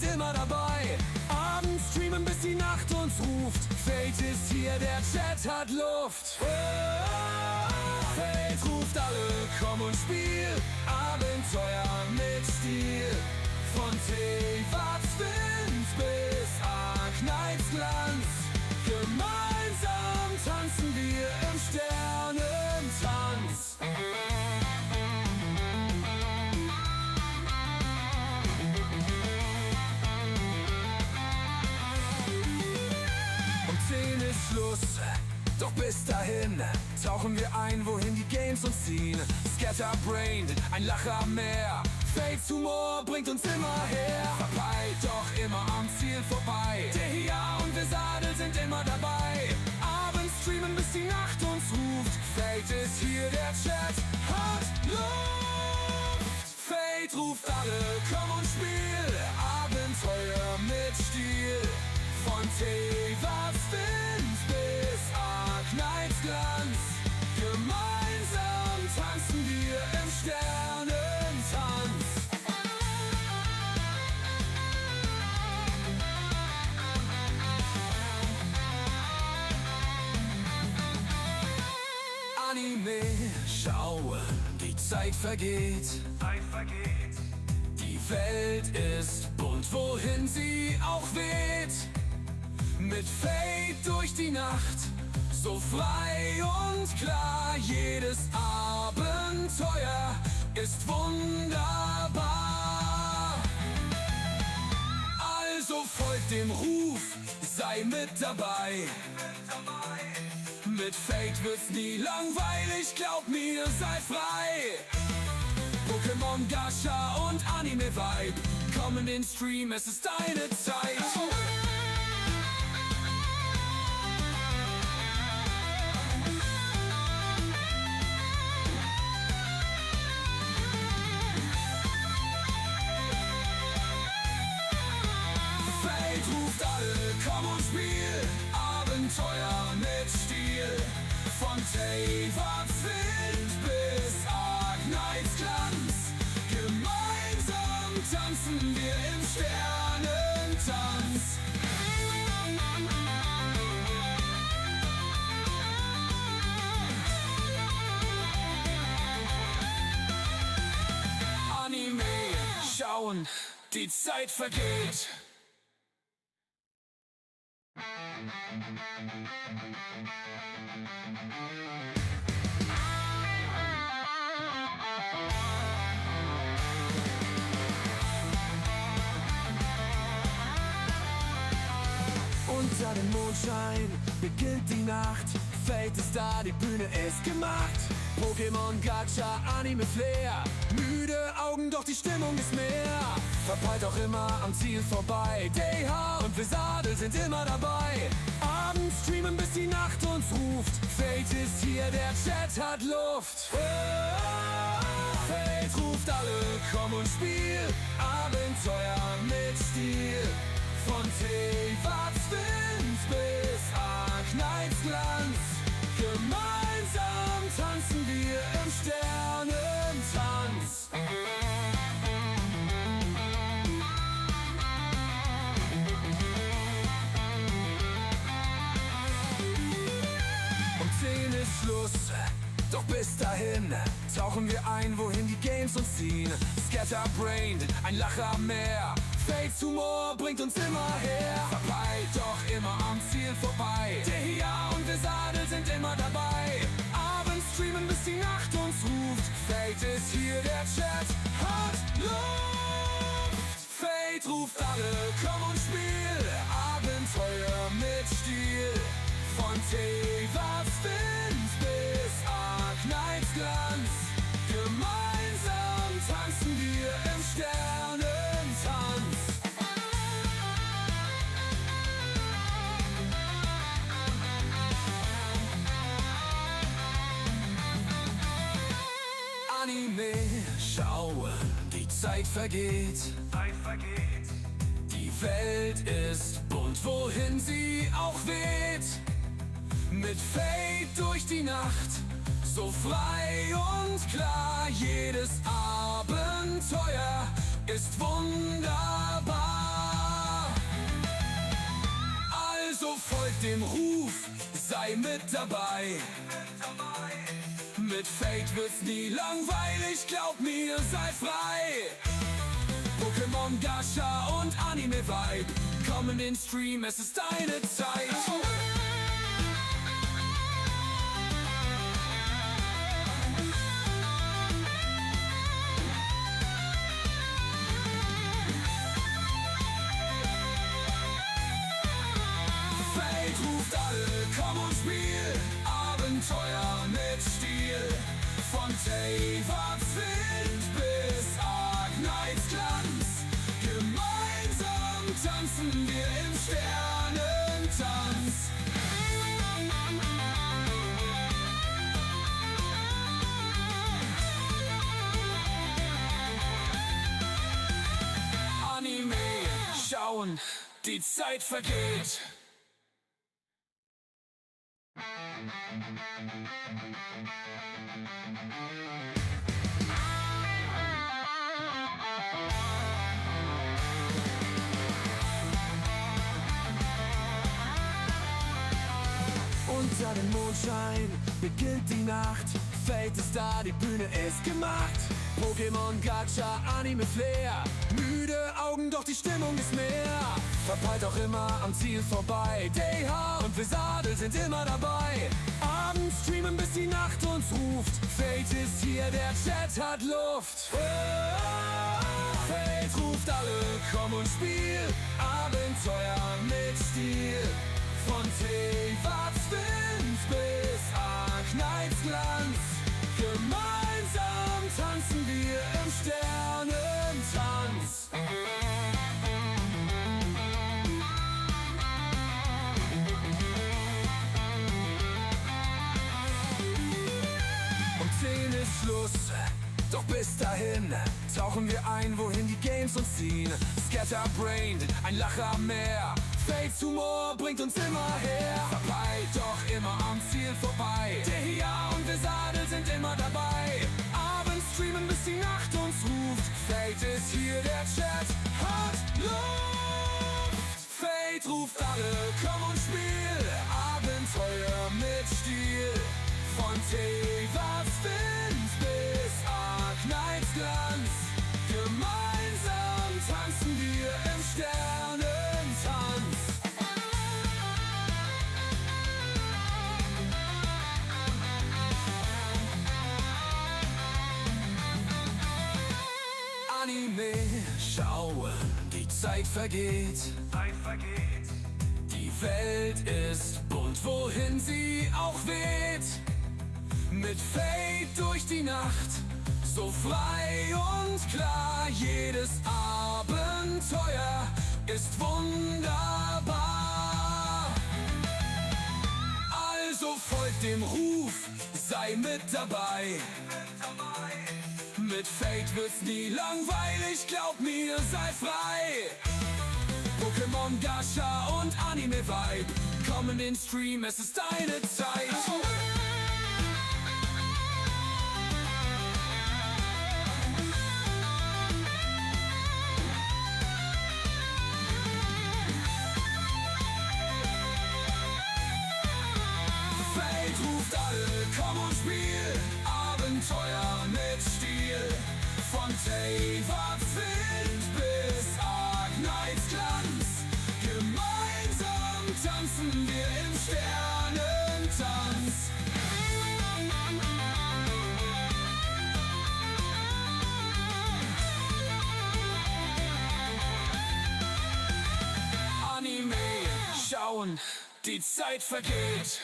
sind immer dabei. Abends streamen, bis die Nacht uns ruft. Fate ist hier, der Chat hat Luft. Fate ruft alle, komm und spiel. Abenteuer mit Stil. Von Wind bis Glanz. Gemeinsam tanzen wir im Sternentanz. Um 10 ist Schluss, doch bis dahin tauchen wir ein, wohin die Games uns ziehen. Scatterbrained, ein Lacher mehr. Fates Humor bringt uns immer her. Verpeilt, doch immer am Ziel vorbei. Der hier und wir Sadel sind immer dabei. Abends streamen, bis die Nacht uns ruft. Fate ist hier, der Chat hat Luft. Fate ruft alle, komm und spiel. Abenteuer mit Stil. Von Wind bis Glanz. Gemeinsam tanzen wir im Sternentanz. Anime schauen, die Zeit vergeht. Die Welt ist bunt, wohin sie auch weht. Mit Fate durch die Nacht, so frei und klar. Jedes Abenteuer ist wunderbar. Also folgt dem Ruf, sei mit dabei. Mit Fate wird's nie langweilig, glaub mir, sei frei. Pokémon, Gacha und Anime-Vibe, komm in den Stream, es ist deine Zeit. Fate ruft alle, komm und spiel. Abenteuer mit Stil. Von Wind bis Glanz. Gemeinsam tanzen wir im Sternentanz. Anime schauen, die Zeit vergeht. Unter dem Mondschein beginnt die Nacht. Fate ist da, die Bühne ist gemacht. Pokémon, Gacha, Anime, Flair. Müde Augen, doch die Stimmung ist mehr. Verpeilt auch immer am Ziel vorbei. DH und wir Sadel sind immer dabei. Abends streamen, bis die Nacht uns ruft. Fate ist hier, der Chat hat Luft. Fate ruft alle, komm und spiel. Abenteuer mit Stil. Von Wind bis Glanz. Gemeinsam tanzen wir im Sternentanz. Um 10 ist Schluss, doch bis dahin tauchen wir ein, wohin die Games uns ziehen. Scatterbrained, ein Lacher mehr. Fates Humor bringt uns immer her. Verpeilt, doch immer am Ziel vorbei. Der hier und wir Sadel sind immer dabei. Abends streamen, bis die Nacht uns ruft. Fate ist hier, der Chat hat Luft. Fate ruft alle, komm und spiel. Abenteuer mit Stil. Von Wind bis Glanz. Gemeinsam tanzen wir im Sternentanz. Anime schauen, die Zeit vergeht. Die Welt ist bunt, wohin sie auch weht. Mit Fate durch die Nacht, so frei und klar. Jedes Abenteuer ist wunderbar. folgt dem Ruf, sei mit dabei. Mit Fate wird's nie langweilig, glaub mir, sei frei. Pokémon, Gacha und Anime-Vibe, komm in den Stream, es ist deine Zeit. Fate ruft alle, komm und spiel, Abenteuer mit Stil. Von Teywards Wind bis Arknights Glanz, gemeinsam tanzen wir im Sternentanz. Anime schauen, die Zeit vergeht. Unter dem Mondschein beginnt die Nacht. Fate ist da, die Bühne ist gemacht. Pokémon, Gacha, Anime, Flair. Müde Augen, doch die Stimmung ist mehr. Verpeilt auch immer am Ziel vorbei. DH und Vesadel sind immer dabei. Abends streamen, bis die Nacht uns ruft. Fate ist hier, der Chat hat Luft. Fate ruft alle, komm und spiel. Abenteuer mit Stil. Von Teywards Wind bis Arknights Glanz, gemeinsam tanzen wir im Sternentanz. Um 10 ist Schluss, doch bis dahin tauchen wir ein, wohin die Games uns ziehen. Scatterbrained, ein Lacher mehr. Fates Humor bringt uns immer her. Verpeilt, doch immer am Ziel vorbei. Der hier und Vesadel sind immer dabei. Abends streamen, bis die Nacht uns ruft. Fate ist hier, der Chat hat Luft. Fate ruft alle, komm und spiel. Abenteuer mit Stil. Von Teywards Wind bis Arknights Glanz, gemeinsam tanzen wir im Sternentanz. Anime schauen, die Zeit vergeht. Die Welt ist bunt, wohin sie auch weht. Mit Fate durch die Nacht, so frei und klar. Jedes Abenteuer ist wunderbar. Also folgt dem Ruf, sei mit dabei. Mit Fate wird's nie langweilig, glaub mir, sei frei. Pokémon, Gacha und Anime-Vibe, komm in den Stream, es ist deine Zeit. Fate ruft alle, komm und spiel. Abenteuer mit Stil. Von Teywards Wind bis Arknights Glanz, gemeinsam tanzen wir im Sternentanz. Anime schauen, die Zeit vergeht.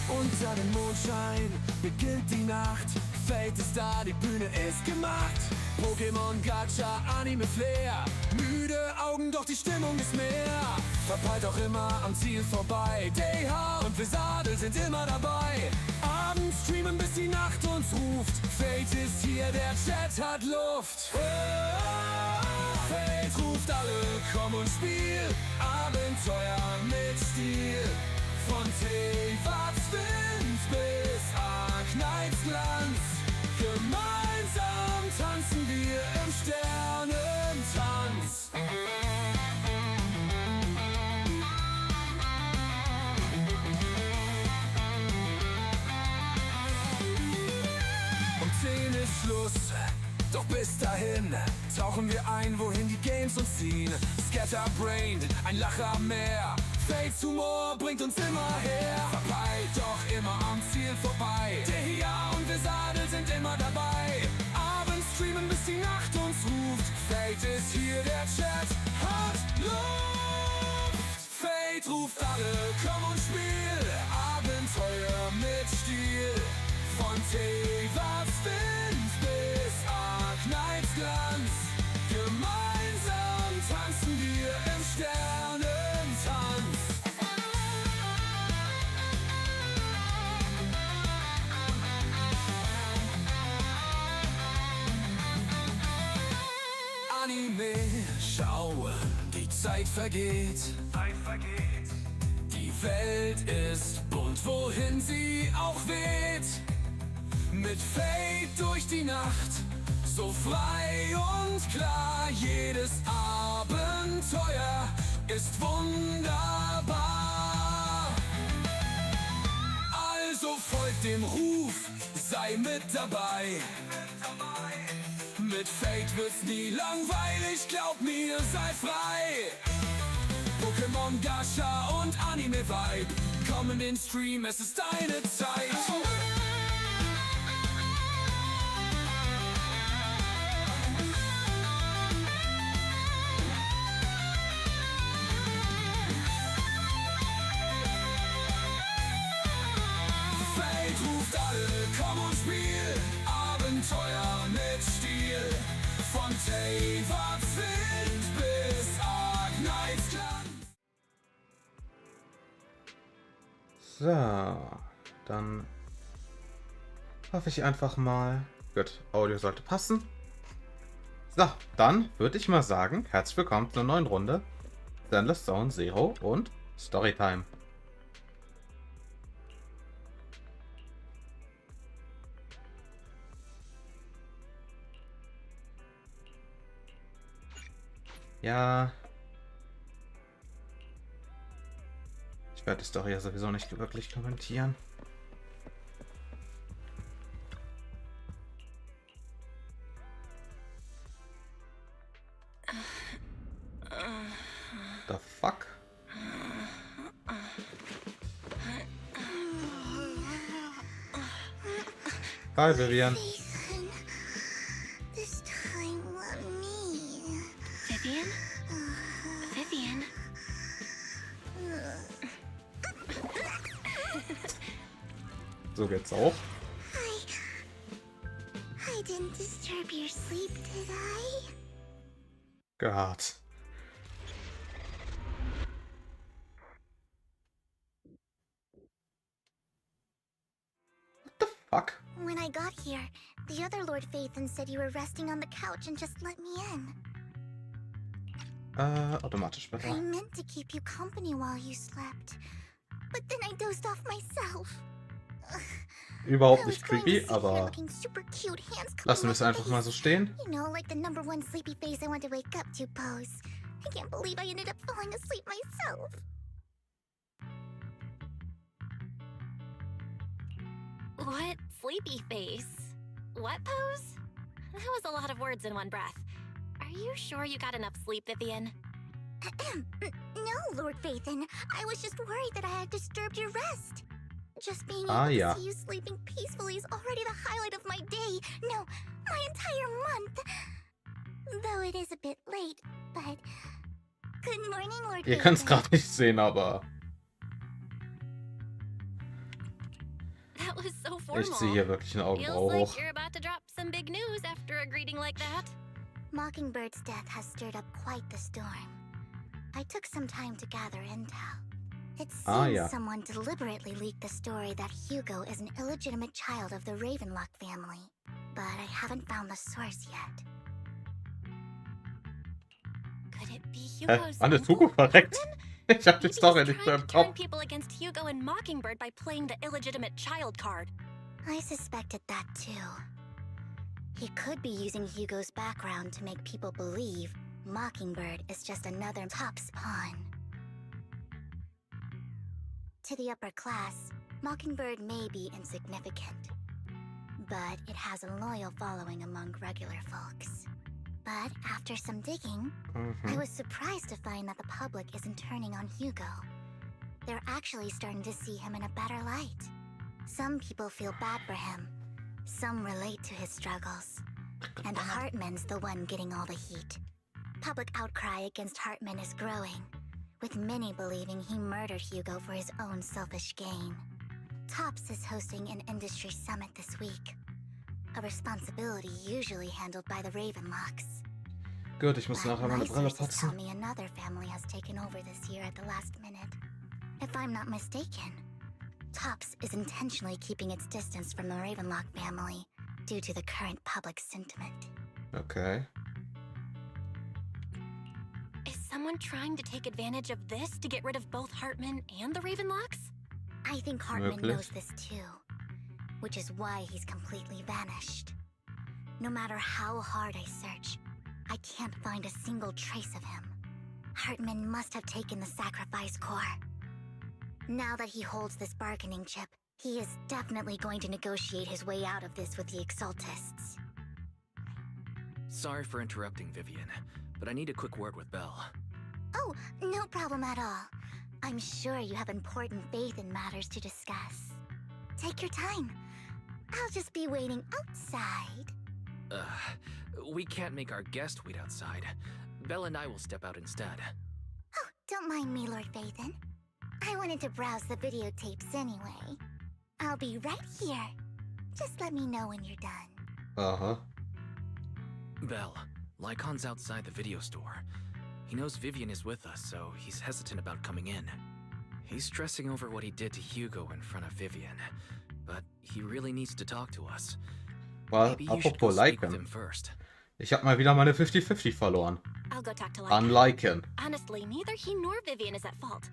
Unter dem Mondschein beginnt die Nacht. Fate ist da, die Bühne ist gemacht. Pokémon, Gacha, Anime, Flair. Müde Augen, doch die Stimmung ist mehr. Verpeilt auch immer am Ziel vorbei. DH und Vesadel sind immer dabei. Abends streamen, bis die Nacht uns ruft. Fate ist hier, der Chat hat Luft. Fate ruft alle, komm und spiel. Abenteuer mit Stil. Von Teewatz Wind bis Arknights Glanz. Gemeinsam tanzen wir im Sternentanz. Um 10 ist Schluss, doch bis dahin tauchen wir ein, wohin die Games uns ziehen. Scatterbrained, ein Lacher mehr. Fates Humor bringt uns immer her. Verpeilt, doch immer am Ziel vorbei. Der hier und wir Sadel sind immer dabei. Abends streamen, bis die Nacht uns ruft. Fate ist hier, der Chat hat Luft. Fate ruft alle, komm und spiel. Abenteuer mit Stil. Von Teewatz Wind bis Arknights Glanz. Gemeinsam tanzen wir im Sternentanz. Anime schauen, die Zeit vergeht. Die Welt ist bunt, wohin sie auch weht. Mit Fate durch die Nacht, so frei und klar. Jedes Abenteuer ist wunderbar. Also folgt dem Ruf, sei mit dabei. Mit Fate wird's nie langweilig, glaub mir, sei frei. Pokémon, Gacha und Anime-Vibe. Komm in den Stream, es ist deine Zeit. Fate ruft alle, komm und spiel. Abenteuer mit Stil. Von Teewatz Wind bis Arknights Glanz. So, dann hoffe ich einfach mal. Gut, Audio sollte passen. So, dann würde ich mal sagen, herzlich willkommen zur neuen Runde. Endlich Zone Zero und Storytime. Ja. Ich werde die Story ja sowieso nicht wirklich kommentieren. The fuck? Hi, Vivian. This time let me. Vivian? Vivian? So geht's auch. I didn't disturb your sleep, did I? God. What the fuck? When I got here, the other Lord Phaethon said you were resting on the couch and just let me in. Automatisch bitte. I meant to keep you company while you slept, but then I dozed off myself. Überhaupt I was nicht going to creepy, sit here aber looking super cute, hands lassen wir covering es my einfach mal so face. stehen. You know, like the #1 sleepy face I want to wake up to pose. I can't believe I ended up falling asleep myself. What sleepy face? What pose? That was a lot of words in one breath. Are you sure you got enough sleep, Vivian? No, Lord Phaethon. I was just worried that I had disturbed your rest. Just being able yeah. to see you sleeping peacefully is already the highlight of my day. No, my entire month. Though it is a bit late, but... Good morning, Lord Ihr könnt es Phaethon. gerade nicht sehen, aber That was so formal. ich ziehe hier wirklich eine Augenbraue Feels hoch. like you're about to drop some big news after a greeting like that. Mockingbird's death has stirred up quite the storm. I took some time to gather intel. It seems yeah. someone deliberately leaked the story that Hugo is an illegitimate child of the Ravenlock family, but I haven't found the source yet. it be Hä? Hugo's Wann ist uncle, Hugo verreckt? Hartman? Ich hab die Maybe Story he's nicht mehr trying im to turn Kopf. people against Hugo and Mockingbird by playing the illegitimate child card. I suspected that too. He could be using Hugo's background to make people believe Mockingbird is just another Top's pawn. To the upper class, Mockingbird may be insignificant, but it has a loyal following among regular folks. But after some digging, I was surprised to find that the public isn't turning on Hugo. They're actually starting to see him in a better light. Some people feel bad for him. Some relate to his struggles. And Hartman's the one getting all the heat. Public outcry against Hartman is growing, with many believing he murdered Hugo for his own selfish gain. Topps is hosting an industry summit this week, a responsibility usually handled by the Ravenlocks. Gut, ich muss nachher meine My Brille sources tell putzen. me another family has taken over this year at the last minute. If I'm not mistaken, Topps is intentionally keeping its distance from the Ravenlock family due to the current public sentiment. Okay. Is someone trying to take advantage of this to get rid of both Hartman and the Ravenlocks? I think Hartman Möglich. knows this too, which is why he's completely vanished. No matter how hard I search, I can't find a single trace of him. Hartman must have taken the sacrifice core. Now that he holds this bargaining chip, he is definitely going to negotiate his way out of this with the Exaltists. Sorry for interrupting, Vivian, but I need a quick word with Belle. Oh, no problem at all. I'm sure you have important faith in matters to discuss. Take your time. I'll just be waiting outside. We can't make our guest wait outside. Belle and I will step out instead. Oh, don't mind me, Lord Phaethon. I wanted to browse the videotapes anyway. I'll be right here. Just let me know when you're done. Aha. Belle, Lycon's outside the video store. He knows Vivian is with us, so he's hesitant about coming in. He's stressing over what he did to Hugo in front of Vivian, but he really needs to talk to us. Well, Maybe you should go apropos speak with Lycan. him first. Ich habe mal wieder meine 50-50 verloren. I'll go talk to An Lycan. Lycan. Honestly, neither he nor Vivian is at fault.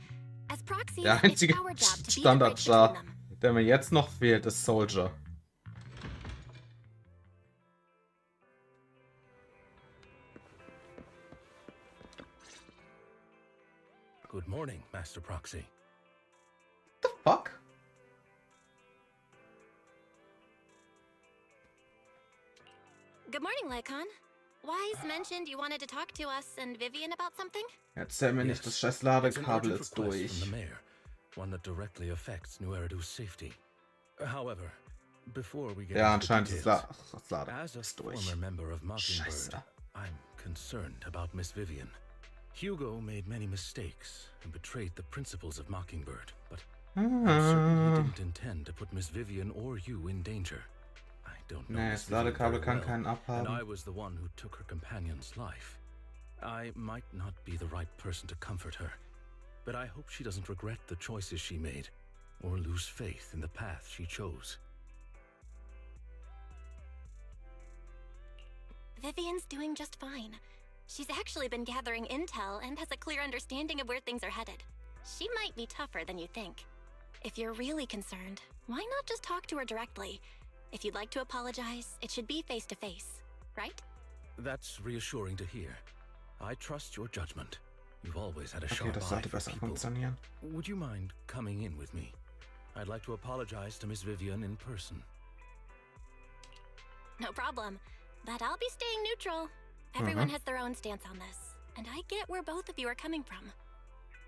As proxies, Der it's einzige our job to be the bridge Standardstar, between them. der mir jetzt noch fehlt, ist Soldier. Good morning, Master Proxy. The fuck? Good morning, Lycon. Wise mentioned you wanted to talk to us and Vivian about something? Erzähl mir nicht, das scheiß It's an Ladekabel urgent ist request durch. from the mayor, one that directly affects New Eridu's safety. However, before we get Ja, into the anscheinend ist details, das Lade as a ist durch. former member of Mockingbird, Scheiße. I'm concerned about Miss Vivian. Hugo made many mistakes and betrayed the principles of Mockingbird, but I'm certain he didn't intend to put Miss Vivian or you in danger. I don't know Nee, Miss das Vivian Ladekabel very kann well, keinen and I abhaben. was the one who took her companion's life. I might not be the right person to comfort her, but I hope she doesn't regret the choices she made or lose faith in the path she chose. Vivian's doing just fine. She's actually been gathering intel and has a clear understanding of where things are headed. She might be tougher than you think. If you're really concerned, why not just talk to her directly? If you'd like to apologize, it should be face to face, right? That's reassuring to hear. I trust your judgment. You've always had a Okay, sharp das eye sollte for besser people. funktionieren. Would you mind coming in with me? I'd like to apologize to Miss Vivian in person. No problem. But I'll be staying neutral. Everyone has their own stance on this, and I get where both of you are coming from.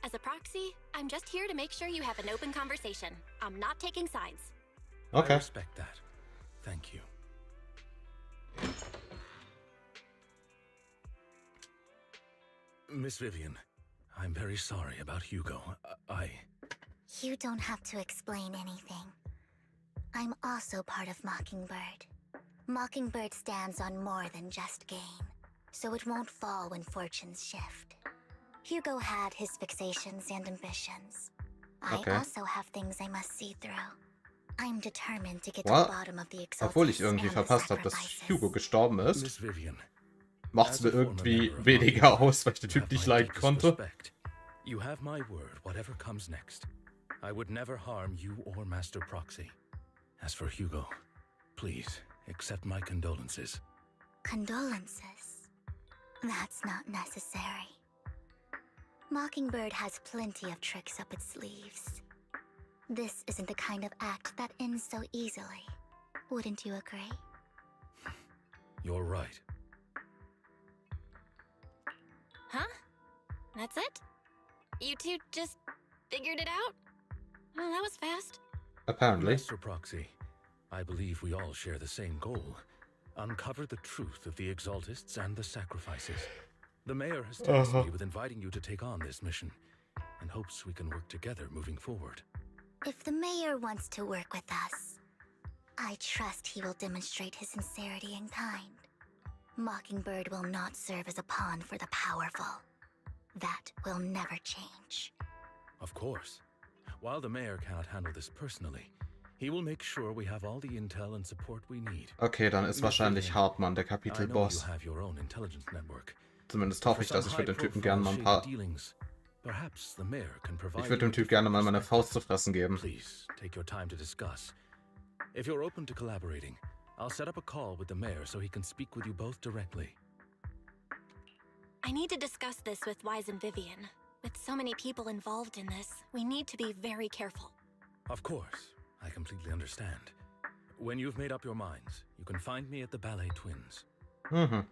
As a proxy, I'm just here to make sure you have an open conversation. I'm not taking sides. I Okay. respect that. Thank you. Miss Vivian, I'm very sorry about Hugo. You don't have to explain anything. I'm also part of Mockingbird. Mockingbird stands on more than just gain, so it won't fall when fortunes shift. Hugo had his fixations and ambitions. Okay. I also have things I must see through. I'm determined to get to Well, the bottom of the Obwohl ich Exaltists irgendwie and the verpasst habe, dass sacrifices. Hugo gestorben ist. Miss Vivian, macht's mir irgendwie weniger aus, weil ich den Typ nicht leiden konnte. You have my word, whatever comes next. I would never harm you or Master Proxy. As for Hugo, please accept my condolences. Condolences? That's not necessary. Mockingbird has plenty of tricks up its sleeves. This isn't the kind of act that ends so easily. Wouldn't you agree? You're right. Huh? That's it? You two just figured it out? Well, that was fast. Apparently. Master Proxy, I believe we all share the same goal. Uncover the truth of the Exaltists and the sacrifices. The mayor has tasked me with inviting you to take on this mission, and hopes we can work together moving forward. If the mayor wants to work with us, I trust he will demonstrate his sincerity in kind. Mockingbird will not serve as a pawn for the powerful. That will never change. Of course. While the mayor cannot handle this personally, he will make sure we have all the intel and support we need. Okay, dann ist wahrscheinlich Hartmann der Kapitelboss. You have your own intelligence network. Zumindest hoffe ich, dass ich würde dem Typen gerne mal ein paar... Ich würde dem Typ gerne mal meine Faust zu fressen geben. Please take your time to discuss. If you're open to collaborating, I'll set up a call with the mayor so he can speak with you both directly. I need to discuss this with Wise and Vivian. With so many people involved in this, we need to be very careful. Of course, I completely understand. When you've made up your minds, you can find me at the Ballet Twins. Mhm.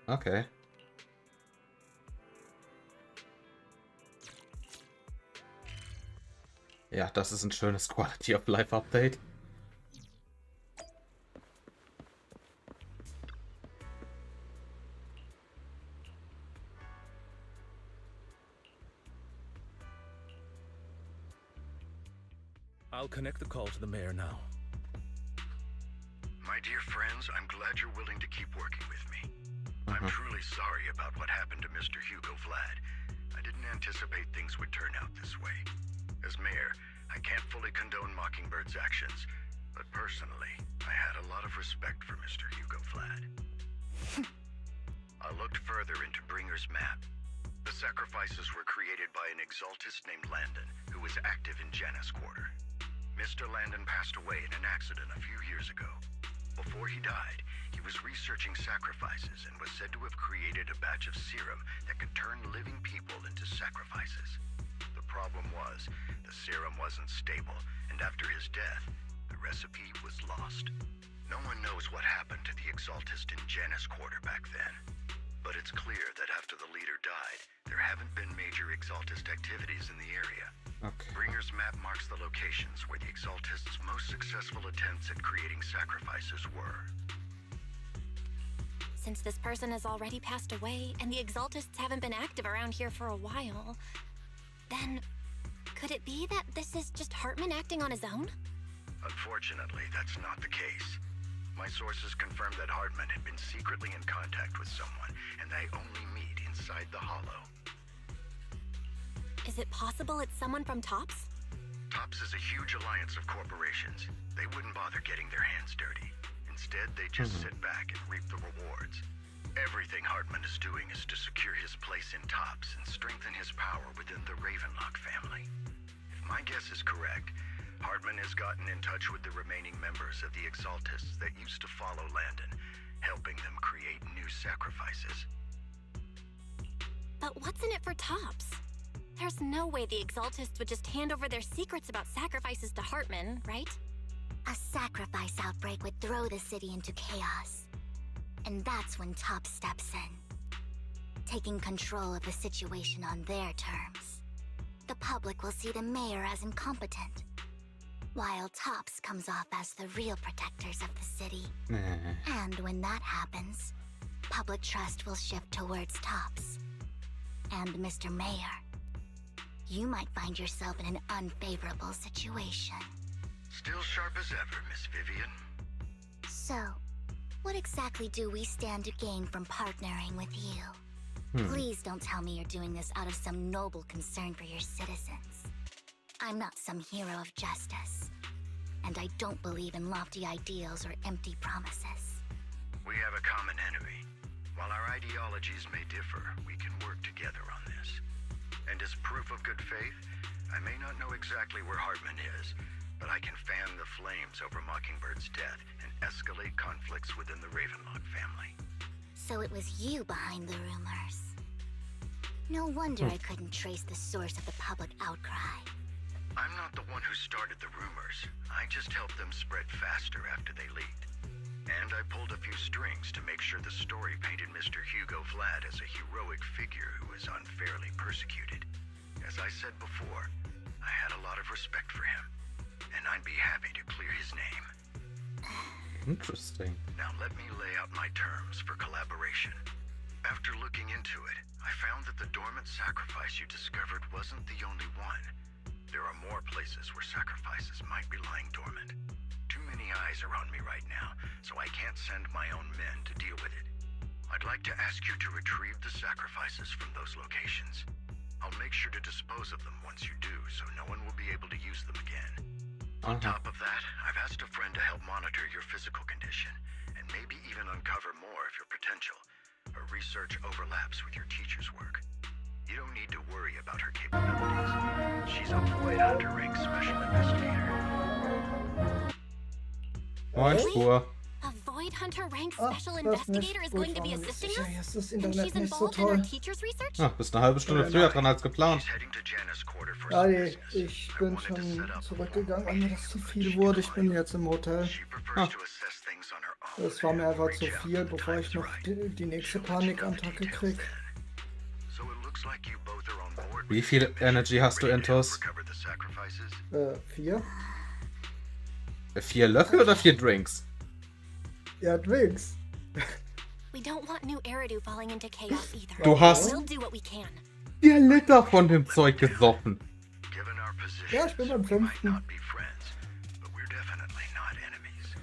Okay. Ja, das ist ein schönes Quality of Life Update. I'll connect the call to the mayor now. My dear friends, I'm glad you're willing to keep working with me. I'm truly sorry about what happened to Mr. Hugo Vlad. I didn't anticipate things would turn out this way. As mayor, I can't fully condone Mockingbird's actions, but personally, I had a lot of respect for Mr. Hugo Vlad. I looked further into Bringer's map. The sacrifices were created by an exaltist named Landon, who was active in Janus Quarter. Mr. Landon passed away in an accident a few years ago. Before he died, he was researching sacrifices and was said to have created a batch of serum that could turn living people into sacrifices. The problem was, the serum wasn't stable, and after his death, the recipe was lost. No one knows what happened to the exaltist in Janus Quarter back then. But it's clear that after the leader died, there haven't been major exaltist activities in the area. Okay. Bringer's map marks the locations where the exaltists' most successful attempts at creating sacrifices were. Since this person has already passed away, and the exaltists haven't been active around here for a while, then could it be that this is just Hartman acting on his own? Unfortunately, that's not the case. My sources confirmed that Hartman had been secretly in contact with someone, and they only meet inside the Hollow. Is it possible it's someone from TOPS? TOPS is a huge alliance of corporations. They wouldn't bother getting their hands dirty. Instead, they just sit back and reap the rewards. Everything Hartman is doing is to secure his place in TOPS and strengthen his power within the Ravenlock family. If my guess is correct, Hartman has gotten in touch with the remaining members of the Exaltists that used to follow Landon, helping them create new sacrifices. But what's in it for TOPS? There's no way the Exaltists would just hand over their secrets about sacrifices to Hartman, right? A sacrifice outbreak would throw the city into chaos. And that's when TOPS steps in, taking control of the situation on their terms. The public will see the mayor as incompetent, while TOPS comes off as the real protectors of the city. And when that happens, public trust will shift towards tops. And Mr. Mayor, you might find yourself in an unfavorable situation. Still sharp as ever, Miss Vivian. So, what exactly do we stand to gain from partnering with you? Please don't tell me you're doing this out of some noble concern for your citizens. I'm not some hero of justice, and I don't believe in lofty ideals or empty promises. We have a common enemy. While our ideologies may differ, we can work together on this. And as proof of good faith, I may not know exactly where Hartman is, but I can fan the flames over Mockingbird's death and escalate conflicts within the Ravenlock family. So it was you behind the rumors. No wonder I couldn't trace the source of the public outcry. I'm not the one who started the rumors. I just helped them spread faster after they leaked. And I pulled a few strings to make sure the story painted Mr. Hugo Vlad as a heroic figure who was unfairly persecuted. As I said before, I had a lot of respect for him, and I'd be happy to clear his name. Interesting. Now let me lay out my terms for collaboration. After looking into it, I found that the dormant sacrifice you discovered wasn't the only one. There are more places where sacrifices might be lying dormant. Too many eyes are on me right now, so I can't send my own men to deal with it. I'd like to ask you to retrieve the sacrifices from those locations. I'll make sure to dispose of them once you do, so no one will be able to use them again. On top of that, I've asked a friend to help monitor your physical condition, and maybe even uncover more of your potential. Her research overlaps with your teacher's work. You don't need to worry about her capabilities. She's a Void Hunter rank special investigator. Moin, Spur. A Void Hunter rank Ah, special das ist investigator nicht is gut, going to be warum ist assisting sicher, us? jetzt ist das And Internet she's nicht so involved in toll. our teacher's research? Ah, bist eine halbe Stunde früher dran als geplant. She's heading to Janice Quarter for Ja, some nee, business. ich I bin wanted to schon set up a zurückgegangen, weil local mir das zu meeting viel she wurde. could Ich bin join. jetzt im Hotel. She prefers to assess things on her own Das war mir and einfach reach zu out viel, when the bevor time ich is noch right. die nächste She'll let you know the Panikattacke details krieg. then. So it looks like you both are on board Wie with viel this mission. Energy hast du, Ready to help Entos? recover the sacrifices? 4? 4 Löffel oder 4 Drinks? Ja, Drinks. We don't want new Eridu falling into chaos either. Du hast We'll do what we can. 4 Liter von dem Zeug gesoffen. Given our Ja, ich bin beim positions, we might 5. not be friends, but we're definitely not enemies.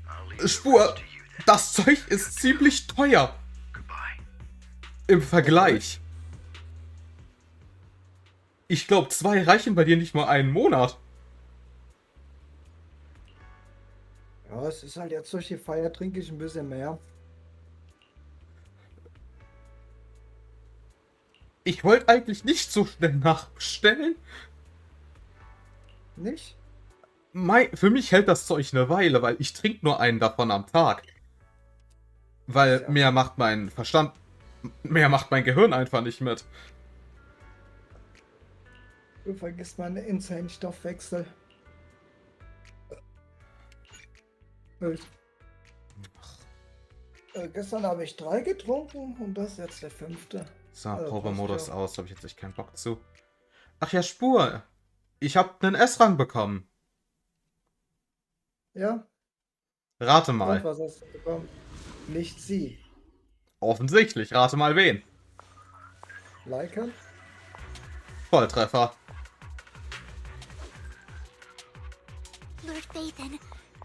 I'll leave the Spur, rest to you then. das Zeug ist ziemlich teuer. Goodbye. Im Vergleich. Ich glaube, 2 reichen bei dir nicht mal einen Monat. Ja, es ist halt jetzt durch die Feier trinke ich ein bisschen mehr. Ich wollte eigentlich nicht so schnell nachbestellen. Nicht? Für mich hält das Zeug eine Weile, weil ich trinke nur einen davon am Tag. Weil Ja. mehr macht mein Verstand, mehr macht mein Gehirn einfach nicht mit. Du vergisst meinen insane Stoffwechsel. Gestern habe ich 3 getrunken und das ist jetzt der 5. So, passt Probemodus ja. aus, habe ich jetzt echt keinen Bock zu. Ach ja, Spur. Ich habe einen S-Rang bekommen. Ja? Rate Und mal. was hast du bekommen? Nicht sie. Offensichtlich, rate mal wen. Liken? Volltreffer. Lord Bathan,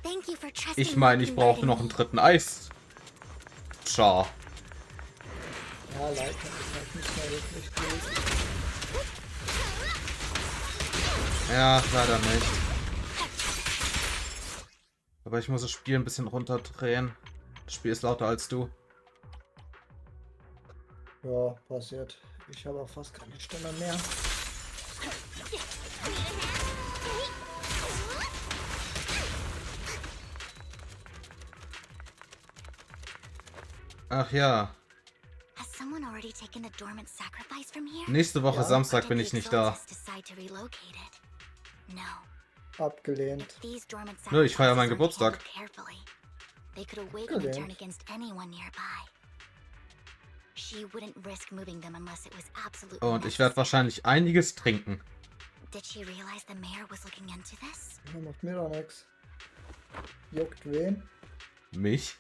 thank you for trusting Ich meine, ich brauche noch einen dritten Eis. Ciao. Ja, Liken ist halt nicht mehr wirklich gut. Ja, leider nicht. Aber ich muss das Spiel ein bisschen runterdrehen. Das Spiel ist lauter als du. Ja, passiert. Ich habe auch fast keine Stimme mehr. Has ja. someone already taken the dormant sacrifice from here? Nächste Woche Ja. Samstag Or bin did ich the nicht da. Exaltists decide to relocate it? No. Abgelehnt. These dormant Nö, ich feiere sacrifices meinen are Geburtstag. handled carefully. They could awaken and turn Abgelehnt. against anyone nearby. She wouldn't risk moving them unless it was absolutely Und ich werde necessary. wahrscheinlich einiges trinken. Did she realize the mayor was looking into this? Ja, macht mir doch nichts. Juckt wen? Mich?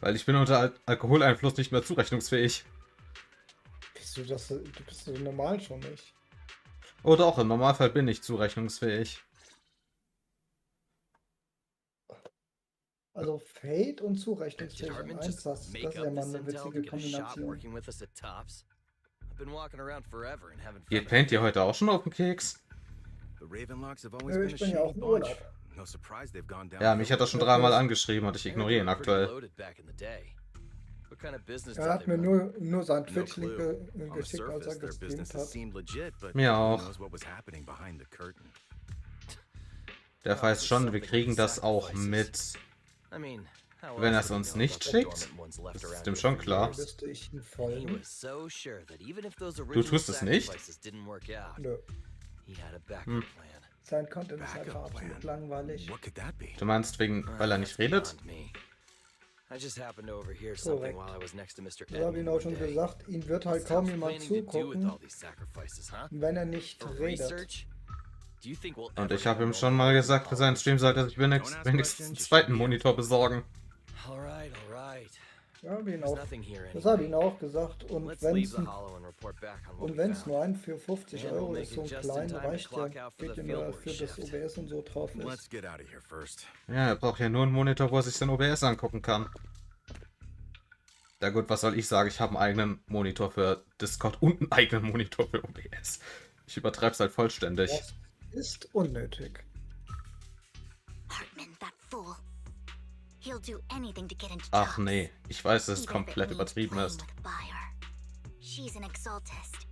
Weil ich bin unter Alkoholeinfluss nicht mehr zurechnungsfähig. Bist du das? Du bist so normal schon nicht. Oder auch im Normalfall bin ich zurechnungsfähig. Also Fate und zurechnungsfähig in eins, das ist ja mal eine witzige Kombination. Geht Paint dir heute auch schon auf den Keks? Nö, ich bin ja auch im Urlaub. Ja, mich hat er schon 3-mal angeschrieben und ich ignoriere ihn aktuell. Er hat mir nur seinen Twitch-Link geschickt, als er gestreamt hat. Mir auch. Der weiß schon, wir kriegen das auch mit, wenn er es uns nicht schickt. Das ist dem schon klar. Müsste ich ihn folgen? Du tust es nicht? Nö. Sein Content ist einfach absolut langweilig. Du meinst weil er nicht redet? Korrekt. Das habe ich auch schon gesagt, ihm wird halt kaum jemand zugucken, wenn er nicht redet. Und ich habe ihm schon mal gesagt, für seinen Stream sollte er sich wenigstens einen zweiten Monitor besorgen. Ja, das habe ich ihn auch gesagt. Und wenn es nur ein für 50 Euro ist, so ein kleiner, reicht ja. Geht ja nur für das OBS und so drauf ist. Ja, er braucht ja nur einen Monitor, wo er sich sein OBS angucken kann. Ja gut, was soll ich sagen? Ich habe einen eigenen Monitor für Discord und einen eigenen Monitor für OBS. Ich übertreibe es halt vollständig. Das ist unnötig. Hartman, that fool. He'll do anything to get into Ach jobs, nee, ich weiß, dass es even if it komplett means übertrieben playing ist. with fire. She's an exaltist.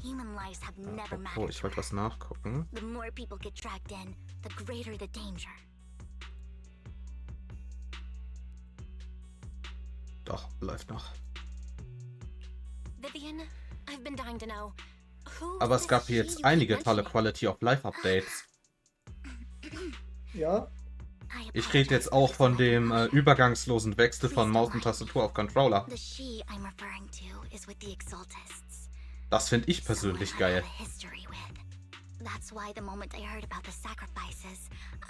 Human lives have never Oh, mattered ich to wollte her. was nachgucken. The more people get dragged in, the greater the danger. Doch, läuft noch. Vivian, I've been dying to know. Who Aber es is gab she hier jetzt you einige keep tolle mentioning? Quality of Life Updates. Ja, Ich rede jetzt auch von dem übergangslosen Wechsel von Maus und Tastatur auf Controller. The she I'm referring to is with the exaltists. Das finde ich persönlich Someone I geil. have a history with. That's why the moment I heard about the sacrifices,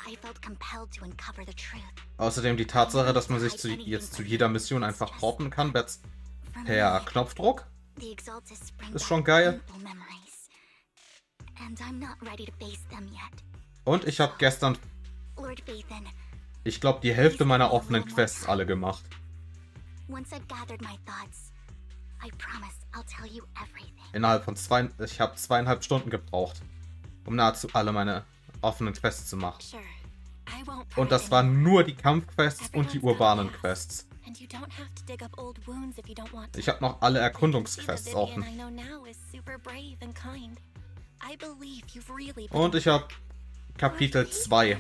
I felt compelled to uncover the truth. Außerdem die Tatsache, dass man sich jetzt zu jeder Mission einfach porten kann per Knopfdruck. The exaltists bring Ist schon back geil. painful memories. And I'm not ready to face them yet. Und ich habe gestern, Lord Vathan, ich glaube, die Hälfte meiner offenen Quests alle gemacht. once I've gathered my thoughts, I promise I'll tell you everything. Innerhalb von ich habe 2,5 Stunden gebraucht, um nahezu alle meine offenen Quests zu machen. Sure. I won't put Und it das waren anywhere. nur die Kampfquests und die Everyone's got urbanen paths, Quests. and you don't have to dig up old wounds if you don't want to. Ich habe noch alle See, Erkundungsquests the Vivian offen. I know now is super brave and kind. I believe you've really been Und ich habe Kapitel 2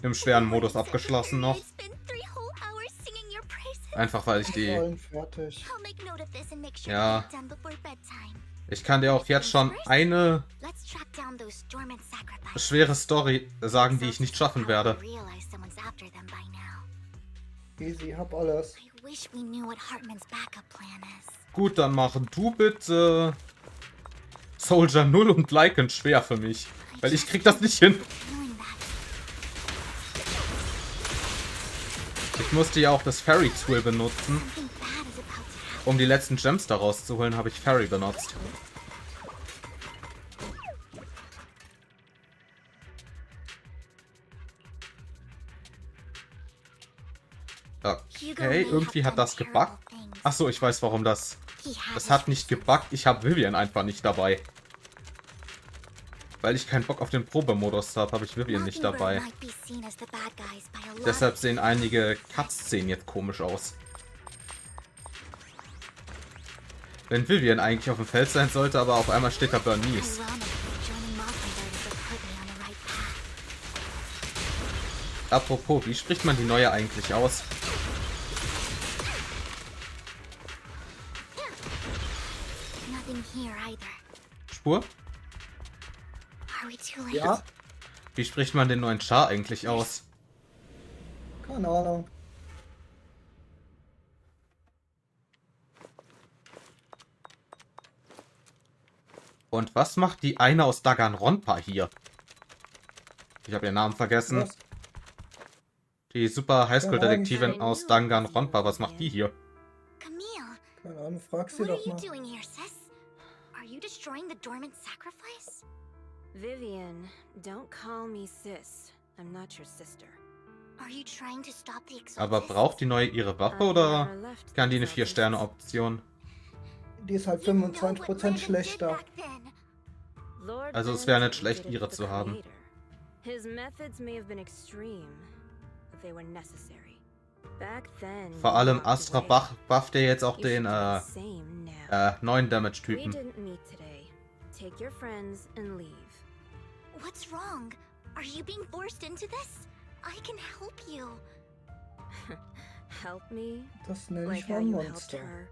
im schweren Modus abgeschlossen noch. It's been 3 whole hours singing your praises. Einfach weil ich die... vollen fertig. I'll make note of this and make sure Ja. to get it done before bedtime. Ich kann dir auch jetzt schon eine Let's track down those dormant sacrifices. schwere Story sagen, die ich nicht schaffen werde. Realize someone's after them by now. Easy, hab alles. I wish we knew what Hartman's backup plan is. Gut, dann machen du bitte Soldier 0 und Lycan schwer für mich. Weil ich krieg das nicht hin. Feeling that. Ich musste ja auch das Fairy Tool benutzen. Something bad is about to happen. Um die letzten Gems da rauszuholen, habe ich Fairy benutzt. Okay, irgendwie hat das gebuggt. Achso, ich weiß warum das... Das hat nicht gebuggt, ich habe Vivian einfach nicht dabei. Weil ich keinen Bock auf den Probemodus habe, habe ich Vivian nicht dabei. Deshalb sehen einige Cut-Szenen jetzt komisch aus. Wenn Vivian eigentlich auf dem Feld sein sollte, aber auf einmal steht da Bernice. Apropos, wie spricht man die neue eigentlich aus? Spur? Ja, Wie spricht man den neuen Char eigentlich aus? keine Ahnung. Und was macht die eine aus Danganronpa hier? Ich habe ihren Namen vergessen. Was? Die super Highschool-Detektivin aus Danganronpa, was macht die hier? Camille, Keine Ahnung, frag sie what are doch you mal. doing here, sis? Are you destroying the dormant sacrifice? Vivian, don't call me sis. I'm not your sister. Are you trying to stop the exorcist? Aber braucht die neue ihre Waffe oder kann die eine 4-Sterne-Option? Die ist halt 25% schlechter. Also es wäre nicht schlecht, ihre zu haben. His methods may have been extreme, but they were necessary. Back then, Vor allem Astra bufft ja jetzt auch den neuen Damage-Typen. Take your friends and leave. What's wrong? Are you being forced into this? I can help you. Help me? Das nenne Like ich how mal ein you helped Monster. her.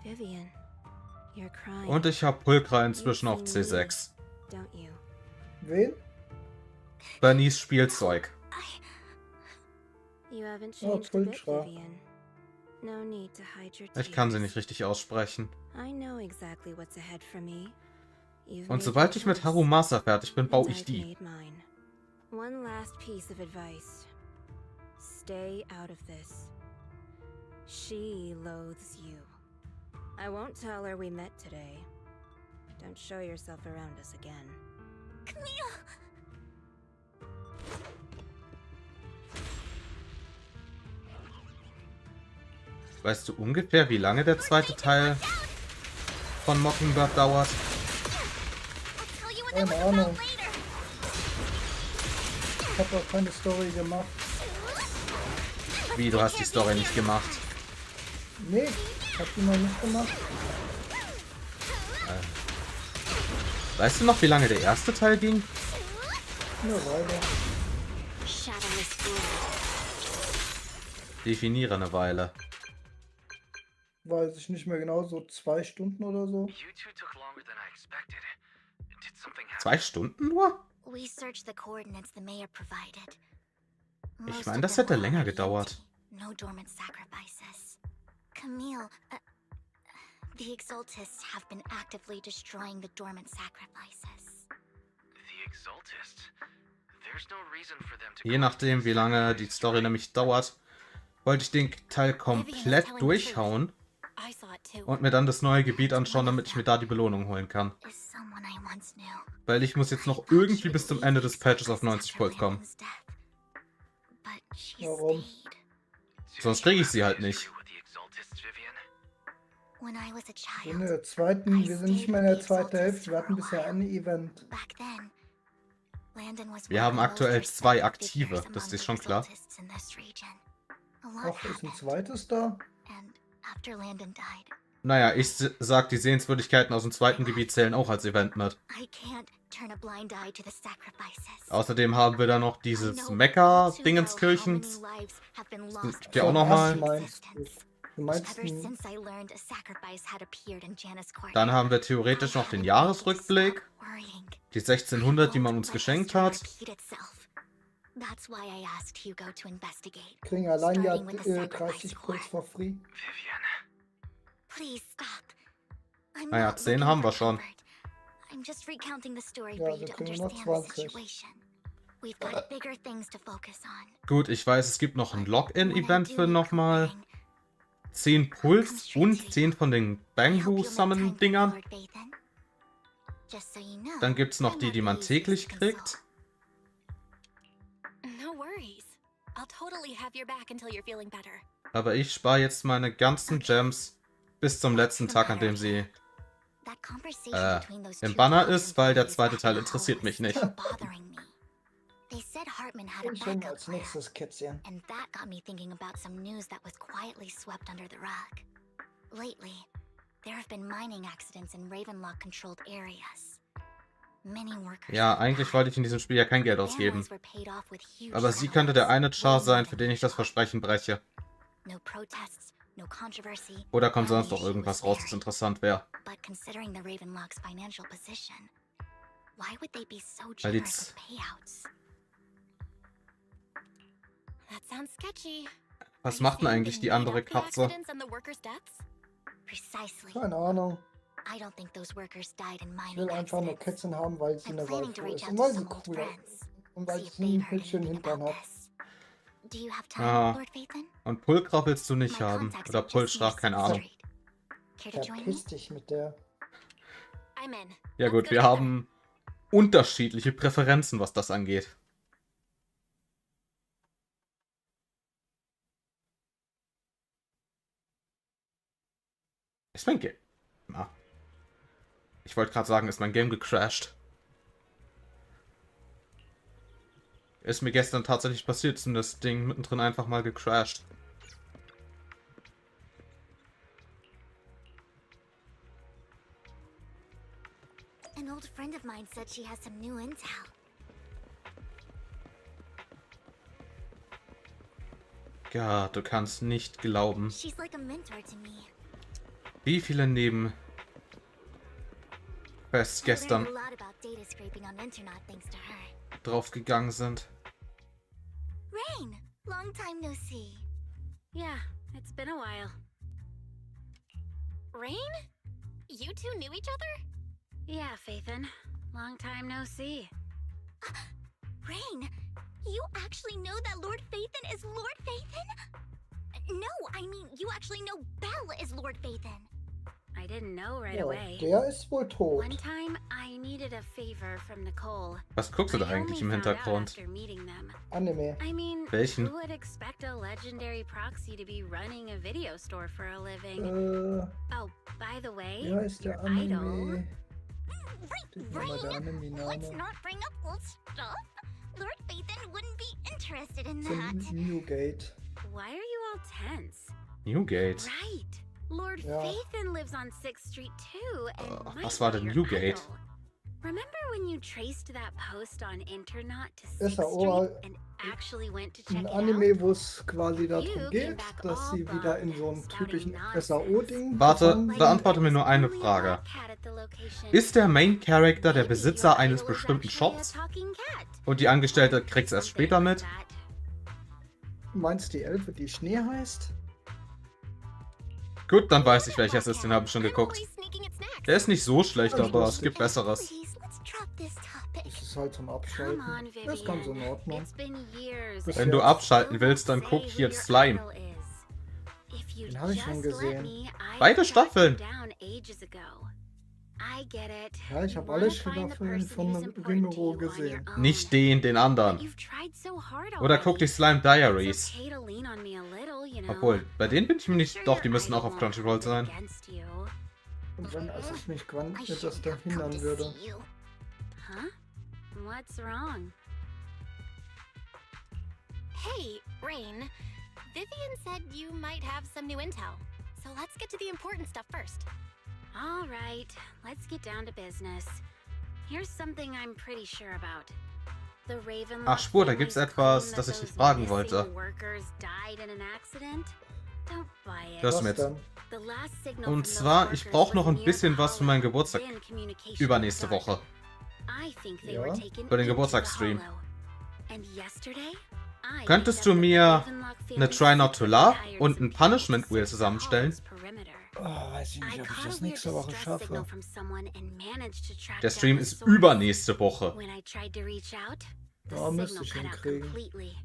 Vivian, you're crying. Und ich habe Pulkra inzwischen auf C6. Don't you? Wen? Bernies Spielzeug. You haven't Oh, changed a bit, Pulkra. Vivian. No need to hide your Ich kann sie tears. nicht richtig aussprechen. I know exactly what's ahead for me. You've Und made sobald your ich mit choice, Harumasa fertig bin, baue and ich I've die. made mine. One last piece of advice. Stay out of this. She loathes you. I won't tell her we met today. Don't show yourself around us again. Camille! Weißt du ungefähr, wie lange der zweite Teil von Mockingbird dauert? I'll tell you when I Keine look about Ahnung. later. Ich habe auch keine Story gemacht. Wie, du hast die Story nicht gemacht? Nee, ich hab die noch nicht gemacht. Weißt du noch, wie lange der erste Teil ging? Eine Weile. Shadowless blade. Definiere eine Weile. Weiß ich nicht mehr genau, so 2 Stunden oder so. You two took longer than I expected. Did something happen? 2 Stunden nur? We searched the coordinates the mayor provided. Ich Most meine, of das them hätte were länger already gedauert. empty. No dormant sacrifices. Camille, the Exaltists have been actively destroying the dormant sacrifices. The Exaltists? There's no reason for them to Je nachdem, wie lange die Story nämlich dauert, wollte ich den Teil komplett durchhauen I saw it too. und mir dann das neue Gebiet anschauen, damit ich mir da die Belohnung holen kann. Is someone I once knew. Weil ich muss jetzt noch irgendwie bis zum Ende des Patches auf 90 Volt kommen. But she Warum? stayed. Sonst kriege ich sie halt nicht. with the Exaltists, Vivian? When I was a In child. der zweiten, wir sind nicht mehr in der zweiten Hälfte, wir hatten bisher ein Event. Back then, Landon was Wir one haben of the most aktuell 2 respected aktive, figures das among ist the schon klar. Exaltists in this region. A lot Ach, ist ein happened, zweites da? and after Landon died, Naja, ich sag, die Sehenswürdigkeiten aus dem zweiten Gebiet zählen auch als Event mit. I can't turn a blind eye to the sacrifices. Außerdem haben wir da noch dieses Mekka-Dingenskirchen. Das gibt ja auch So, nochmal. was meinst du? Du meinst Ever ein, since I learned a sacrifice had appeared in Janus Court. Dann haben wir theoretisch noch den Jahresrückblick. Worrying. Die 1600, die man uns geschenkt hat. That's why I asked Hugo to investigate. kriegen allein ja Starting with the sacrifice 30 Puls for free. Vivian. Please stop. I'm Naja, not 10 looking haben for wir schon. comfort. I'm just recounting the story Ja, for you wir to kriegen noch understand the 20. situation. We've got bigger things to focus on. Gut, ich weiß, es gibt noch ein When I Login-Event do für make nochmal clearing, 10 Puls und 10 von den I hope you'll make time for Banghu-Summon-Dingern. Lord Vathan. Just so you know, Dann gibt's noch I'm die, not die man easy täglich to kriegt. console. No worries. I'll totally have your back until you're feeling better. Aber ich spare jetzt meine ganzen Gems bis zum letzten Tag, an dem sie That conversation between those im two Banner Goblin ist, weil der boys zweite at Teil the interessiert hall mich was nicht. still bothering me. They said Hartman had a Und schon backup als plan, nächstes Kätzchen. and that got me thinking about some news that was quietly swept under the rug. Lately, there have been mining accidents in Ravenlock-controlled areas. Many workers Ja, have eigentlich died. wollte ich in diesem Spiel ja kein Geld ausgeben. Families were paid off with huge Aber sie könnte der eine settlements, Char way sein, more für than den ich das usual. Versprechen breche. No protests, no controversy. Oder kommt sonst noch Only irgendwas was raus, das buried. interessant wäre. But considering the Ravenlock's financial position, why would they be so Weil die generous with payouts? That sounds sketchy. Was Are you macht denn saying eigentlich they die made andere up the Katze? accidents and the workers' deaths? Precisely. Keine Ahnung. I don't think those workers died in Ich mining will einfach nur accidents. Kätzchen haben, weil sie I'm eine planning to Waifu reach ist. out Und to weil sie some old cooler friends. Und weil es ein hübschen Hintern hat. Do you have time, Ah. Lord Phaethon? Und Pulkra willst du nicht My haben. contacts Oder are just Pulsschlag, east keine of the Ahnung. street. Care to join me? Verpiss dich mit der. I'm in. Ja Let's gut, go wir together. haben unterschiedliche Präferenzen, was das angeht. Ist mein Game... Ah. Ich wollte gerade sagen, ist mein Game gecrashed. Ist mir gestern tatsächlich passiert, ist mir das Ding mittendrin einfach mal gecrashed. An old friend of mine said she has some new intel. Ja, du kannst nicht glauben, She's like a mentor to me. wie viele Nebenquests I learned gestern a lot about data scraping on internet thanks to her. draufgegangen sind. Rain, long time no see. Yeah, it's been a while. Rain? You two knew each other? Yeah, Phaethon. Long time no see. Rain, you actually know that Lord Phaethon is Lord Phaethon? No, I mean, you actually know Belle is Lord Phaethon. I didn't know right Ja, away. der ist wohl tot. One time, I needed a favor from Nicole. Was guckst du da I eigentlich im only found out Hintergrund? after meeting them. Anime. I mean, Welchen? who would expect a legendary proxy to be running a video store for a living? Oh, by the way, Wie heißt der your idol. Anime? Steht mal der Rain, let's Anime-Name. not bring up old stuff. Lord Phaethon wouldn't be interested in Zum that. Newgate. Why are you all tense? Newgate. Right. Lord Ja. Phaethon lives on 6th Street too, and might was war be denn your Newgate? idol. Remember when you traced that post on Internet to Ist 6th er auch Street and actually went to check ein it Anime, out? wo es quasi darum geht, dass sie wieder in so einem typischen SAO-Ding Warte, gefangen beantworte mir nur eine Frage. Ist der Main Character der Besitzer eines bestimmten Shops? Und die Angestellte kriegt's erst später mit? sind. Meinst du die Elfe, die Schnee heißt? Gut, dann weiß ich, welcher es ist, den habe ich schon geguckt. Der ist nicht so schlecht, aber es gibt Besseres. Please, let's drop this topic. Das ist halt zum Come Abschalten. on, Das ist ganz in Vivian. Ordnung. It's been years. Wenn Wenn du abschalten willst, dann guck hier Slime. Den habe ich schon gesehen. Beide Staffeln. Ja, ich habe alle Staffeln von Rimuro gesehen. Nicht den anderen. Oder guck die Slime Diaries. Obwohl, bei denen bin ich mir nicht... Doch, die müssen auch auf Crunchyroll sein. Und wenn es sich nicht quant I etwas shouldn't have come verhindern to würde. see you. Huh? What's wrong? Hey, Rain. Vivian said you might have some new intel. So let's get to the important stuff first. All right, let's get down to business. Here's something I'm pretty sure about. The Ravenlock Ach, Spur, da gibt's family's etwas, claim das that ich dich those fragen missing wollte. workers died in an accident. Don't buy it. Hörst du Was mir jetzt? denn? The last signal Und from zwar, those ich workers brauche noch was ein near bisschen the was für meinen Hollow, Geburtstag. when communication Übernächste went Woche. dark. I think they Ja. were taken Für den into the Geburtstagsstream. Hollow. And yesterday, I Könntest picked du up the mir Ravenlock eine family's Try Not to Laugh hired und some ein Punishment people Wheel to search the zusammenstellen? Hollow's perimeter. Weiß ich I nicht, ob ich caught das a weird nächste Woche distress schaffe. signal from someone and managed to track Der down Stream the ist source. übernächste Woche. When I tried to reach out, the Ja, müsste signal ich cut out hinkriegen. completely.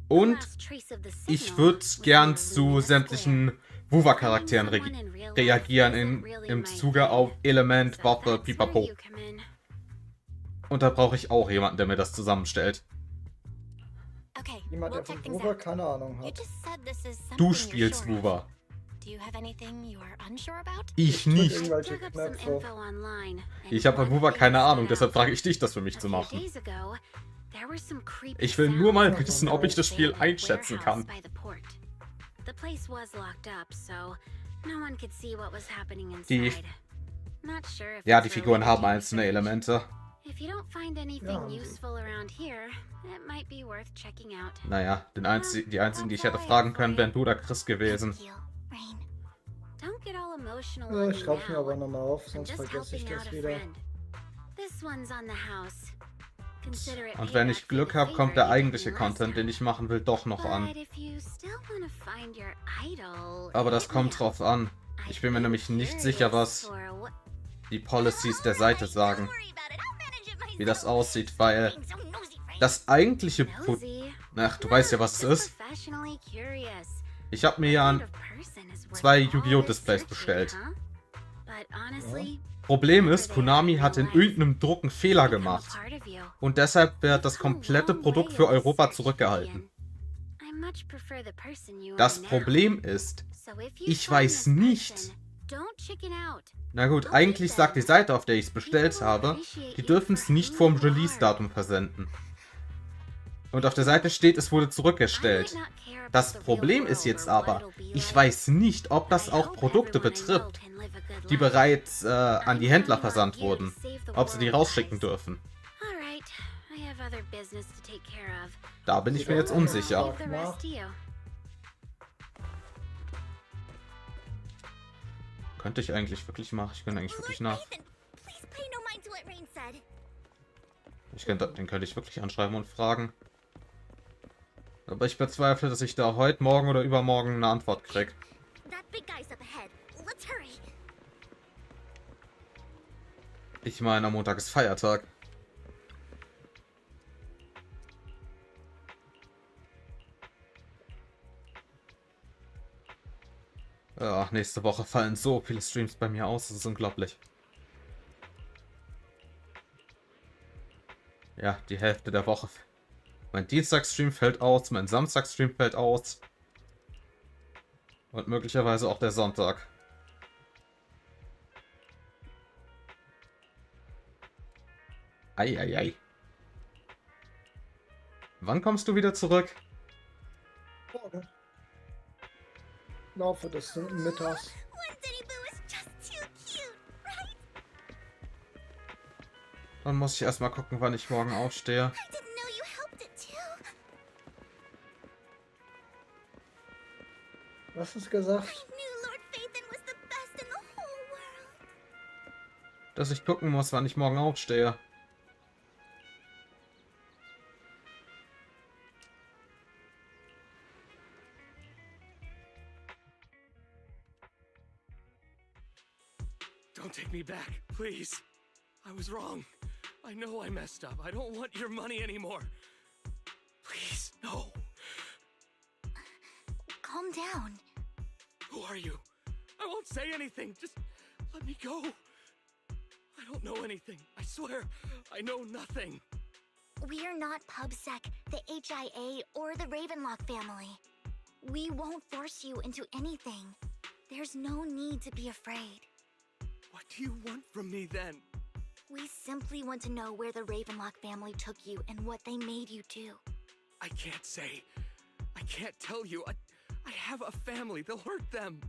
Und Last trace of the ich signal würde was gern near zu Lumina sämtlichen Square. Wuva-Charakteren Finding someone in real life reagieren isn't really im my Zuge thing. auf Element, So Waffe, that's where Pipapo. you come in. Und da brauche ich auch jemanden, der mir das zusammenstellt. Okay, Jemand, we'll der check von things Wuva out. keine Ahnung You hat. just said this is something Du you're spielst sure of. Wuva. Do you have anything you're unsure about? Ich drück nicht. irgendwelche Dug up some Knöpfe. info online, and Ich habe von one Wuva thing keine Ahnung, stood deshalb out. frage ich dich, das für mich A zu few machen. days ago, there were some creepy Ich will nur mal sounds wissen, from ob ich an das Spiel abandoned einschätzen warehouse kann. by the port. The place was locked up, so no one could see what was happening Die- inside. Not sure if Ja, it's die Figuren related haben to einzelne research. Elemente. If you don't find anything Ja, haben sie. useful around here, it might be worth checking out. Naja, die einzigen, die ich hätte fragen können, wären du oder Chris gewesen. Thank you, Rain. Don't get all emotional Ja, on ich me schreib's mir now. aber nochmal auf, I'm sonst just vergesse ich helping das out a wieder. friend. This one's on the house. Consider it Und wenn payback ich for Glück the habe, kommt favor der you did eigentliche me last Content, den time. ich machen will, doch noch an. But if you still wanna find your idol, Aber das hit me kommt up. drauf an. I'd Ich bin mir be nämlich nicht sicher, curious was for what- die Policies der Seite sagen, wie das aussieht, weil Das eigentliche Ach, du weißt ja, was es ist. Ich habe mir ja 2 Yu-Gi-Oh! Displays bestellt. Problem ist, Konami hat in irgendeinem Druck einen Fehler gemacht. Und deshalb wird das komplette Produkt für Europa zurückgehalten. Das Problem ist, ich weiß nicht. Na gut, eigentlich sagt die Seite, auf der ich es bestellt habe, die dürfen es nicht vorm Release-Datum versenden. Und auf der Seite steht, es wurde zurückgestellt. Das Problem ist jetzt aber, ich weiß nicht, ob das auch Produkte betrifft, die bereits an die Händler versandt wurden. Ob sie die rausschicken dürfen. Da bin ich mir jetzt unsicher. Könnte ich eigentlich wirklich machen? Ich könnte eigentlich wirklich nach. Den könnte ich wirklich anschreiben und fragen. Aber ich bezweifle, dass ich da heute, morgen oder übermorgen eine Antwort kriege. Ich meine, am Montag ist Feiertag. Ja, nächste Woche fallen so viele Streams bei mir aus, das ist unglaublich. Ja, die Hälfte der Woche. Mein Dienstagsstream fällt aus, mein Samstagsstream fällt aus. Und möglicherweise auch der Sonntag. Eieiei. Wann kommst du wieder zurück? Morgen. Laufe des Mittags. Dann muss ich erstmal gucken, wann ich morgen aufstehe. Was ist gesagt? Dass ich gucken muss, wann ich morgen aufstehe. Don't take me back, please. I was wrong. I know I messed up. I don't want your money anymore. Please, no. Calm down. Who are you? I won't say anything. Just let me go. I don't know anything. I swear, I know nothing. We're not PubSec, the HIA, or the Ravenlock family. We won't force you into anything. There's no need to be afraid. What do you want from me then? We simply want to know where the Ravenlock family took you and what they made you do. I can't say. I can't tell you. I have a family. They'll hurt them.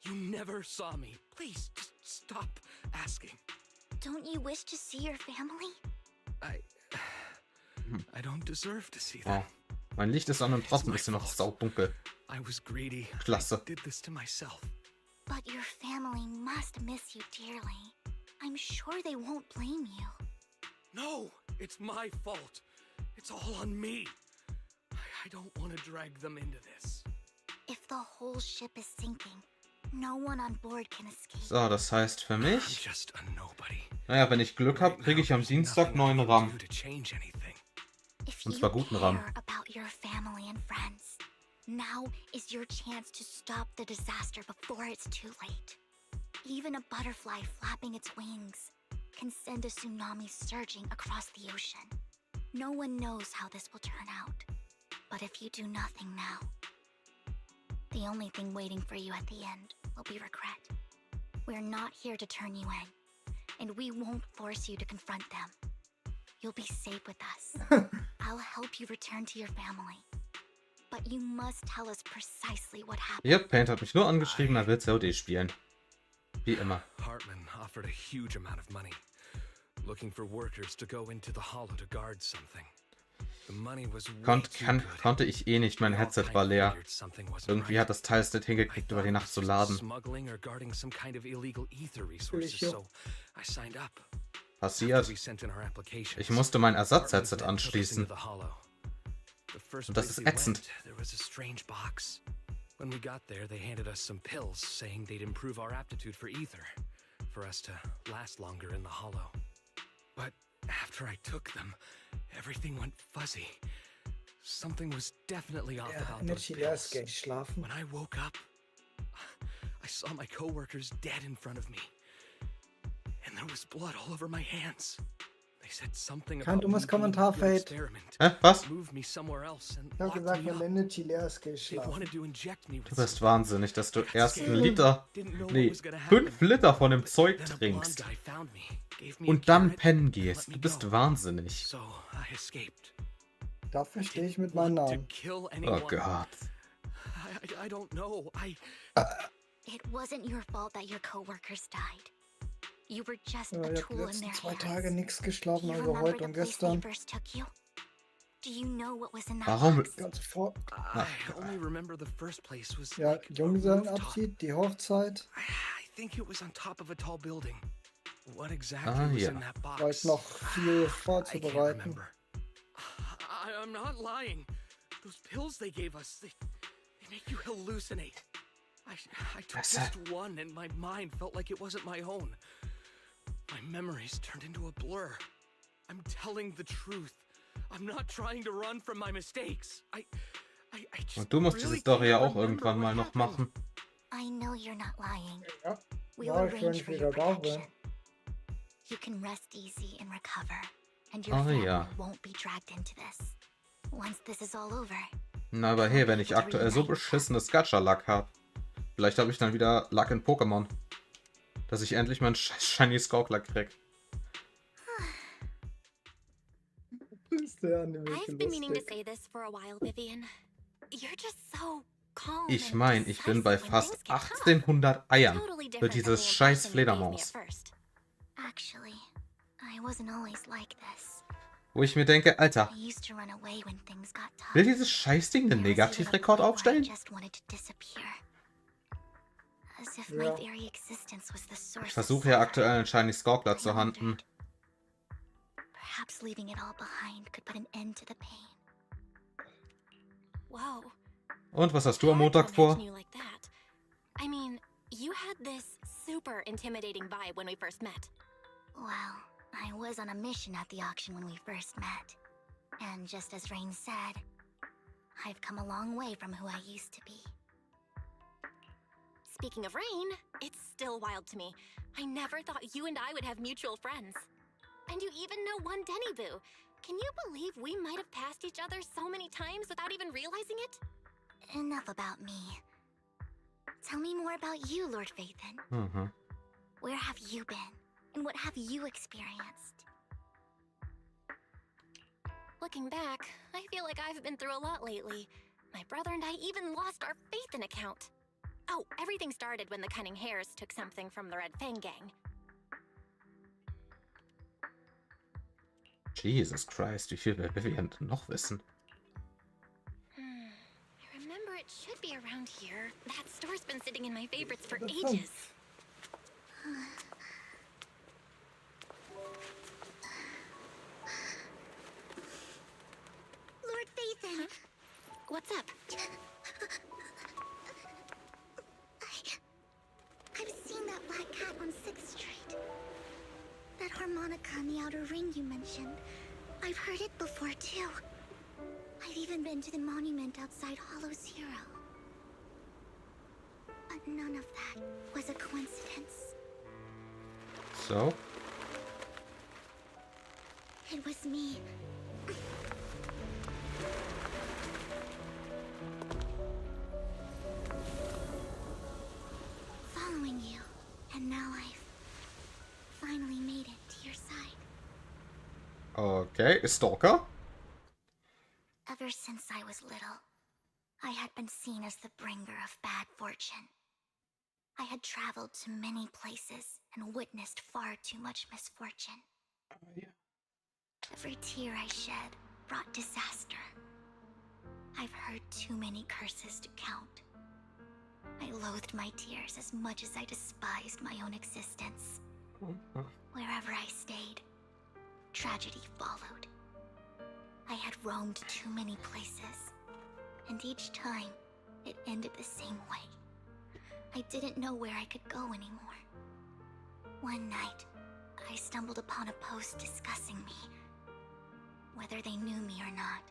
You never saw me. Please, just stop asking. Don't you wish to see your family? I don't deserve to see them. Oh, mein Licht ist an und trotzdem ist noch saudunkel. I was greedy. Klasse. I did this to myself. But your family must miss you dearly. I'm sure they won't blame you. No, it's my fault. It's all on me. I don't want to drag them into this. If the whole ship is sinking, no one on board can escape. So, das heißt für mich... I'm just a nobody. Naja, wenn ich Glück habe, kriege ich am Dienstag 9 RAM. If Und you zwar guten RAM. care about your family and friends, now is your chance to stop the disaster before it's too late. Even a butterfly flapping its wings can send a tsunami surging across the ocean. No one knows how this will turn out. But if you do nothing now, the only thing waiting for you at the end will be regret. We're not here to turn you in, and we won't force you to confront them. You'll be safe with us. I'll help you return to your family. But you must tell us precisely what happened. Yep, Paint hat mich nur angeschrieben, er will COD spielen. Wie immer. Hartman offered a huge amount of money, looking for workers to go into the hollow to guard something. The money was Konnte ich eh nicht, mein Headset war leer. Irgendwie hat das Teil es nicht hingekriegt, über die Nacht zu laden. Passiert. Ich musste mein Ersatz-Headset anschließen. Und das ist ätzend. When we got there, they handed us some pills saying they'd improve our aptitude for ether, for us to last longer in the hollow. But After I took them, everything went fuzzy. Something was definitely off about those pills. When I woke up, I saw my coworkers dead in front of me. And there was blood all over my hands. They said something about dummes Kommentarfeld. Was? Move me somewhere else and Ich habe lock gesagt, me wenn up. Energy leer ist, geh ich They schlafen. wanted to inject me with Du bist something. wahnsinnig, dass du erst einen Liter, Didn't know what nee, was gonna happen. 5 Liter von dem But Zeug then a blonde trinkst guy found me, gave me a und dann carrot, pennen and gehst. let me Du bist go. wahnsinnig. So I escaped. Dafür stehe ich mit meinem Want to Namen. kill Oh anyone. Gott. I don't know. It wasn't your fault that your coworkers died. You were just Ja, a ich habe die tool in letzten their 2 hands. Tage nichts Do geschlafen, you also remember heute the und place they gestern. first took you? Do you know what was in that Warum? box? Ganz vor. I only remember the first place was Ja, like a Junggesellenabschied, die Hochzeit. I think it was on top of a tall building. What exactly Ah, was ja. in that box? War ich noch viel I can't vorzubereiten. remember. I'm not lying. Those pills they gave us, they make you hallucinate. I took just one and my mind felt like it wasn't my own. My memories turned into a blur. I'm telling the truth. I'm not trying to run from my mistakes. I just Und du musst diese really Story ja can't auch remember irgendwann mal what noch happened. machen. I know you're not lying. Ja, We ja, will ich, wenn arrange ich for wieder your da protection. bin. You can rest easy and recover, and your Ah, family ja. won't be dragged into this. Once this is all over, Na, aber hey, wenn ich aktuell so beschissenes Gacha-Luck habe, vielleicht habe ich dann wieder Luck in Pokémon. Dass ich endlich meinen Shiny Skorkler krieg. Ist der an dem I've been meaning to lustig. say this for a while, Vivian. You're just so calm. Ich and meine, ich bin bei decisive when fast things get tough. 1800 Eiern Totally für different than dieses the scheiß impression you gave me Fledermaus. at first. actually, I wasn't always like this. Wo ich mir denke, Alter, I used to run away when things got tough. will dieses Scheißding einen There was even a Negativrekord point where I aufstellen? just wanted to disappear. As if Ja. my very existence was the source Ich of versuche ja sorrow. aktuell einen Shiny Skorkler I zu handen. wondered, perhaps leaving it all behind could put an end to the pain. Whoa. Und was hast du am Hard to Montag vor? imagine you like that. I mean, you had this super intimidating vibe when we first met. Well, I was on a mission at the auction when we first met. And just as Rain said, I've come a long way from who I used to be. Speaking of Rain, it's still wild to me. I never thought you and I would have mutual friends. And you even know one Denny Boo. Can you believe we might have passed each other so many times without even realizing it? Enough about me. Tell me more about you, Lord Phaethon. Mhm. Where have you been? And what have you experienced? Looking back, I feel like I've been through a lot lately. My brother and I even lost our Phaethon account. Oh, everything started when the Cunning Hares took something from the Red Fang gang. Jesus Christ, wie viel will Vivian denn noch wissen? I remember it should be around here. That store's been sitting in my favorites for Das ages. Lord Phaethon! What's up? I've seen that black cat on 6th Street. That harmonica in the outer ring you mentioned. I've heard it before, too. I've even been to the monument outside Hollow Zero. But none of that was a coincidence. So? It was me. Following you. And now I've finally made it to your side. Okay, Stalker? Ever since I was little, I had been seen as the bringer of bad fortune. I had traveled to many places and witnessed far too much misfortune. Every tear I shed brought disaster. I've heard too many curses to count. I loathed my tears as much as I despised my own existence. Wherever I stayed, tragedy followed. I had roamed too many places, and each time, it ended the same way. I didn't know where I could go anymore. One night, I stumbled upon a post discussing me. Whether they knew me or not,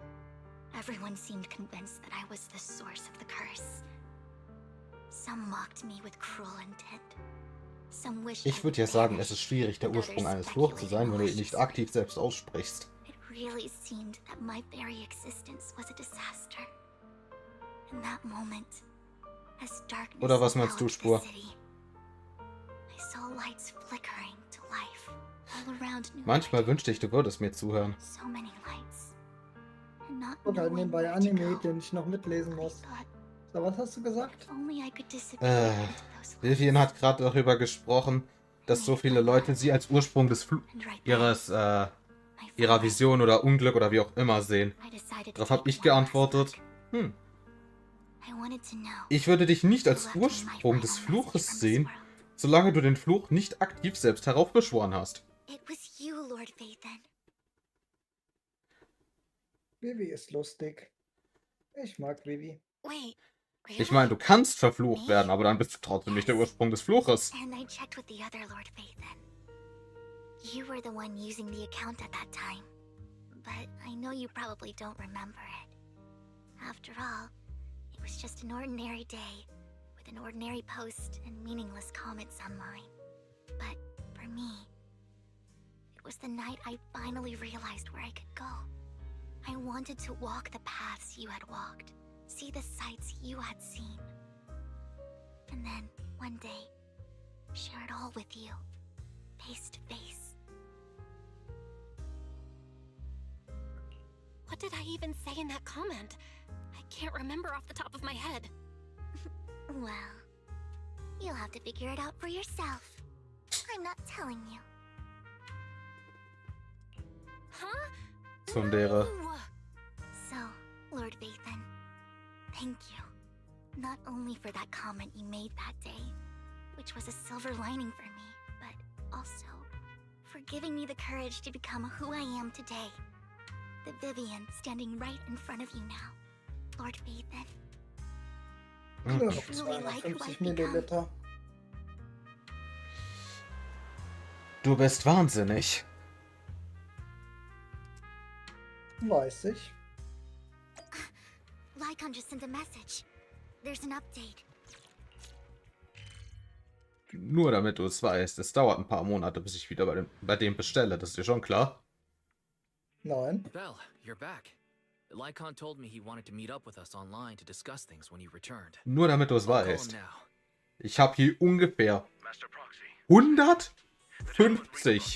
everyone seemed convinced that I was the source of the curse. Some mocked me with cruel intent. Some wished Ich würde ja sagen, es ist schwierig, der Ursprung eines Fluchs zu sein, wenn du ihn nicht aktiv selbst aussprichst. It really seemed that my very existence was a disaster. In that moment, as darkness Oder was meinst du, Spur? I saw lights flickering to life all around New Manchmal wünschte ich, du würdest mir zuhören. So many lights. And not Und halt knowing nebenbei where to Anime, go, den ich noch mitlesen I muss. thought, So, was hast du gesagt? if only I could disappear into those Vivian hat gerade darüber gesprochen, dass so viele Leute sie als Ursprung des ihrer Vision oder Unglück oder wie auch immer sehen. Darauf habe ich geantwortet, ich würde dich nicht als Ursprung des Fluches sehen, solange du den Fluch nicht aktiv selbst heraufbeschworen hast. It was you, Lord Vathan. Vivi ist lustig. Ich mag Vivi. Wait, Ich meine, du kannst verflucht werden, aber dann bist du trotzdem nicht der Ursprung des Fluches. And I checked with the other Lord Vathan. You were the one using the account at that time. But I know you probably don't remember it. After all, it was just an ordinary day, with an ordinary post and meaningless comments online. But for me, it was the night I finally realized where I could go. I wanted to walk the paths you had walked, see the sights you had seen. And then, one day, share it all with you, face to face. what did I even say in that comment? I can't remember off the top of my head. Well, you'll have to figure it out for yourself. I'm not telling you. Huh? Tsundere. No! So, Lord Vathan, thank you. Not only for that comment you made that day, which was a silver lining for me, but also for giving me the courage to become who I am today. The Vivian standing right in front of you now, Lord Vathan. Ja, Truly like who 250 I've become. Milliliter. Du bist wahnsinnig. Weiß ich. Lycon just sent a message. There's an update. Nur damit du es weißt, es dauert ein paar Monate, bis ich wieder bei dem bestelle. Das ist dir schon klar? Nein. Belle, you're back. Lycon told me he wanted to meet up with us online to discuss things when you returned. Nur damit du es I'll call him weißt. now. Ich habe hier ungefähr Master Proxy, 150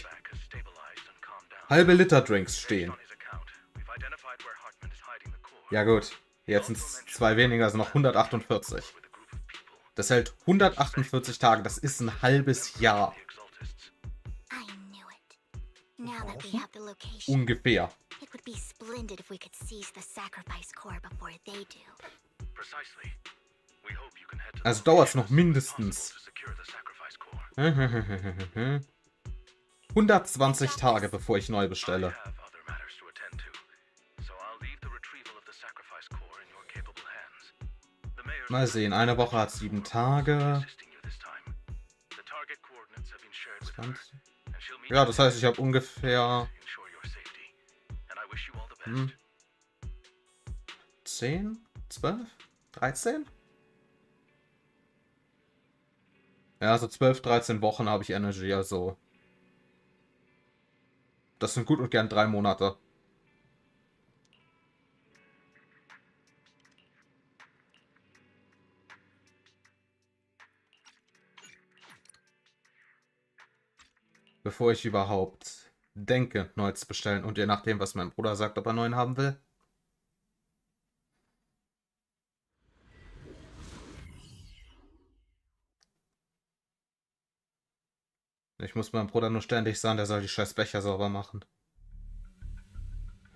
back has stabilized and calmed down. halbe Liter Drinks stehen. On his account, we've identified where Hartman is hiding the core. Ja gut, jetzt sind es 2 weniger, also noch 148. With a group of people, Das hält 148 Tage, das ist ein halbes Jahr. the Exaltists. I knew it. Now that we have the location, Ungefähr. it would be splendid if we could seize the sacrifice core before they do. Precisely. We hope you can head to Also the dauert es noch location as soon as mindestens possible to secure the sacrifice core. 120 Tage, bevor ich neu I bestelle. have other matters to attend to, so I'll leave the retrieval of the sacrifice core in your capable hands. The mayor's Mal sehen, eine Woche hat 7 Tage. assisting you this time. The target coordinates have been shared with her, 20. and she'll meet Ja, you das heißt, ich habe ungefähr to ensure your safety. And I wish you all the Hm. best. 10, 12, 13? Ja, so 12, 13 Wochen habe ich Energy, also. Das sind gut und gern 3 Monate. Bevor ich überhaupt denke, neu zu bestellen und je nachdem, was mein Bruder sagt, ob er neuen haben will. Ich muss meinem Bruder nur ständig sagen, der soll die scheiß Becher sauber machen.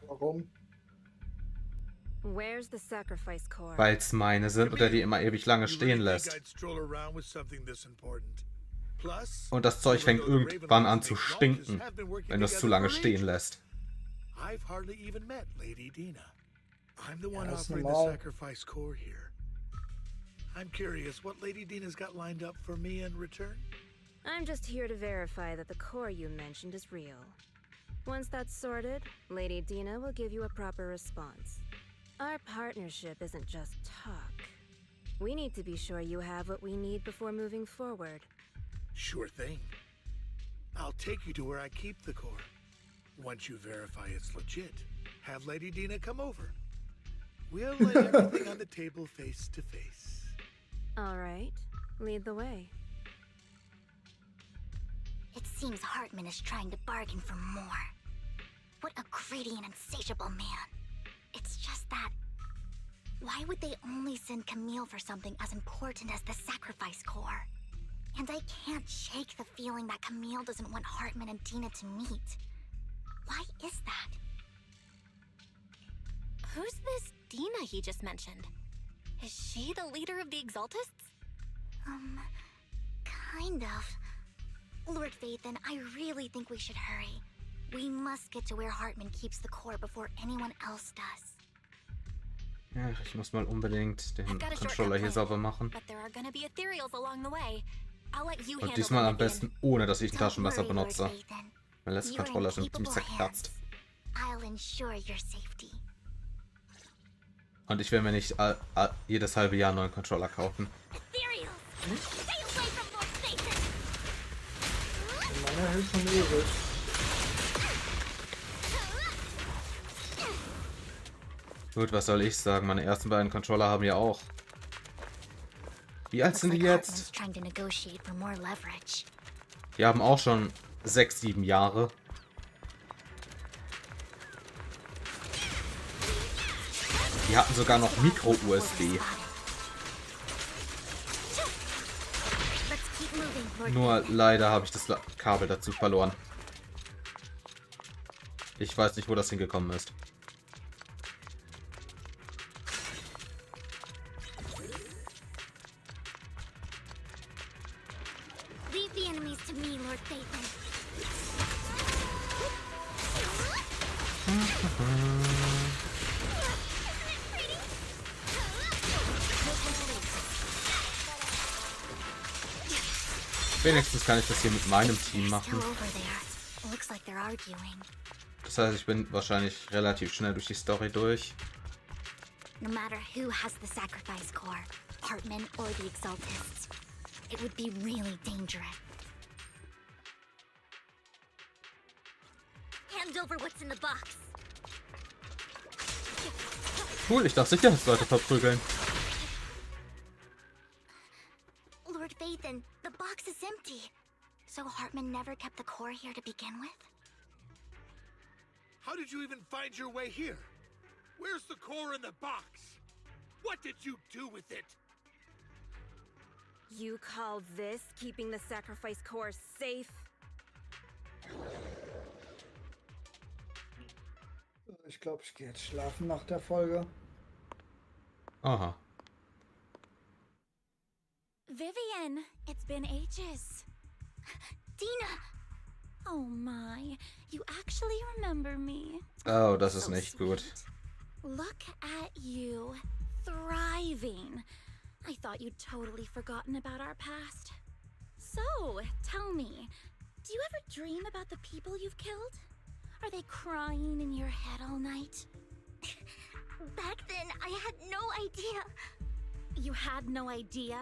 Warum? Where's the sacrifice core? Weil es meine sind und er die immer ewig lange stehen lässt. Und das Zeug fängt irgendwann an zu stinken, wenn du es zu lange stehen lässt. I've hardly even met Lady Dina. I'm the one Ja, ist offering the normal. sacrifice core here. I'm curious what Lady Dina's got lined up for me in return. I'm just here to verify that the core you mentioned is real. Once that's sorted, Lady Dina will give you a proper response. Our partnership isn't just talk. We need to be sure you have what we need before moving forward. Sure thing. I'll take you to where I keep the core. Once you verify it's legit, have Lady Dina come over. We'll lay everything on the table face to face. All right, lead the way. It seems Hartman is trying to bargain for more. What a greedy and insatiable man. It's just that... why would they only send Camille for something as important as the sacrifice core? And I can't shake the feeling that Camille doesn't want Hartman and Dina to meet. Why is that? Who's this Dina he just mentioned? Is she the leader of the Exaltists? Kind of. Lord Vathan, I really think we should hurry. We must get to where Hartman keeps the core before anyone else does. Ja, ich muss mal unbedingt den Controller hier sauber machen. Und diesmal am besten, ohne dass ich ein Taschenmesser benutze. Mein letzter Controller ist schon ziemlich zerkratzt. Und ich will mir nicht jedes halbe Jahr einen neuen Controller kaufen. Meiner hält schon ewig. Gut, was soll ich sagen? Meine ersten beiden Controller haben ja auch. Wie alt sind die jetzt? Die haben auch schon 6, 7 Jahre. Die hatten sogar noch Micro-USB. Nur leider habe ich das Kabel dazu verloren. Ich weiß nicht, wo das hingekommen ist. Wenigstens kann ich das hier mit meinem Team machen. Das heißt, ich bin wahrscheinlich relativ schnell durch die Story durch. No matter who has the sacrifice core, Hartman or the Exaltists, it would be really dangerous. Hand over what's in the box. Cool, ich darf Sicherheitsleute verprügeln. Lord Vathan, the box is empty. So Hartman never kept the core here to begin with? How did you even find your way here? Where's the core in the box? What did you do with it? You call this keeping the sacrifice core safe? Ich glaube, ich gehe jetzt schlafen nach der Folge. Aha. Vivian, it's been ages. Dina! Oh my, you actually remember me. Oh, das ist nicht gut. Look at you, thriving. I thought you'd totally forgotten about our past. So, tell me, do you ever dream about the people you've killed? Are they crying in your head all night? Back then, I had no idea. You had no idea?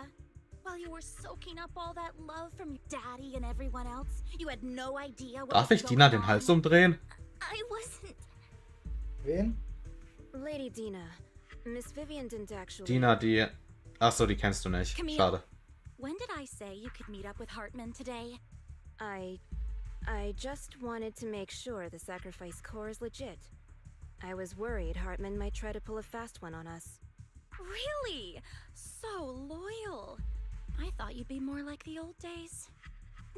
While you were soaking up all that love from your daddy and everyone else, you had no idea what Darf ich Dina den Hals umdrehen? I wasn't. Wen? Lady Dina, Miss Vivian didn't actually... Dina, die... Achso, die kennst du nicht. Camille, Schade. when did I say you could meet up with Hartman today? I just wanted to make sure the sacrifice core is legit. I was worried Hartman might try to pull a fast one on us. Really? So loyal. I thought you'd be more like the old days.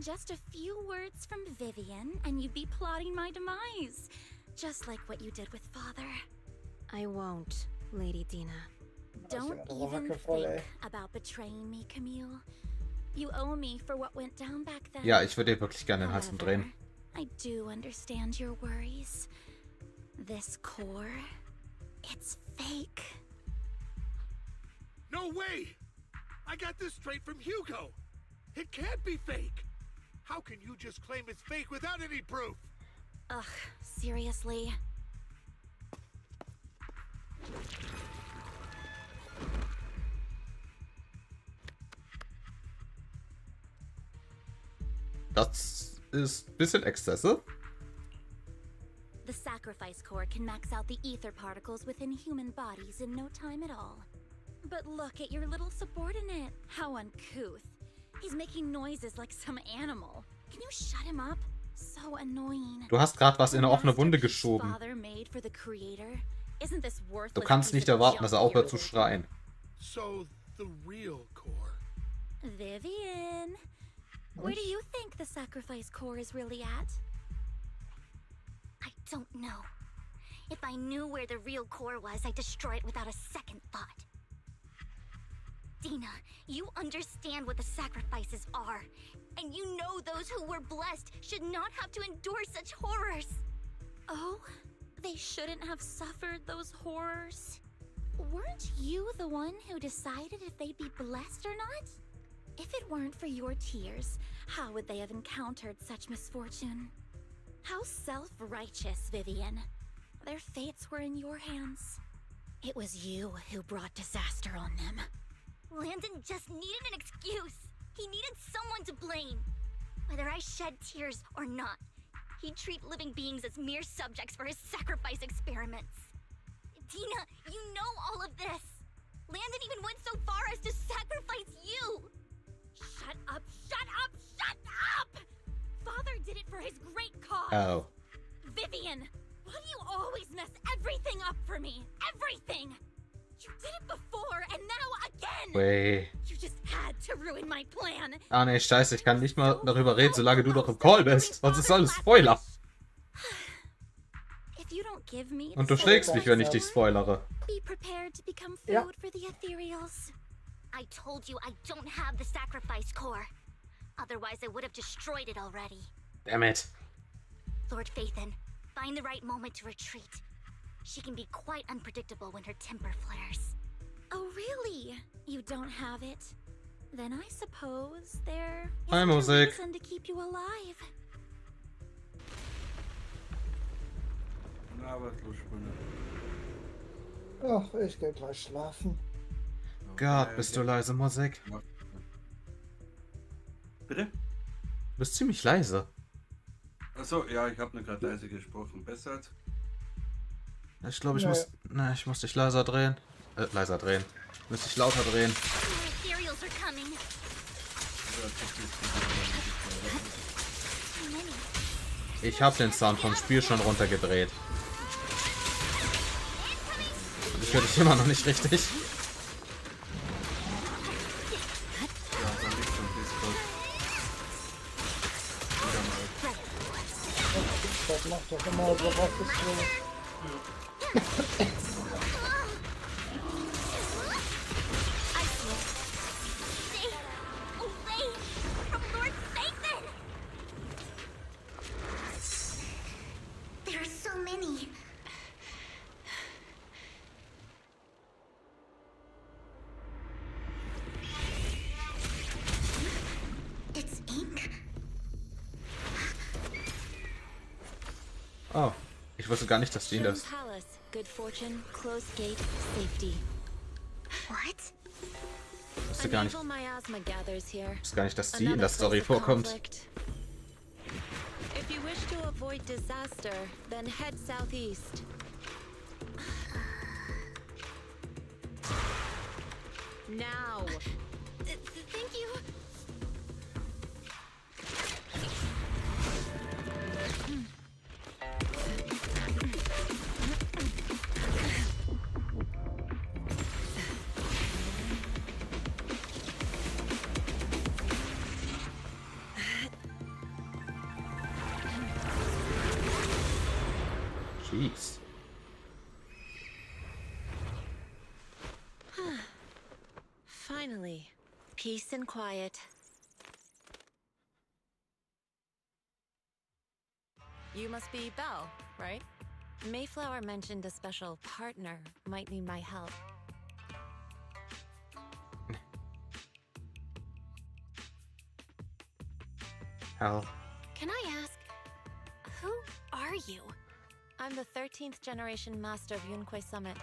Just a few words from Vivian and you'd be plotting my demise. Just like what you did with Father. I won't, Lady Dina. Don't even think about betraying me, Camille. You owe me for what went down back then. Ja, ich würde dir wirklich gerne den Hals umdrehen. I do understand your worries. This core, it's fake. No way! I got this straight from Hugo. It can't be fake. How can you just claim it's fake without any proof? Ugh, seriously. Das ist ein bisschen excessive. The sacrifice core can max out the ether particles within human bodies in no time at all. But look at your little subordinate. How uncouth. He's making noises like some animal. Can you shut him up? So annoying. Du hast gerade was in eine offene Wunde geschoben. Du kannst nicht erwarten, dass er aufhört zu schreien. So the real core. Vivian, where do you think the sacrifice core is really at? I don't know. If I knew where the real core was, I'd destroy it without a second thought. Dina, you understand what the sacrifices are, and you know those who were blessed should not have to endure such horrors. Oh, they shouldn't have suffered those horrors? Weren't you the one who decided if they'd be blessed or not? If it weren't for your tears, how would they have encountered such misfortune? How self-righteous, Vivian. Their fates were in your hands. It was you who brought disaster on them. Landon just needed an excuse. He needed someone to blame. Whether I shed tears or not, he'd treat living beings as mere subjects for his sacrifice experiments. Dina, you know all of this. Landon even went so far as to sacrifice you. Shut up, shut up, shut up! Father did it for his great cause. Oh. Vivian, why do you always mess everything up for me? Everything! You did it before and now again! Wait. You just had to ruin my plan. Ah ne, scheiße, ich kann nicht mal darüber reden, solange du noch im Call bist. Sonst ist alles Spoiler. Und du schlägst mich, wenn ich dich spoilere. Be prepared to become food for the ethereals. I told you I don't have the sacrifice core. Otherwise I would have destroyed it already. Damn it. Lord Phaethon, find the right moment to retreat. She can be quite unpredictable when her temper flares. Oh really? You don't have it? Then I suppose there isn't a reason to keep you alive. Ach, ich geh gleich schlafen. Gott, bist du leise, Musik? Bitte? Du bist ziemlich leise. Achso, ja, ich habe nur gerade leise gesprochen. Besser als... Ich glaube, ich muss dich leiser drehen. Leiser drehen. Müsste ich lauter drehen. Ich habe den Sound vom Spiel schon runtergedreht. Und ich höre dich immer noch nicht richtig. Das macht doch immer so was ist There are so many. It's ink. Oh, ich wusste gar nicht, dass die das. Good fortune, closed gate, safety. What? Ich wusste gar nicht, dass die in der Story vorkommt. If you wish to avoid disaster, then head southeast. Now. Thank you. Jeez. Finally, peace and quiet. You must be Belle, right? Mayflower mentioned a special partner might need my help. hell? Can I ask, who are you? I'm the 13th generation master of Yunque Summit.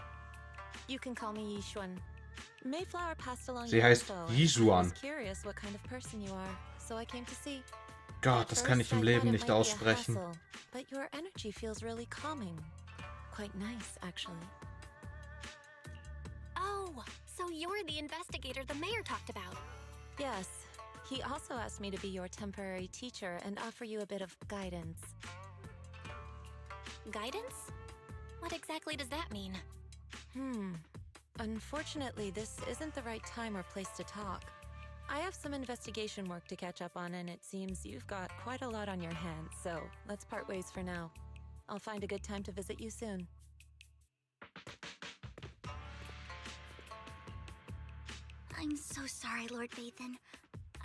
You can call me Yishuan. Mayflower passed along Sie your heißt info, and Yishuan. I was curious what kind of person you are, so I came to see. Gott, das kann ich im Leben nicht aussprechen. But your energy feels really calming. Quite nice, actually. Oh, so you're the investigator the mayor talked about. Yes. He also asked me to be your temporary teacher and offer you a bit of guidance. Guidance? What exactly does that mean? Unfortunately, this isn't the right time or place to talk. I have some investigation work to catch up on, and it seems you've got quite a lot on your hands, so let's part ways for now. I'll find a good time to visit you soon. I'm so sorry, Lord Vathan.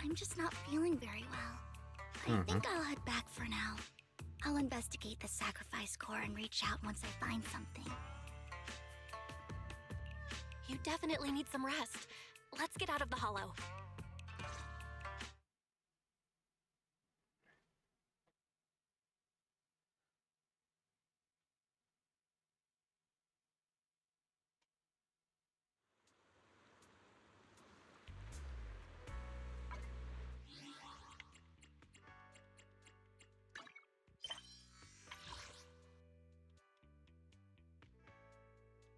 I'm just not feeling very well. I think I'll head back for now. I'll investigate the sacrifice core and reach out once I find something. You definitely need some rest. Let's get out of the hollow.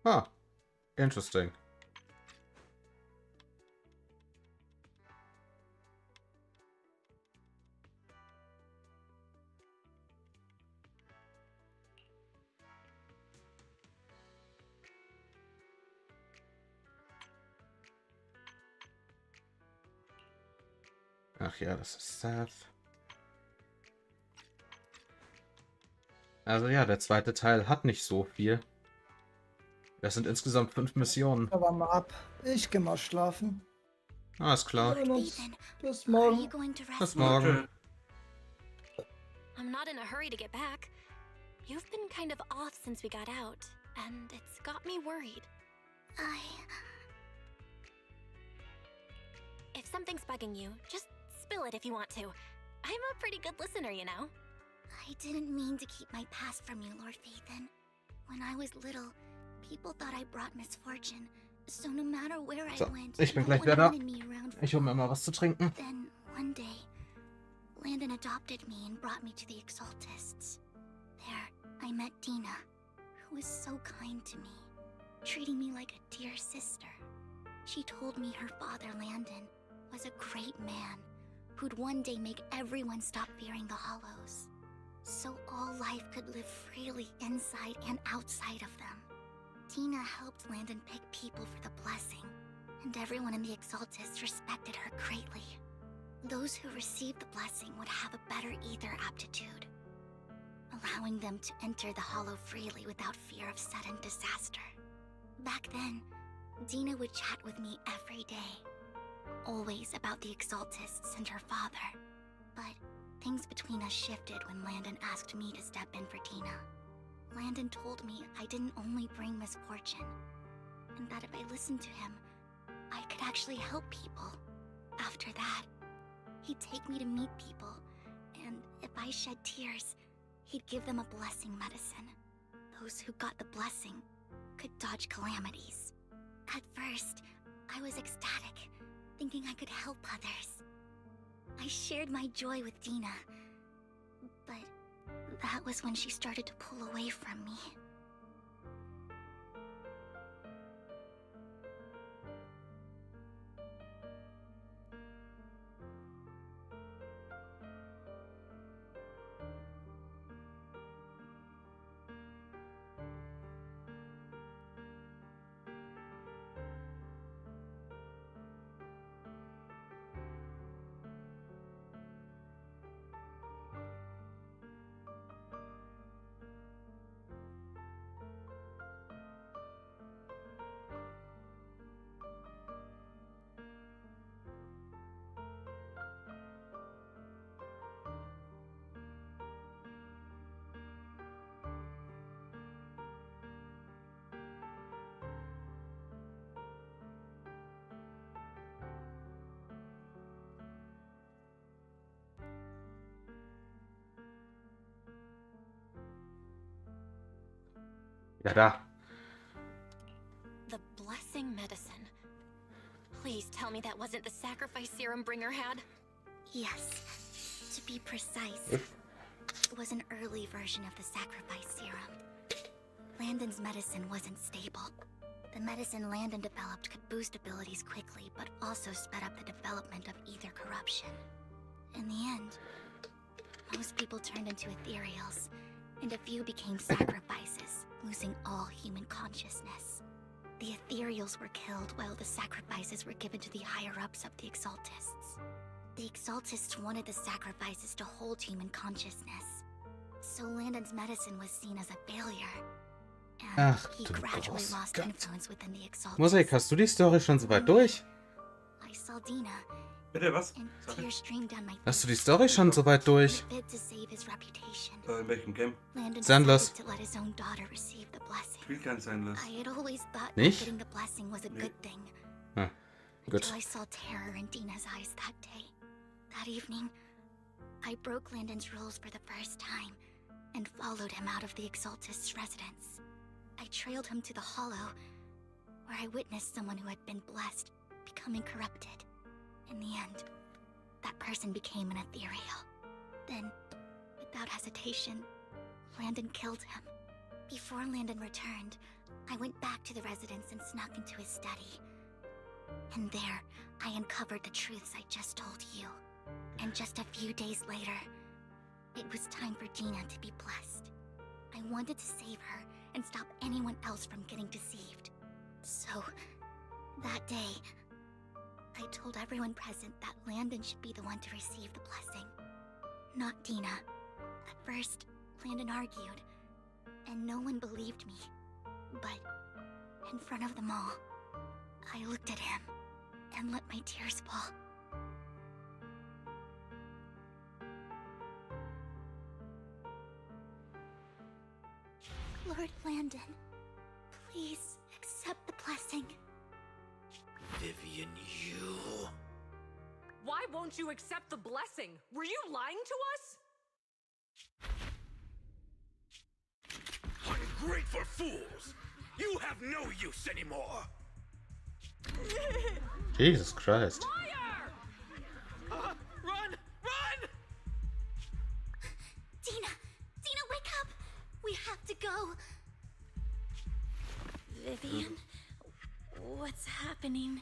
Ah, interesting. Ach ja, das ist Seth. Also ja, der zweite Teil hat nicht so viel. Das sind insgesamt 5 Missionen. Aber mal ab. Ich geh mal schlafen. Alles klar. Bis morgen. Bis morgen. I'm not in a hurry to get back. You've been kind of off since we got out, and it's got me worried. If something's bugging you, just spill it if you want to. I'm a pretty good listener, you know. I didn't mean to keep my past from you, Lord Vathan. When I was little, people thought I brought misfortune. So no matter where I went, ich bin gleich wieder da. Ich hole mir mal was zu trinken. Then one day, Landon adopted me and brought me to the Exaltists. There, I met Dina, who was so kind to me, treating me like a dear sister. She told me her father, Landon, was a great man who'd one day make everyone stop fearing the Hollows, so all life could live freely inside and outside of them. Tina helped Landon pick people for the blessing, and everyone in the Exaltists respected her greatly. Those who received the blessing would have a better ether aptitude, allowing them to enter the Hollow freely without fear of sudden disaster. Back then, Dina would chat with me every day, always about the Exaltists and her father. But things between us shifted when Landon asked me to step in for Dina. Landon told me I didn't only bring misfortune, and that if I listened to him, I could actually help people. After that, he'd take me to meet people, and if I shed tears, he'd give them a blessing medicine. Those who got the blessing could dodge calamities. At first, I was ecstatic, thinking I could help others. I shared my joy with Dina, but that was when she started to pull away from me. Ja, da. The blessing medicine. Please tell me that wasn't the sacrifice serum Bringer had. Yes. To be precise, If it was an early version of the sacrifice serum. Landon's medicine wasn't stable. The medicine Landon developed could boost abilities quickly, but also sped up the development of ether corruption. In the end, most people turned into ethereals, and a few became sacrifices, losing all human consciousness. The ethereals were killed while the sacrifices were given to the higher-ups of the Exaltists. The Exaltists wanted the sacrifices to hold human consciousness, so Landon's medicine was seen as a failure. And Ach he du gradually großer lost Gott. influence within the Exaltists. Musik, hast du die Story schon so weit durch? I saw Dina, Bitte, was? and Sorry. tears streamed down my Hast du face. die Story schon so weit durch? In a bid to save his reputation, In welchem Game? Landon Endlich. decided to let his own daughter receive the blessing. Spiel kein Endlich. I had always thought that Nicht? getting the blessing was a good thing. Hm. Gut. Until I saw terror in Dina's eyes that day. That evening, I broke Landon's rules for the first time and followed him out of the Exaltist's residence. I trailed him to the Hollow, where I witnessed someone who had been blessed becoming corrupted. In the end, that person became an ethereal. Then, without hesitation, Landon killed him. Before Landon returned, I went back to the residence and snuck into his study. And there, I uncovered the truths I just told you. And just a few days later, it was time for Dina to be blessed. I wanted to save her and stop anyone else from getting deceived. So, that day, I told everyone present that Landon should be the one to receive the blessing, not Dina. At first, Landon argued, and no one believed me. But, in front of them all, I looked at him and let my tears fall. Lord Landon, please accept the blessing. Vivian, you... Why won't you accept the blessing? Were you lying to us? Ungrateful fools! You have no use anymore! Jesus Christ. Liar! Run! Run! Dina! Dina, wake up! We have to go! Vivian? What's happening?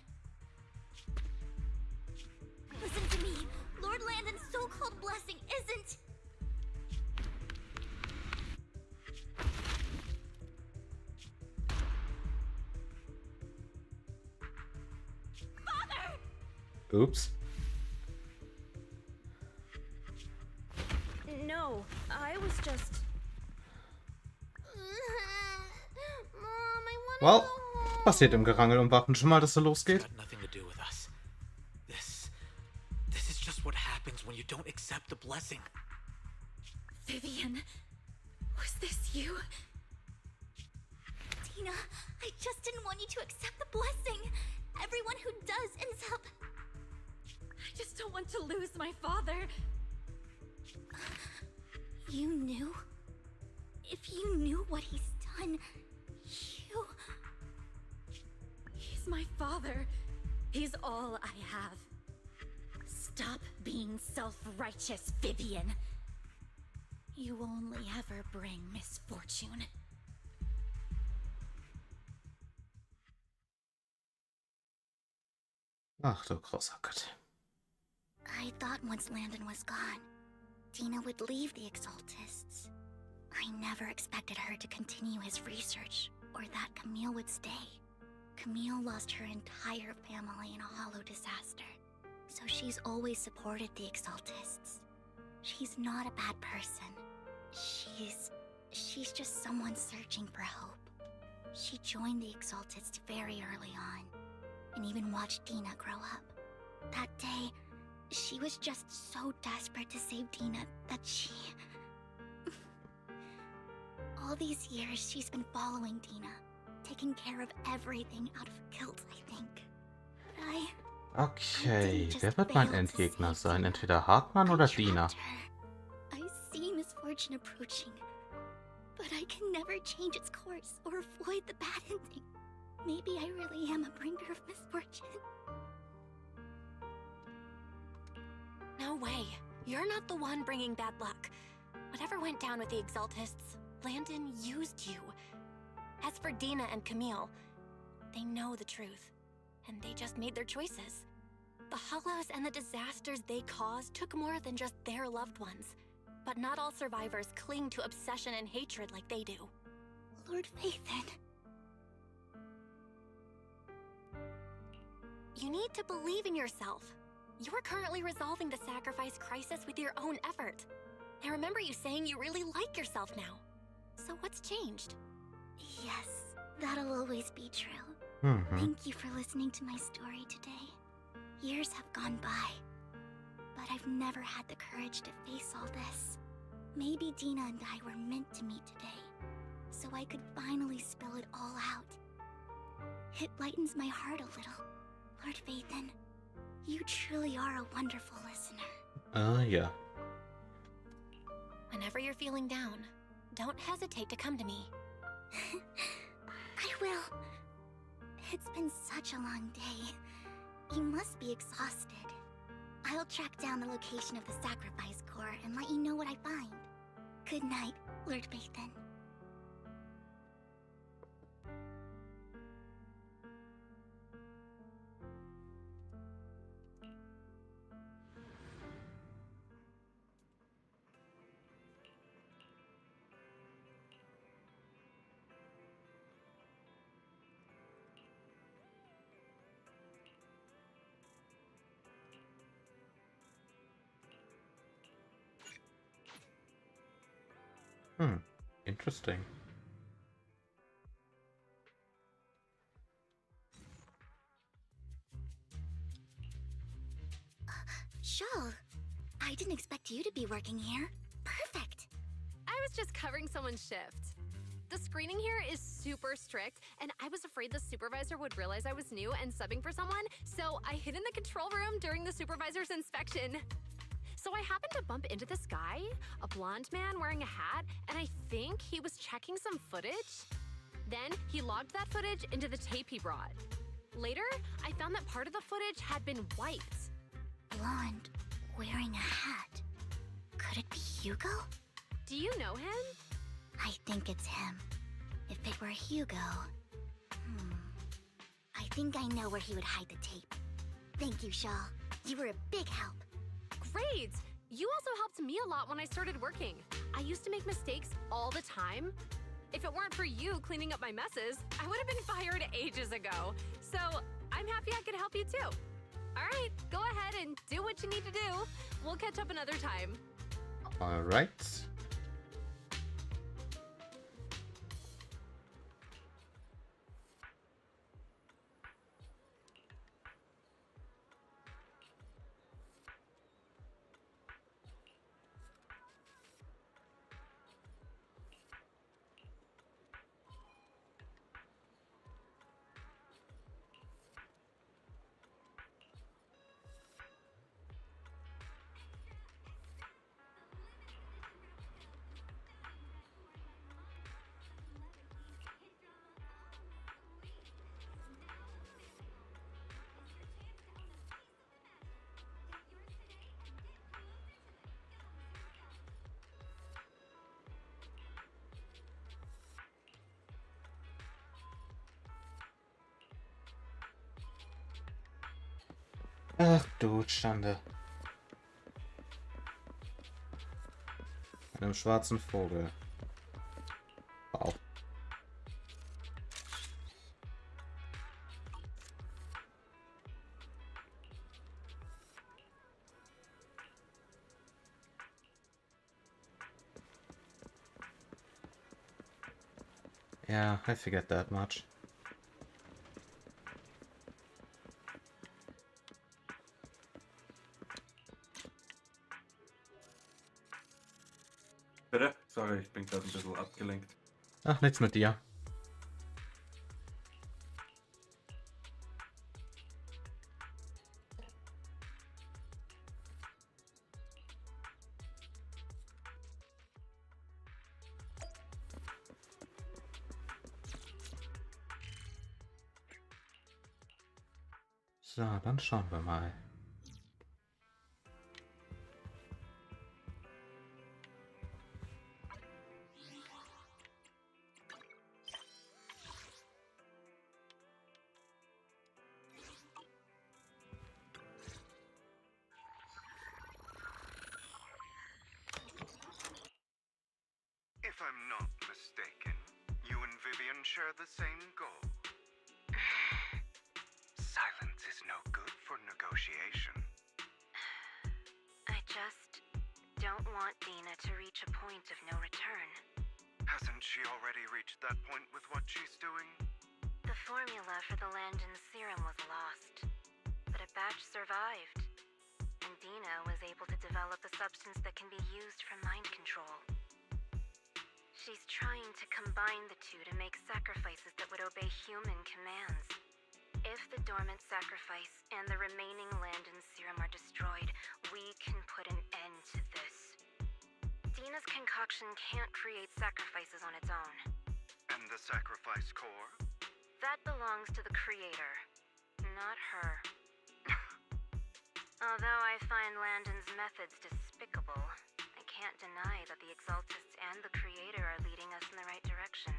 Listen to me! Lord Landon's so-called blessing isn't... Father! Oops. No, I was just... Mom, I wanna Well, go home. passiert im Gerangel um Waffen schon mal, dass es losgeht. Got nothing to do with us. This is just what happens when you don't accept the blessing. Vivian, was this you? Dina, I just didn't want you to accept the blessing. Everyone who does ends up... I just don't want to lose my father. You knew? If you knew what he's done, you... He's my father. He's all I have. Stop being self-righteous, Vivian. You only ever bring misfortune. Ach du großer Gott. I thought once Landon was gone, Dina would leave the Exaltists. I never expected her to continue his research, or that Camille would stay. Camille lost her entire family in a hollow disaster, so she's always supported the Exaltists. She's not a bad person. She's just someone searching for hope. She joined the Exaltists very early on, and even watched Dina grow up. That day, she was just so desperate to save Dina that she... All these years, she's been following Dina, taking care of everything out of guilt, I think. But Okay, wer wird mein Endgegner sein? Entweder Hartmann oder Dina. I see misfortune approaching, but I can never change its course or avoid the bad ending. Maybe I really am a bringer of misfortune. No way. You're not the one bringing bad luck. Whatever went down with the Exaltists, Landon used you. As for Dina and Camille, they know the truth, and they just made their choices. The Hollows and the disasters they caused took more than just their loved ones. But not all survivors cling to obsession and hatred like they do. Lord Phaethon. You need to believe in yourself. You're currently resolving the sacrifice crisis with your own effort. I remember you saying you really like yourself now. So what's changed? Yes, that'll always be true. Thank you for listening to my story today. Years have gone by, but I've never had the courage to face all this. Maybe Dina and I were meant to meet today, so I could finally spill it all out. It lightens my heart a little. Lord Phaethon, you truly are a wonderful listener. Yeah. Whenever you're feeling down, don't hesitate to come to me. I will. It's been such a long day. You must be exhausted. I'll track down the location of the sacrifice core and let you know what I find. Good night, Lord Phaethon. Interesting. Shawl, I didn't expect you to be working here. Perfect. I was just covering someone's shift. The screening here is super strict, and I was afraid the supervisor would realize I was new and subbing for someone, so I hid in the control room during the supervisor's inspection. So I happened to bump into this guy, a blonde man wearing a hat, and I think he was checking some footage. Then he logged that footage into the tape he brought. Later, I found that part of the footage had been wiped. Blonde, wearing a hat. Could it be Hugo? Do you know him? I think it's him. If it were Hugo... I think I know where he would hide the tape. Thank you, Shaw. You were a big help. Great! You also helped me a lot when I started working. I used to make mistakes all the time. If it weren't for you cleaning up my messes, I would have been fired ages ago. So I'm happy I could help you too. All right, go ahead and do what you need to do. We'll catch up another time. All right. Ach du Schande. Einem schwarzen Vogel. Wow. Yeah, I figured that much. Bitte? Sorry, ich bin gerade ein bisschen abgelenkt. Ach, nichts mit dir. So, dann schauen wir mal. If I'm not mistaken, you and Vivian share the same goal. Silence is no good for negotiation. I just don't want Dina to reach a point of no return. Hasn't she already reached that point with what she's doing? The formula for the Landon serum was lost, but a batch survived, and Dina was able to develop a substance that can be used for mind control. She's trying to combine the two to make sacrifices that would obey human commands. If the dormant sacrifice and the remaining Landon serum are destroyed, we can put an end to this. Dina's concoction can't create sacrifices on its own. And the sacrifice core? That belongs to the creator, not her. Although I find Landon's methods despicable, I can't deny that the Exaltists and the creator are leading us in the right direction.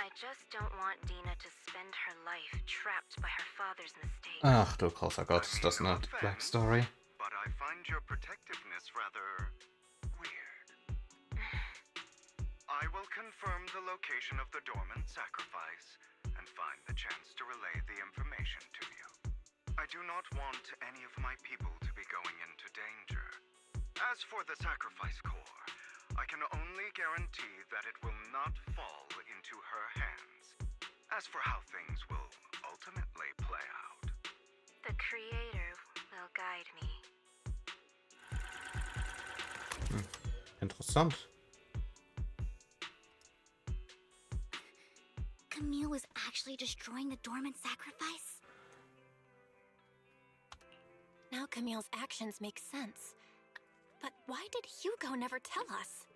I just don't want Dina to spend her life trapped by her father's mistakes. Ach du großer Gott, ist das eine Backstory? But I find your protectiveness rather weird. I will confirm the location of the dormant sacrifice and find the chance to relay the information to you. I do not want any of my people to be going into danger. As for the sacrifice core, I can only guarantee that it will not fall into her hands. As for how things will ultimately play out, The creator will guide me. Interessant. Camille was actually destroying the dormant sacrifice? Now Camille's actions make sense. But why did Hugo never tell us?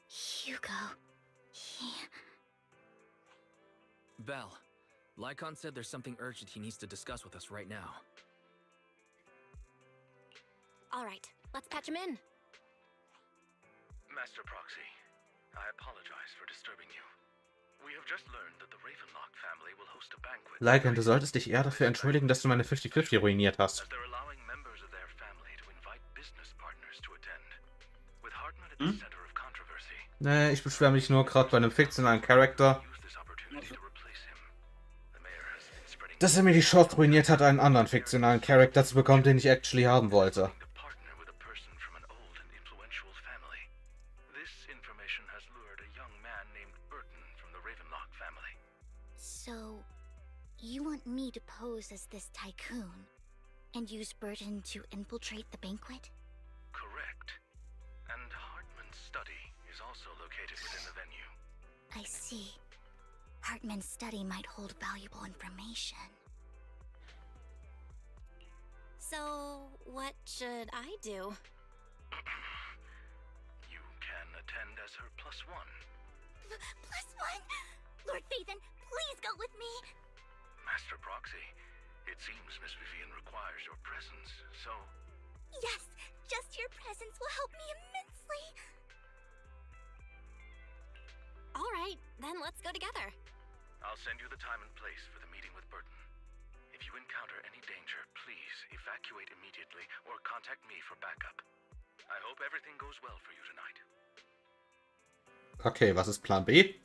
Hugo... he... Belle, Lycon said there's something urgent he needs to discuss with us right now. All right, let's patch him in. Master Proxy, I apologize for disturbing you. We have just learned that the Ravenlock family will host a banquet. Lycan, du solltest dich eher dafür entschuldigen, dass du meine 50-50 ruiniert hast. As they're allowing members of their family to invite business partners to attend. With Hartman at the center of controversy. Nee, ich beschwere mich nur gerade bei einem fiktionalen Charakter, dass er mir die Chance ruiniert hat, einen anderen fiktionalen Charakter zu bekommen, den ich actually haben wollte. So, you want me to pose as this tycoon, and use Burton to infiltrate the banquet? Correct. And Hartman's study is also located within the venue. I see. Hartman's study might hold valuable information. So, what should I do? You can attend as her +1. +1? Lord Phaethon, please go with me! Master Proxy, it seems Miss Vivian requires your presence, so... Yes, just your presence will help me immensely! All right, then let's go together. I'll send you the time and place for the meeting with Burton. If you encounter any danger, please evacuate immediately or contact me for backup. I hope everything goes well for you tonight. Okay, was ist Plan B?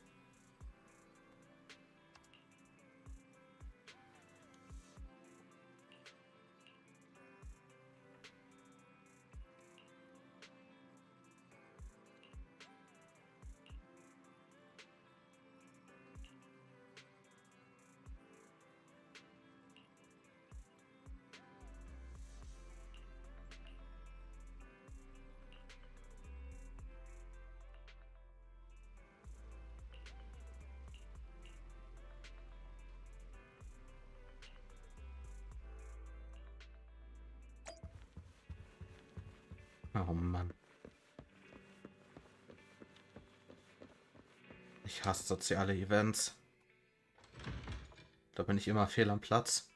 Oh Mann. Ich hasse soziale Events. Da bin ich immer fehl am Platz.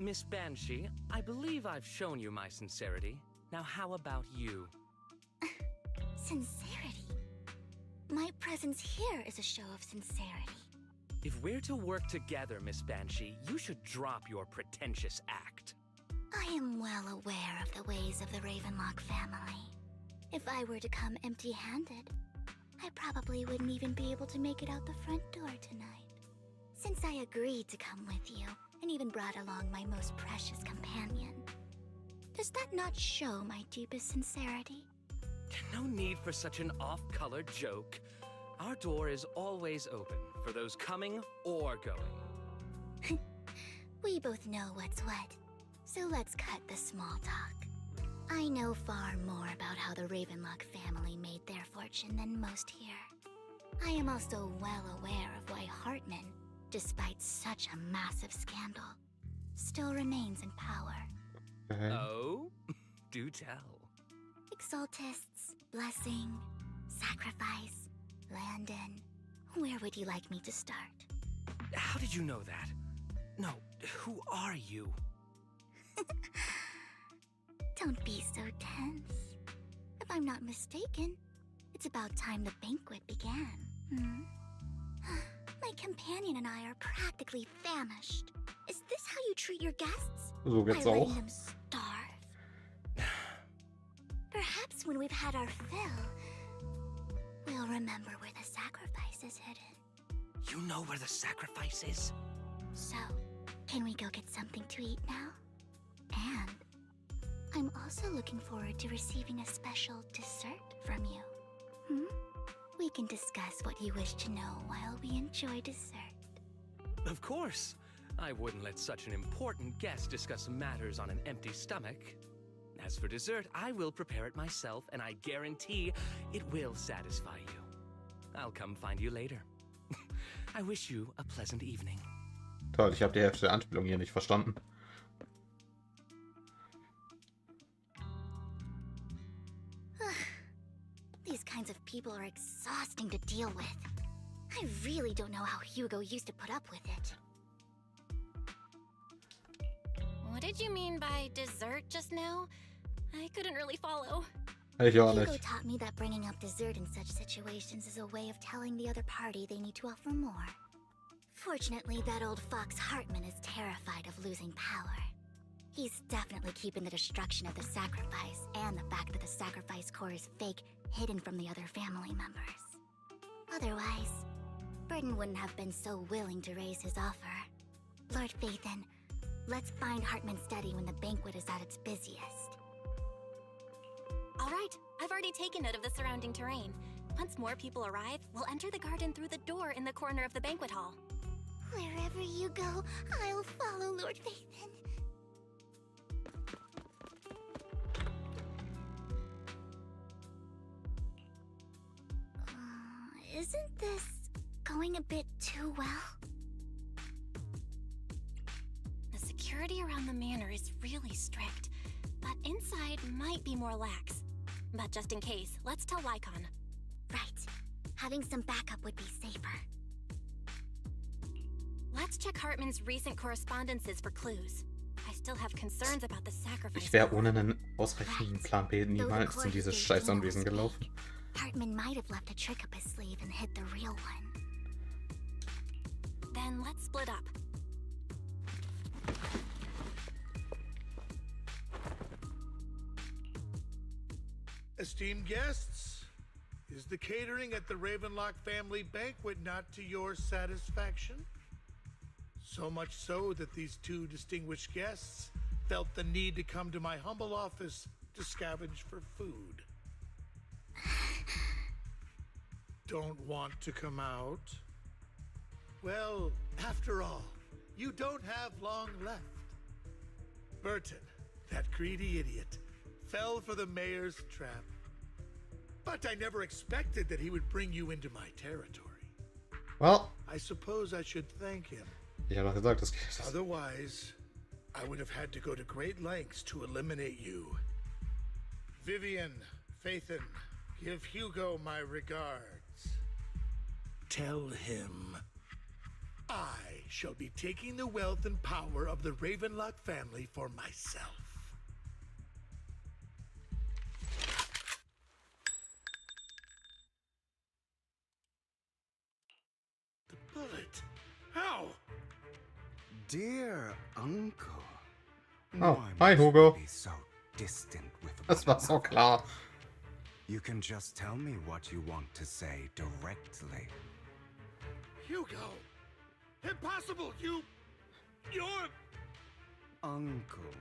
Miss Banshee, I believe I've shown you my sincerity. Now how about you? Sincerity? My presence here is a show of sincerity. If we're to work together, Miss Banshee, you should drop your pretentious act. I am well aware of the ways of the Ravenlock family. If I were to come empty-handed, I probably wouldn't even be able to make it out the front door tonight. Since I agreed to come with you, and even brought along my most precious companion, does that not show my deepest sincerity? No need for such an off-color joke. Our door is always open for those coming or going. We both know what's what, so let's cut the small talk. I know far more about how the Ravenlock family made their fortune than most here. I am also well aware of why Hartman, despite such a massive scandal, still remains in power. Oh? Do tell. Exaltists, blessing, sacrifice, Landon. Where would you like me to start? How did you know that? No, who are you? Don't be so tense. If I'm not mistaken, it's about time the banquet began. My companion and I are practically famished. Is this how you treat your guests? So By geht's letting auch. them starve? Perhaps when we've had our fill, we'll remember where the sacrifice is hidden. You know where the sacrifice is? So, can we go get something to eat now? And I'm also looking forward to receiving a special dessert from you. We can discuss what you wish to know while we enjoy dessert. Of course. I wouldn't let such an important guest discuss matters on an empty stomach. As for dessert, I will prepare it myself, and I guarantee it will satisfy you. I'll come find you later. I wish you a pleasant evening. Toll, ich habe die Hälfte der Anspielung hier nicht verstanden. These kinds of people are exhausting to deal with. I really don't know how Hugo used to put up with it. What did you mean by dessert just now? I couldn't really follow. Ich auch Hugo nicht. taught me that bringing up dessert in such situations is a way of telling the other party they need to offer more. Fortunately, that old fox Hartman is terrified of losing power. He's definitely keeping the destruction of the sacrifice and the fact that the sacrifice core is fake hidden from the other family members. Otherwise, Burden wouldn't have been so willing to raise his offer. Lord Phaethon, let's find Hartman's study when the banquet is at its busiest. All right, I've already taken note of the surrounding terrain. Once more people arrive, we'll enter the garden through the door in the corner of the banquet hall. Wherever you go, I'll follow, Lord Phaethon. Isn't this going a bit too well? The security around the manor is really strict, but inside might be more lax. But just in case, let's tell Lycon. Right. Having some backup would be safer. Let's check Hartman's recent correspondences for clues. I still have concerns about the sacrifice. Ich wäre ohne einen ausreichenden Plan B niemals in dieses Scheißanwesen gelaufen. Hartman might have left a trick up his sleeve and hid the real one. Then let's split up. Esteemed guests, is the catering at the Ravenlock family banquet not to your satisfaction? So much so that these two distinguished guests felt the need to come to my humble office to scavenge for food. Don't want to come out? Well, after all, you don't have long left. Burton, that greedy idiot, fell for the mayor's trap. But I never expected that he would bring you into my territory. Well, I suppose I should thank him. ich habe doch gesagt, das geht. Otherwise, I would have had to go to great lengths to eliminate you. Vivian, Phaethon, give Hugo my regards. Tell him I shall be taking the wealth and power of the Ravenlock family for myself. The bullet. How? Dear Uncle. Oh, hi Hugo. Be so distant with Das war so klar. You can just tell me what you want to say directly. Hugo! Impossible! You're... Uncle,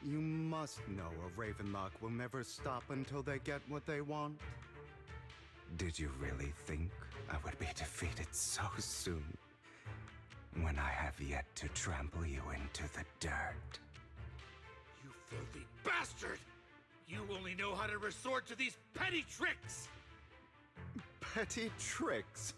you must know a Ravenlock will never stop until they get what they want. Did you really think I would be defeated so soon? When I have yet to trample you into the dirt. You filthy bastard! You only know how to resort to these petty tricks! Petty tricks?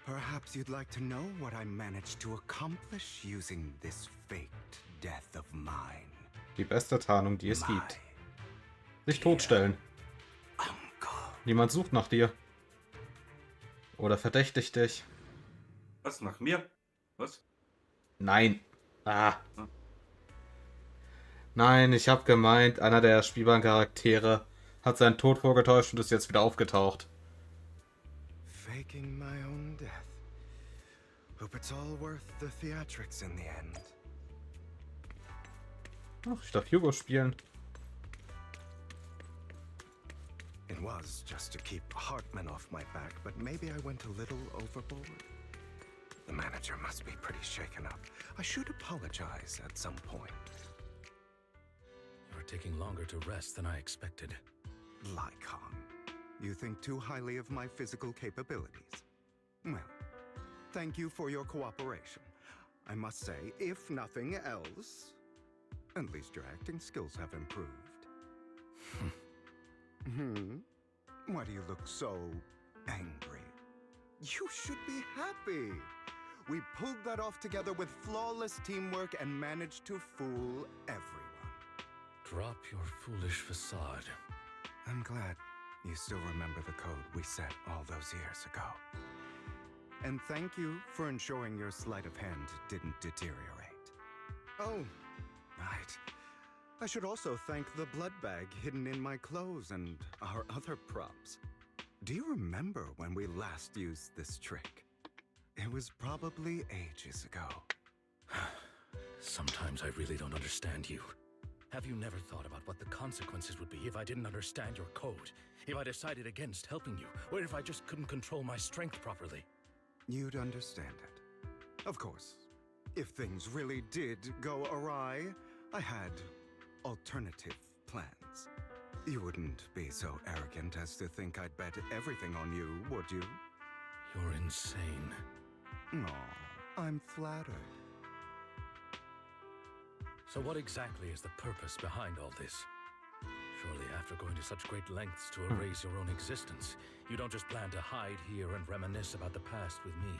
Perhaps you'd like to know what I managed to accomplish using this faked death of mine. Die beste Tarnung, die es gibt. Sich totstellen. Niemand sucht nach dir. Oder verdächtigt dich. Was, nach mir? Was? Nein. Ah. Nein, ich habe gemeint, einer der spielbaren Charaktere hat seinen Tod vorgetäuscht und ist jetzt wieder aufgetaucht. Faking my own death. Hope it's all worth the theatrics in the end. Ach, ich darf Hugo spielen. It was just to keep Hartman off my back, but maybe I went a little overboard. The manager must be pretty shaken up. I should apologize at some point. You're taking longer to rest than I expected. Lycon, you think too highly of my physical capabilities. Well, thank you for your cooperation. I must say, if nothing else, at least your acting skills have improved. Why do you look so angry? You should be happy. We pulled that off together with flawless teamwork and managed to fool everyone. Drop your foolish facade. I'm glad you still remember the code we set all those years ago. And thank you for ensuring your sleight of hand didn't deteriorate. Oh, right. I should also thank the blood bag hidden in my clothes and our other props. Do you remember when we last used this trick? It was probably ages ago. Sometimes I really don't understand you. Have you never thought about what the consequences would be if I didn't understand your code? If I decided against helping you? Or if I just couldn't control my strength properly? You'd understand it. Of course, if things really did go awry, I had alternative plans. You wouldn't be so arrogant as to think I'd bet everything on you, would you? You're insane. Aw, I'm flattered. So what exactly is the purpose behind all this? Surely after going to such great lengths to erase your own existence, you don't just plan to hide here and reminisce about the past with me.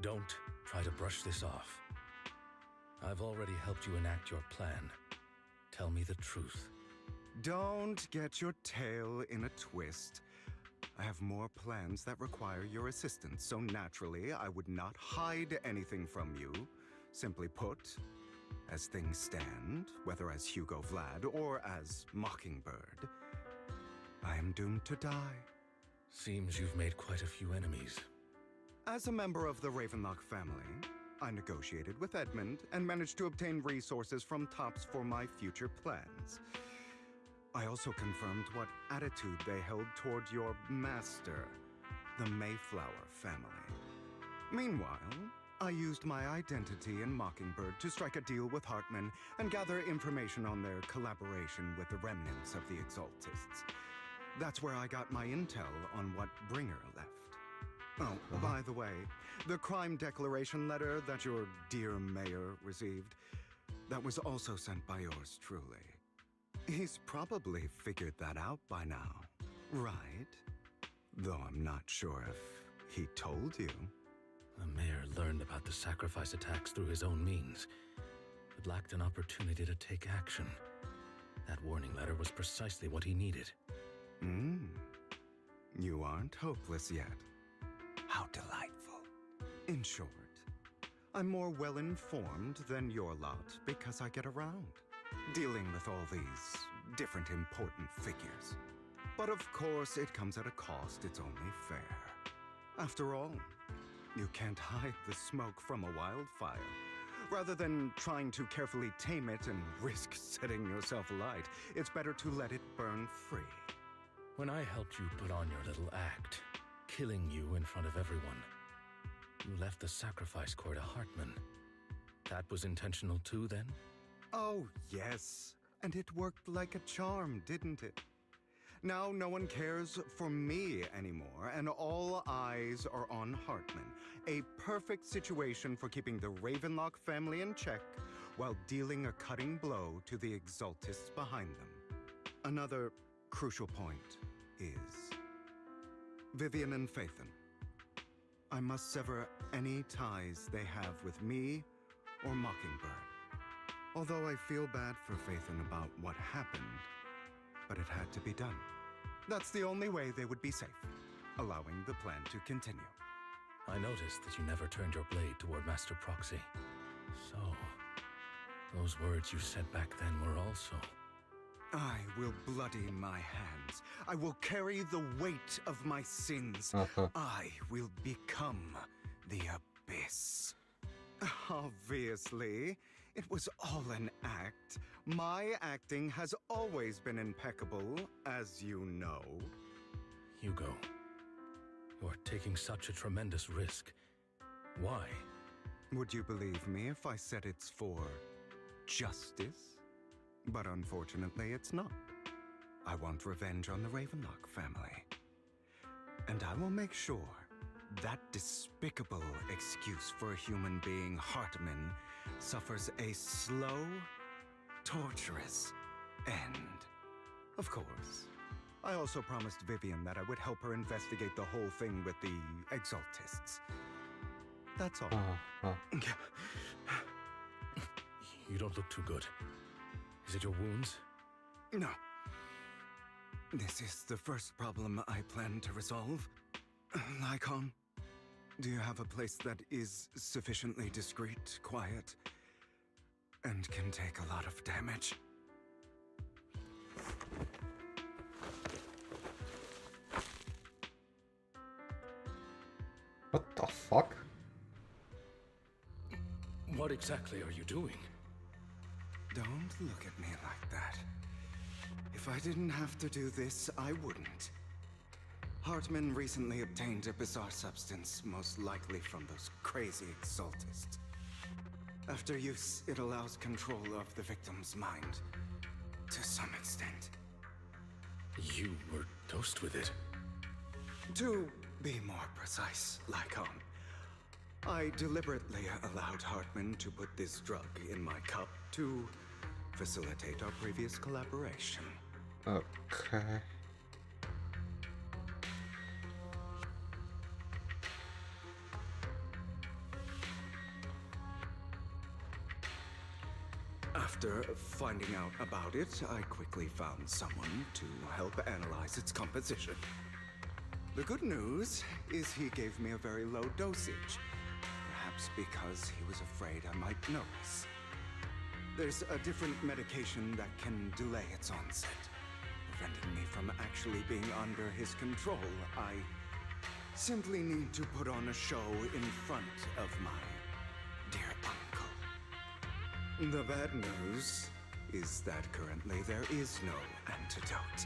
Don't try to brush this off. I've already helped you enact your plan. Tell me the truth. Don't get your tail in a twist. I have more plans that require your assistance, so naturally I would not hide anything from you. Simply put, as things stand, whether as Hugo Vlad or as Mockingbird, I am doomed to die. Seems you've made quite a few enemies. As a member of the Ravenlock family, I negotiated with Edmund and managed to obtain resources from Tops for my future plans. I also confirmed what attitude they held toward your master, the Mayflower family. Meanwhile, I used my identity in Mockingbird to strike a deal with Hartman and gather information on their collaboration with the remnants of the Exaltists. That's where I got my intel on what Bringer left. Oh, by the way, the crime declaration letter that your dear mayor received, that was also sent by yours truly. He's probably figured that out by now, right? Though I'm not sure if he told you. The mayor learned about the sacrifice attacks through his own means, but lacked an opportunity to take action. That warning letter was precisely what he needed. You aren't hopeless yet. How delightful. In short, I'm more well-informed than your lot because I get around, dealing with all these different important figures. But of course, it comes at a cost. It's only fair. After all, you can't hide the smoke from a wildfire. Rather than trying to carefully tame it and risk setting yourself alight, it's better to let it burn free. When I helped you put on your little act, killing you in front of everyone, you left the sacrifice core to Hartman. That was intentional too, then? Oh, yes. And it worked like a charm, didn't it? Now no one cares for me anymore, and all eyes are on Hartman. A perfect situation for keeping the Ravenlock family in check while dealing a cutting blow to the Exaltists behind them. Another crucial point is Vivian and Phaethon. I must sever any ties they have with me or Mockingbird. Although I feel bad for Phaethon about what happened, but it had to be done. That's the only way they would be safe, allowing the plan to continue. I noticed that you never turned your blade toward Master Proxy. So, those words you said back then were also... I will bloody my hands. I will carry the weight of my sins. I will become the Abyss. Obviously, it was all an act. My acting has always been impeccable, as you know. Hugo, you're taking such a tremendous risk. Why? Would you believe me if I said it's for justice? But unfortunately, it's not. I want revenge on the Ravenlock family. And I will make sure that despicable excuse for a human being, Hartman, suffers a slow, torturous end. Of course. I also promised Vivian that I would help her investigate the whole thing with the Exaltists. That's all. You don't look too good. Is it your wounds? No. This is the first problem I plan to resolve. Lycon, do you have a place that is sufficiently discreet, quiet, and can take a lot of damage? What the fuck? What exactly are you doing? Don't look at me like that. If I didn't have to do this, I wouldn't. Hartman recently obtained a bizarre substance, most likely from those crazy Exaltists. After use, it allows control of the victim's mind, to some extent. You were dosed with it? To be more precise, Lycon, I deliberately allowed Hartman to put this drug in my cup to facilitate our previous collaboration. Okay. After finding out about it, I quickly found someone to help analyze its composition. The good news is he gave me a very low dosage, perhaps because he was afraid I might notice. There's a different medication that can delay its onset, preventing me from actually being under his control. I simply need to put on a show in front of my dear uncle. The bad news is that currently there is no antidote.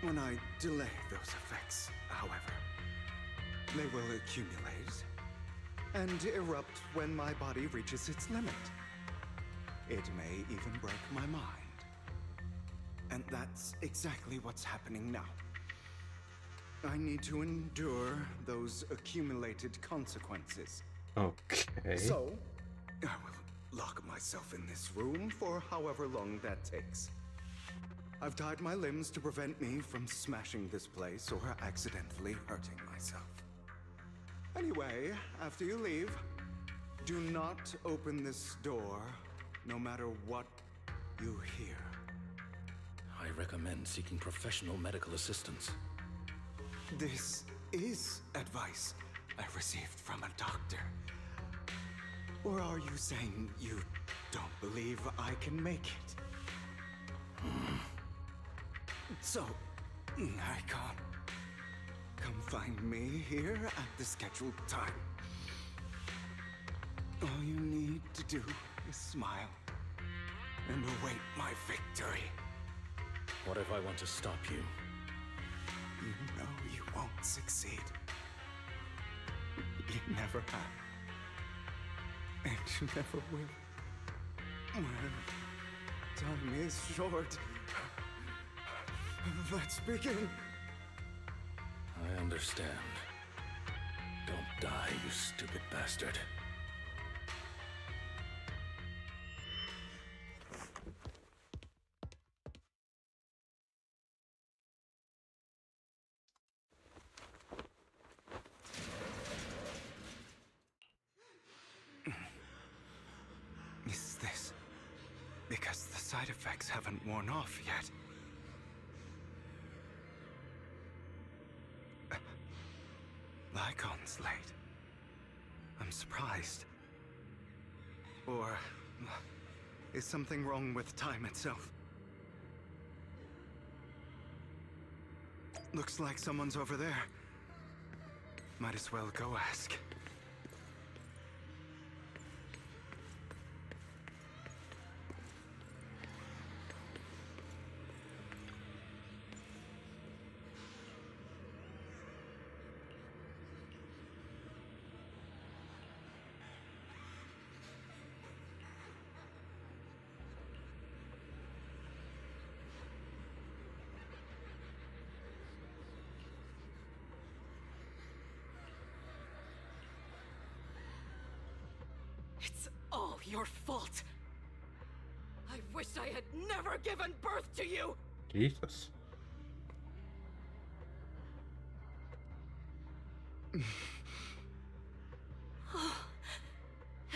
When I delay those effects, however, they will accumulate and erupt when my body reaches its limit. It may even break my mind. And that's exactly what's happening now. I need to endure those accumulated consequences. Okay. So, I will lock myself in this room for however long that takes. I've tied my limbs to prevent me from smashing this place or accidentally hurting myself. Anyway, after you leave, do not open this door, no matter what you hear. I recommend seeking professional medical assistance. This is advice I received from a doctor. Or are you saying you don't believe I can make it? So, Icon, come find me here at the scheduled time. All you need to do is smile and await my victory. What if I want to stop you? You know you won't succeed. You never have. And you never will. Well, time is short. Let's begin. I understand. Don't die, you stupid bastard. Is this because the side effects haven't worn off yet? Lycon's late. I'm surprised. Or is something wrong with time itself? Looks like someone's over there. Might as well go ask. It's all your fault. I wish I had never given birth to you. Jesus.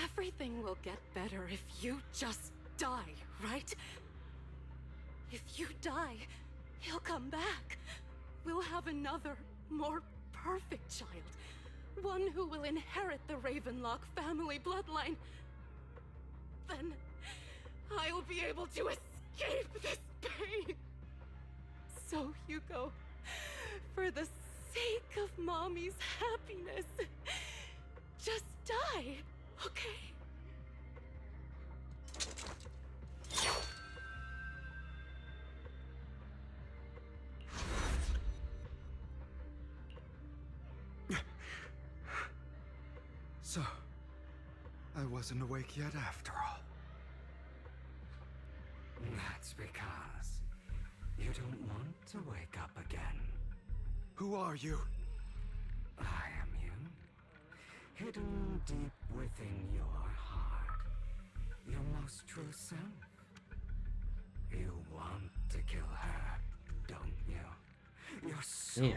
Everything will get better if you just die, right? If you die, he'll come back. We'll have another, more perfect child. One who will inherit the Ravenlock family bloodline. Then I'll be able to escape this pain. So, Hugo, for the sake of Mommy's happiness, just die, okay? So, I wasn't awake yet after all. That's because you don't want to wake up again. Who are you? I am you. Hidden deep within your heart. Your most true self. You want to kill her, don't you? Your so-called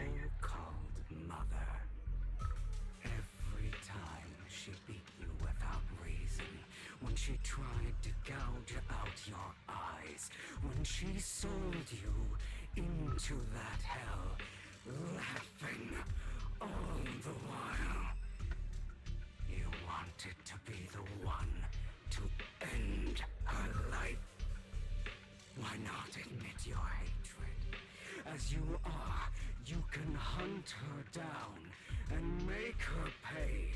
mother. Every time she beat you without reason, when she tried to gouge out your eyes, when she sold you into that hell, laughing all the while. You wanted to be the one to end her life. Why not admit your hatred? As you are, you can hunt her down and make her pay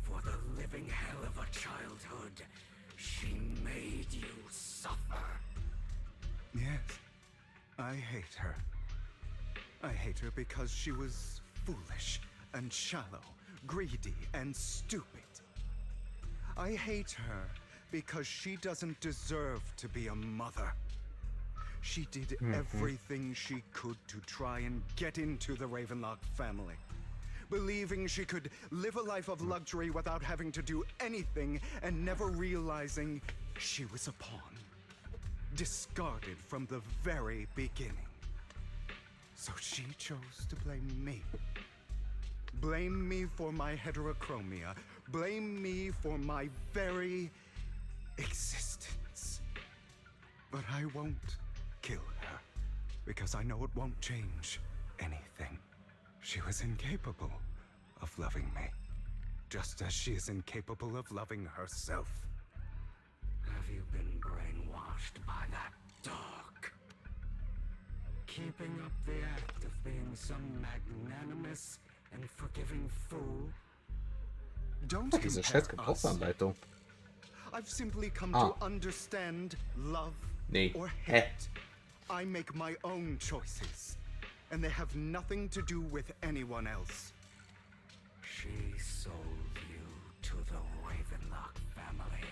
for the living hell of a childhood she made you suffer. Yes, I hate her. I hate her because she was foolish and shallow, greedy and stupid. I hate her because she doesn't deserve to be a mother. She did everything she could to try and get into the Ravenlock family, believing she could live a life of luxury without having to do anything and never realizing she was a pawn, discarded from the very beginning. So she chose to blame me. Blame me for my heterochromia. Blame me for my very existence. But I won't kill her, because I know it won't change anything. She was incapable of loving me, just as she is incapable of loving herself. Have you been brainwashed by that dog? Keeping up the act of being some magnanimous and forgiving fool? Don't Diese compare scheiß Gebrauchsanleitung. I've simply come to understand love or hate. I make my own choices, and they have nothing to do with anyone else. She sold you to the Ravenlock family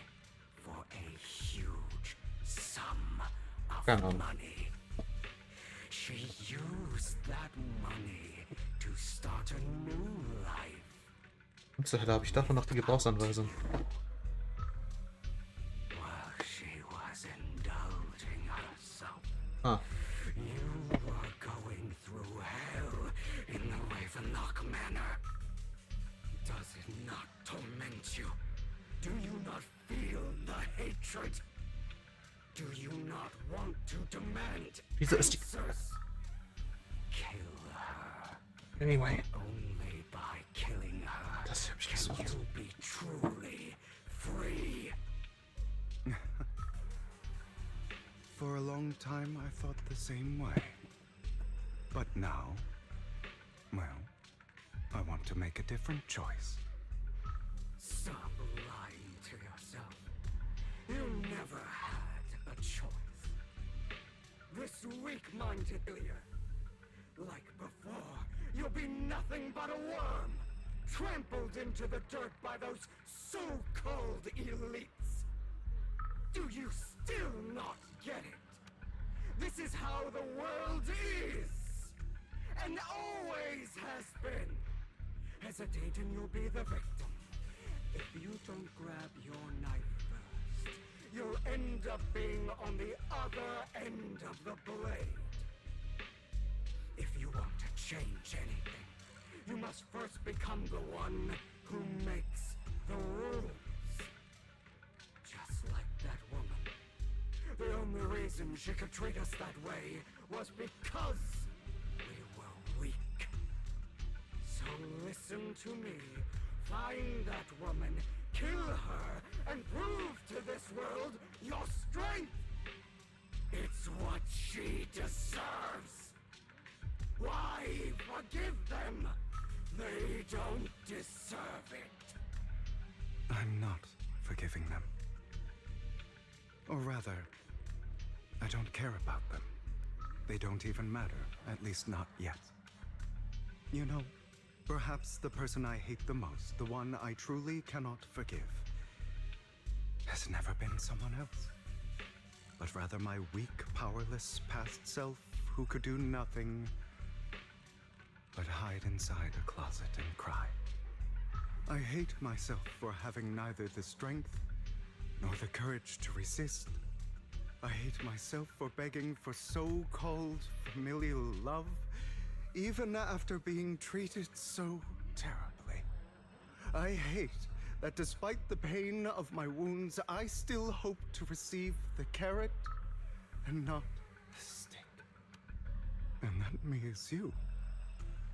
for a huge sum of money. She used that money to start a new life. Und so, da habe ich davon noch die Gebrauchsanweisung. While she was indulging herself, Ah. you were going through hell in the Ravenlock Manor. Does it not torment you? Do you not feel the hatred? Do you not want to demand answers? Kill her. Anyway. Only by killing her Das hab ich can gesucht. you be truly free. For a long time, I thought the same way. But now, well, I want to make a different choice. Stop lying to yourself. You never had a choice. This weak-minded failure. Like before, you'll be nothing but a worm, trampled into the dirt by those so-called elites. Do you still not get it? This is how the world is, and always has been. Hesitate and you'll be the victim. If you don't grab your knife first, you'll end up being on the other end of the blade. If you want to change anything, you must first become the one who makes the rules. Just like that woman. The only reason she could treat us that way was because we were weak. So listen to me. Find that woman, kill her, and prove to this world your strength. It's what she deserves. Why forgive them? They don't deserve it. I'm not forgiving them. Or rather, I don't care about them. They don't even matter, at least not yet. You know, perhaps the person I hate the most, the one I truly cannot forgive, has never been someone else, but rather my weak, powerless past self who could do nothing but hide inside a closet and cry. I hate myself for having neither the strength nor the courage to resist. I hate myself for begging for so-called familial love, even after being treated so terribly. I hate that despite the pain of my wounds, I still hope to receive the carrot and not the stick. And that me is you.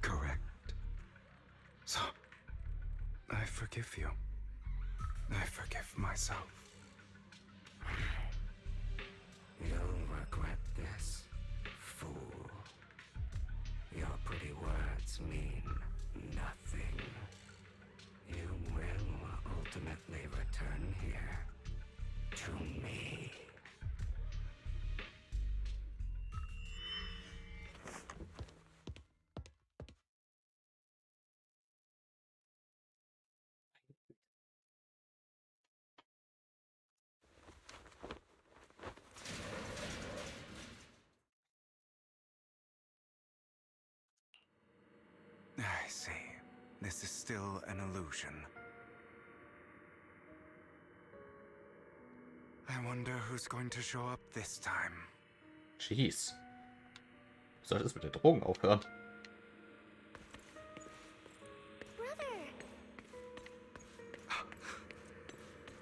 Correct. So, I forgive you. I forgive myself. You'll regret this, fool. Your pretty words mean nothing. You will ultimately return here to me. I see. This is still an illusion. I wonder who's going to show up this time. Jeez. Soll das mit den Drogen aufhören?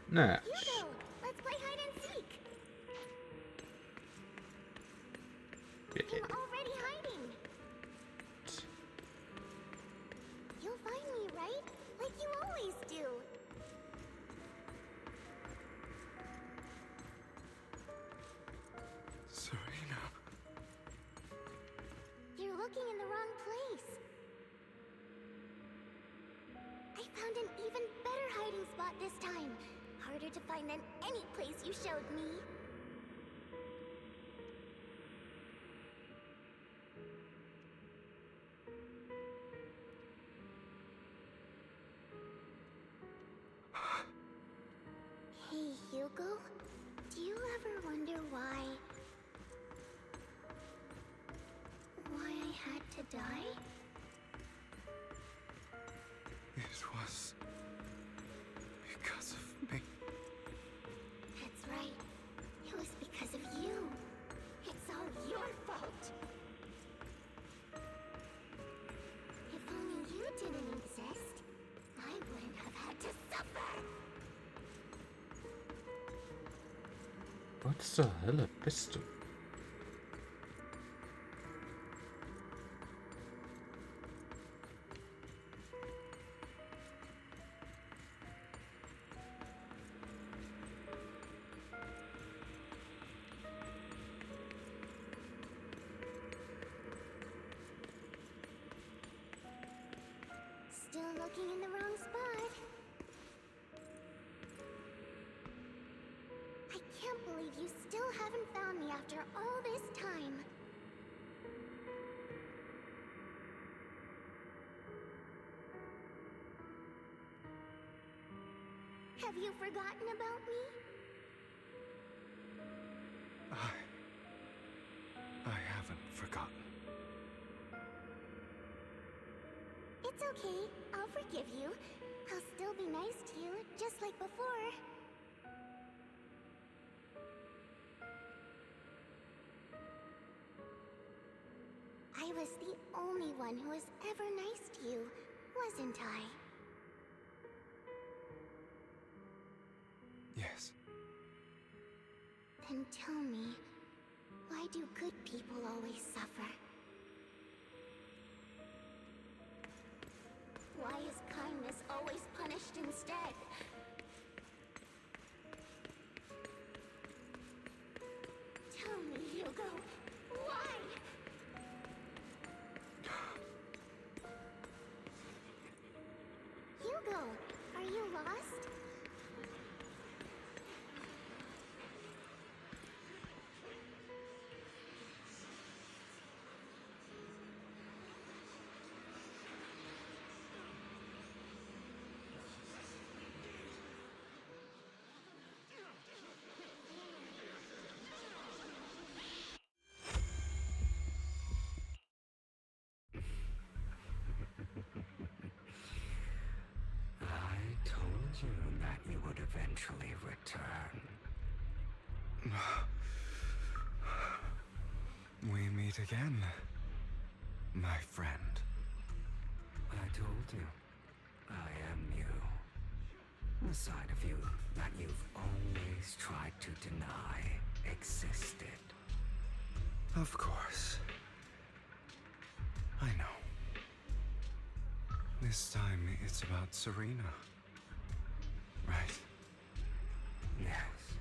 Nee. Hugo, let's play hide and seek. Bitte. I'm already hiding. spot this time. Harder to find than any place you showed me. Hey, Hugo. Do you ever wonder why I had to die? It was because of me. That's right. It was because of you. It's all your fault. If only you didn't exist, I wouldn't have had to suffer. Was zur Hölle bist du? Still looking in the wrong spot. I can't believe you still haven't found me after all this time. Have you forgotten about me? I haven't forgotten. It's okay. I'll forgive you. I'll still be nice to you, just like before. I was the only one who was ever nice to you, wasn't I? Yes. Then tell me, why do good people always suffer? Why is kindness always punished instead? Tell me, Hugo, why? Hugo, are you lost? I told you that you would eventually return. We meet again, my friend. I told you, I am you. The side of you that you've always tried to deny existed. Of course. I know. This time it's about Serena. Right? Yes,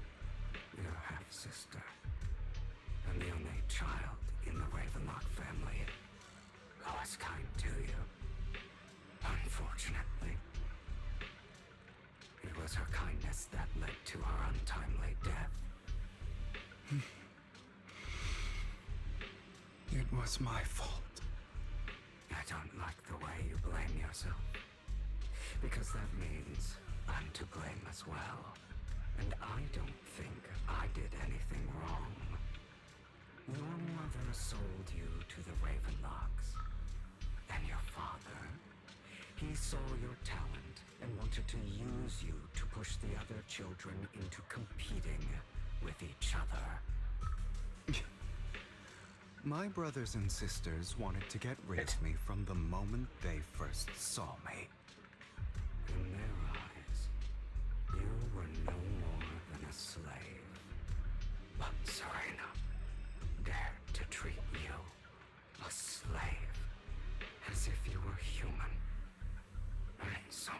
your half-sister. And the only child in the Ravenlock family who was kind to you. Unfortunately. It was her kindness that led to her untimely death. It was my fault. I don't like the way you blame yourself. Because that means I'm to blame as well. And I don't think I did anything wrong. Your mother sold you to the Ravenlocks. And your father, he saw your talent and wanted to use you to push the other children into competing with each other. My brothers and sisters wanted to get rid of me from the moment they first saw me. In their eyes, you were no more than a slave. But Serena dared to treat you, a slave, as if you were human. And so,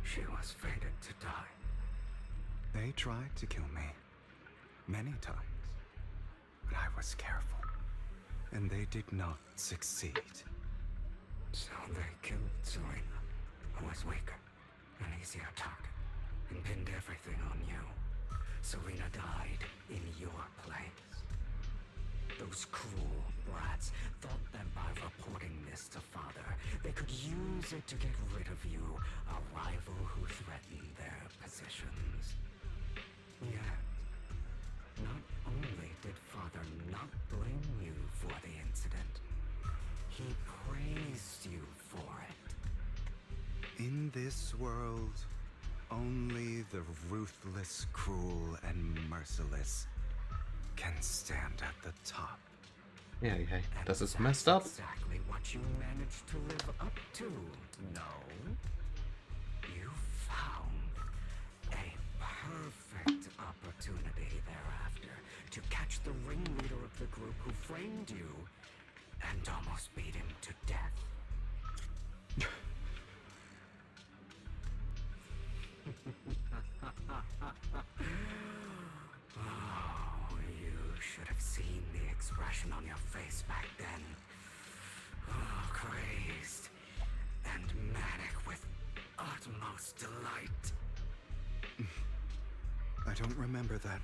she was fated to die. They tried to kill me many times, but I was careful. And they did not succeed. So they killed Serena, who was weaker, an easier target. and pinned everything on you. Serena died in your place. Those cruel brats thought that by reporting this to Father, they could use it to get rid of you, a rival who threatened their positions. Yet, not only did Father not blame you for the incident, he praised you for it. In this world, only the ruthless, cruel, and merciless can stand at the top. Yeah, das ist messed up. Exactly what you managed to live up to, no? You found a perfect opportunity thereafter to catch the ringleader of the group who framed you and almost beat him to death. Oh, you should have seen the expression on your face back then. Oh, crazed and manic with utmost delight. I don't remember that.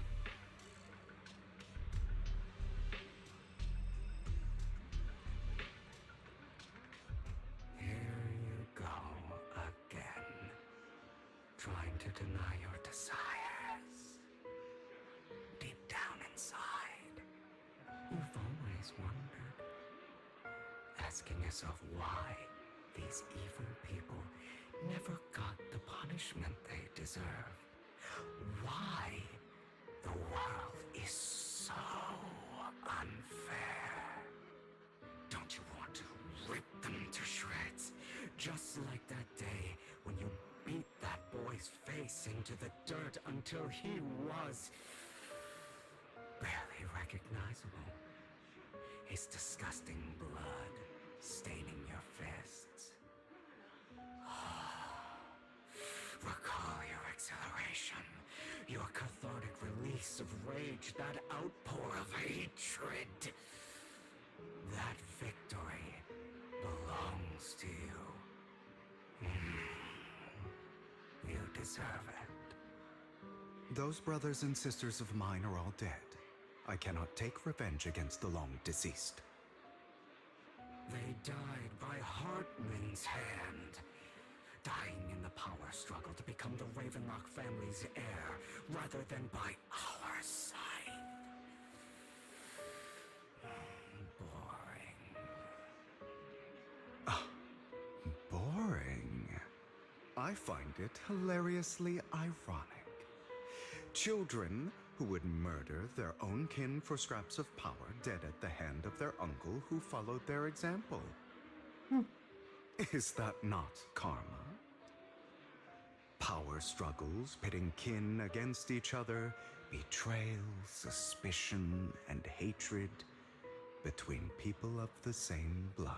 Here you go again, trying to deny your desires. Deep down inside, you've always wondered, asking yourself why these evil people never got the punishment they deserve. Why the world is so unfair. Don't you want to rip them to shreds? Just like that day when you beat that boy's face into the dirt until he was barely recognizable. His disgusting blood staining your fists. Recall your exhilaration, your cathartic release of rage, that outpour of hatred. That victory belongs to you. You deserve it. Those brothers and sisters of mine are all dead. I cannot take revenge against the long deceased. They died by Hartman's hand, dying in the power struggle to become the Ravenlock family's heir, rather than by our side. Boring. I find it hilariously ironic. Children who would murder their own kin for scraps of power dead at the hand of their uncle who followed their example. Is that not karma? Power struggles pitting kin against each other, betrayal, suspicion, and hatred between people of the same blood.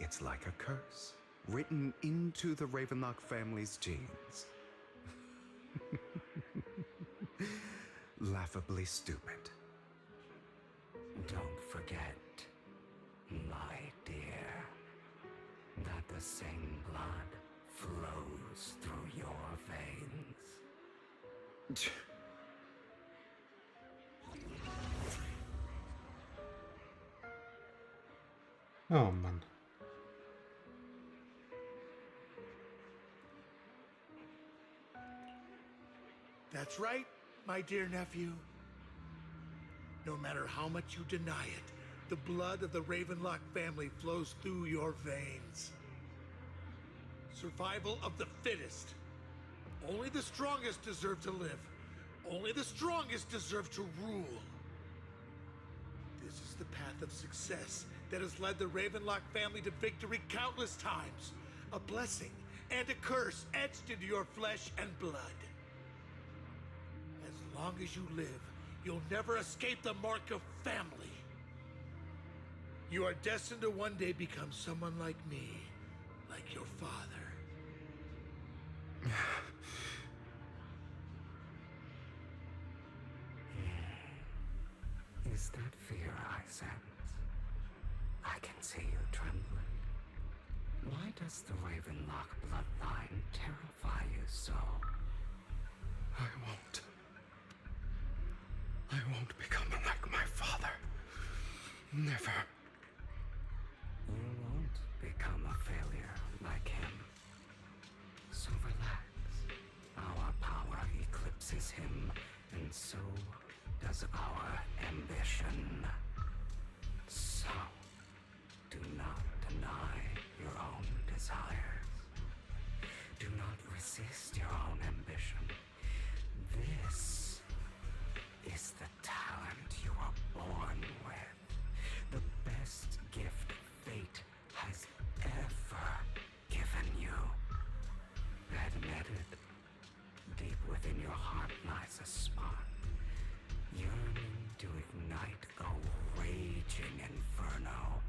It's like a curse, written into the Ravenlock family's genes. Laughably stupid. Don't forget, my dear, that the same blood flows through your veins. Oh Mann. That's right, my dear nephew. No matter how much you deny it, the blood of the Ravenlock family flows through your veins. Survival of the fittest. Only the strongest deserve to live. Only the strongest deserve to rule. This is the path of success that has led the Ravenlock family to victory countless times. A blessing and a curse etched into your flesh and blood. As long as you live, you'll never escape the mark of family. You are destined to one day become someone like me, like your father. Is that fear I sense? I can see you trembling. Why does the Ravenlock bloodline terrify you so Never. You won't become a failure like him. So relax. Our power eclipses him, and so does our ambition. So, do not deny your own desires. Do not resist your own ambition. This is the talent you are born with. The best gift fate has ever given you. Admit it. Deep within your heart lies a spark, yearning to ignite a raging inferno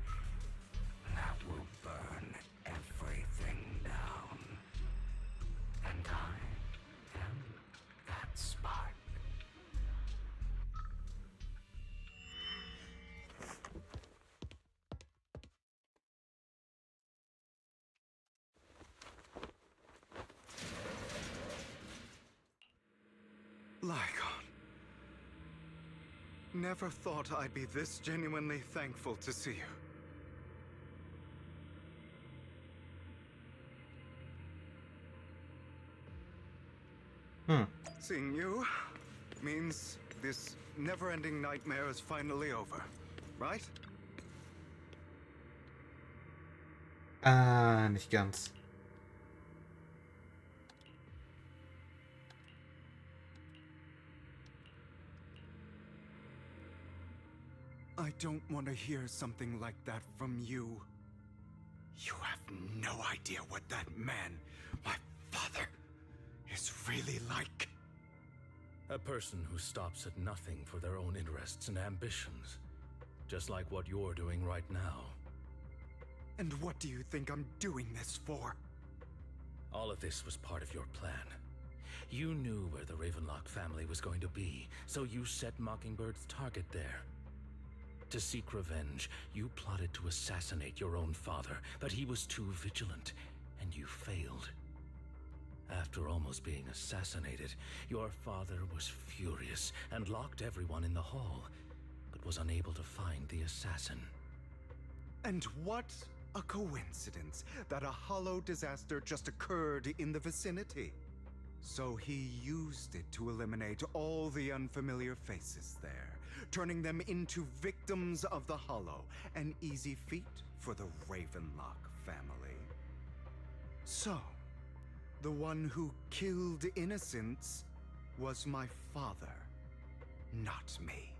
that will burn everything down. And I am that spark. Lycon. Never thought I'd be this genuinely thankful to see you. Seeing you means this never-ending nightmare is finally over, right? Nicht ganz. I don't want to hear something like that from you. You have no idea what that man, my father, is really like. A person who stops at nothing for their own interests and ambitions. Just like what you're doing right now. And what do you think I'm doing this for? All of this was part of your plan. You knew where the Ravenlock family was going to be, so you set Mockingbird's target there. To seek revenge, you plotted to assassinate your own father, but he was too vigilant, and you failed. After almost being assassinated, your father was furious and locked everyone in the hall, but was unable to find the assassin. And what a coincidence that a hollow disaster just occurred in the vicinity. So he used it to eliminate all the unfamiliar faces there, turning them into victims of the hollow, an easy feat for the Ravenlock family. So, the one who killed innocents was my father, not me.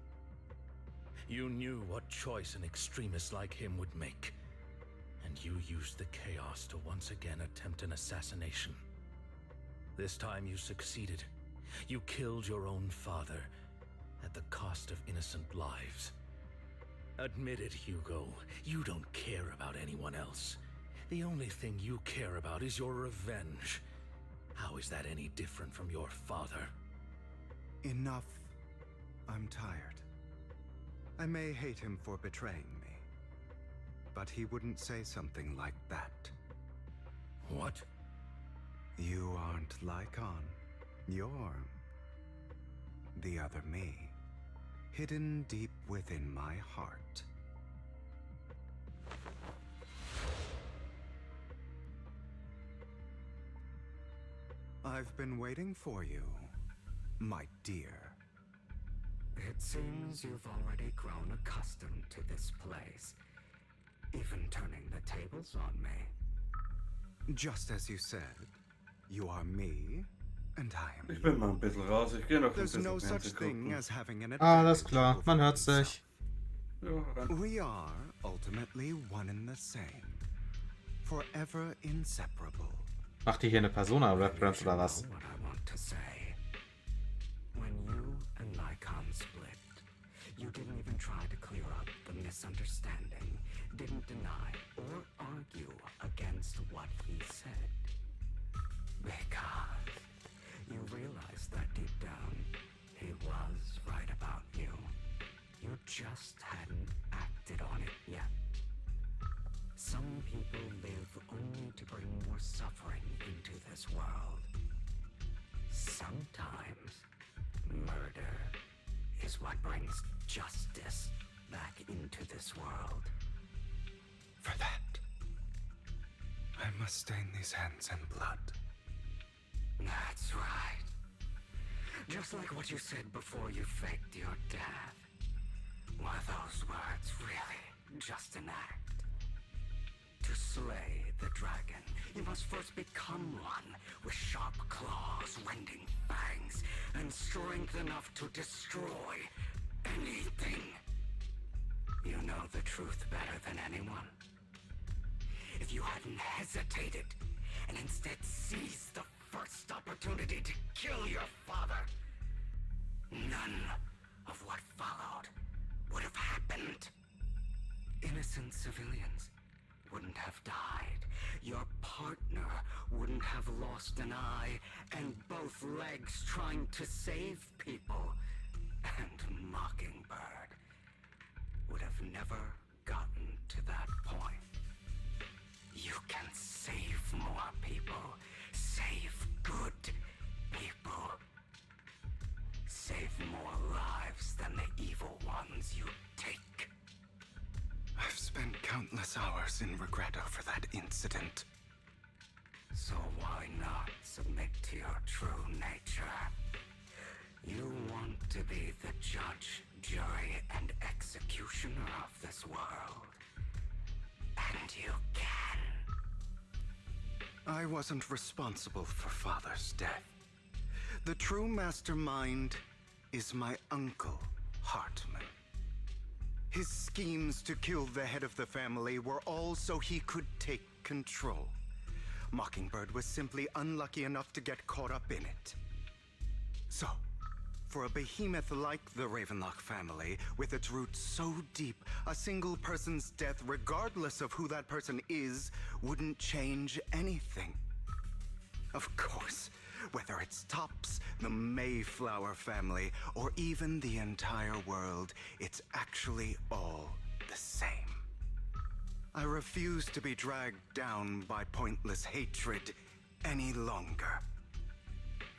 You knew what choice an extremist like him would make, and you used the chaos to once again attempt an assassination. This time you succeeded. You killed your own father, at the cost of innocent lives. Admit it, Hugo. You don't care about anyone else. The only thing you care about is your revenge. How is that any different from your father? Enough. I'm tired. I may hate him for betraying me, but he wouldn't say something like that. What? You aren't Lycon. You're the other me, hidden deep within my heart. I've been waiting for you, my dear. It seems you've already grown accustomed to this place, even turning the tables on me. Just as you said, you are me, and I am Ich bin mal ein bisschen raus. Ich gehe noch ein There's bisschen no such Fernsehen thing gucken. as having an Alles advantage klar, over man hört oneself. sich. We are ultimately one and the same. Forever inseparable. Macht die hier eine Persona-Reference oder was? What I want to say. When you and Lycon split, you didn't even try to clear up the misunderstanding, didn't deny or argue against what he said. Because you realized that deep down, he was right about you. You just hadn't acted on it yet. Some people live only to bring more suffering into this world. Sometimes, murder is what brings justice. back into this world. For that, I must stain these hands in blood. That's right. Just like what you said before you faked your death. Were those words really just an act? To slay the dragon, you must first become one with sharp claws, rending fangs, and strength enough to destroy anything. You know the truth better than anyone. If you hadn't hesitated and instead seized the first opportunity to kill your father, none of what followed would have happened. Innocent civilians wouldn't have died. Your partner wouldn't have lost an eye and both legs trying to save people. And Mockingbird would have never gotten to that point. You can save more people. Save good people. Save more lives than the evil ones you take. I've spent countless hours in regret over that incident. So why not submit to your true nature? You want to be the judge, jury, and executioner of this world. And you can. I wasn't responsible for Father's death. The true mastermind is my uncle, Hartman. His schemes to kill the head of the family were all so he could take control. Mockingbird was simply unlucky enough to get caught up in it. So, for a behemoth like the Ravenlock family, with its roots so deep, a single person's death, regardless of who that person is, wouldn't change anything. Of course, whether it's Tops, the Mayflower family, or even the entire world, it's actually all the same. I refuse to be dragged down by pointless hatred any longer.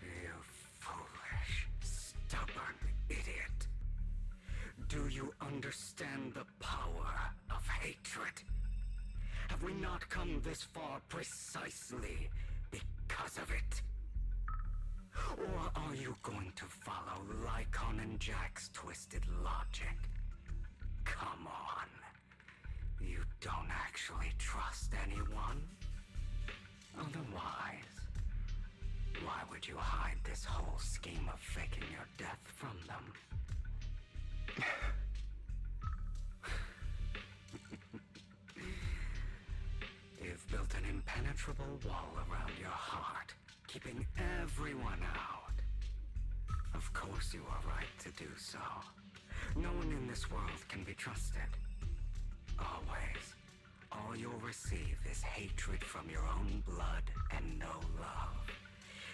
You foolish, stubborn idiot. Do you understand the power of hatred? Have we not come this far precisely because of it? Or are you going to follow Lycon and Jack's twisted logic? Come on. You don't actually trust anyone? Otherwise, why would you hide this whole scheme of faking your death from them? You've built an impenetrable wall around your heart, keeping everyone out. Of course you are right to do so. No one in this world can be trusted. Always. All you'll receive is hatred from your own blood and no love.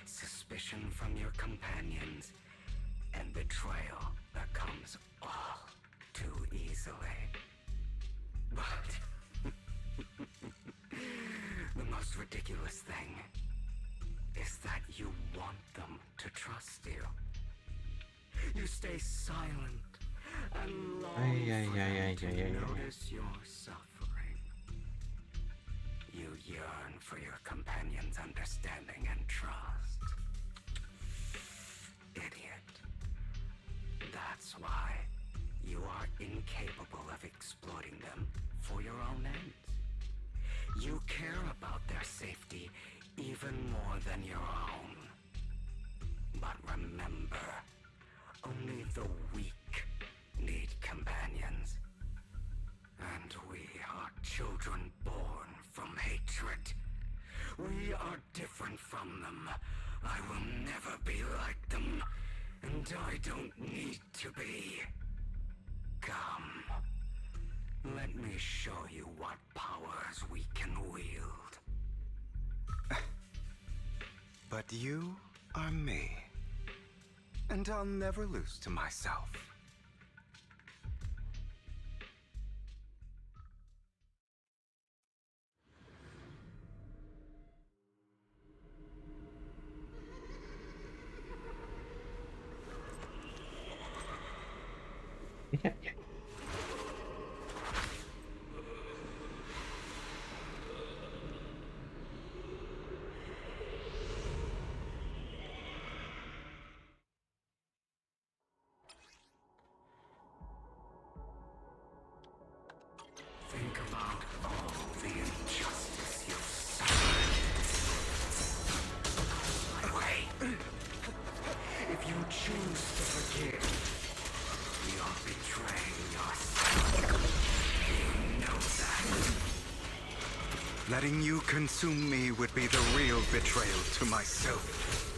Suspicion from your companions, and betrayal that comes all too easily. But the most ridiculous thing is that you want them to trust you. You stay silent and long for them to notice your suffering. You yearn for your companion's understanding and trust. Idiot. That's why you are incapable of exploiting them for your own ends. You care about their safety even more than your own. But remember, only the weak need companions. And we are children born from hatred. We are different from them. I will never be like them, and I don't need to be. Come, let me show you what powers we can wield. But you are me, and I'll never lose to myself. Letting you consume me would be the real betrayal to myself.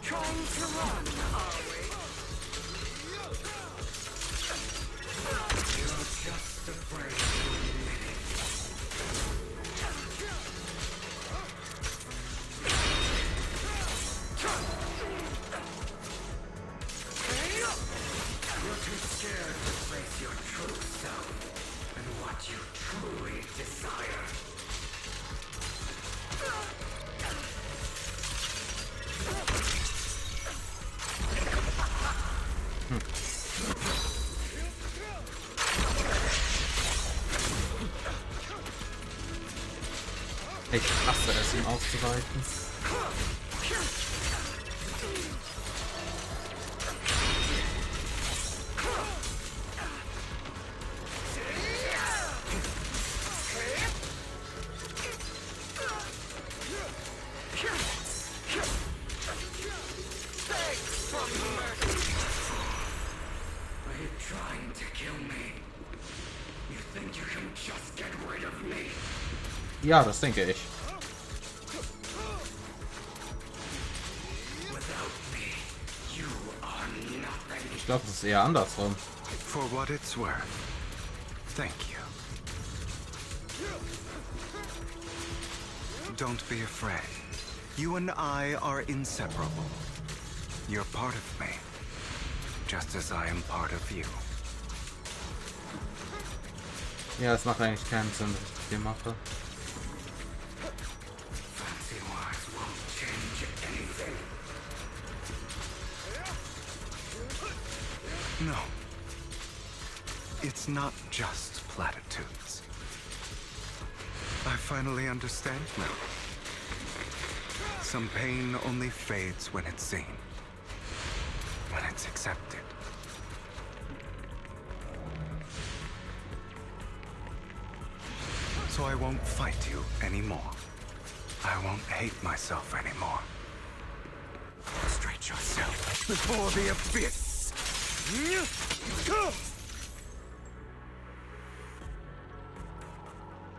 Trying to run, are we? You're just afraid to admit it. You're too scared to face your true self and what you truly desire. Ich hasse es, ihm auszuweichen. Are you trying to kill me? You think you can just get rid of me? Ja, das denke ich. Ich glaube, es ist eher andersrum. For what it's worth, thank you. Don't be afraid. You and I are inseparable. You're part of me, just as I am part of you. Ja, es macht eigentlich keinen Sinn, was ich hier mache. Fancy words won't change anything. No. It's not just platitudes. I finally understand now. Some pain only fades when it's seen. When it's accepted. So I won't fight you anymore. I won't hate myself anymore. Prostrate yourself before the abyss.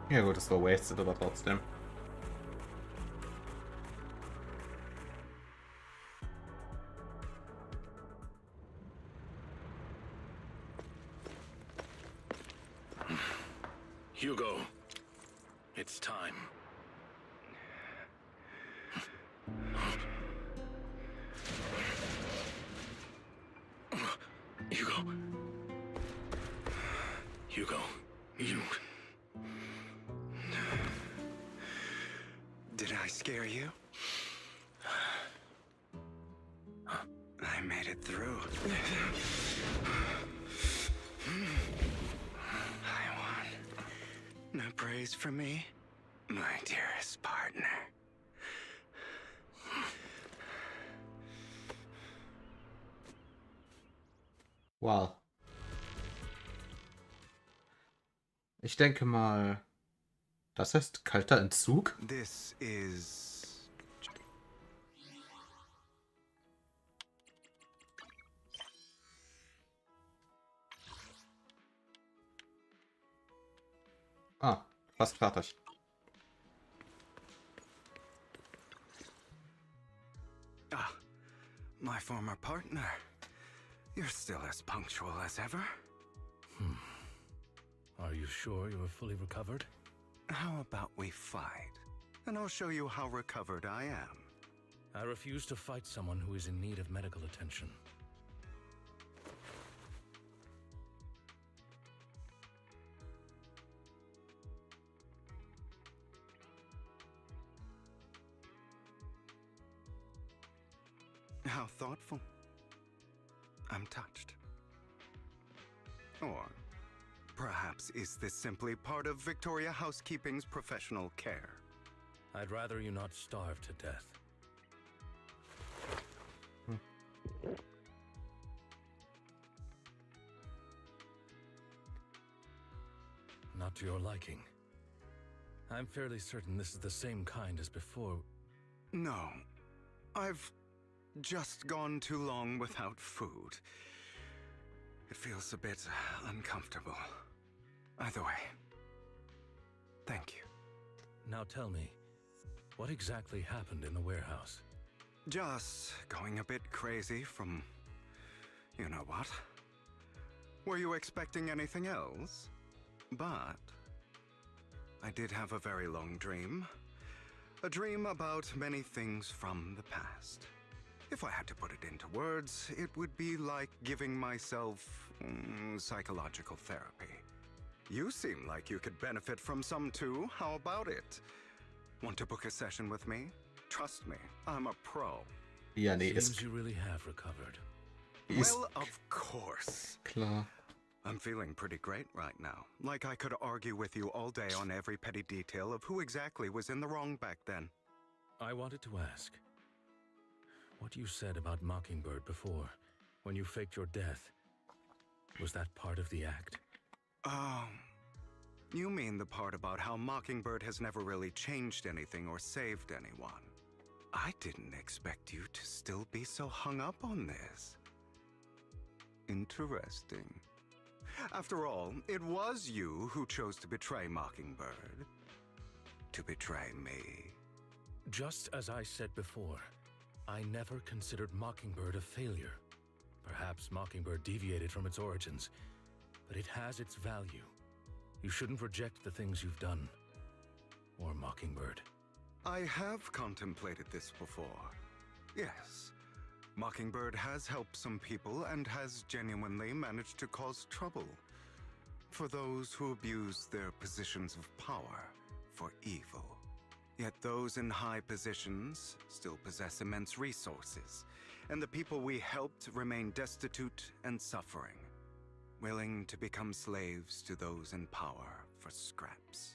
Ja gut, es war wasted, aber trotzdem. Hugo, it's time. Hugo, you... Did I scare you? I made it through. I won. No praise for me, my dearest partner. Wow. Ich denke mal, das heißt kalter Entzug. This is... Ah, fast fertig. Ah, my former partner. You're still as punctual as ever. Are you sure you're fully recovered? How about we fight? And I'll show you how recovered I am. I refuse to fight someone who is in need of medical attention. How thoughtful. I'm touched. Or perhaps is this simply part of Victoria Housekeeping's professional care? I'd rather you not starve to death. Not to your liking. I'm fairly certain this is the same kind as before. No. I've just gone too long without food. It feels a bit uncomfortable. Either way, thank you. Now tell me, what exactly happened in the warehouse? Just going a bit crazy from you know what. Were you expecting anything else? But I did have a very long dream. A dream about many things from the past. If I had to put it into words, it would be like giving myself psychological therapy. You seem like you could benefit from some too. How about it? Want to book a session with me? Trust me, I'm a pro. Ja, nee, Seems you really have recovered. Well, of course. Klar. I'm feeling pretty great right now. Like I could argue with you all day on every petty detail of who exactly was in the wrong back then. I wanted to ask, what you said about Mockingbird before, when you faked your death, was that part of the act? You mean the part about how Mockingbird has never really changed anything or saved anyone. I didn't expect you to still be so hung up on this. Interesting. After all, it was you who chose to betray Mockingbird. To betray me. Just as I said before, I never considered Mockingbird a failure. Perhaps Mockingbird deviated from its origins, but it has its value. You shouldn't reject the things you've done. Or Mockingbird. I have contemplated this before. Yes. Mockingbird has helped some people and has genuinely managed to cause trouble for those who abuse their positions of power for evil. Yet those in high positions still possess immense resources, and the people we helped remain destitute and suffering, willing to become slaves to those in power for scraps.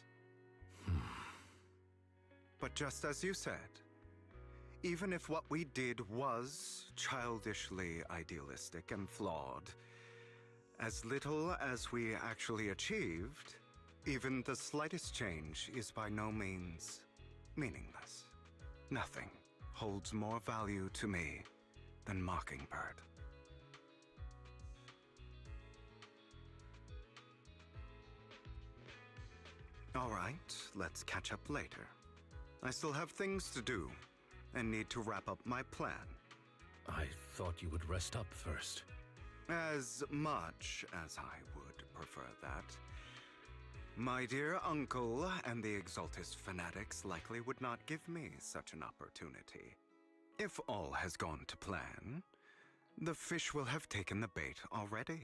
But just as you said, even if what we did was childishly idealistic and flawed, as little as we actually achieved, even the slightest change is by no means meaningless. Nothing holds more value to me than Mockingbird. All right, let's catch up later. I still have things to do and need to wrap up my plan. I thought you would rest up first. As much as I would prefer that. My dear uncle and the Exaltist fanatics likely would not give me such an opportunity. If all has gone to plan, the fish will have taken the bait already.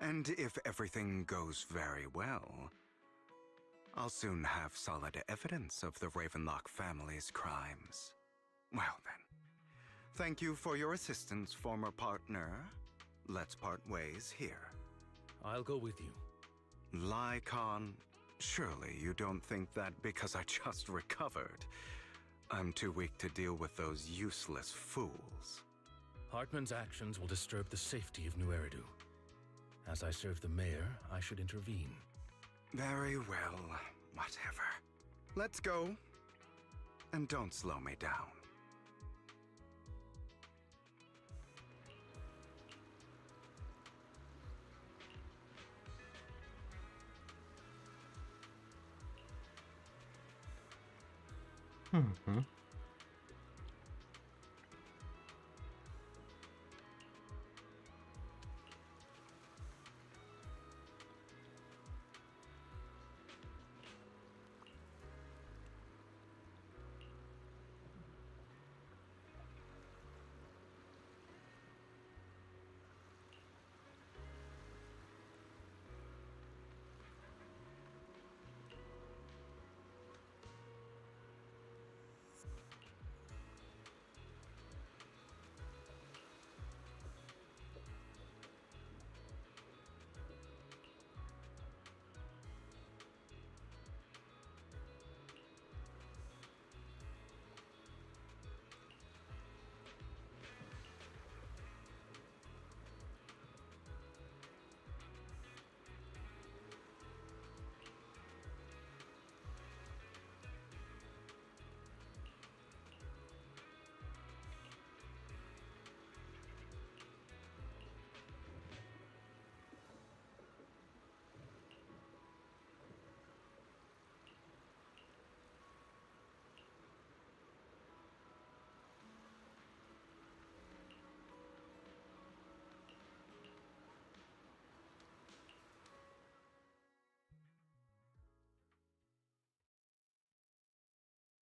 And if everything goes very well, I'll soon have solid evidence of the Ravenlock family's crimes. Well then, thank you for your assistance, former partner. Let's part ways here. I'll go with you. Lycon, surely you don't think that because I just recovered, I'm too weak to deal with those useless fools. Hartman's actions will disturb the safety of New Eridu. As I serve the mayor, I should intervene. Very well, whatever. Let's go. And don't slow me down. Mhm.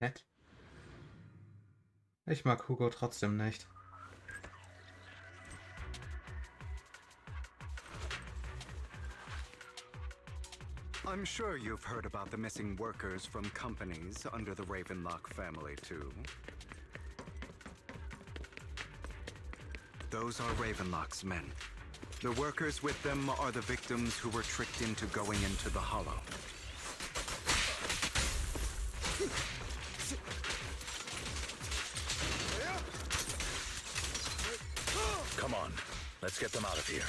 Nett. Ich mag Hugo trotzdem nicht. I'm sure you've heard about the missing workers from companies under the Ravenlock family, too. Those are Ravenlock's men. The workers with them are the victims who were tricked into going into the Hollow. Come on, let's get them out of here.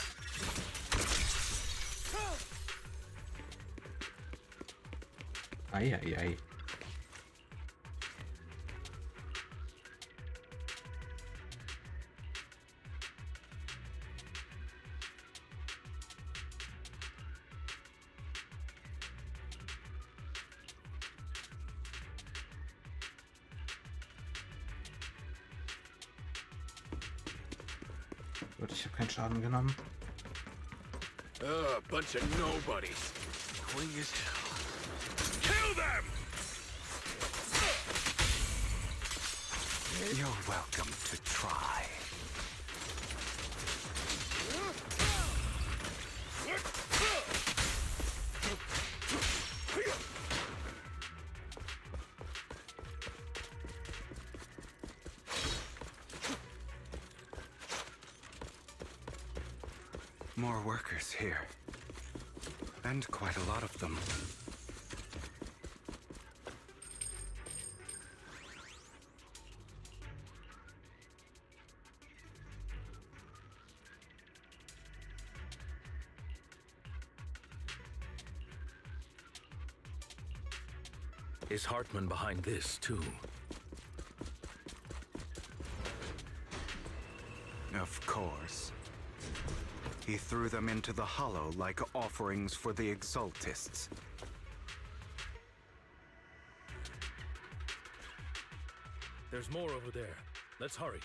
Ei, ei, ei. Gut, ich habe keinen Schaden genommen. Bunch of nobodies. Annoying as hell. Kill them! You're welcome to try. More workers here. And quite a lot of them. Is Hartman behind this, too? Of course. He threw them into the Hollow like offerings for the Exaltists. There's more over there. Let's hurry.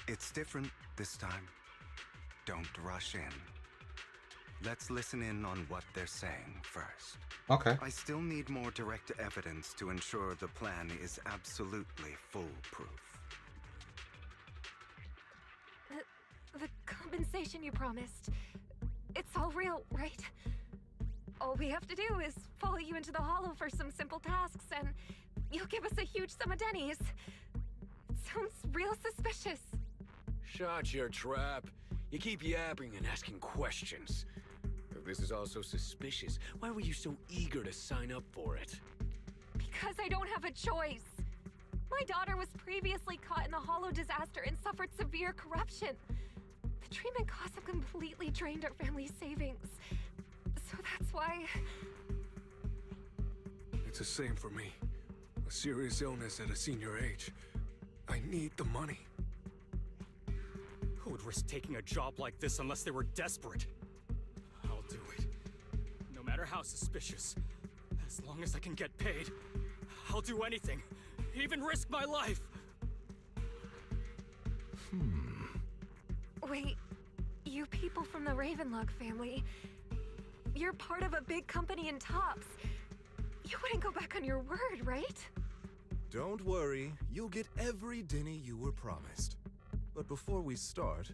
It's different this time. Don't rush in. Let's listen in on what they're saying first. Okay. I still need more direct evidence to ensure the plan is absolutely foolproof. The compensation you promised, it's all real, right? All we have to do is follow you into the Hollow for some simple tasks, and you'll give us a huge sum of dennies. It sounds real suspicious. Shut your trap. You keep yapping and asking questions. If this is all so suspicious, why were you so eager to sign up for it? Because I don't have a choice. My daughter was previously caught in the Hollow disaster and suffered severe corruption. The treatment costs have completely drained our family's savings. So that's why... It's the same for me. A serious illness at a senior age. I need the money. Who would risk taking a job like this unless they were desperate? I'll do it. No matter how suspicious. As long as I can get paid, I'll do anything. Even risk my life. Wait, you people from the Ravenlock family, you're part of a big company in Tops. You wouldn't go back on your word, right? Don't worry, you'll get every denny you were promised. But before we start,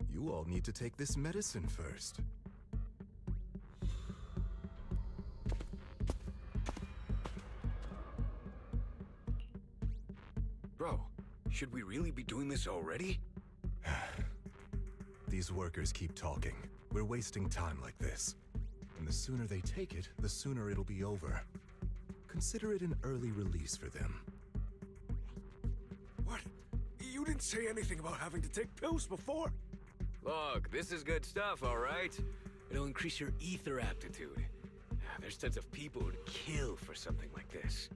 you all need to take this medicine first. Bro, should we really be doing this already? These workers keep talking. We're wasting time like this. And the sooner they take it, the sooner it'll be over. Consider it an early release for them. What? You didn't say anything about having to take pills before. Look, this is good stuff, all right? It'll increase your ether aptitude. There's tons of people who'd kill for something like this.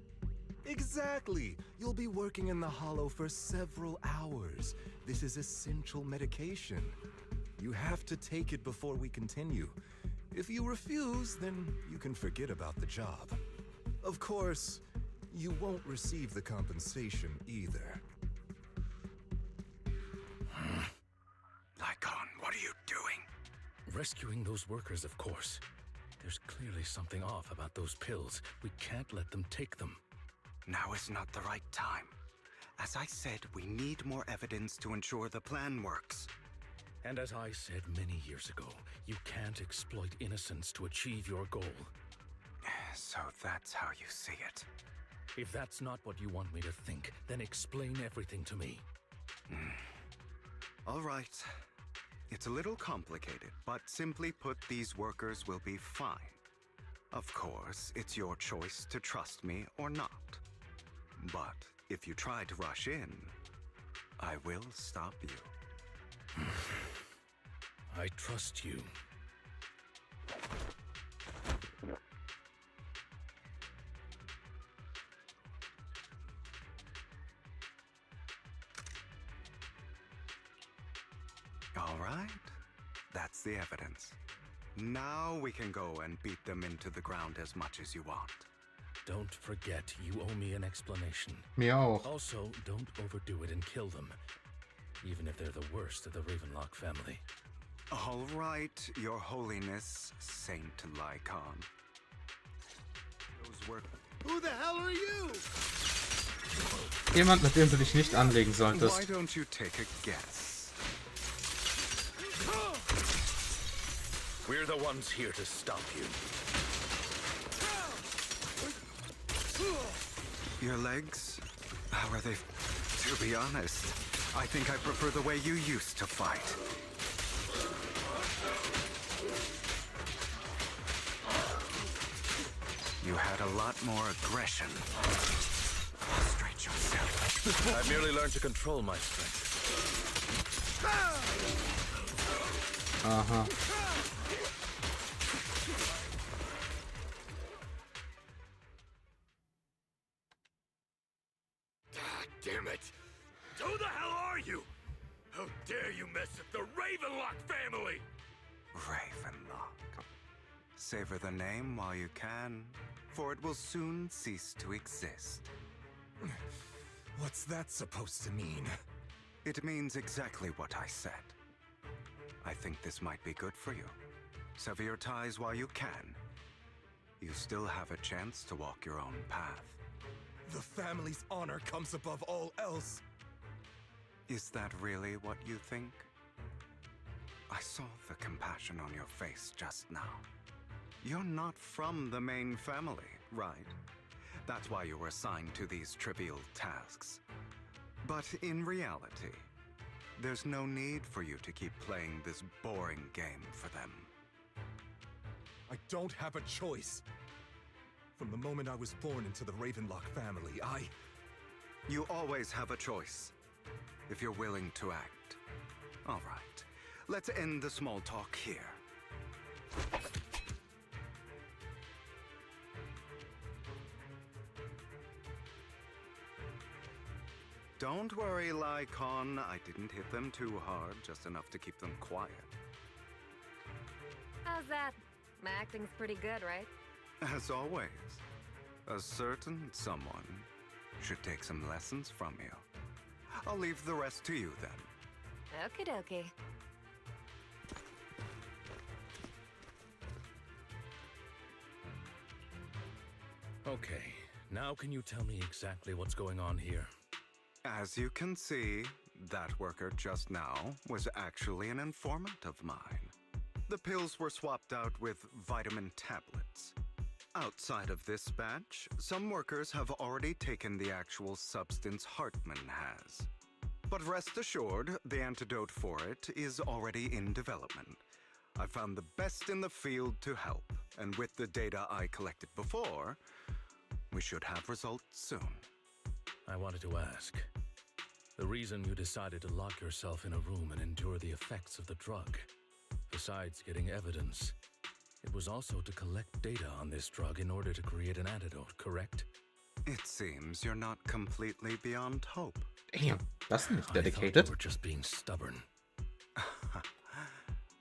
Exactly! You'll be working in the Hollow for several hours. This is essential medication. You have to take it before we continue. If you refuse, then you can forget about the job. Of course, you won't receive the compensation either. Lycon, what are you doing? Rescuing those workers, of course. There's clearly something off about those pills. We can't let them take them. Now is not the right time. As I said, we need more evidence to ensure the plan works. And as I said many years ago, you can't exploit innocence to achieve your goal. So that's how you see it. If that's not what you want me to think, then explain everything to me. All right. It's a little complicated, but simply put, these workers will be fine. Of course, it's your choice to trust me or not. But if you try to rush in, I will stop you. I trust you. All right. That's the evidence. Now we can go and beat them into the ground as much as you want. Don't forget, you owe me an explanation. Mir auch. Also, don't overdo it and kill them, even if they're the worst of the Ravenlock family. All right, Your Holiness, Saint Lycon. Those were... Who the hell are you? Jemand, mit dem du dich nicht anlegen solltest. Why don't you take a guess? We're the ones here to stop you. Your legs? How are they? To be honest, I think I prefer the way you used to fight. You had a lot more aggression. Prostrate yourself. I've merely learned to control my strength. Aha. Damn it! Who the hell are you? How dare you mess with the Ravenlock family? Ravenlock. Savor the name while you can, for it will soon cease to exist. What's that supposed to mean? It means exactly what I said. I think this might be good for you. Sever your ties while you can. You still have a chance to walk your own path. The family's honor comes above all else. Is that really what you think? I saw the compassion on your face just now. You're not from the main family, right? That's why you were assigned to these trivial tasks. But in reality, there's no need for you to keep playing this boring game for them. I don't have a choice. From the moment I was born into the Ravenlock family, You always have a choice, if you're willing to act. All right, let's end the small talk here. Don't worry, Lycon. I didn't hit them too hard, just enough to keep them quiet. How's that? My acting's pretty good, right? As always, a certain someone should take some lessons from you. I'll leave the rest to you then. Okie dokie. Okay, now can you tell me exactly what's going on here? As you can see, that worker just now was actually an informant of mine. The pills were swapped out with vitamin tablets. Outside of this batch, some workers have already taken the actual substance Hartman has. But rest assured, the antidote for it is already in development. I found the best in the field to help, and with the data I collected before, we should have results soon. I wanted to ask. The reason you decided to lock yourself in a room and endure the effects of the drug, besides getting evidence, it was also to collect data on this drug in order to create an antidote, correct? It seems you're not completely beyond hope. Damn, that's not I dedicated. thought you were just being stubborn.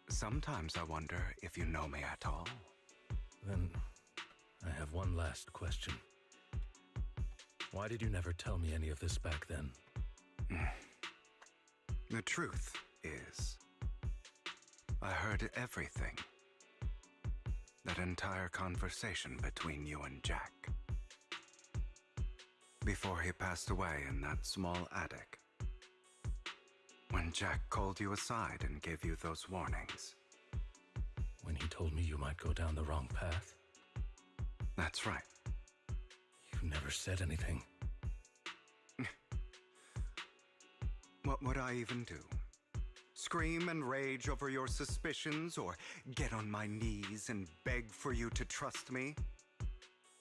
Sometimes I wonder if you know me at all. Then, I have one last question. Why did you never tell me any of this back then? The truth is, I heard everything. That entire conversation between you and Jack. before he passed away in that small attic. When Jack called you aside and gave you those warnings. When he told me you might go down the wrong path? That's right. You never said anything. What would I even do? Scream and rage over your suspicions, or get on my knees and beg for you to trust me?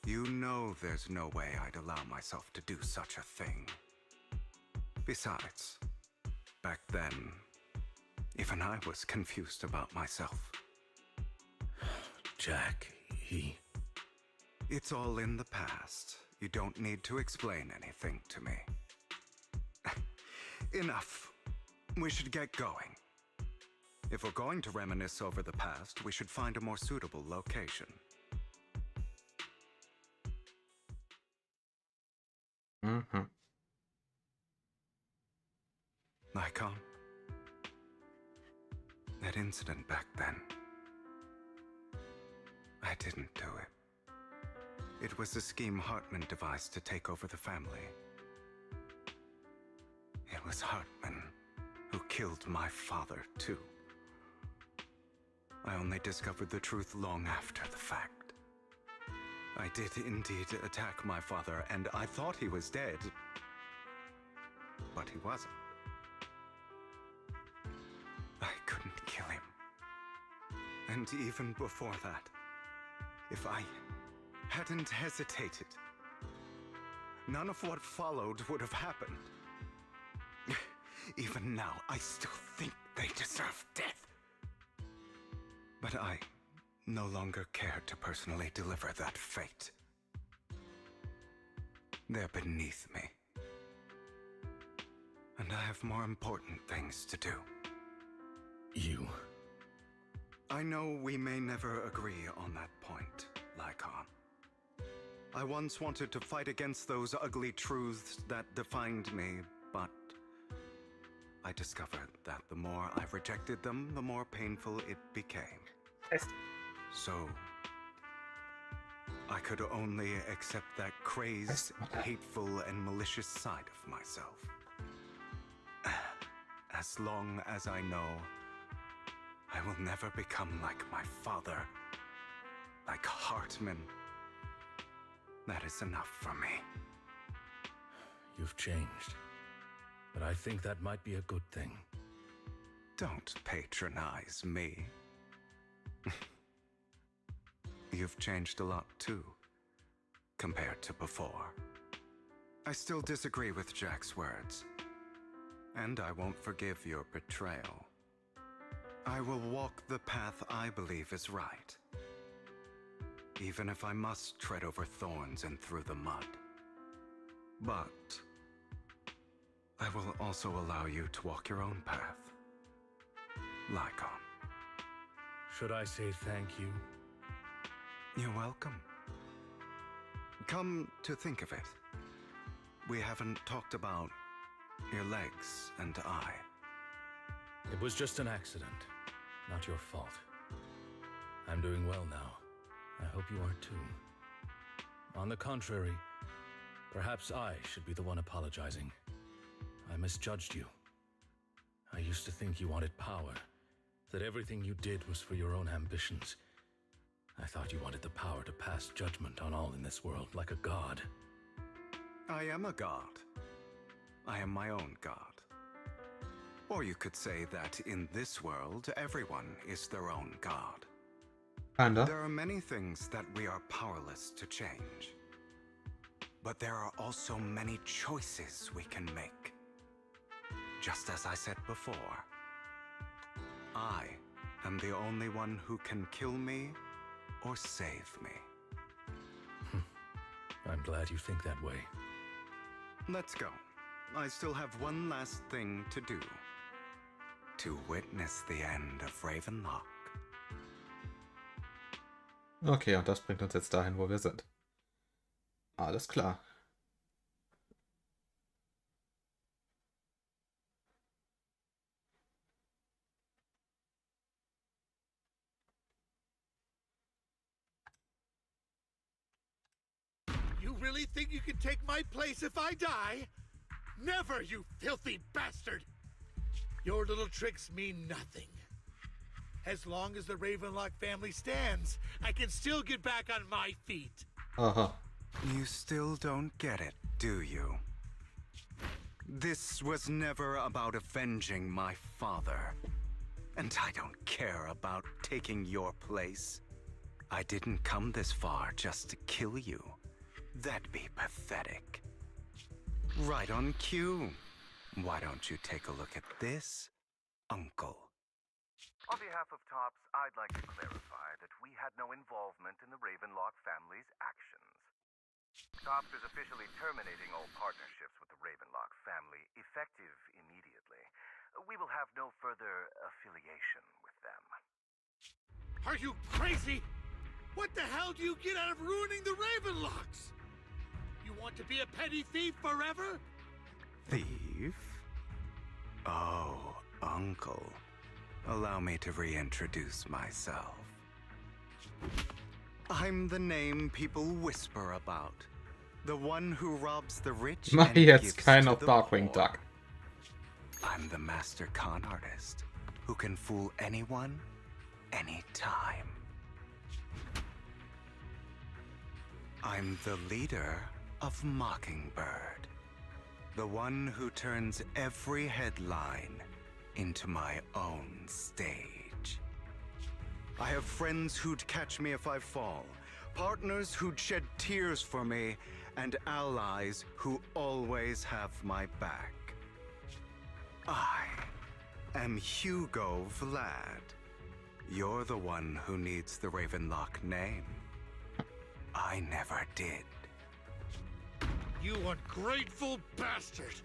You know there's no way I'd allow myself to do such a thing. Besides, back then, even I was confused about myself. Jack, It's all in the past. You don't need to explain anything to me. Enough. We should get going. If we're going to reminisce over the past, we should find a more suitable location. Lycon, that incident back then, I didn't do it. It was a scheme Hartman devised to take over the family. It was Hartman who killed my father, too. I only discovered the truth long after the fact. I did indeed attack my father, and I thought he was dead. But he wasn't. I couldn't kill him. And even before that, if I hadn't hesitated, none of what followed would have happened. Even now, I still think they deserve death. But I no longer care to personally deliver that fate. They're beneath me. And I have more important things to do. You? I know we may never agree on that point, Lycon. I once wanted to fight against those ugly truths that defined me, but I discovered that the more I rejected them, the more painful it became. So, I could only accept that crazed, hateful, and malicious side of myself. As long as I know I will never become like my father, like Hartman, that is enough for me. You've changed. But I think that might be a good thing. Don't patronize me. You've changed a lot too, compared to before. I still disagree with Jack's words, and I won't forgive your betrayal. I will walk the path I believe is right, even if I must tread over thorns and through the mud. But I will also allow you to walk your own path, Lycon. Should I say thank you? You're welcome. Come to think of it, we haven't talked about your legs and eye. It was just an accident, not your fault. I'm doing well now. I hope you are too. On the contrary, perhaps I should be the one apologizing. I misjudged you. I used to think you wanted power, that everything you did was for your own ambitions. I thought you wanted the power to pass judgment on all in this world, like a god. I am a god. I am my own god. Or you could say that in this world, everyone is their own god. Kinda. There are many things that we are powerless to change. But there are also many choices we can make. Just as I said before, I am the only one who can kill me or save me. I'm glad you think that way. Let's go. I still have one last thing to do. To witness the end of Ravenlock. Okay, und das bringt uns jetzt dahin, wo wir sind. Alles klar. You You really think you can take my place if I die? Never, you filthy bastard! Your little tricks mean nothing. As long as the Ravenlock family stands, I can still get back on my feet. Uh-huh. You still don't get it, do you? This was never about avenging my father. And I don't care about taking your place. I didn't come this far just to kill you. That'd be pathetic. Right on cue. Why don't you take a look at this, Uncle? On behalf of TOPS, I'd like to clarify that we had no involvement in the Ravenlock family's actions. TOPS is officially terminating all partnerships with the Ravenlock family, effective immediately. We will have no further affiliation with them. Are you crazy? What the hell do you get out of ruining the Ravenlocks? You want to be a petty thief forever? Thief? Oh, Uncle. Allow me to reintroduce myself. I'm the name people whisper about. The one who robs the rich Mach and jetzt gives keinen to auf the Darkwing poor. Duck. I'm the master con artist who can fool anyone, anytime. I'm the leader of Mockingbird. The one who turns every headline into my own stage. I have friends who'd catch me if I fall, partners who'd shed tears for me, and allies who always have my back. I am Hugo Vlad. You're the one who needs the Ravenlock name. I never did. You ungrateful bastard!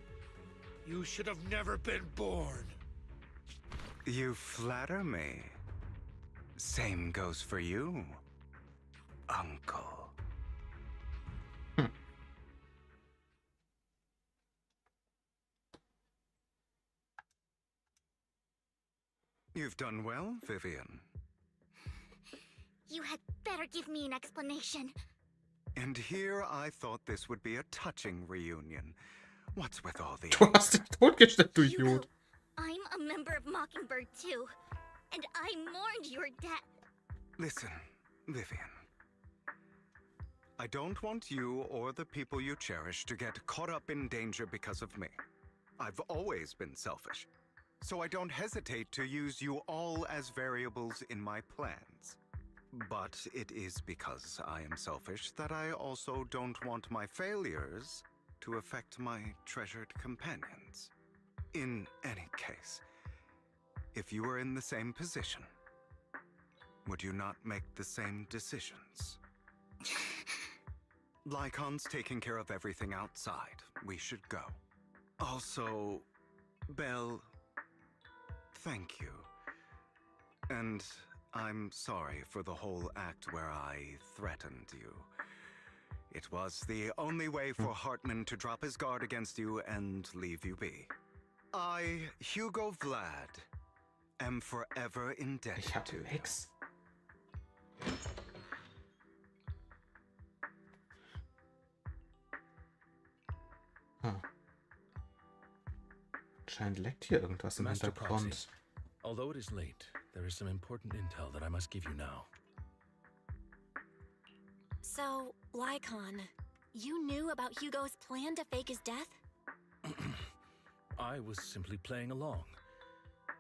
You should have never been born. You flatter me. Same goes for you, Uncle. You've done well, Vivian. You had better give me an explanation. And here I thought this would be a touching reunion. What's with all the... Du hast dich totgestellt, du Idiot. I'm a member of Mockingbird too, and I mourned your death. Listen, Vivian. I don't want you or the people you cherish to get caught up in danger because of me. I've always been selfish, so I don't hesitate to use you all as variables in my plans. But it is because I am selfish that I also don't want my failures to affect my treasured companions. In any case, if you were in the same position, would you not make the same decisions? Lycon's taking care of everything outside. We should go. Also, Belle, thank you. And I'm sorry for the whole act where I threatened you. It was the only way for Hartman to drop his guard against you and leave you be. I, Hugo Vlad, am forever indebted to you. Anscheinend leckt hier irgendwas im Master Hintergrund. Proxy, although it is late, there is some important intel that I must give you now. So, Lycon, you knew about Hugo's plan to fake his death? I was simply playing along.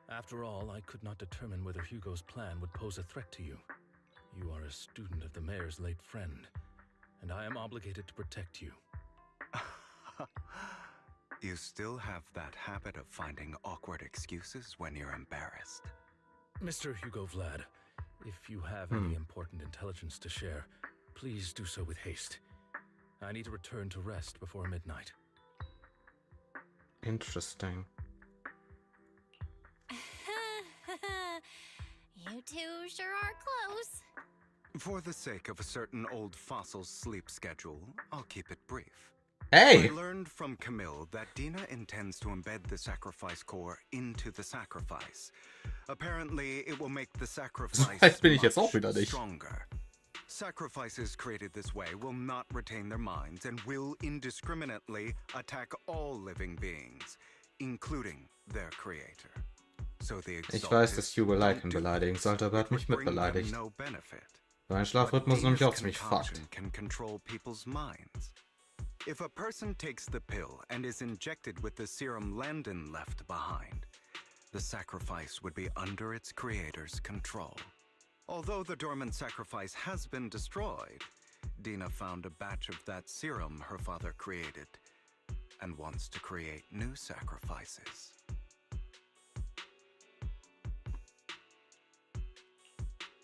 After all, I could not determine whether Hugo's plan would pose a threat to you. You are a student of the mayor's late friend, and I am obligated to protect you. You still have that habit of finding awkward excuses when you're embarrassed. Mr. Hugo Vlad, if you have any important intelligence to share, please do so with haste. I need to return to rest before midnight. Interesting. You two sure are close. For the sake of a certain old fossil's sleep schedule, I'll keep it brief. Hey! I learned from Camille that Dina intends to embed the sacrifice core into the sacrifice. Apparently, it will make the sacrifice Das bin ich jetzt auch much wieder nicht. stronger. Sacrifices created this way will not retain their minds and will indiscriminately attack all living beings, including their creator. So the Ich weiß, dass Hugo Lycan beleidigen sollte, aber er hat mich mitbeleidigt. Mein Schlafrhythmus nämlich auch ziemlich fucked. If a person takes the pill and is injected with the serum Landon left behind, the sacrifice would be under its creator's control. Although the dormant sacrifice has been destroyed, Dina found a batch of that serum her father created and wants to create new sacrifices.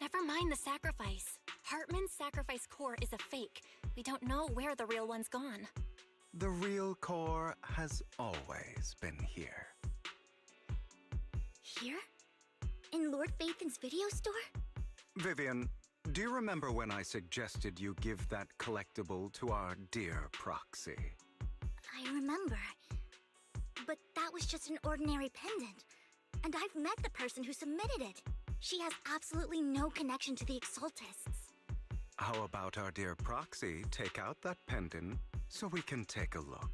Never mind the sacrifice. Hartman's sacrifice core is a fake. We don't know where the real one's gone. The real core has always been here. Here? In Lord Phaethon's video store? Vivian, do you remember when I suggested you give that collectible to our dear proxy? I remember. But that was just an ordinary pendant. And I've met the person who submitted it. She has absolutely no connection to the Exaltists. How about our dear proxy take out that pendant so we can take a look?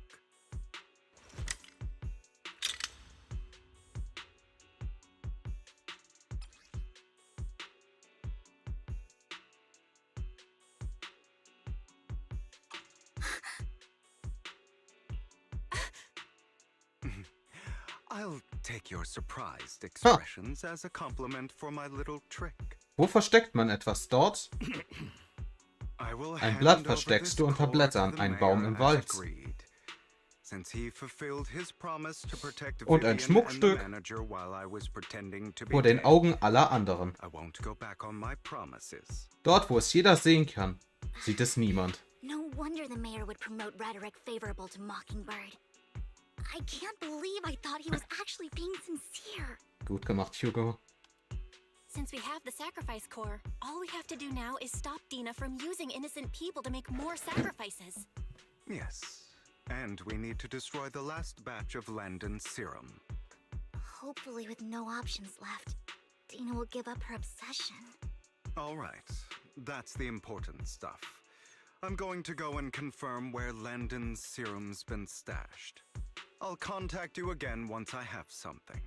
I'll take your surprised expressions as a compliment for my little trick. Wo versteckt man etwas dort? Ein Blatt versteckst du unter Blättern, ein Baum im Wald. Und ein Schmuckstück vor den Augen aller anderen. Dort, wo es jeder sehen kann, sieht es niemand. No wonder the mayor would promote rhetoric favorable to Mockingbird. I can't believe I thought he was actually being sincere. Gut gemacht, Hugo. Since we have the sacrifice core, all we have to do now is stop Dina from using innocent people to make more sacrifices. Yes, and we need to destroy the last batch of Landon's serum. Hopefully with no options left, Dina will give up her obsession. All right, that's the important stuff. I'm going to go and confirm where Landon's serum's been stashed. I'll contact you again once I have something.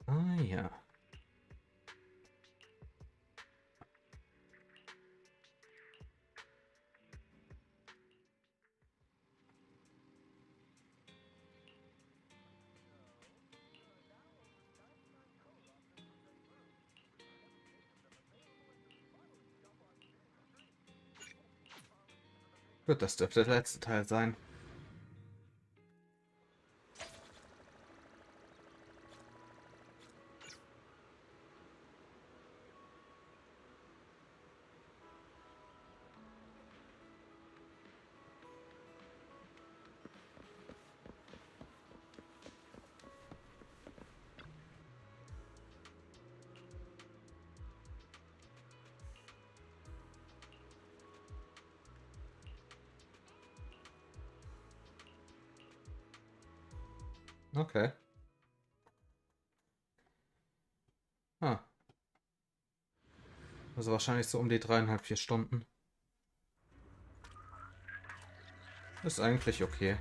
Ah ja. Gut, das dürfte der letzte Teil sein. Okay. Also wahrscheinlich so um die 3,5, 4 Stunden. Ist eigentlich okay.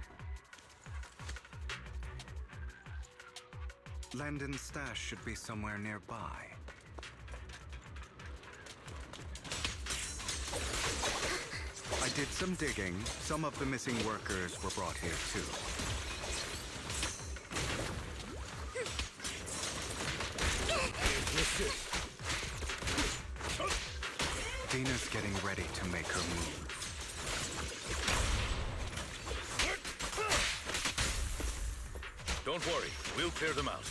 Landon's stash should be somewhere nearby. I did some digging. Some of the missing workers were brought here too. Dina's getting ready to make her move. Don't worry, we'll clear them out.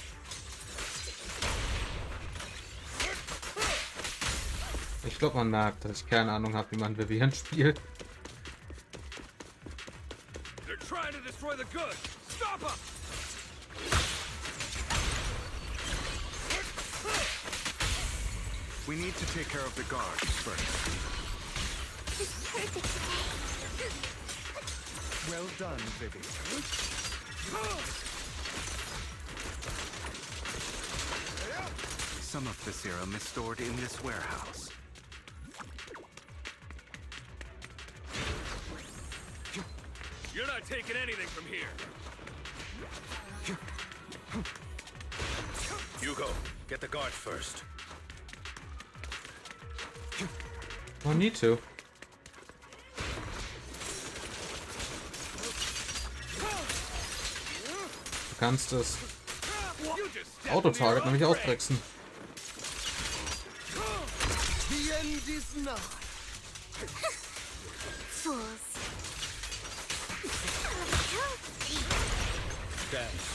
Ich glaube, man merkt, dass ich keine Ahnung habe, wie man Vivian spielt. They're trying to destroy the goods. Stop them! We need to take care of the guards first. It's perfect today. Well done, Vivian. Some of the serum is stored in this warehouse. You're not taking anything from here. Hugo, get the guards first. Oh, need to. Du kannst das Autotarget nämlich auftricksen. The end is nigh. Fools. Dance.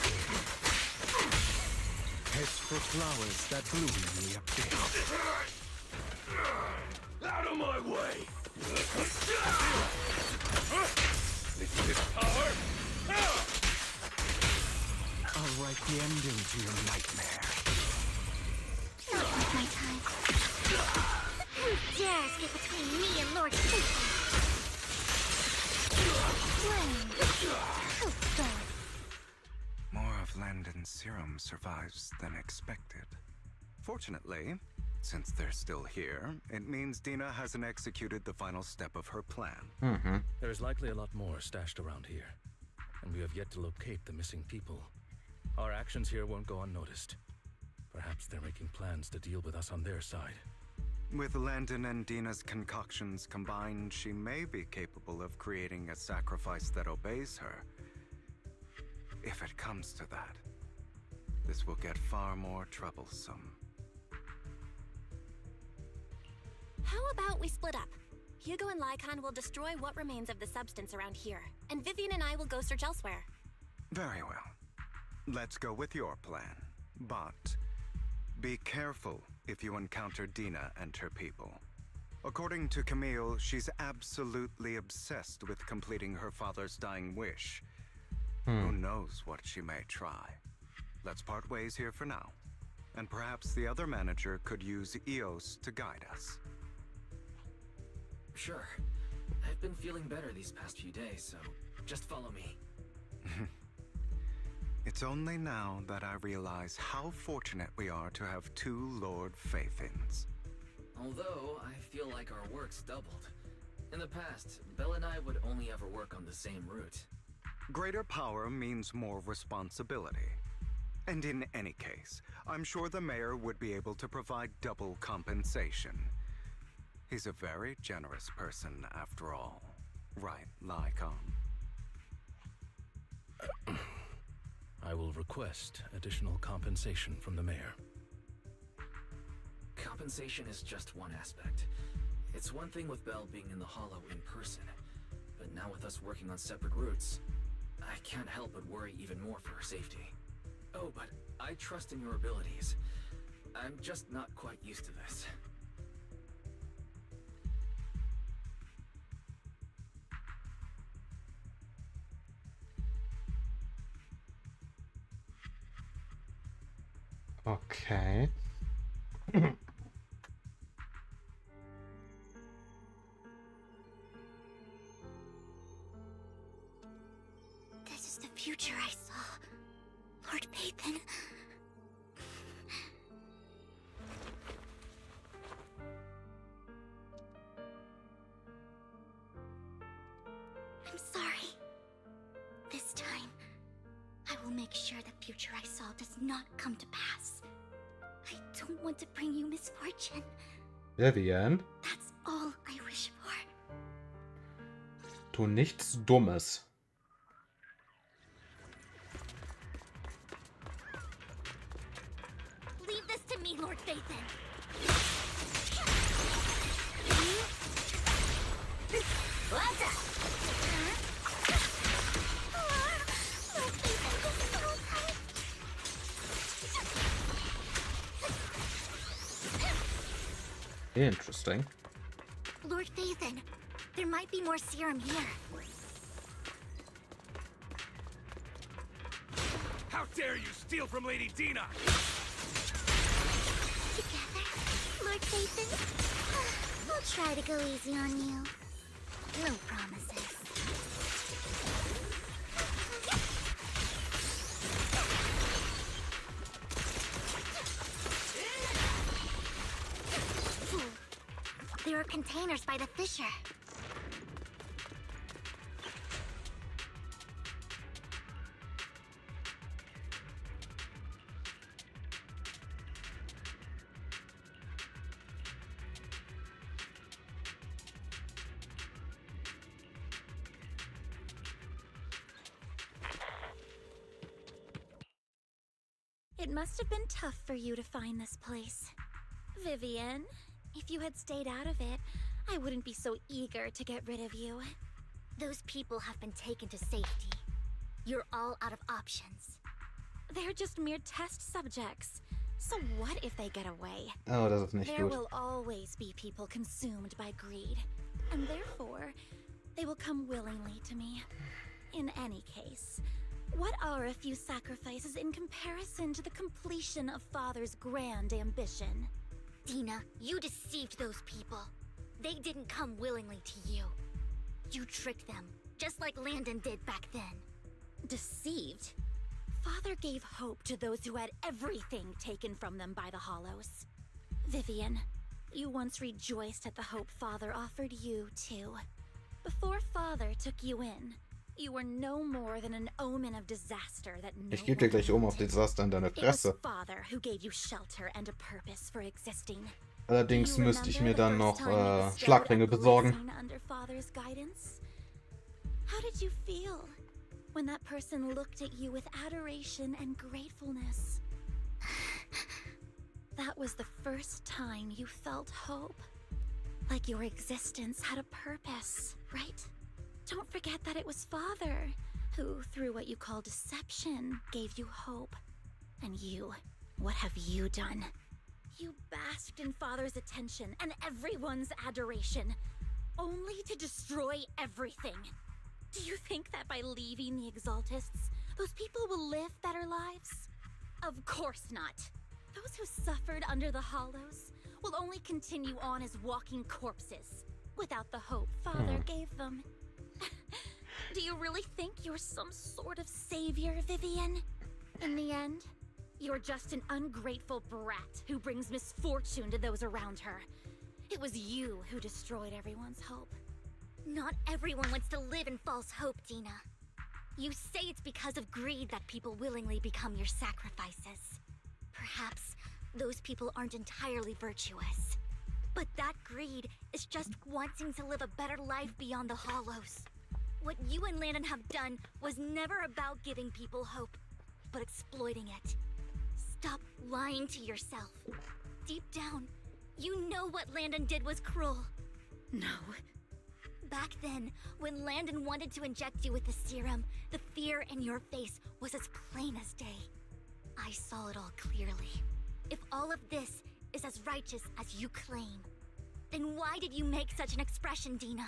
Heads for flowers that bloom in the abyss. Out of my way! This power! I'll write the ending to your nightmare. Not worth my time. Who dares get between me and Lord Satan? More of Landon's serum survives than expected. Fortunately, since they're still here, it means Dina hasn't executed the final step of her plan. There's likely a lot more stashed around here, and we have yet to locate the missing people. Our actions here won't go unnoticed. Perhaps they're making plans to deal with us on their side. With Landon and Dina's concoctions combined, she may be capable of creating a sacrifice that obeys her. If it comes to that, this will get far more troublesome. How about we split up? Hugo and Lycon will destroy what remains of the substance around here, and Vivian and I will go search elsewhere. Very well. Let's go with your plan. But be careful if you encounter Dina and her people. According to Camille, she's absolutely obsessed with completing her father's dying wish. Who knows what she may try? Let's part ways here for now. And perhaps the other manager could use EOS to guide us. Sure. I've been feeling better these past few days, so just follow me. It's only now that I realize how fortunate we are to have two Lord Faithins. Although, I feel like our work's doubled. In the past, Belle and I would only ever work on the same route. Greater power means more responsibility. And in any case, I'm sure the mayor would be able to provide double compensation. He's a very generous person, after all. Right, Lycon? I will request additional compensation from the mayor. Compensation is just one aspect. It's one thing with Belle being in the Hollow in person, but now with us working on separate routes, I can't help but worry even more for her safety. Oh, but I trust in your abilities. I'm just not quite used to this. Okay. This is the future I saw. Lord Pathan. I'm sorry. This time, I will make sure the future I saw does not come to pass. I don't want to bring you misfortune. Vivian, That's all I wish for. tu nichts Dummes. Leave this to me, Lord Phaethon. What's up? Lord Phaethon is so tight. Interesting. Lord Phaethon, there might be more serum here. How dare you steal from Lady Dina! Together, Lord Phaethon? I'll try to go easy on you. No promises. There are containers by the fissure. It must have been tough for you to find this place. Vivian, if you had stayed out of it, I wouldn't be so eager to get rid of you. Those people have been taken to safety. You're all out of options. They're just mere test subjects. So what if they get away? Oh, das ist nicht There gut. will always be people consumed by greed. And therefore, they will come willingly to me. In any case, what are a few sacrifices in comparison to the completion of Father's grand ambition? Dina, you deceived those people. They didn't come willingly to you. You tricked them, just like Landon did back then. Deceived? Father gave hope to those who had everything taken from them by the Hollows. Vivian, you once rejoiced at the hope Father offered you, too. Before Father took you in, you were no more than an omen of disaster that no Ich gebe dir gleich auf Desaster in deine It was Fresse. Father who gave you shelter and a purpose for existing. Allerdings müsste ich mir dann noch Schlagringe besorgen. Under Father's guidance? How did you feel when that person looked at you with adoration and gratefulness? That was the first time you felt hope. Like your existence had a purpose, right? Don't forget that it was Father who, through what you call deception, gave you hope. And you, what have you done? You basked in Father's attention and everyone's adoration, only to destroy everything. Do you think that by leaving the Exaltists, those people will live better lives? Of course not. Those who suffered under the Hollows will only continue on as walking corpses, without the hope Father gave them. Do you really think you're some sort of savior, Vivian? In the end, you're just an ungrateful brat who brings misfortune to those around her. It was you who destroyed everyone's hope. Not everyone wants to live in false hope, Dina. You say it's because of greed that people willingly become your sacrifices. Perhaps those people aren't entirely virtuous. But that greed is just wanting to live a better life beyond the Hollows. What you and Landon have done was never about giving people hope, but exploiting it. Stop lying to yourself. Deep down, you know what Landon did was cruel. No. Back then, when Landon wanted to inject you with the serum, the fear in your face was as plain as day. I saw it all clearly. If all of this is as righteous as you claim, then why did you make such an expression, Dina?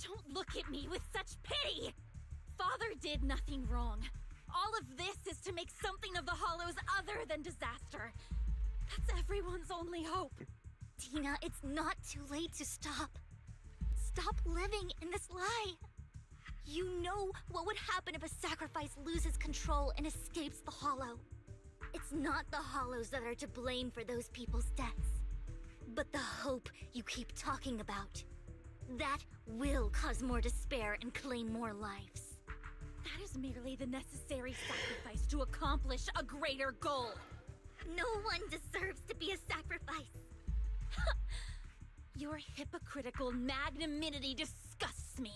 Don't look at me with such pity! Father did nothing wrong. All of this is to make something of the Hollows other than disaster. That's everyone's only hope. Dina, it's not too late to stop. Stop living in this lie. You know what would happen if a sacrifice loses control and escapes the Hollow. It's not the Hollows that are to blame for those people's deaths, but the hope you keep talking about. That will cause more despair and claim more lives. That is merely the necessary sacrifice to accomplish a greater goal. No one deserves to be a sacrifice. Your hypocritical magnanimity disgusts me.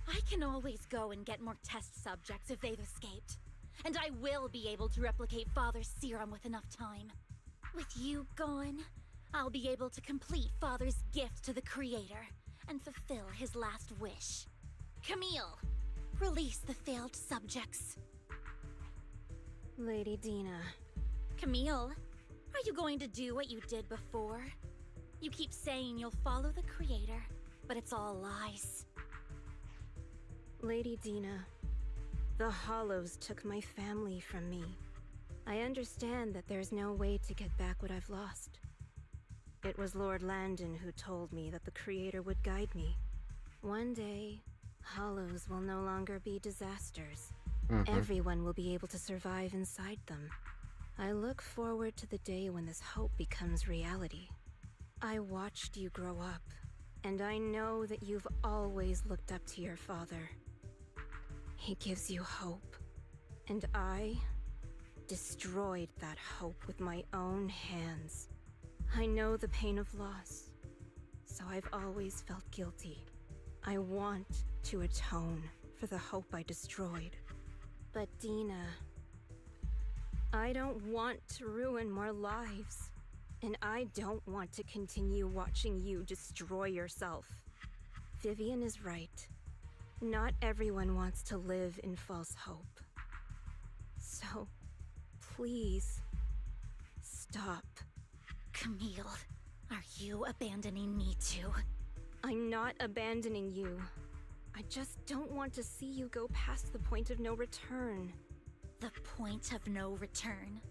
I can always go and get more test subjects if they've escaped. And I will be able to replicate Father's serum with enough time. With you gone, I'll be able to complete Father's gift to the Creator and fulfill his last wish. Camille, release the failed subjects. Lady Dina. Camille, are you going to do what you did before? You keep saying you'll follow the creator, but it's all lies. Lady Dina, the Hollows took my family from me. I understand that there's no way to get back what I've lost. It was Lord Landon who told me that the creator would guide me. One day, Hollows will no longer be disasters. Everyone will be able to survive inside them. I look forward to the day when this hope becomes reality. I watched you grow up, and I know that you've always looked up to your father. He gives you hope, and I destroyed that hope with my own hands. I know the pain of loss, so I've always felt guilty. I want to atone for the hope I destroyed. But Dina, I don't want to ruin more lives, and I don't want to continue watching you destroy yourself. Vivian is right. Not everyone wants to live in false hope. So, please, stop. Camille, are you abandoning me too? I'm not abandoning you. I just don't want to see you go past the point of no return. The point of no return?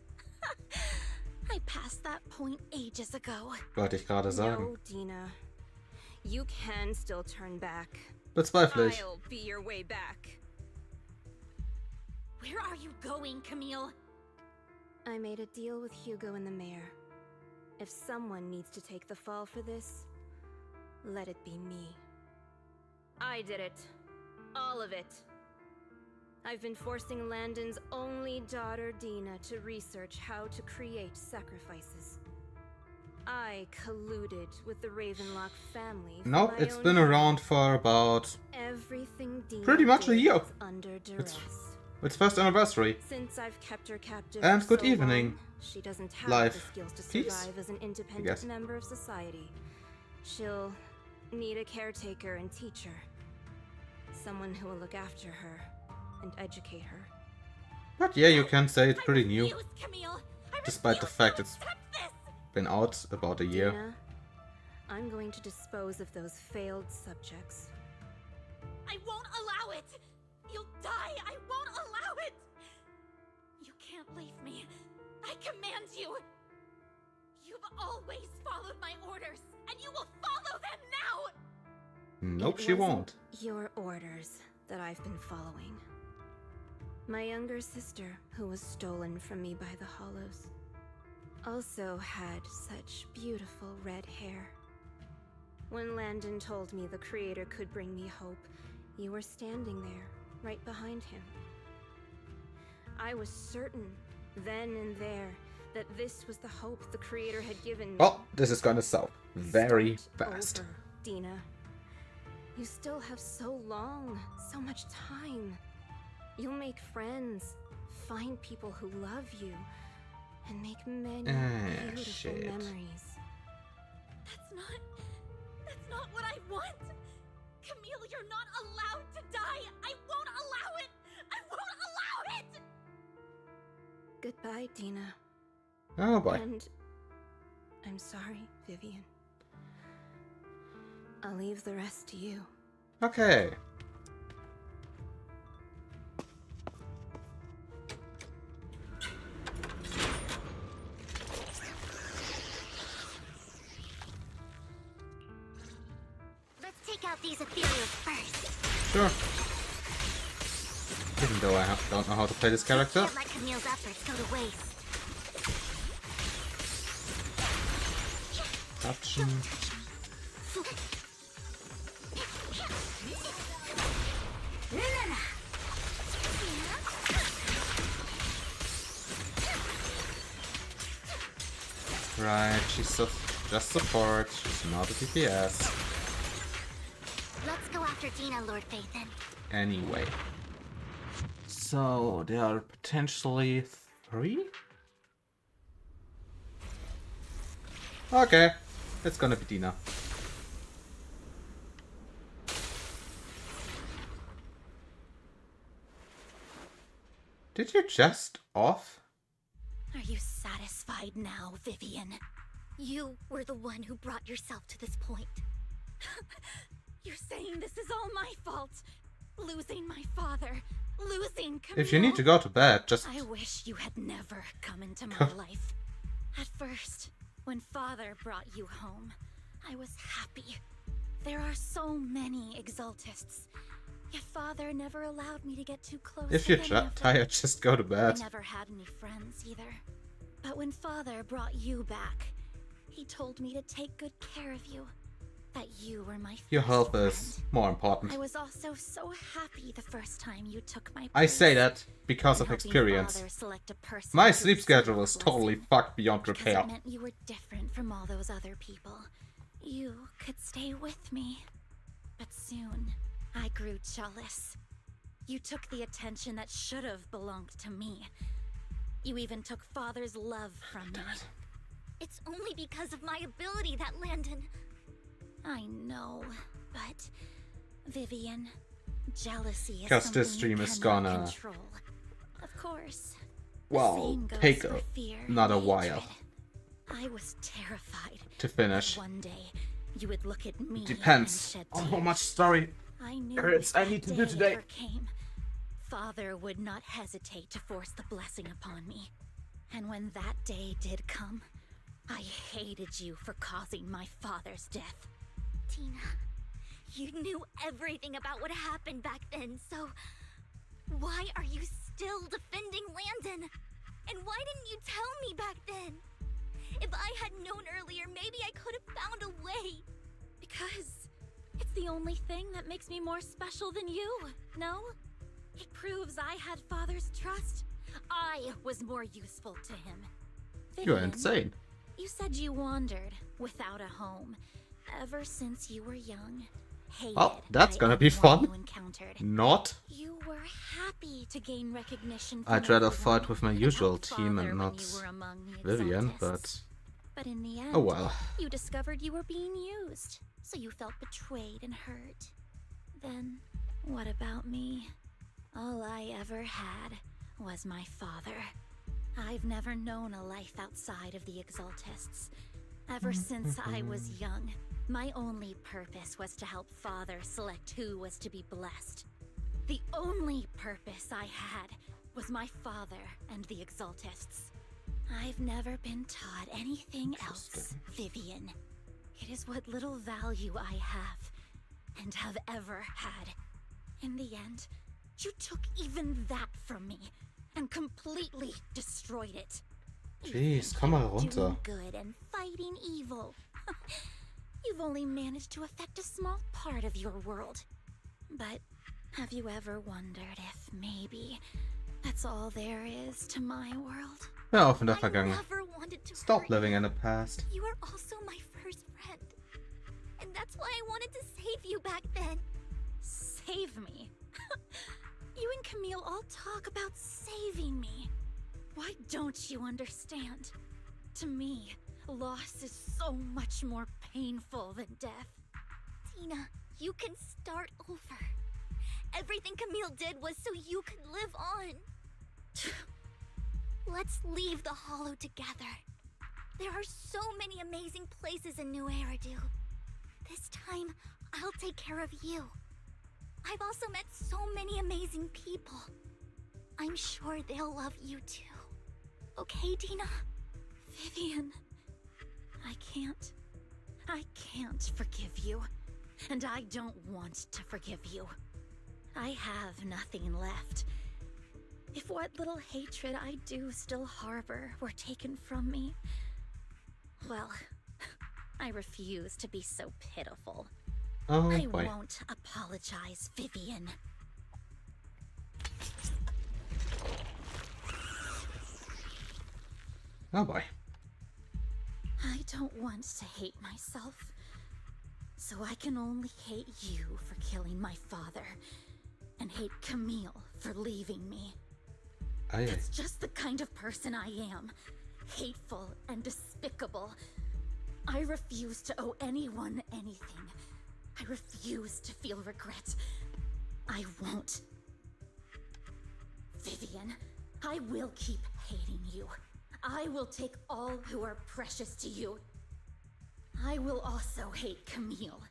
I passed that point ages ago. Wollte ich gerade sagen. No, Dina. You can still turn back. Bezweifle ich. I'll be your way back. Where are you going, Camille? I made a deal with Hugo and the mayor. If someone needs to take the fall for this, let it be me. I did it. All of it. I've been forcing Landon's only daughter, Dina, to research how to create sacrifices. I colluded with the Ravenlock family. Nope, it's been around for about everything Dina pretty much a year. Under duress. It's first anniversary. Since I've kept her captive and good so evening. Long, she doesn't have Life. the skills to Peace. survive as an independent member of society. She'll need a caretaker and teacher. Someone who will look after her and educate her. But yeah, you can say it's pretty new. Camille. Despite the fact it's been out about a year. Dina, I'm going to dispose of those failed subjects. I won't allow it! You'll die! I won't allow it! You can't leave me. I command you! You've always followed my orders, and you will follow them now! Nope, she won't. Your orders that I've been following. My younger sister, who was stolen from me by the Hollows, also had such beautiful red hair. When Landon told me the creator could bring me hope, you were standing there, right behind him. I was certain, then and there, that this was the hope the creator had given me. Oh, this is gonna sell very fast. Over, Dina. You still have so long, so much time. You'll make friends, find people who love you, and make many beautiful shit. memories. That's not what I want! Camille, you're not allowed to die! I won't allow it! I won't allow it! Goodbye, Dina. Oh boy. And I'm sorry, Vivian. I'll leave the rest to you. Okay. Let's take out these ethereals first. Sure. Even though I don't know how to play this character. Can't let Camille's efforts go to waste. Touching. Right, she's just support, she's not a DPS. Let's go after Dina, Lord Phaethon. Anyway. So, there are potentially 3? Okay, it's gonna be Dina. Did you just off? Are you satisfied now, Vivian? You were the one who brought yourself to this point. You're saying this is all my fault? Losing my father, losing Camille. If you need to go to bed, just... I wish you had never come into my life. At first, when father brought you home, I was happy. There are so many exaltists. Yet father never allowed me to get too close. If you're tired, just go to bed. I never had any friends either. But when father brought you back, he told me to take good care of you. That you were my Your first help friend. is more important. I was also so happy the first time you took my place. I say that because of and helping experience. father select a person My to sleep receive schedule the was totally blessing. fucked beyond Because repair. it meant you were different from all those other people. You could stay with me. But soon, I grew jealous. You took the attention that should have belonged to me. You even took father's love from me. It's only because of my ability that Landon... I know, but... Vivian, jealousy is Because something this stream you is cannot gonna... control. Of course. The Well, same goes take for fear another and while hatred. I was terrified to finish. that one day you would look at me Depends and shed on how tears. much story I knew Kurtz, I if need to that do day today. ever came, father would not hesitate to force the blessing upon me. And when that day did come, I hated you for causing my father's death. Tina, you knew everything about what happened back then, so why are you still defending Landon? And why didn't you tell me back then? If I had known earlier, maybe I could have found a way. Because it's the only thing that makes me more special than you, no? It proves I had father's trust. I was more useful to him. You're Vivian, insane. you said you wandered without a home ever since you were young. Hated Well, that's by gonna be everyone fun. you encountered. Not. You were happy to gain recognition. I'd from rather everyone fight with my and usual help team father and when not you were among the Vivian, exaltists. but... But in the end, Oh well. you discovered you were being used, so you felt betrayed and hurt. Then, what about me? All I ever had was my father. I've never known a life outside of the exaltists. Ever since I was young, my only purpose was to help father select who was to be blessed. The only purpose I had was my father and the exaltists. I've never been taught anything else, Vivian. It is what little value I have, and have ever had. In the end, you took even that from me, and completely destroyed it. Jeez, komm mal runter. Doing good and fighting evil. You've only managed to affect a small part of your world. But have you ever wondered if maybe that's all there is to my world? Hör auf in der Vergangenheit. Never wanted to Stop hurt living you. in the past. You were also my first friend. And that's why I wanted to save you back then. Save me? You and Camille all talk about saving me. Why don't you understand? To me, loss is so much more painful than death. Tina, you can start over. Everything Camille did was so you could live on. Let's leave the Hollow together. There are so many amazing places in New Eridu. This time, I'll take care of you. I've also met so many amazing people. I'm sure they'll love you too. Okay, Dina? Vivian, I can't forgive you. And I don't want to forgive you. I have nothing left. If what little hatred I do still harbor were taken from me, well, I refuse to be so pitiful. Oh I boy. won't apologize, Vivian. Oh boy. I don't want to hate myself. So I can only hate you for killing my father, and hate Camille for leaving me. Aye, That's just the kind of person I am. Hateful and despicable. I refuse to owe anyone anything. I refuse to feel regret. I won't. Vivian, I will keep hating you. I will take all who are precious to you I will also hate Camille,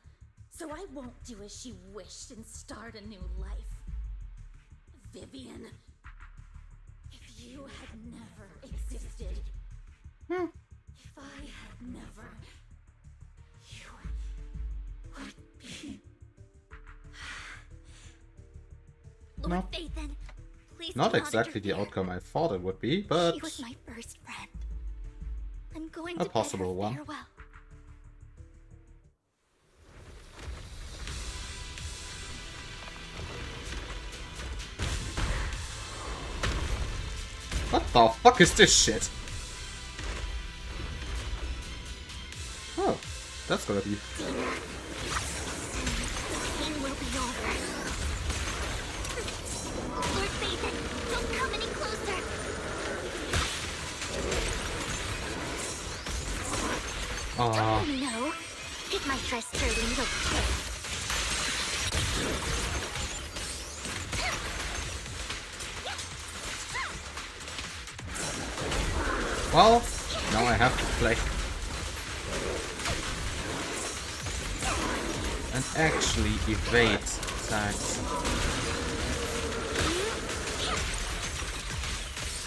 so I won't do as she wished and start a new life. Vivian, if you had never existed, if I had never, you would be... Lord Phaethon, please Not do exactly the interfere. outcome I thought it would be, but She was my first friend. I'm going a to possible bid her one. farewell. What the fuck is this shit? Oh, that's gonna be... The pain will be over. Lord Phaethon, don't come any closer. Aw. No, it might try stirring the pit. Well, now I have to play. And actually evade attacks.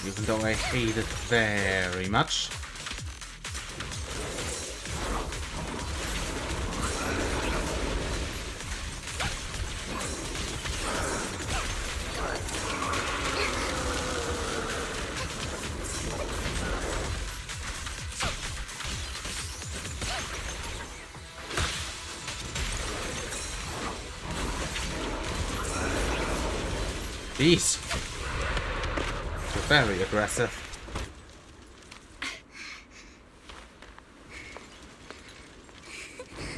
Even though I hate it very much. Jeez. You're very aggressive.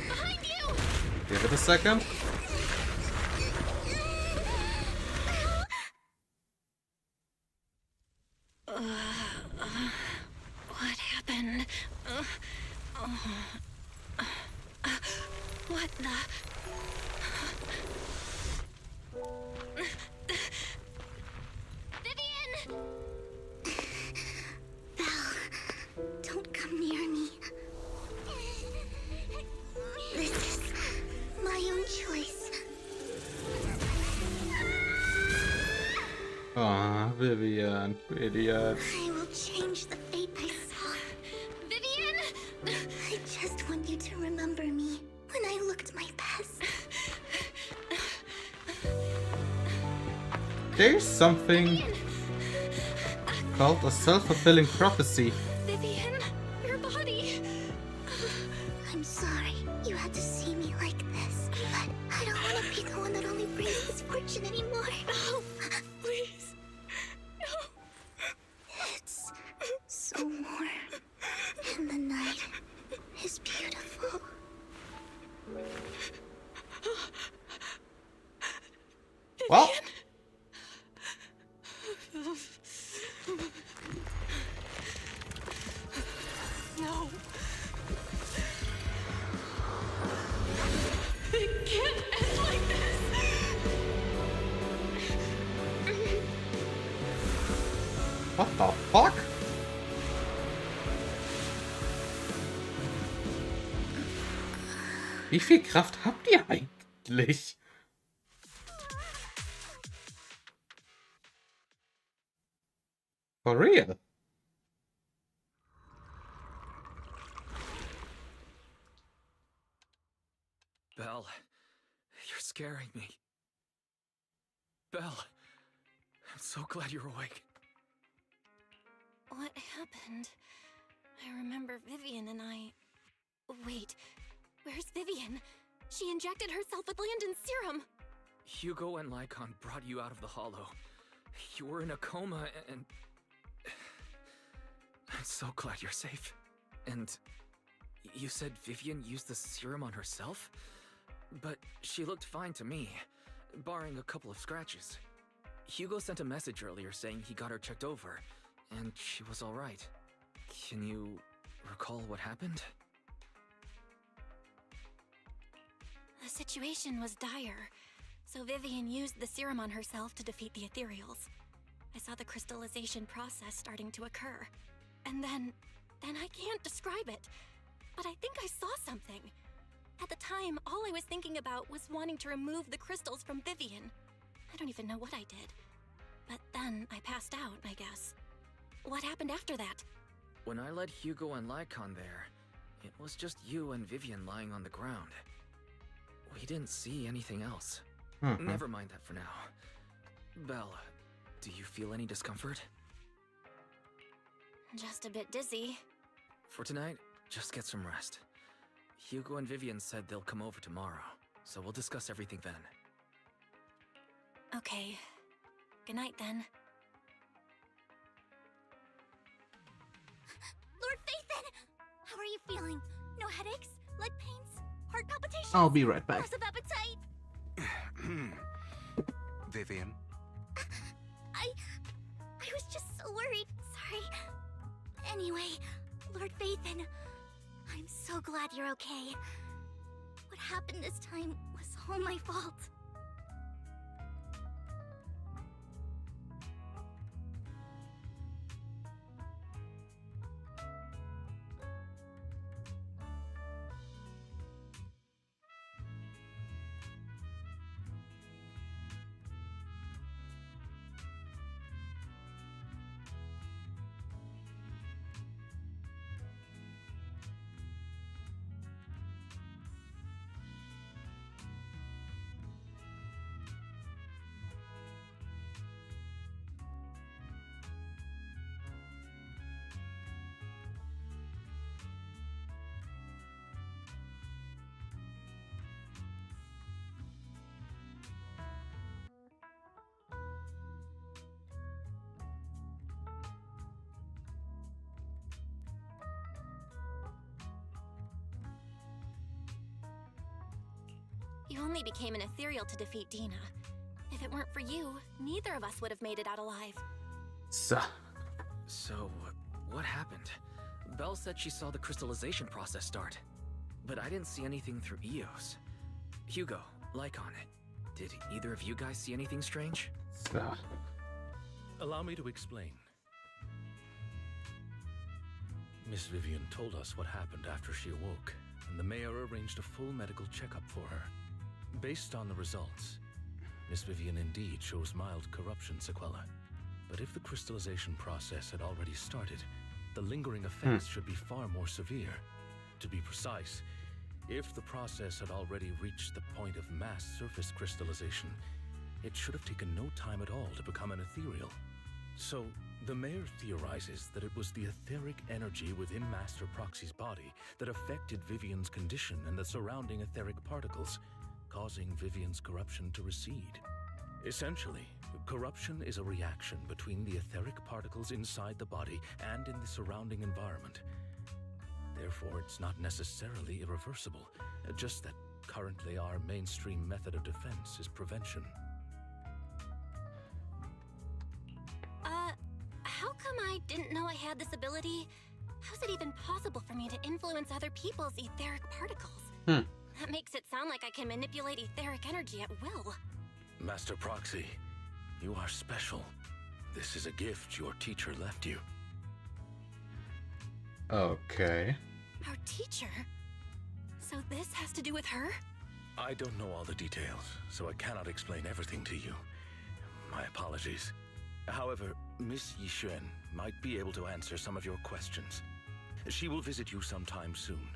Behind you! Give it a second. What happened? What the... Vivian! Belle, don't come near me. This is my own choice. Aw, Vivian, idiot. I will change the fate I saw. Vivian! I just want you to remember me when I looked my best. There's something called a self-fulfilling prophecy. Vivian, your body. I'm sorry you had to see me like this, but I don't want to be the one that only brings misfortune anymore. No, please. No. It's so warm, and the night is beautiful. Well, No. It can't end like this. what the fuck? Wie viel Kraft habt ihr eigentlich? For real? Belle, you're scaring me. Belle, I'm so glad you're awake. What happened? I remember Vivian and I... Wait, where's Vivian? She injected herself with Landon's serum. Hugo and Lycon brought you out of the hollow. You were in a coma and... I'm so glad you're safe. And you said Vivian used the serum on herself? But she looked fine to me, barring a couple of scratches. Hugo sent a message earlier saying he got her checked over, and she was alright. Can you recall what happened? The situation was dire, so Vivian used the serum on herself to defeat the ethereals. I saw the crystallization process starting to occur. And then I can't describe it. but I think I saw something. At the time, all I was thinking about was wanting to remove the crystals from Vivian. I don't even know what I did. But then I passed out, I guess. What happened after that? When I led Hugo and Lycon there, it was just you and Vivian lying on the ground. We didn't see anything else. Never mind that for now. Belle, do you feel any discomfort? Just a bit dizzy. For tonight, just get some rest. Hugo and Vivian said they'll come over tomorrow, so we'll discuss everything then. Okay. Good night, then. Lord Phaethon! How are you feeling? No headaches? Leg pains? Heart palpitations? I'll be right back. Loss of appetite? Vivian? I was just so worried. Sorry. Anyway, Lord Phaethon, I'm so glad you're okay. What happened this time was all my fault. You only became an ethereal to defeat Dina. If it weren't for you, neither of us would have made it out alive. So, what happened? Belle said she saw the crystallization process start, but I didn't see anything through Eos. Hugo, Lycon, did either of you guys see anything strange? Allow me to explain. Miss Vivian told us what happened after she awoke, and the mayor arranged a full medical checkup for her. Based on the results, Miss Vivian indeed shows mild corruption sequela. But if the crystallization process had already started, the lingering effects should be far more severe. To be precise, if the process had already reached the point of mass surface crystallization, it should have taken no time at all to become an ethereal. So, the mayor theorizes that it was the etheric energy within Master Proxy's body that affected Vivian's condition and the surrounding etheric particles, causing Vivian's corruption to recede. Essentially, corruption is a reaction between the etheric particles inside the body and in the surrounding environment. Therefore, it's not necessarily irreversible, just that currently our mainstream method of defense is prevention. How come I didn't know I had this ability? How's it even possible for me to influence other people's etheric particles? That makes it sound like I can manipulate etheric energy at will. Master Proxy, you are special. This is a gift your teacher left you. Okay. Our teacher? So this has to do with her? I don't know all the details, so I cannot explain everything to you. My apologies. However, Miss Yixuan might be able to answer some of your questions. She will visit you sometime soon,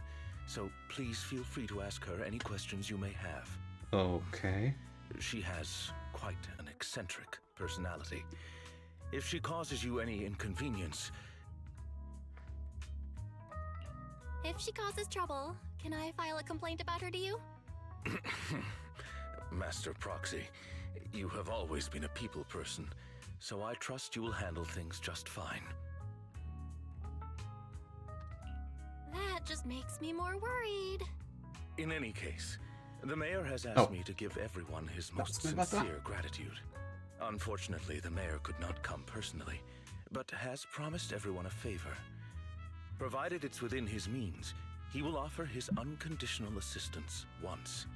so please feel free to ask her any questions you may have. Okay. She has quite an eccentric personality. If she causes you any inconvenience... If she causes trouble, can I file a complaint about her to you? Master Proxy, you have always been a people person, so I trust you will handle things just fine. That just makes me more worried. In any case, the mayor has asked me to give everyone his most sincere gratitude. Unfortunately, the mayor could not come personally, but has promised everyone a favor. Provided it's within his means, he will offer his unconditional assistance once.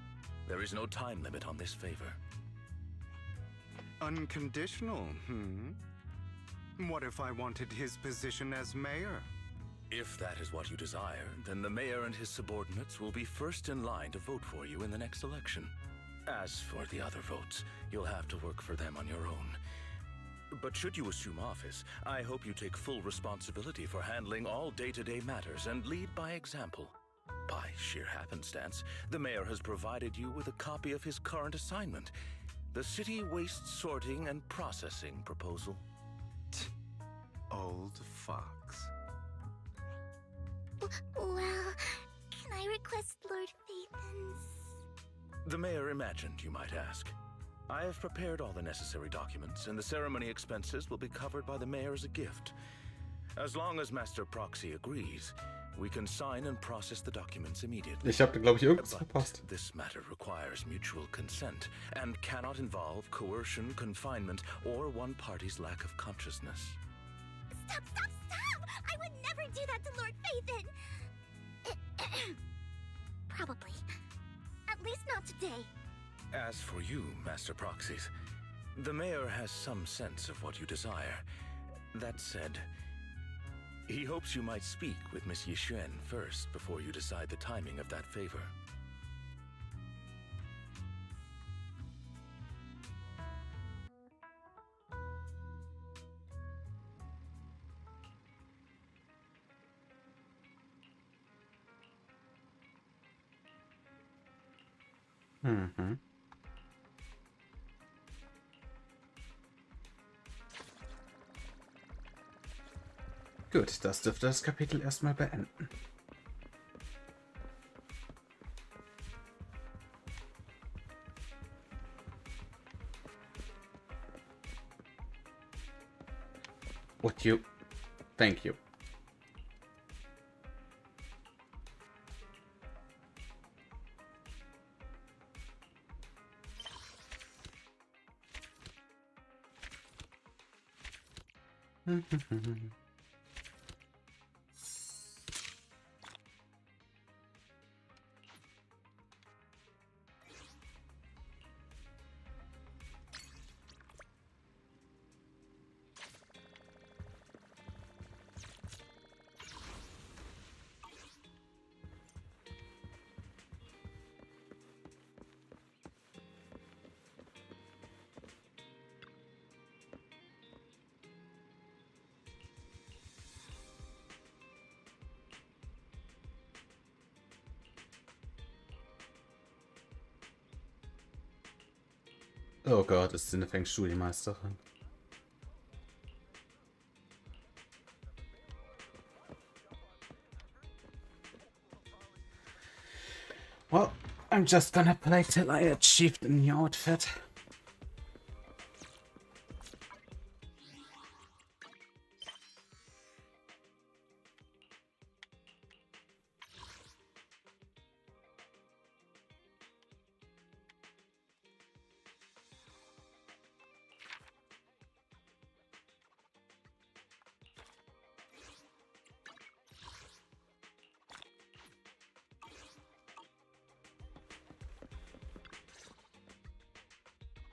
There is no time limit on this favor. Unconditional, What if I wanted his position as mayor? If that is what you desire, then the mayor and his subordinates will be first in line to vote for you in the next election. As for the other votes, you'll have to work for them on your own. But should you assume office, I hope you take full responsibility for handling all day-to-day matters and lead by example. By sheer happenstance, the mayor has provided you with a copy of his current assignment, the City Waste Sorting and Processing proposal. Old fox. Well, can I request Lord Phaethon's? The mayor imagined you might ask. I have prepared all the necessary documents, and the ceremony expenses will be covered by the mayor as a gift. As long as Master Proxy agrees, we can sign and process the documents immediately. Ich habe, glaube ich, irgendwas verpasst. This matter requires mutual consent and cannot involve coercion, confinement, or one party's lack of consciousness. Stop! I would never do that to Lord Phaethon! Probably. At least not today. As for you, Master Proxies, the mayor has some sense of what you desire. That said, he hopes you might speak with Miss Yixuan first before you decide the timing of that favor. Mhm. Gut, das dürfte das Kapitel erstmal beenden. Would you? Thank you. Oh Gott, ist sie eine Feng Shui-Meisterin. Well, I'm just gonna play till I achieved a new outfit.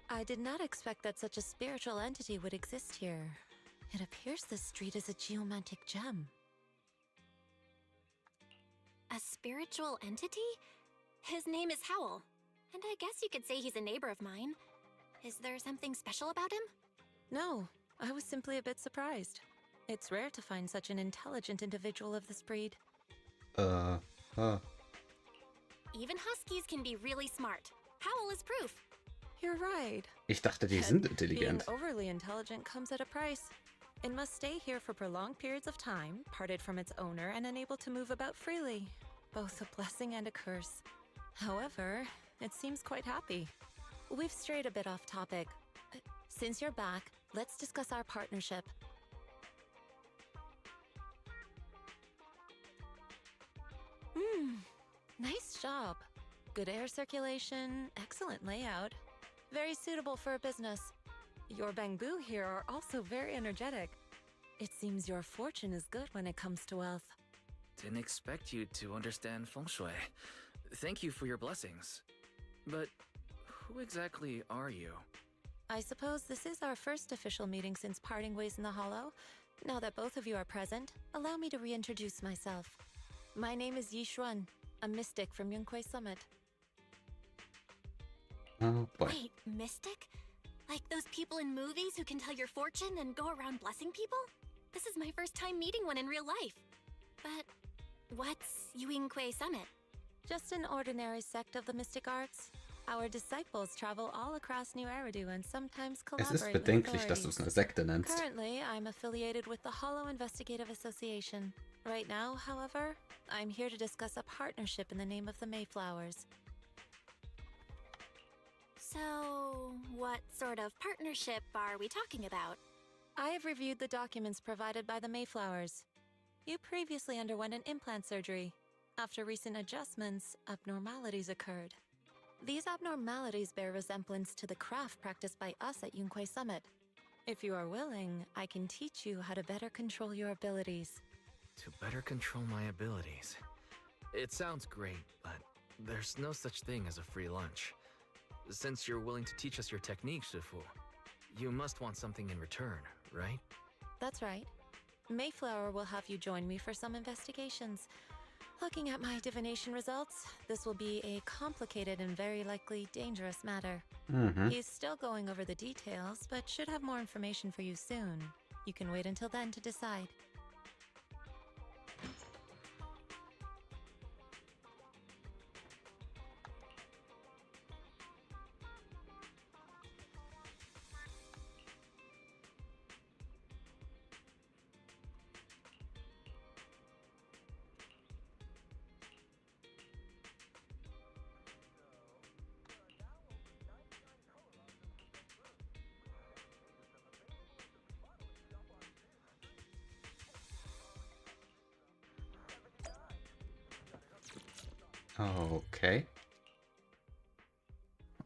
I did not expect that such a spiritual entity would exist here. It appears this street is a geomantic gem. A spiritual entity? His name is Howl, and I guess you could say he's a neighbor of mine. Is there something special about him? No, I was simply a bit surprised. It's rare to find such an intelligent individual of this breed. Even huskies can be really smart. Howl is proof. You're right. Ich dachte, die sind intelligent. Being overly intelligent comes at a price. It must stay here for prolonged periods of time, parted from its owner and unable to move about freely. Both a blessing and a curse. However, it seems quite happy. We've strayed a bit off topic. Since you're back, let's discuss our partnership. Nice job. Good air circulation, excellent layout. Very suitable for a business. Your bamboo here are also very energetic. It seems your fortune is good when it comes to wealth. Didn't expect you to understand feng shui. Thank you for your blessings. But who exactly are you? I suppose this is our first official meeting since parting ways in the Hollow. Now that both of you are present, allow me to reintroduce myself. My name is Yi Xuan, a mystic from Yunquei Summit. Oh boy. Wait, mystic? Like those people in movies who can tell your fortune and go around blessing people? This is my first time meeting one in real life. But what's Yunquei Summit? Just an ordinary sect of the mystic arts. Our disciples travel all across New Eridu and sometimes Es collaborate ist with bedenklich, dass du authorities. es eine Sekte nennst. Currently, I'm affiliated with the Hollow Investigative Association. Right now, however, I'm here to discuss a partnership in the name of the Mayflowers. So, what sort of partnership are we talking about? I have reviewed the documents provided by the Mayflowers. You previously underwent an implant surgery. After recent adjustments, abnormalities occurred. These abnormalities bear resemblance to the craft practiced by us at Yunquei Summit. If you are willing, I can teach you how to better control your abilities. To better control my abilities. It sounds great, but there's no such thing as a free lunch. Since you're willing to teach us your techniques, Shifu, you must want something in return, right? That's right. Mayflower will have you join me for some investigations. Looking at my divination results, this will be a complicated and very likely dangerous matter. He's still going over the details, but should have more information for you soon. You can wait until then to decide. Okay.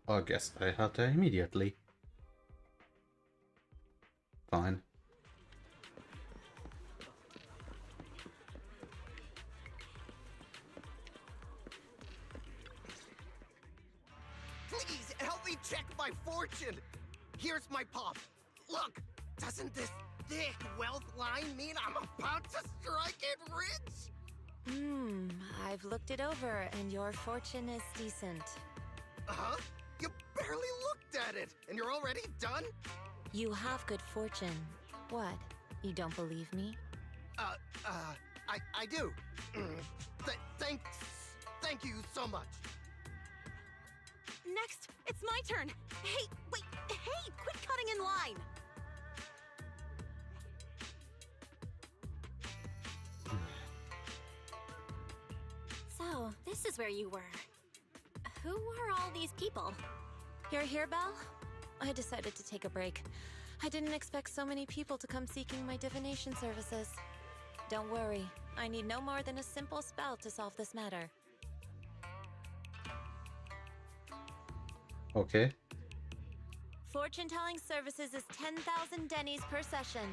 I guess I had to immediately. Fine. Please help me check my fortune. Here's my pop. Look, doesn't this thick wealth line mean I'm about to strike it rich? I've looked it over, and your fortune is decent. Huh? You barely looked at it, and you're already done? You have good fortune. What? You don't believe me? I do. Thank you so much. Next, it's my turn. Hey, wait, hey, quit cutting in line. So, this is where you were. Who are all these people? You're here, Belle? I decided to take a break. I didn't expect so many people to come seeking my divination services. Don't worry, I need no more than a simple spell to solve this matter. Okay. Fortune-telling services is 10,000 dennies per session.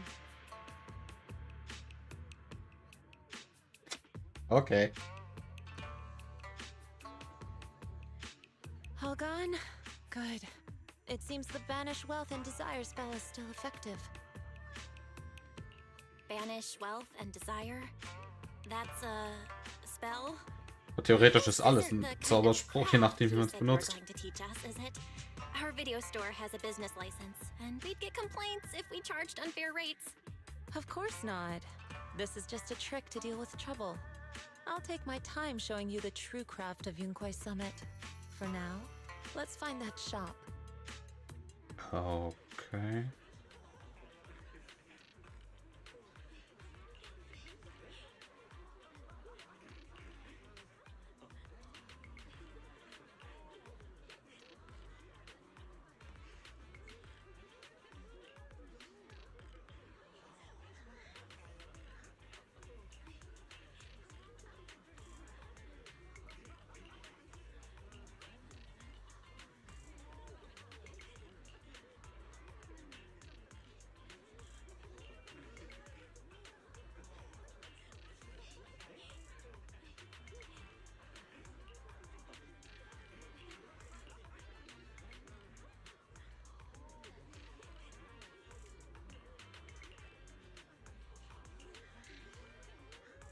Okay. All gone? Good. It seems the Banish Wealth and Desire spell is still effective. Banish wealth and desire? That's a spell? Theoretisch ist alles ein Zauberspruch, je nachdem wie man es benutzt. Going to teach us, is it? Our video store has a business license, and we'd get complaints if we charged unfair rates. Of course not. This is just a trick to deal with trouble. I'll take my time showing you the true craft of Yunquei Summit. For now, let's find that shop. Okay.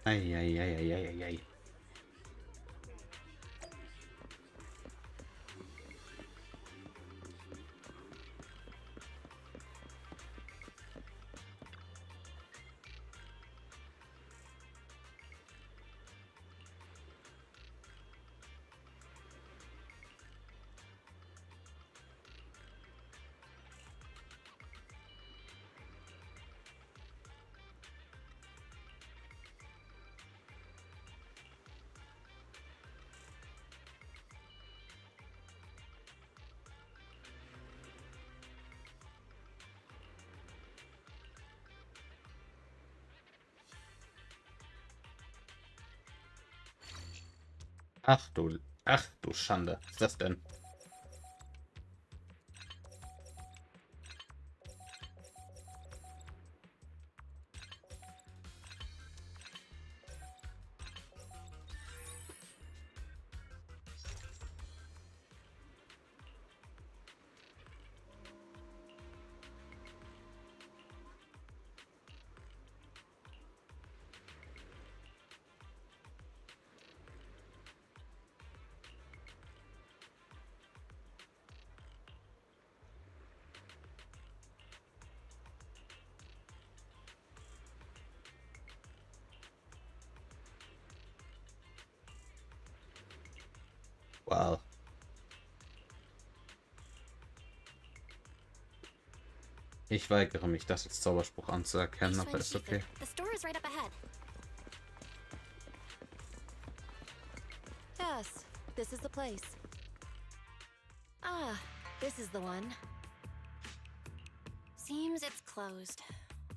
Ei. Ach du Schande. Was ist das denn? Wow. Ich weigere mich, das als Zauberspruch anzuerkennen, aber ist okay. The store is right up ahead. Yes, this is the place. Ah, this is the one. Seems it's closed.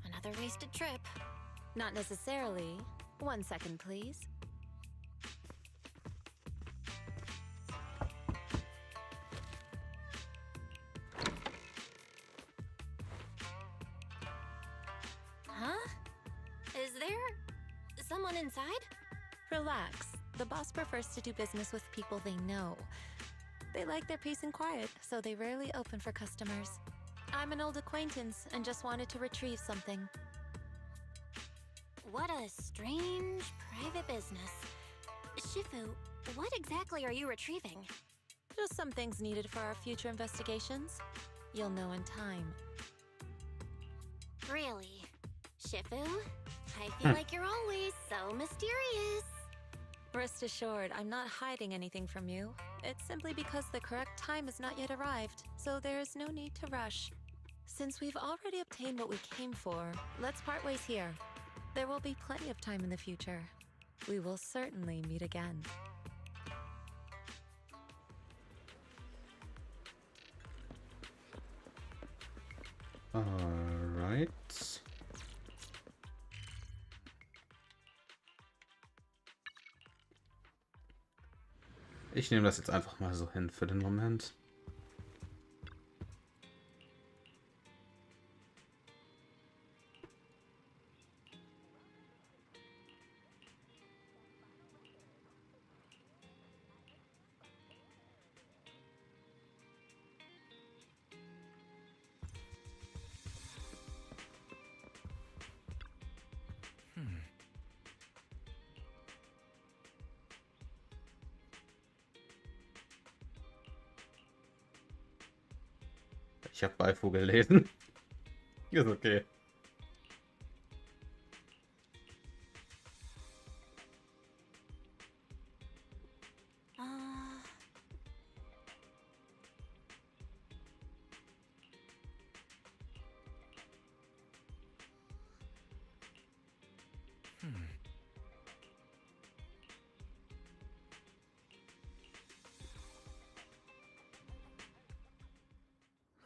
Another wasted trip. Not necessarily. 1 second, please. Huh? Is there someone inside? Relax. The boss prefers to do business with people they know. They like their peace and quiet, so they rarely open for customers. I'm an old acquaintance and just wanted to retrieve something. What a strange private business. Shifu, what exactly are you retrieving? Just some things needed for our future investigations. You'll know in time. Really? Shifu? I feel like you're always so mysterious. Rest assured, I'm not hiding anything from you. It's simply because the correct time has not yet arrived, so there is no need to rush. Since we've already obtained what we came for, let's part ways here. There will be plenty of time in the future. We will certainly meet again. Alright. Ich nehme das jetzt einfach mal so hin für den Moment. Ich habe Beifu gelesen. Ist okay.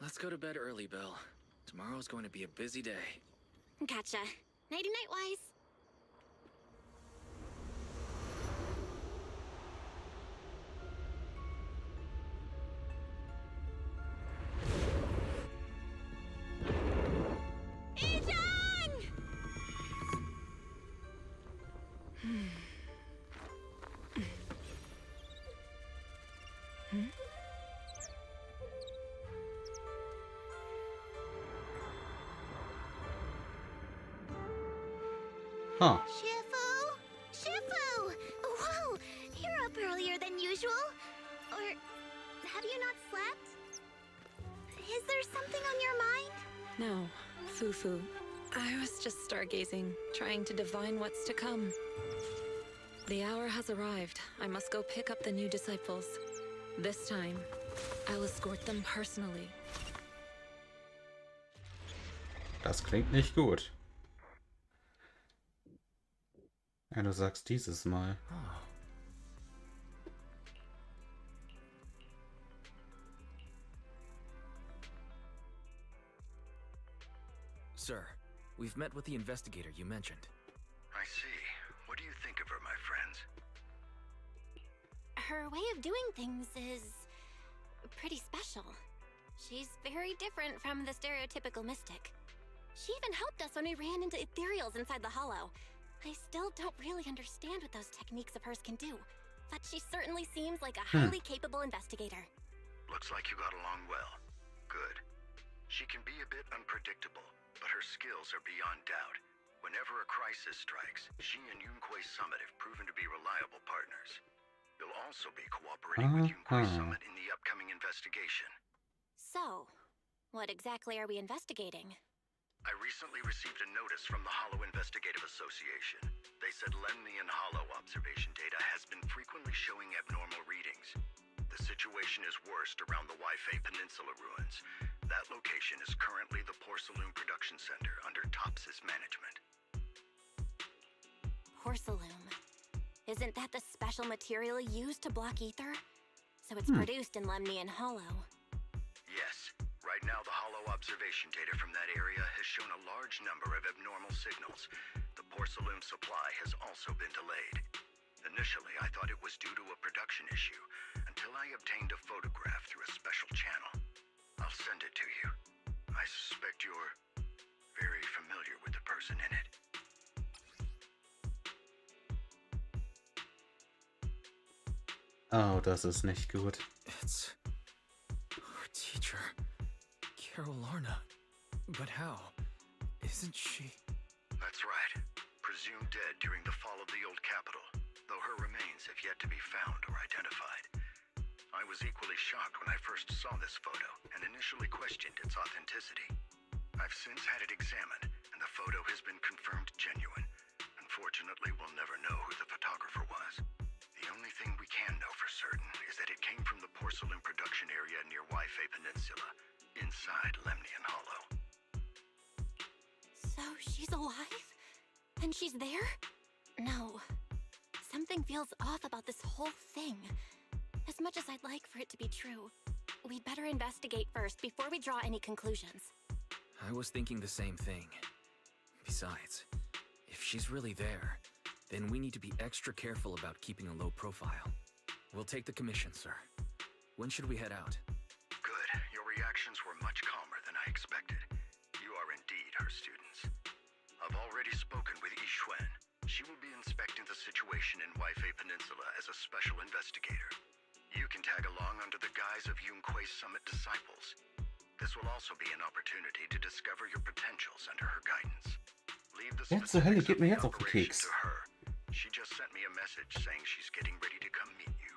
Let's go to bed early, Belle. Tomorrow's going to be a busy day. Gotcha. Nighty-night, Wise. Huh. Shifu? you not slept? Is there something on your mind? No, Fufu. I was just stargazing, trying to divine what's to come. The hour has arrived. I must go pick up the new disciples. This time, I'll escort them personally. Das klingt nicht gut. Ja, du sagst dieses Mal. Sir, we've met with the investigator you mentioned. I see. What do you think of her, my friends? Her way of doing things is pretty special. She's very different from the stereotypical mystic. She even helped us when we ran into ethereals inside the hollow. I still don't really understand what those techniques of hers can do, but she certainly seems like a highly capable investigator. Looks like you got along well. Good. She can be a bit unpredictable, but her skills are beyond doubt. Whenever a crisis strikes, she and Yunquei Summit have proven to be reliable partners. You'll also be cooperating with Yunquei Summit in the upcoming investigation. So, what exactly are we investigating? I recently received a notice from the Hollow Investigative Association. They said Lemnian Hollow observation data has been frequently showing abnormal readings. The situation is worst around the Waifei Peninsula ruins. That location is currently the Porcelain Production Center under Tops's management. Porcelain. Isn't that the special material used to block ether? So it's produced in Lemnian Hollow. Yes. Right now, the Hollow observation data from that area has shown a large number of abnormal signals. The porcelain supply has also been delayed. Initially, I thought it was due to a production issue, until I obtained a photograph through a special channel. I'll send it to you. I suspect you're very familiar with the person in it. Oh, das ist nicht gut. It's our teacher, Carol Lorna. But how? Isn't she? That's right. Presumed dead during the fall of the old capital, though her remains have yet to be found or identified. I was equally shocked when I first saw this photo and initially questioned its authenticity. I've since had it examined, and the photo has been confirmed genuine. Unfortunately, we'll never know who the photographer was. The only thing we can know for certain is that it came from the porcelain production area near Waifei Peninsula, inside Lemnian Hollow. So she's alive? And she's there? No. Something feels off about this whole thing. As much as I'd like for it to be true, we'd better investigate first before we draw any conclusions. I was thinking the same thing. Besides, if she's really there, then we need to be extra careful about keeping a low profile. We'll take the commission, sir. When should we head out? Good. Your reactions were much calmer than I expected. You are indeed her students. I've already spoken with Yixuan. She will be inspecting the situation in Waifei Peninsula as a special investigator. You can tag along under the guise of Yunquei Summit disciples. This will also be an opportunity to discover your potentials under her guidance. Leave the Wer zur Hölle specifics geht of mir the jetzt auf den operation Keks? to her. She just sent me a message saying she's getting ready to come meet you.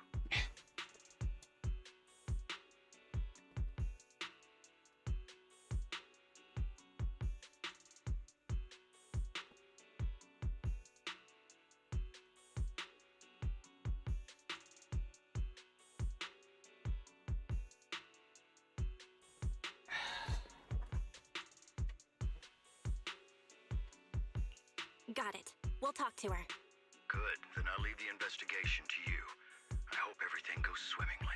Got it. We'll talk to her. Good. Then I'll leave the investigation to you. I hope everything goes swimmingly.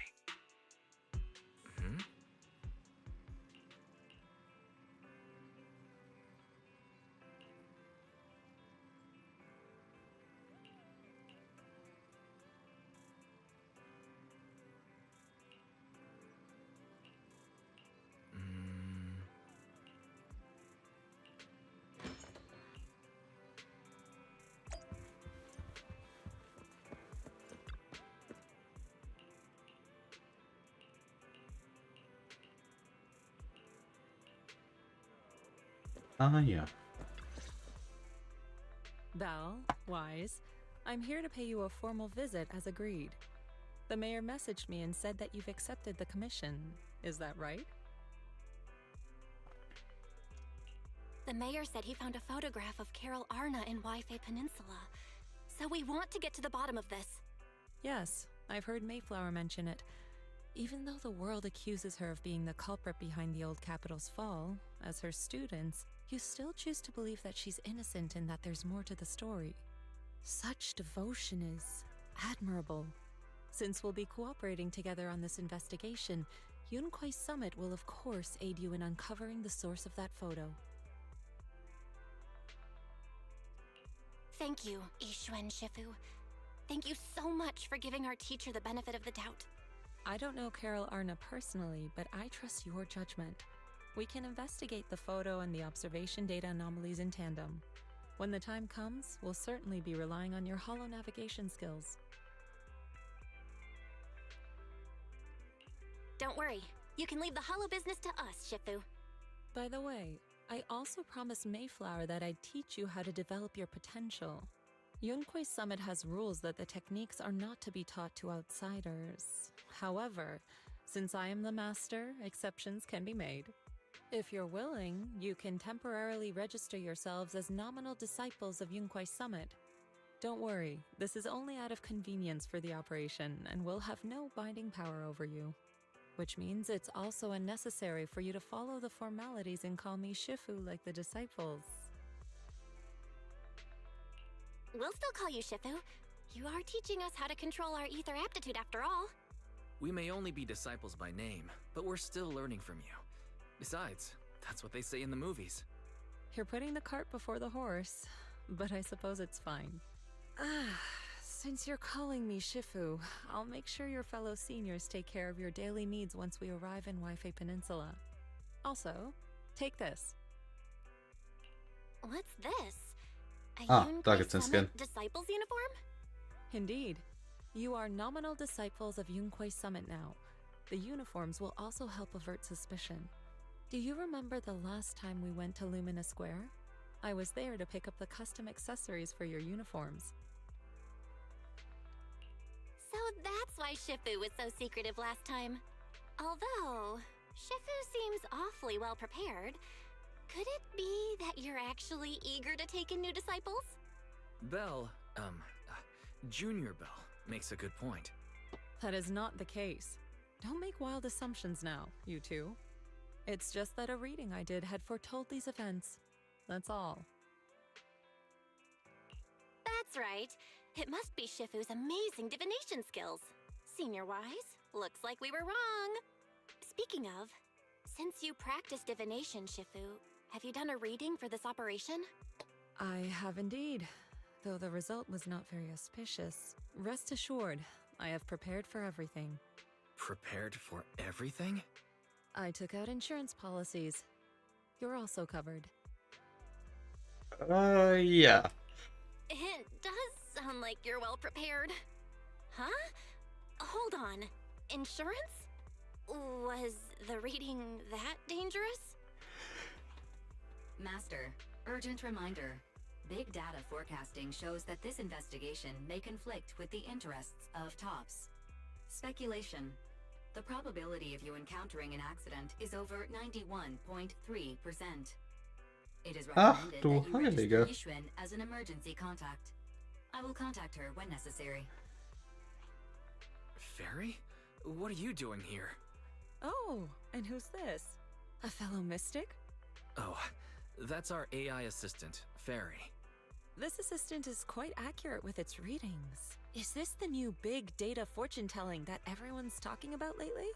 Ah, ja. Belle, Wise, I'm here to pay you a formal visit as agreed. The mayor messaged me and said that you've accepted the commission. Is that right? The mayor said he found a photograph of Carol Arna in Wi-Fi Peninsula. So we want to get to the bottom of this. Yes, I've heard Mayflower mention it. Even though the world accuses her of being the culprit behind the old capital's fall, as her students, you still choose to believe that she's innocent and that there's more to the story. Such devotion is admirable. Since we'll be cooperating together on this investigation, Yunquai Summit will of course aid you in uncovering the source of that photo. Thank you, Yixuan Shifu. Thank you so much for giving our teacher the benefit of the doubt. I don't know Carol Arna personally, but I trust your judgment. We can investigate the photo and the observation data anomalies in tandem. When the time comes, we'll certainly be relying on your holo navigation skills. Don't worry, you can leave the holo business to us, Shifu. By the way, I also promised Mayflower that I'd teach you how to develop your potential. Yunquai Summit has rules that the techniques are not to be taught to outsiders. However, since I am the master, exceptions can be made. If you're willing, you can temporarily register yourselves as nominal disciples of Yunquai Summit. Don't worry, this is only out of convenience for the operation and will have no binding power over you. Which means it's also unnecessary for you to follow the formalities and call me Shifu like the disciples. We'll still call you Shifu. You are teaching us how to control our ether aptitude after all. We may only be disciples by name, but we're still learning from you. Besides, that's what they say in the movies. You're putting the cart before the horse, but I suppose it's fine. Since you're calling me Shifu, I'll make sure your fellow seniors take care of your daily needs once we arrive in Wi-Fi Peninsula. Also, take this. What's this? A da Yunquai gibt's den Summit Skin. disciples uniform? Indeed. You are nominal disciples of Yunquai Summit now. The uniforms will also help avert suspicion. Do you remember the last time we went to Lumina Square? I was there to pick up the custom accessories for your uniforms. So that's why Shifu was so secretive last time. Although, Shifu seems awfully well prepared. Could it be that you're actually eager to take in new disciples? Belle, Junior Belle, makes a good point. That is not the case. Don't make wild assumptions now, you two. It's just that a reading I did had foretold these events. That's all. That's right. It must be Shifu's amazing divination skills. Senior-wise, looks like we were wrong. Speaking of, since you practice divination, Shifu, have you done a reading for this operation? I have indeed, though the result was not very auspicious. Rest assured, I have prepared for everything. Prepared for everything? I took out insurance policies. You're also covered. Yeah. It does sound like you're well prepared. Huh? Hold on. Insurance? Was the reading that dangerous? Master, urgent reminder. Big data forecasting shows that this investigation may conflict with the interests of TOPS. Speculation. The probability of you encountering an accident is over 91.3%. It is recommended that you register Yixuan as an emergency contact. I will contact her when necessary. Fairy? What are you doing here? Oh, and who's this? A fellow mystic? Oh, that's our AI assistant, Fairy. This assistant is quite accurate with its readings. Is this the new big data fortune-telling that everyone's talking about lately?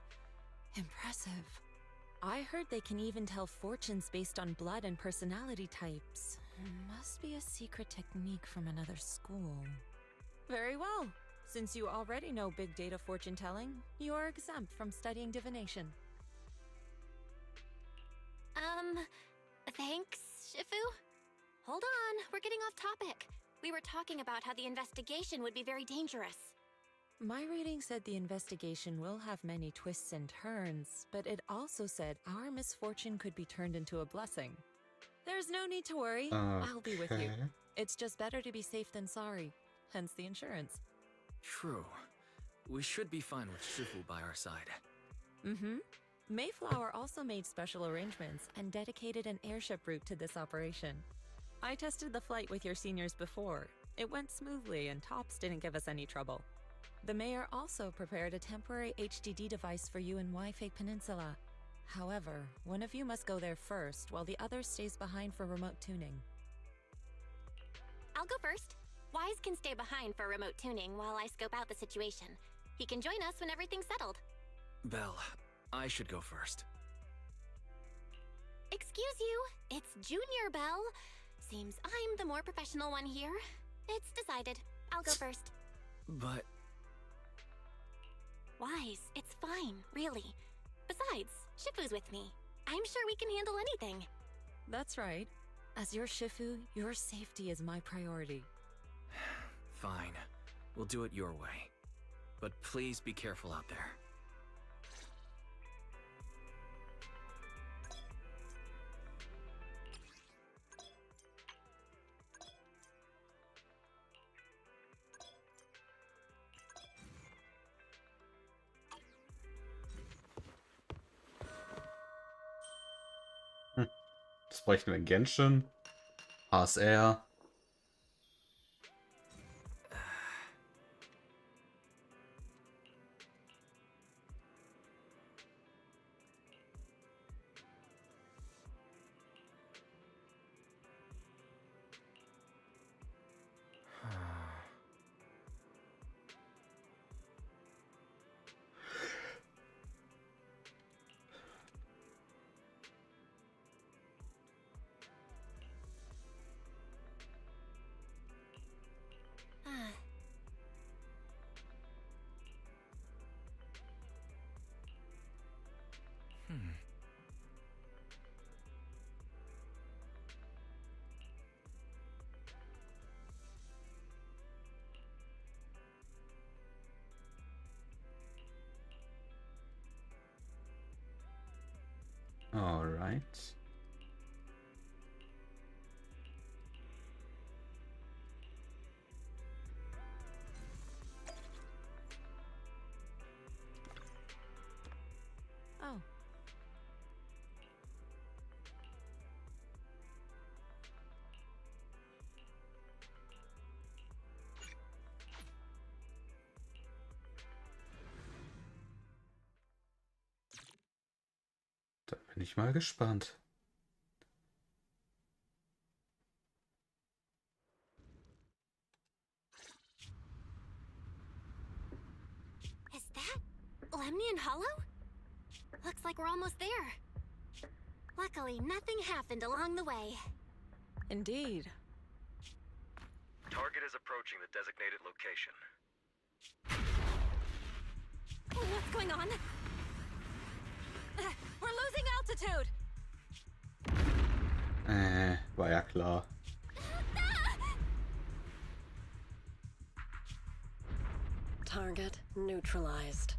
Impressive. I heard they can even tell fortunes based on blood and personality types. Must be a secret technique from another school. Very well. Since you already know big data fortune-telling, you are exempt from studying divination. Thanks, Shifu? Hold on, we're getting off topic. We were talking about how the investigation would be very dangerous. My reading said the investigation will have many twists and turns, but it also said our misfortune could be turned into a blessing. There's no need to worry. I'll be with you. It's just better to be safe than sorry. Hence the insurance. True. We should be fine with Shifu by our side. Mm-hmm. Mayflower also made special arrangements and dedicated an airship route to this operation. I tested the flight with your seniors before. It went smoothly and Tops didn't give us any trouble. The mayor also prepared a temporary HDD device for you in Wi-Fi Peninsula. However, one of you must go there first while the other stays behind for remote tuning. I'll go first. Wise can stay behind for remote tuning while I scope out the situation. He can join us when everything's settled. Belle, I should go first. Excuse you, it's Junior Belle. Seems I'm the more professional one here. It's decided. I'll go first. But... Wise, it's fine, really. Besides, Shifu's with me. I'm sure we can handle anything. That's right. As your Shifu, your safety is my priority. Fine. We'll do it your way. But please be careful out there. Das bräuchten wir in Genshin. HSR. All right. Oh. Da bin ich mal gespannt. Is that Lemnian Hollow? Looks like we're almost there. Luckily, nothing happened along the way. Indeed. Target is approaching the designated location. What's going on? We're losing altitude! War ja klar. Target neutralized.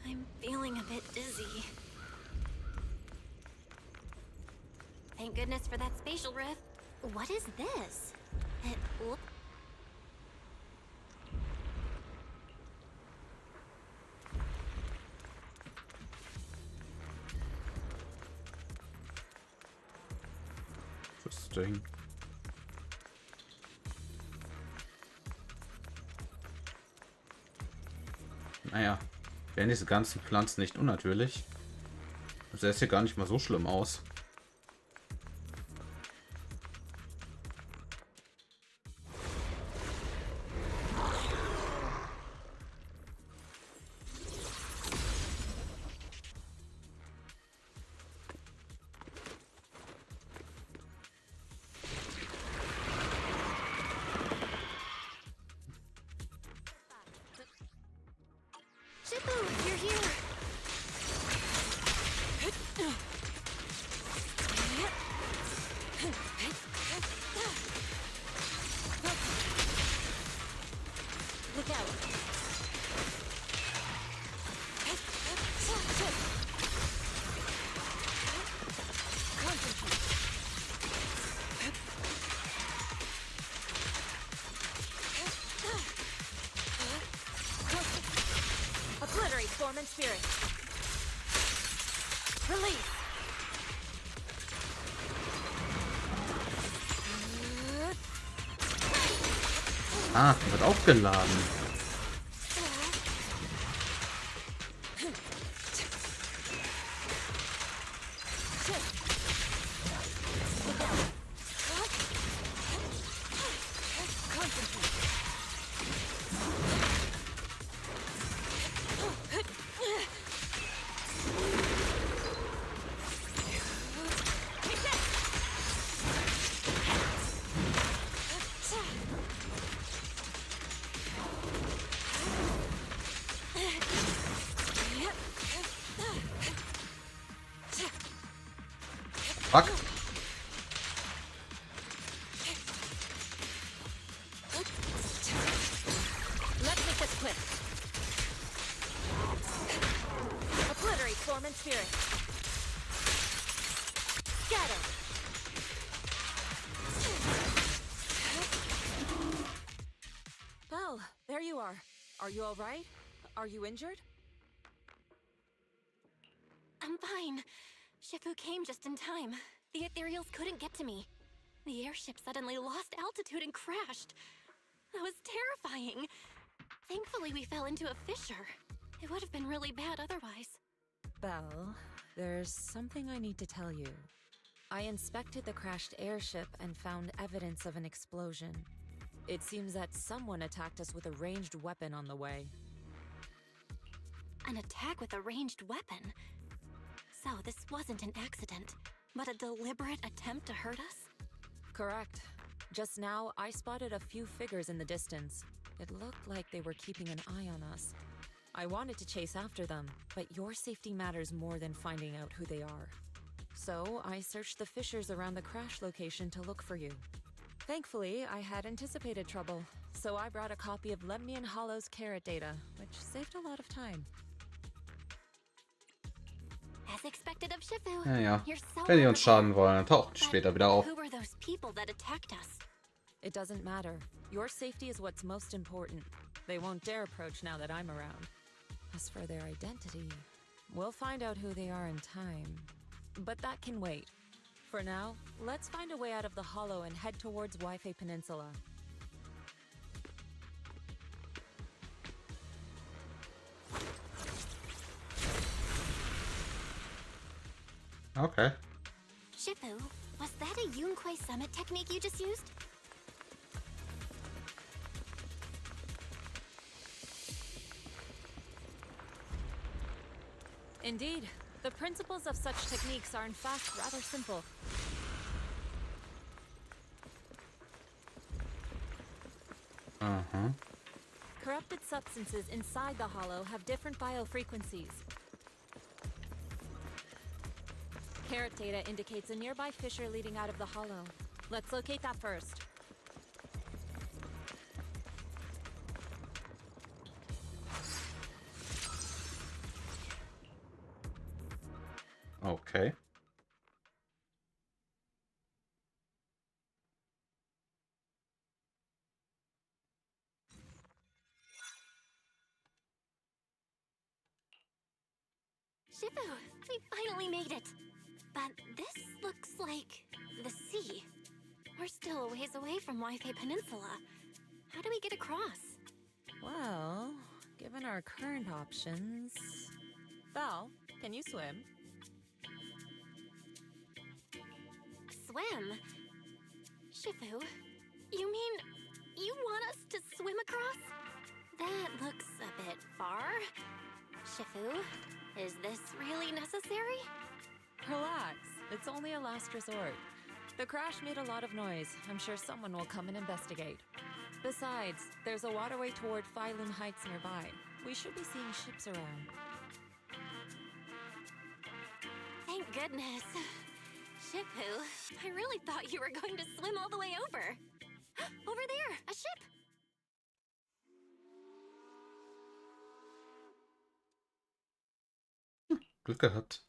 I'm feeling a bit dizzy. Thank goodness for that spatial rift. What is this? Whoop. Interesting. Naja, wären diese ganzen Pflanzen nicht unnatürlich, sähe es hier gar nicht mal so schlimm aus. Shifu, you're here. form in spirit. Release. Ah, wird aufgeladen. Fuck. Let's make this quick. Obliterate form and spirit. Scatter. Well, there you are. Are you all right? Are you injured? I'm fine. Shifu came just in time. The ethereals couldn't get to me. The airship suddenly lost altitude and crashed. That was terrifying. Thankfully, we fell into a fissure. It would have been really bad otherwise. Belle, there's something I need to tell you. I inspected the crashed airship and found evidence of an explosion. It seems that someone attacked us with a ranged weapon on the way. An attack with a ranged weapon? So this wasn't an accident, but a deliberate attempt to hurt us? Correct. Just now, I spotted a few figures in the distance. It looked like they were keeping an eye on us. I wanted to chase after them, but your safety matters more than finding out who they are. So I searched the fissures around the crash location to look for you. Thankfully, I had anticipated trouble, so I brought a copy of Lemnian Hollow's carrot data, which saved a lot of time. As expected of Shifu. Ja. You're so Wenn die uns schaden wollen, dann tauchen die But später wieder auf. Who were those people that attacked us? It doesn't matter. Your safety is what's most important. They won't dare approach now that I'm around. As for their identity, we'll find out who they are in time. But that can wait. For now, let's find a way out of the hollow and head towards Waifei Peninsula. Okay. Shifu, was that a Yunquei summit technique you just used? Indeed. The principles of such techniques are in fact rather simple. Corrupted substances inside the hollow have different biofrequencies. Carrot data indicates a nearby fissure leading out of the hollow. Let's locate that first. Okay. Shifu, we finally made it. But this looks like the sea. We're still a ways away from Waifei Peninsula. How do we get across? Well, given our current options... Val, can you swim? Swim? Shifu, you mean you want us to swim across? That looks a bit far. Shifu, is this really necessary? Relax. It's only a last resort. The crash made a lot of noise. I'm sure someone will come and investigate. Besides, there's a waterway toward Failun Heights nearby. We should be seeing ships around. Thank goodness. Shifu, I really thought you were going to swim all the way over. Over there, a ship! Glück gehabt.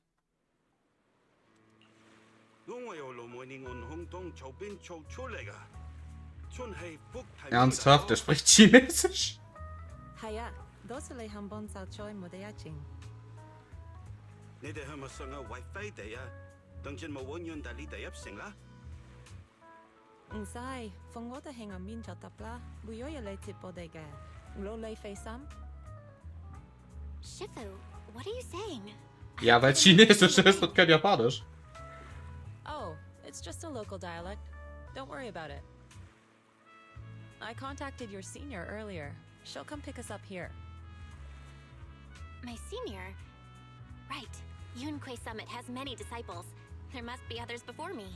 Ernsthaft, der spricht Chinesisch? Hiya, 도슬레 한번 사초에 무대야칭. 你哋係咪上有Wi-Fi地啊？等陣冇揾用大呢第一成啦。唔使，放我哋喺暗面就得啦。會有嘢嚟接我哋嘅，攞你費心。Shifu, what are you saying? Ja, weil es Chinesisch ist und kein Japanisch. Oh, it's just a local dialect. Don't worry about it. I contacted your senior earlier. She'll come pick us up here. My senior? Right. Yunquei Summit has many disciples. There must be others before me.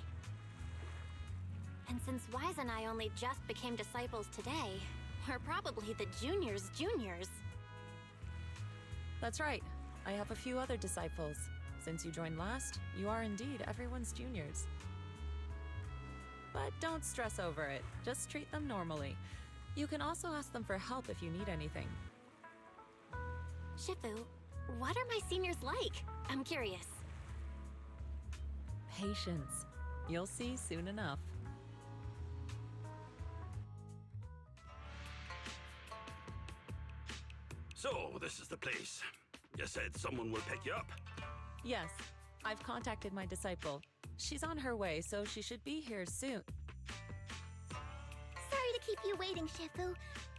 And since Wise and I only just became disciples today, we're probably the juniors' juniors. That's right. I have a few other disciples. Since you joined last, you are indeed everyone's juniors. But don't stress over it. Just treat them normally. You can also ask them for help if you need anything. Shifu, what are my seniors like? I'm curious. Patience. You'll see soon enough. So, this is the place. You said someone will pick you up? Yes, I've contacted my disciple. She's on her way, so she should be here soon. Sorry to keep you waiting, Shifu.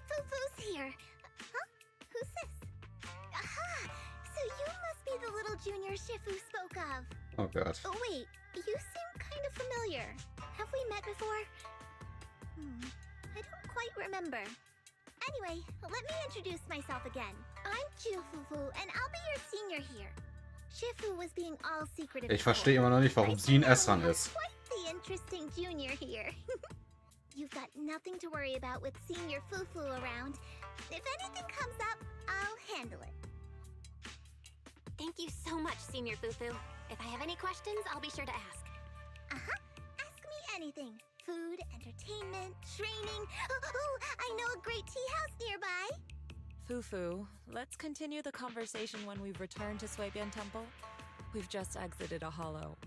Fufu's here. Huh? Who's this? Aha! So you must be the little junior Shifu spoke of. Oh god. Oh wait, you seem kind of familiar. Have we met before? I don't quite remember. Anyway, let me introduce myself again. I'm Fufu, and I'll be your senior here. Shifu was being all secretive. Ich verstehe immer noch nicht, warum sie ein S-Ran ist. Quite the interesting junior here. You've got nothing to worry about with senior Fufu around. If anything comes up, I'll handle it. Thank you so much, Senior Fufu. If I have any questions, I'll be sure to ask. Ask me anything. Food, entertainment, training. Oh, I know a great tea house nearby. Fufu, let's continue the conversation when we've returned to Suibian Temple. We've just exited a hollow.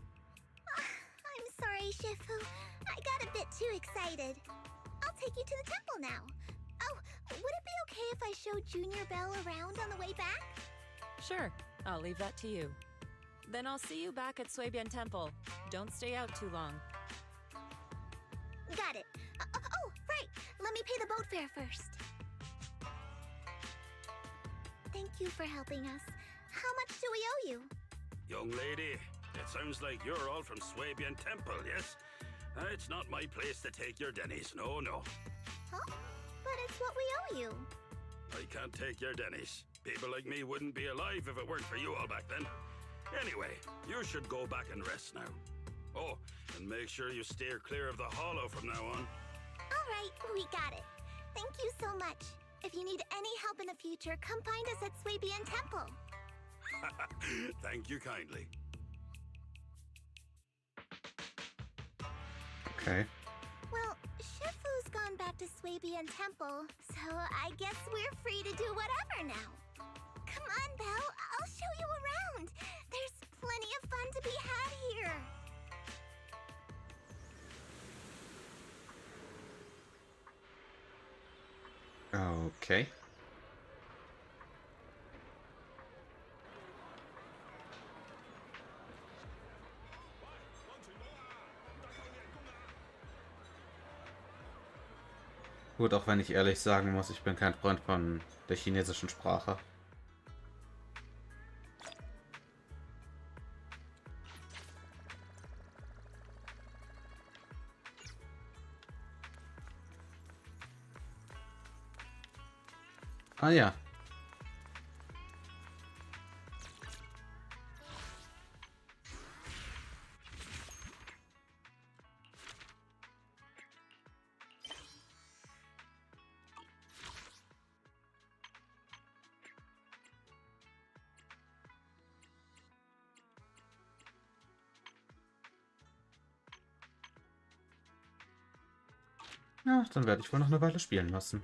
I'm sorry, Shifu. I got a bit too excited. I'll take you to the temple now. Oh, would it be okay if I showed Junior Bell around on the way back? Sure, I'll leave that to you. Then I'll see you back at Suibian Temple. Don't stay out too long. Got it. Oh, right. Let me pay the boat fare first. Thank you for helping us. How much do we owe you? Young lady, it sounds like you're all from Suibian Temple, yes? It's not my place to take your dennies, no. Huh? But it's what we owe you. I can't take your dennies. People like me wouldn't be alive if it weren't for you all back then. Anyway, you should go back and rest now. Oh, and make sure you steer clear of the hollow from now on. All right, we got it. Thank you so much. If you need any help in the future, come find us at Suibian Temple. Thank you kindly. Okay. Well, Shifu's gone back to Suibian Temple, so I guess we're free to do whatever now. Come on, Belle, I'll show you around. There's plenty of fun to be had here. Okay. Gut, auch wenn ich ehrlich sagen muss, ich bin kein Freund von der chinesischen Sprache. Ah ja. Ja, dann werde ich wohl noch eine Weile spielen lassen.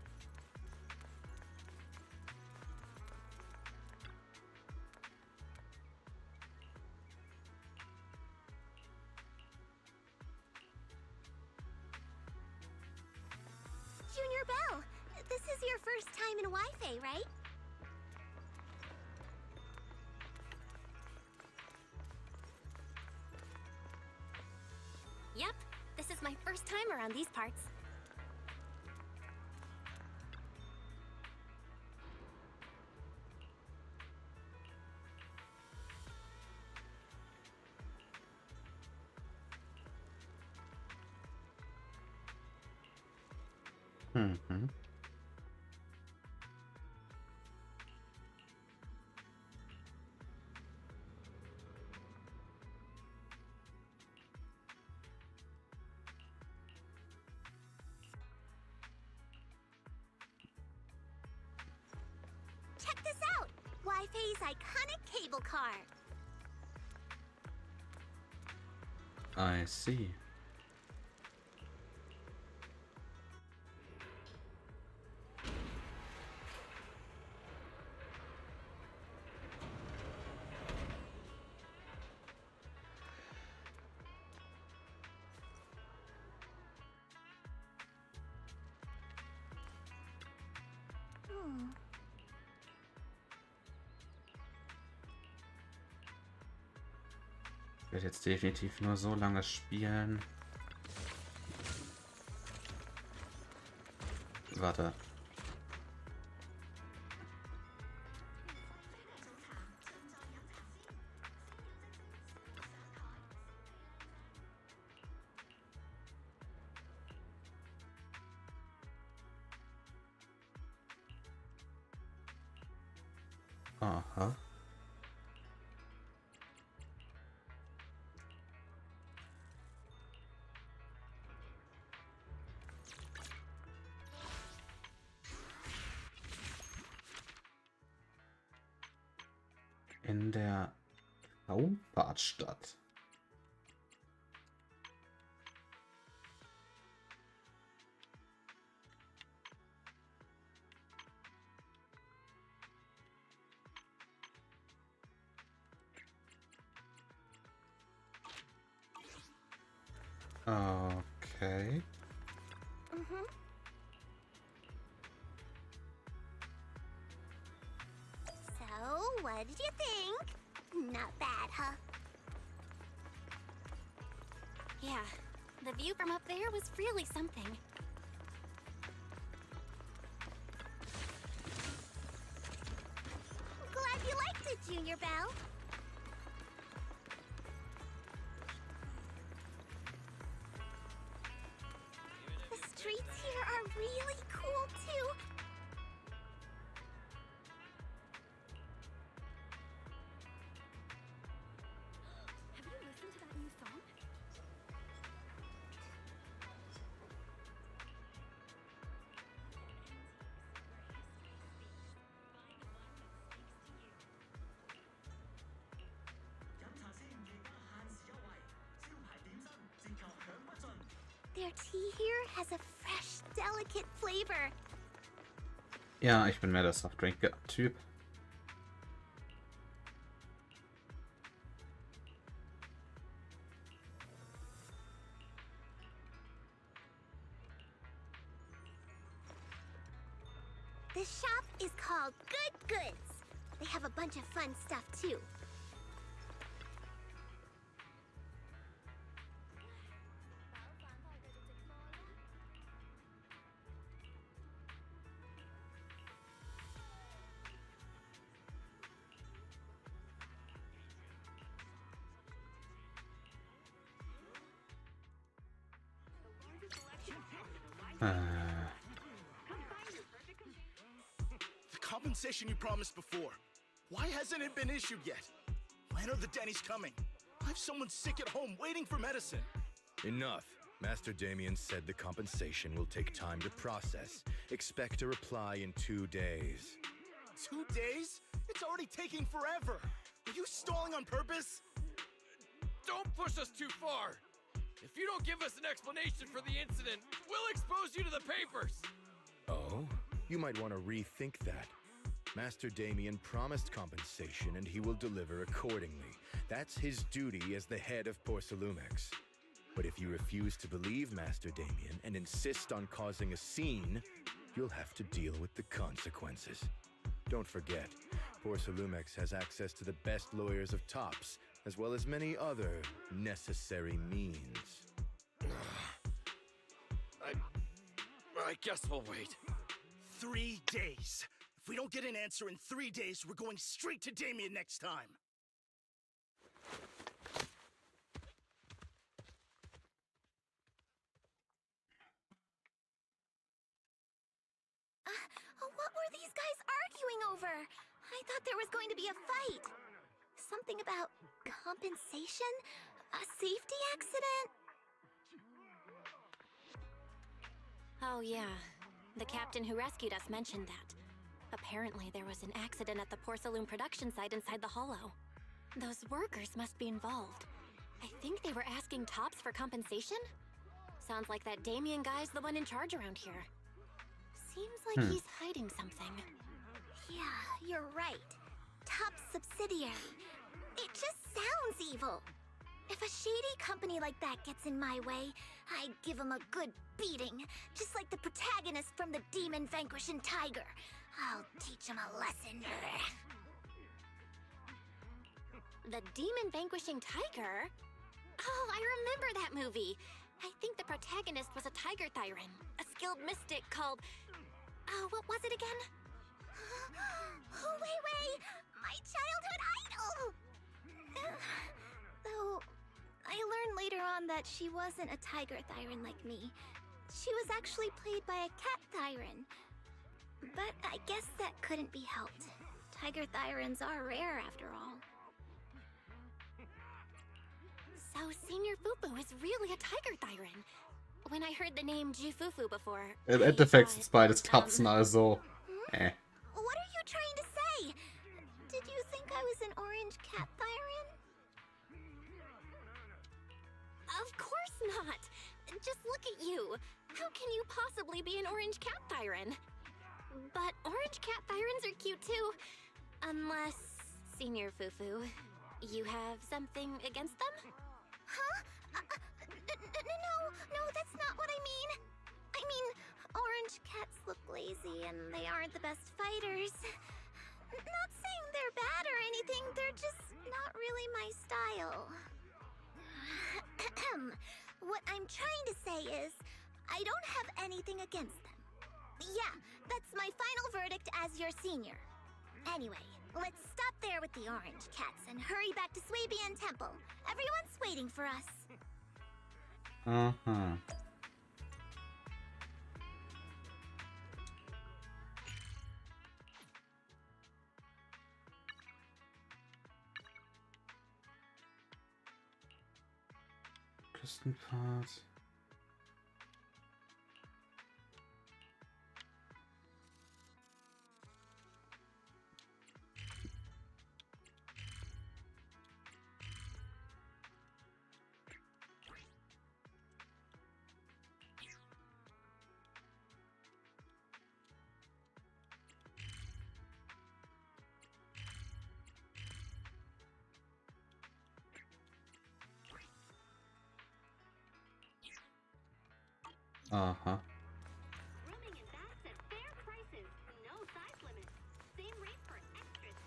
Junior Bell, this is your first time in Wi-Fi, right? Yep, this is my first time around these parts. Mhm. Check this out! Wi-Fi's iconic cable car. I see. Ich werde jetzt definitiv nur so lange spielen. Warte. Aha. In der Raumfahrtstadt. Okay. So, what did you think? Not bad, huh? Yeah, the view from up there was really something. Glad you liked it, Junior Belle. The streets here are really cool, too. Have you listened to that new song? Their tea here has a fresh, delicate flavor. Ja, ich bin mehr der Softdrink-Typ. This shop is called Good Goods. They have a bunch of fun stuff, too. The compensation you promised before. Why hasn't it been issued yet? When are the Denny's coming? I have someone sick at home waiting for medicine. Enough. Master Damien said the compensation will take time to process. Expect a reply in 2 days. 2 days? It's already taking forever. Are you stalling on purpose? Don't push us too far! If you don't give us an explanation for the incident, we'll expose you to the papers! Oh? You might want to rethink that. Master Damien promised compensation and he will deliver accordingly. That's his duty as the head of Porcelumex. But if you refuse to believe Master Damien and insist on causing a scene, you'll have to deal with the consequences. Don't forget, Porcelumex has access to the best lawyers of Tops, as well as many other necessary means. I guess we'll wait. 3 days. If we don't get an answer in 3 days, we're going straight to Damien next time. What were these guys arguing over? I thought there was going to be a fight. Something about compensation? A safety accident? Oh, yeah. The captain who rescued us mentioned that. Apparently, there was an accident at the porcelain production site inside the hollow. Those workers must be involved. I think they were asking Tops for compensation? Sounds like that Damien guy's the one in charge around here. Seems like he's hiding something. Yeah, you're right. Top subsidiary. It just sounds evil. If a shady company like that gets in my way, I'd give him a good beating, just like the protagonist from the Demon Vanquishing Tiger. I'll teach him a lesson. The Demon Vanquishing Tiger? Oh, I remember that movie. I think the protagonist was a tiger thyran, a skilled mystic called... Oh, what was it again? Wei, my childhood idol! Though, I learned later on that she wasn't a tiger thyran like me. She was actually played by a cat thyran. But I guess that couldn't be helped. Tiger thyrans are rare after all. So Senior Fufu is really a tiger thyran. When I heard the name Jufufu before... Im Endeffekt sind beides Katzen, also... What are you trying to say? Did you think I was an orange cat thyran? Of course not! Just look at you! How can you possibly be an orange cat thyran? But orange cat thyrans are cute too. Unless, Senior Fufu, you have something against them? Huh? No, that's not what I mean. I mean, orange cats look lazy and they aren't the best fighters. Not saying they're bad or anything, they're just not really my style. What I'm trying to say is, I don't have anything against them. Yeah, that's my final verdict as your senior. Anyway, let's stop there with the orange cats and hurry back to Swabian Temple. Everyone's waiting for us. Küstenpfad. Aha. Rooming and baths at fair prices. No size limit. Same rate for extras.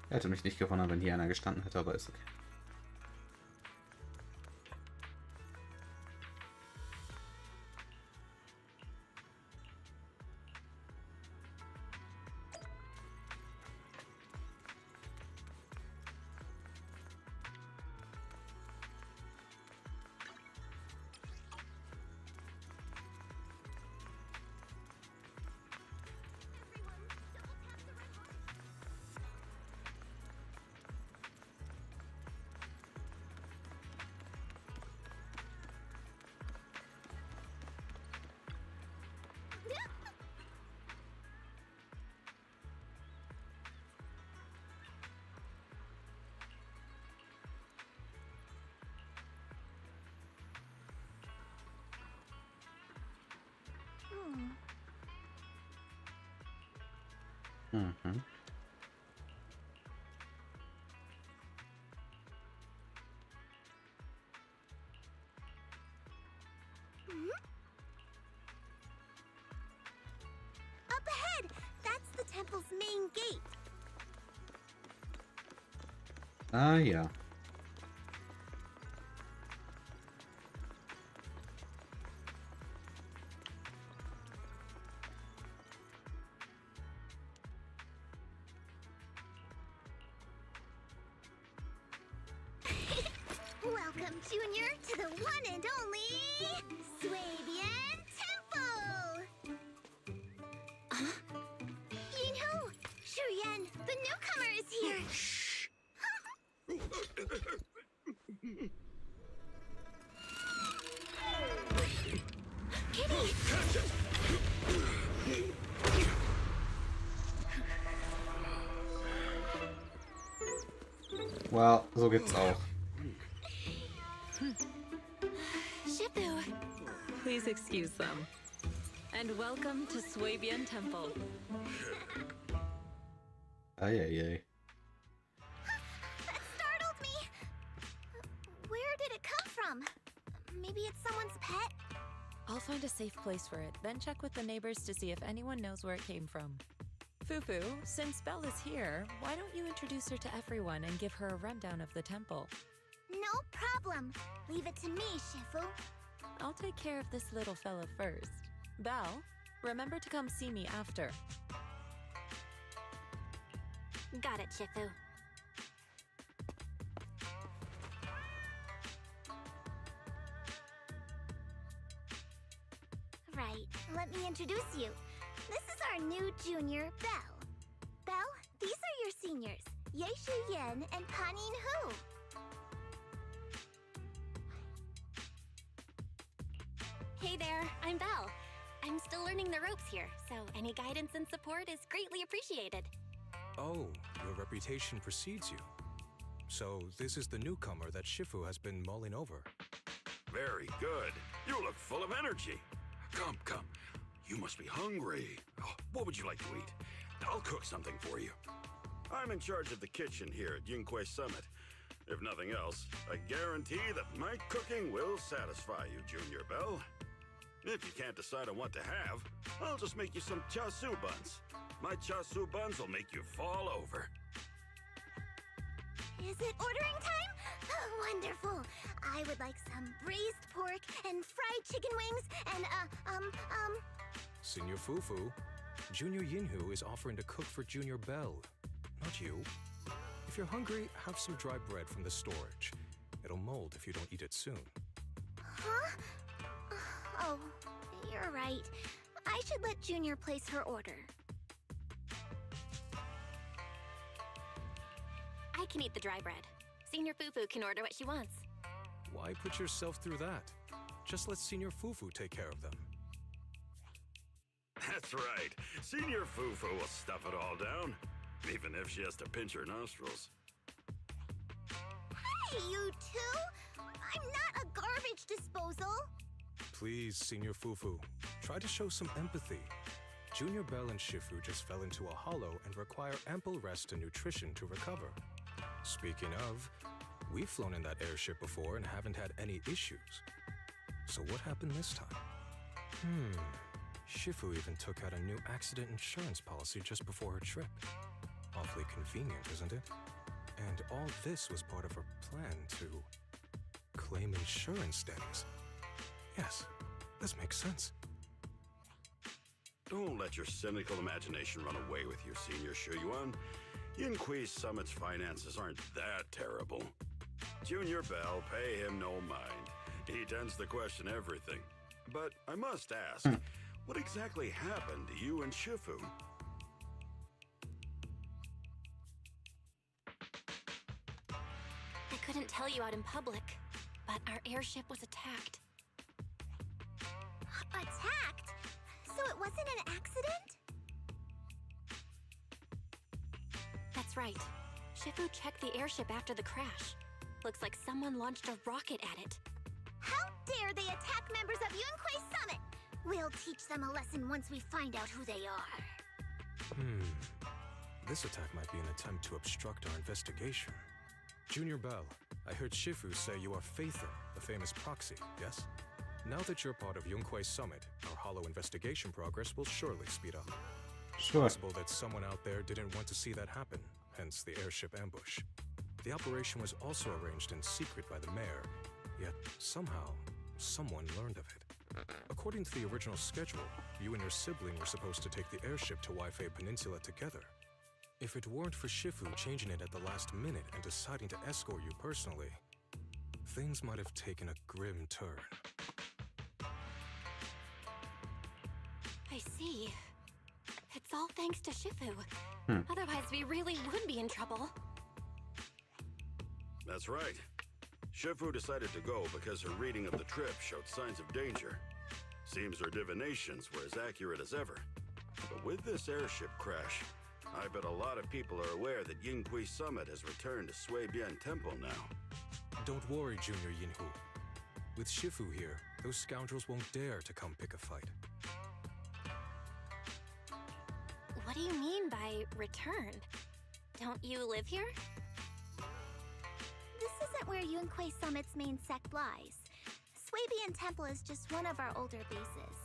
Hätte mich nicht gewundert, wenn hier einer gestanden hätte, aber ist okay. Up ahead! That's the temple's main gate. Ah ja. Welcome, Junior, to the one and only Swabian Temple! Yinhu! Shuyan, the newcomer is here! Shh! Kitty! Well, so geht's auch. Shifu! Please excuse them. And welcome to Swabian Temple. Ay, ay, ay. That startled me! Where did it come from? Maybe it's someone's pet? I'll find a safe place for it, then check with the neighbors to see if anyone knows where it came from. Fufu, since Belle is here, why don't you introduce her to everyone and give her a rundown of the temple? No problem. Leave it to me, Shifu. I'll take care of this little fella first. Belle, remember to come see me after. Got it, Shifu. Right, let me introduce you. This is our new junior, Belle. Belle, these are your seniors, Ye Yen and Panin Hu. Hey there, I'm Belle. I'm still learning the ropes here, so any guidance and support is greatly appreciated. Oh, your reputation precedes you. So this is the newcomer that Shifu has been mulling over. Very good. You look full of energy. Come, come. You must be hungry. Oh, what would you like to eat? I'll cook something for you. I'm in charge of the kitchen here at Yunquay Summit. If nothing else, I guarantee that my cooking will satisfy you, Junior Belle. If you can't decide on what to have, I'll just make you some chasu buns. My chasu buns will make you fall over. Is it ordering time? Oh, wonderful. I would like some braised pork and fried chicken wings and, Senior Fufu, Junior Yinhu is offering to cook for Junior Belle, not you. If you're hungry, have some dry bread from the storage. It'll mold if you don't eat it soon. Huh? Oh, you're right. I should let Junior place her order. I can eat the dry bread. Senior Fufu can order what she wants. Why put yourself through that? Just let Senior Fufu take care of them. That's right. Senior Fufu will stuff it all down, even if she has to pinch her nostrils. Hey, you two! I'm not a garbage disposal! Please, Senior Fufu, try to show some empathy. Junior Belle and Shifu just fell into a hollow and require ample rest and nutrition to recover. Speaking of, we've flown in that airship before and haven't had any issues. So what happened this time? Shifu even took out a new accident insurance policy just before her trip. Awfully convenient, isn't it? And all this was part of her plan to claim insurance days. Yes, this makes sense. Don't let your cynical imagination run away with you, Senior Shuyuan. Yunquay Summit's finances aren't that terrible. Junior Belle, pay him no mind. He tends to question everything. But I must ask, what exactly happened to you and Shifu? I couldn't tell you out in public, but our airship was attacked. Attacked? So it wasn't an accident? That's right. Shifu checked the airship after the crash. Looks like someone launched a rocket at it. How dare they attack members of Yunquay Summit? We'll teach them a lesson once we find out who they are. This attack might be an attempt to obstruct our investigation. Junior Belle, I heard Shifu say you are Faithin, the famous proxy, yes? Now that you're part of Yunquay Summit, our hollow investigation progress will surely speed up. It's possible that someone out there didn't want to see that happen, hence the airship ambush. The operation was also arranged in secret by the mayor, yet somehow, someone learned of it. According to the original schedule, you and your sibling were supposed to take the airship to Waifei Peninsula together. If it weren't for Shifu changing it at the last minute and deciding to escort you personally, things might have taken a grim turn. I see. It's all thanks to Shifu. Hmm. Otherwise, we really would be in trouble. That's right. Shifu decided to go because her reading of the trip showed signs of danger. Seems her divinations were as accurate as ever. But with this airship crash, I bet a lot of people are aware that Yinghui Summit has returned to Suibian Temple now. Don't worry, Junior Yinhu. With Shifu here, those scoundrels won't dare to come pick a fight. What do you mean by returned? Don't you live here? This isn't where Yunquei Summit's main sect lies. Suibian Temple is just one of our older bases.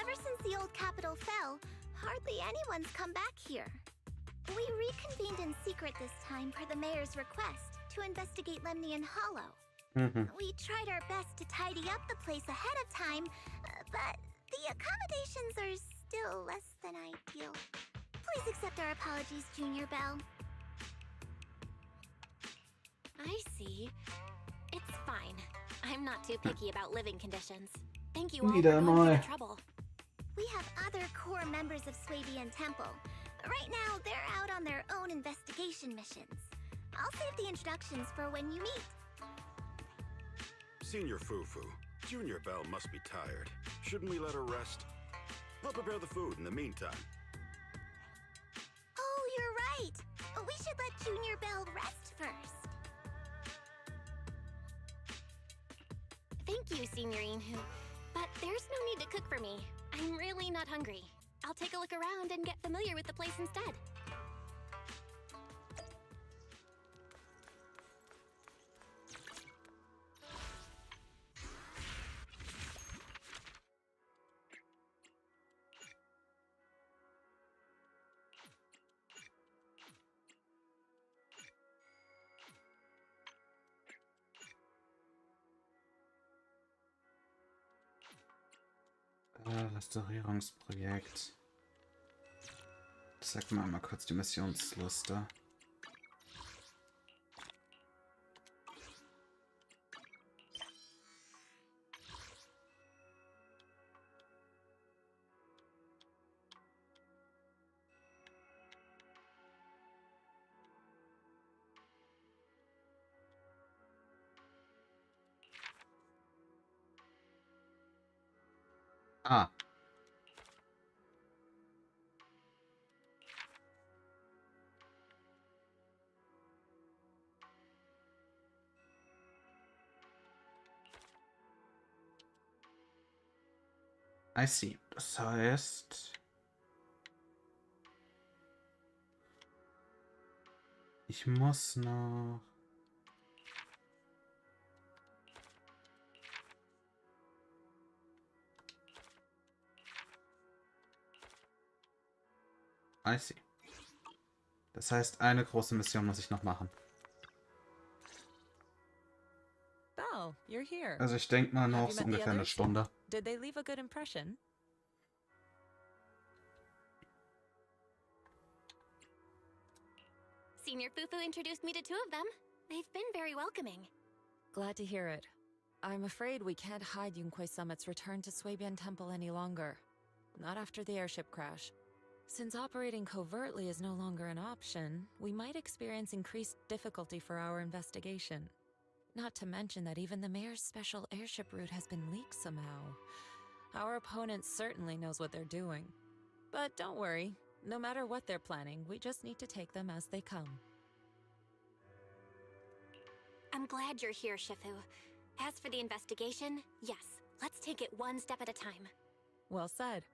Ever since the old capital fell, hardly anyone's come back here. We reconvened in secret this time per the mayor's request to investigate Lemnian Hollow. We tried our best to tidy up the place ahead of time, but the accommodations are still less than ideal. Please accept our apologies, Junior Belle. I see. It's fine. I'm not too picky about living conditions. Thank you all for Neither am going through I. the trouble. We have other core members of Suibian Temple. Right now, they're out on their own investigation missions. I'll save the introductions for when you meet. Senior Fufu, Junior Belle must be tired. Shouldn't we let her rest? I'll prepare the food in the meantime. Oh, you're right. We should let Junior Belle rest first. Thank you, Senior Inhu. But there's no need to cook for me. I'm really not hungry. I'll take a look around and get familiar with the place instead. Restaurierungsprojekt. Sag mal kurz die Missionsliste. Ah. I see. Das heißt, ich muss noch... I see. Das heißt, eine große Mission muss ich noch machen. Belle, you're here. Also ich denke mal Have noch you so met the ungefähr eine others? Stunde. Did they leave a good impression? Senior Fufu introduced me to two of them. They've been very welcoming. Glad to hear it. I'm afraid we can't hide Yunquei Summit's return to Suibian Temple any longer. Not after the airship crash. Since operating covertly is no longer an option, we might experience increased difficulty for our investigation. Not to mention that even the mayor's special airship route has been leaked somehow. Our opponent certainly knows what they're doing. But don't worry, no matter what they're planning, we just need to take them as they come. I'm glad you're here, Shifu. As for the investigation, yes, let's take it one step at a time. Well said.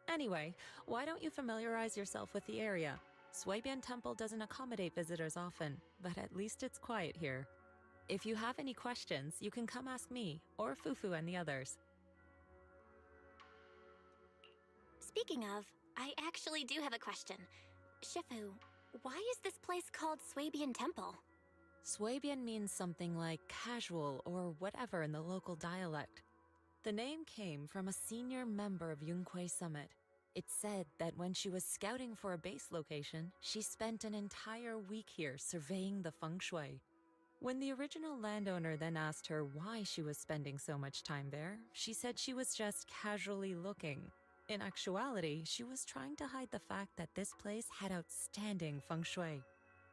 Anyway, why don't you familiarize yourself with the area? Suibian Temple doesn't accommodate visitors often, but at least it's quiet here. If you have any questions, you can come ask me, or Fufu and the others. Speaking of, I actually do have a question. Shifu, why is this place called Suibian Temple? Suibian means something like casual or whatever in the local dialect. The name came from a senior member of Yunquei Summit. It's said that when she was scouting for a base location, she spent an entire week here surveying the feng shui. When the original landowner then asked her why she was spending so much time there, she said she was just casually looking. In actuality, she was trying to hide the fact that this place had outstanding feng shui.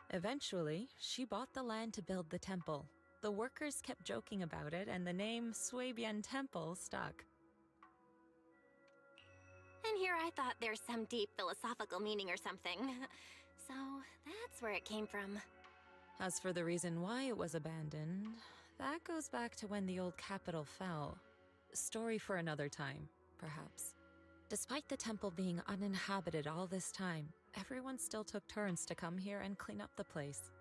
Eventually, she bought the land to build the temple. The workers kept joking about it, and the name Swabian Temple stuck. And here I thought there's some deep philosophical meaning or something. So that's where it came from. As for the reason why it was abandoned, that goes back to when the old capital fell. Story for another time, perhaps. Despite the temple being uninhabited all this time, everyone still took turns to come here and clean up the place.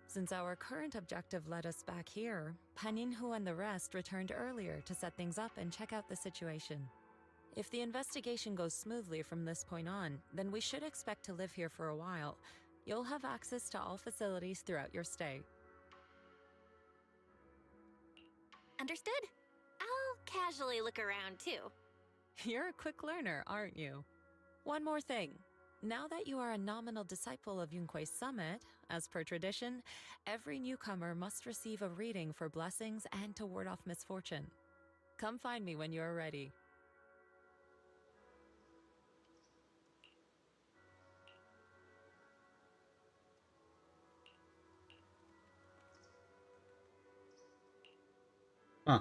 Since our current objective led us back here, Paninhu and the rest returned earlier to set things up and check out the situation. If the investigation goes smoothly from this point on, then we should expect to live here for a while. You'll have access to all facilities throughout your stay. Understood? I'll casually look around too. You're a quick learner, aren't you? One more thing. Now that you are a nominal disciple of Yunque's summit, as per tradition, every newcomer must receive a reading for blessings and to ward off misfortune. Come find me when you are ready. Huh.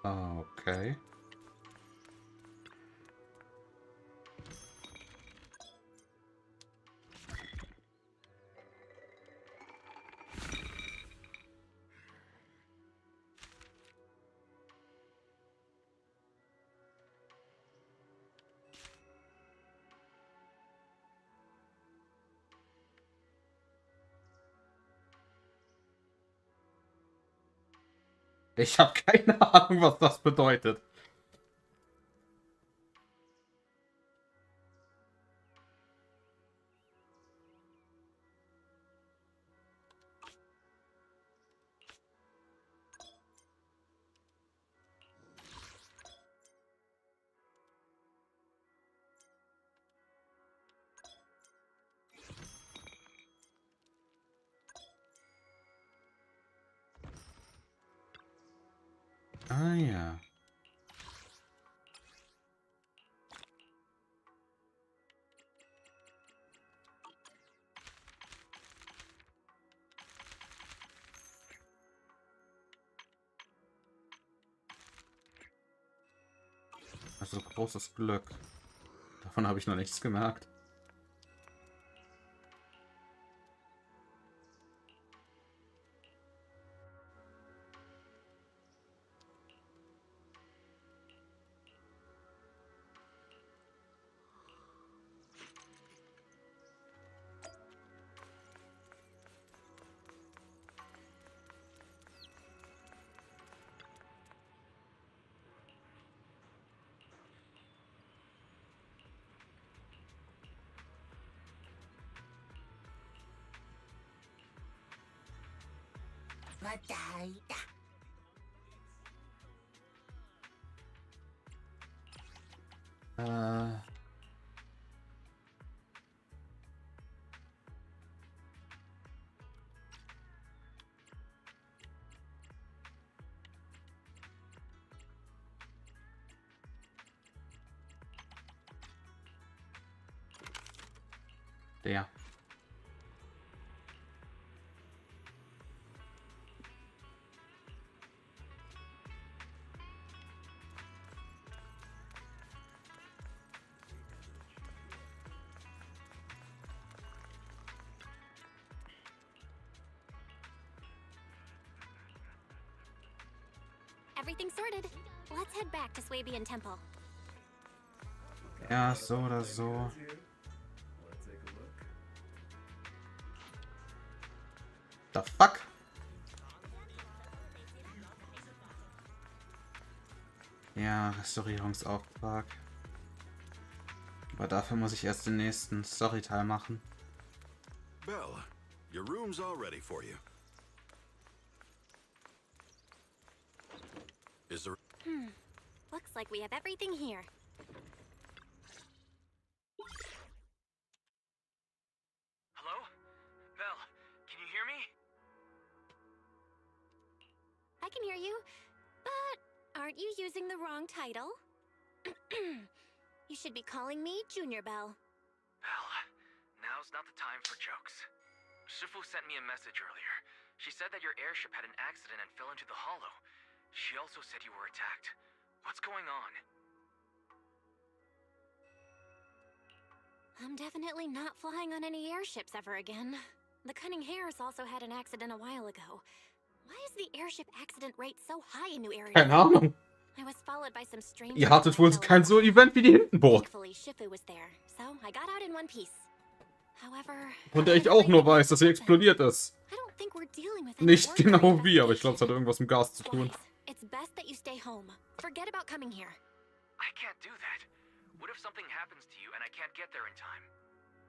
Okay. Ich habe keine Ahnung, was das bedeutet. Ah ja. Also großes Glück. Davon habe ich noch nichts gemerkt. Der. Everything's sorted. Let's head back to Swabian Temple. Ja, so oder so. The fuck? Ja, Restaurierungsauftrag. Aber dafür muss ich erst den nächsten Storyteil machen. Belle, your room's all ready for you. Is there... Looks like we have everything here. Hello? Belle, can you hear me? I can hear you, but aren't you using the wrong title? You should be calling me Junior Belle. Belle, now's not the time for jokes. Shifu sent me a message earlier. She said that your airship had an accident and fell into the hollow. She also said you were attacked. What's going on? I'm definitely not flying on any airships ever again. The Cunning Hares also had an accident a while ago. Why is the airship accident rate so high in New Area? Keine Ahnung. I was followed by some strange. Ihr hattet wohl kein so Event wie die Hindenburg. Thankfully, Shifu was there, so I got out in one piece. However, Von der ich auch nur weiß, dass sie explodiert ist. I don't think we're dealing with Nicht genau wie, aber ich glaube, es hat irgendwas mit Gas zu tun. It's best that you stay home. Forget about coming here. I can't do that. What if something happens to you and I can't get there in time?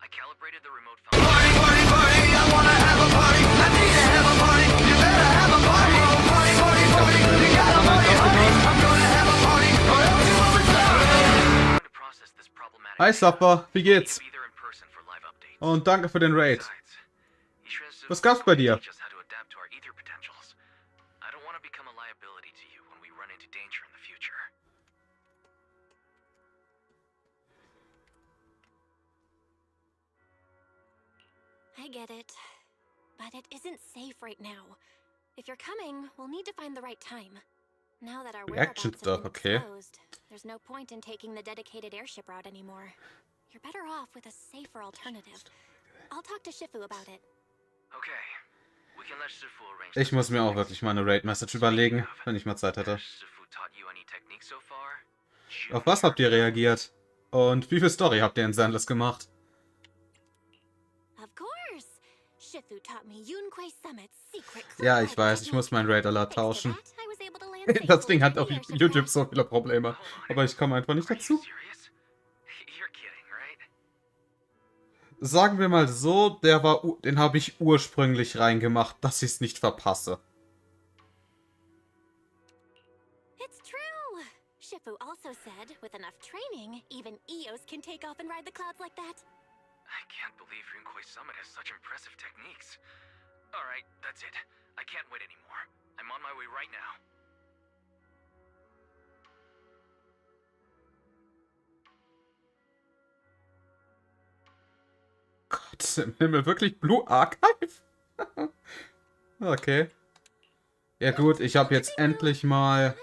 I calibrated the remote phone. Party, party, party, I wanna have a party. I need to have a party. You better have a party. Party, party, party, you gotta party, honey. I'm gonna have a party. Or else you will return. To process this problematic. Hi Sapper, wie geht's? Und danke für den Raid. Was gab's bei dir? I get it, but it isn't safe right now. If you're coming, we'll need to find the right time. Now that our whereabouts have been exposed, there's no point in taking the dedicated airship route anymore. You're better off with a safer alternative. I'll talk to Shifu about it. Okay. We can let Shifu arrange. Ich muss mir auch wirklich mal eine Raid-Message überlegen, wenn ich mal Zeit hätte. Auf was habt ihr reagiert? Und wie viel Story habt ihr in Endlich gemacht? Ja, ich weiß, ich muss meinen Raid-Alert tauschen. Das Ding hat auf YouTube so viele Probleme, aber ich komme einfach nicht dazu. Sagen wir mal so, den habe ich ursprünglich reingemacht, dass ich es nicht verpasse. It's true. Shifu also said, with enough training, even Eos can take off and ride the clouds like that. I can't believe Yunquei Summit has such impressive techniques. Alright, that's it. I can't wait anymore. I'm on my way right now. Gott im Himmel, wirklich Blue Archive? Okay. Ja gut, ich habe jetzt endlich mal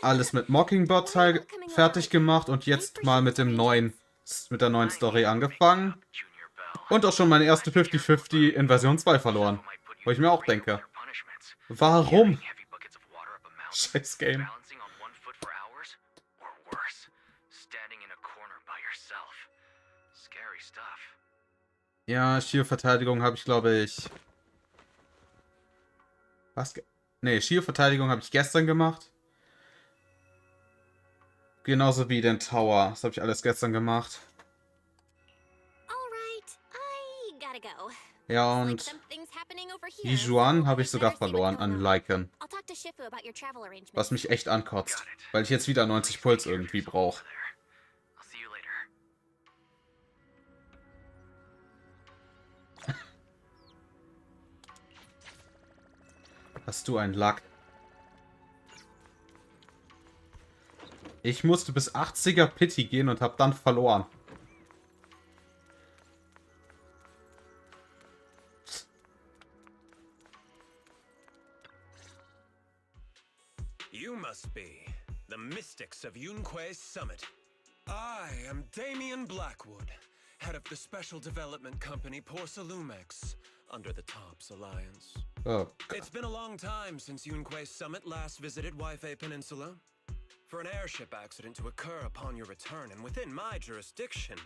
alles mit Mockingbird fertig gemacht und jetzt mal mit der neuen Story angefangen. Und auch schon meine erste 50-50 in Version 2 verloren. Wo ich mir auch denke, warum? Scheiß Game. Ja, Sheer-Verteidigung habe ich, glaube ich... Was? Ne, Sheer-Verteidigung habe ich gestern gemacht. Genauso wie den Tower. Das habe ich alles gestern gemacht. Ja, und Yijuan habe ich sogar verloren an Lycan. Was mich echt ankotzt, weil ich jetzt wieder 90 Puls irgendwie brauche. Hast du einen Lack? Ich musste bis 80er Pity gehen und habe dann verloren. You must be the mystics of Yunquei's Summit. I am Damien Blackwood, head of the special development company Porcelumex, under the Tops Alliance. Oh, it's been a long time since Yunquei's Summit last visited Waifei Peninsula. For an airship accident to occur upon your return and within my jurisdiction,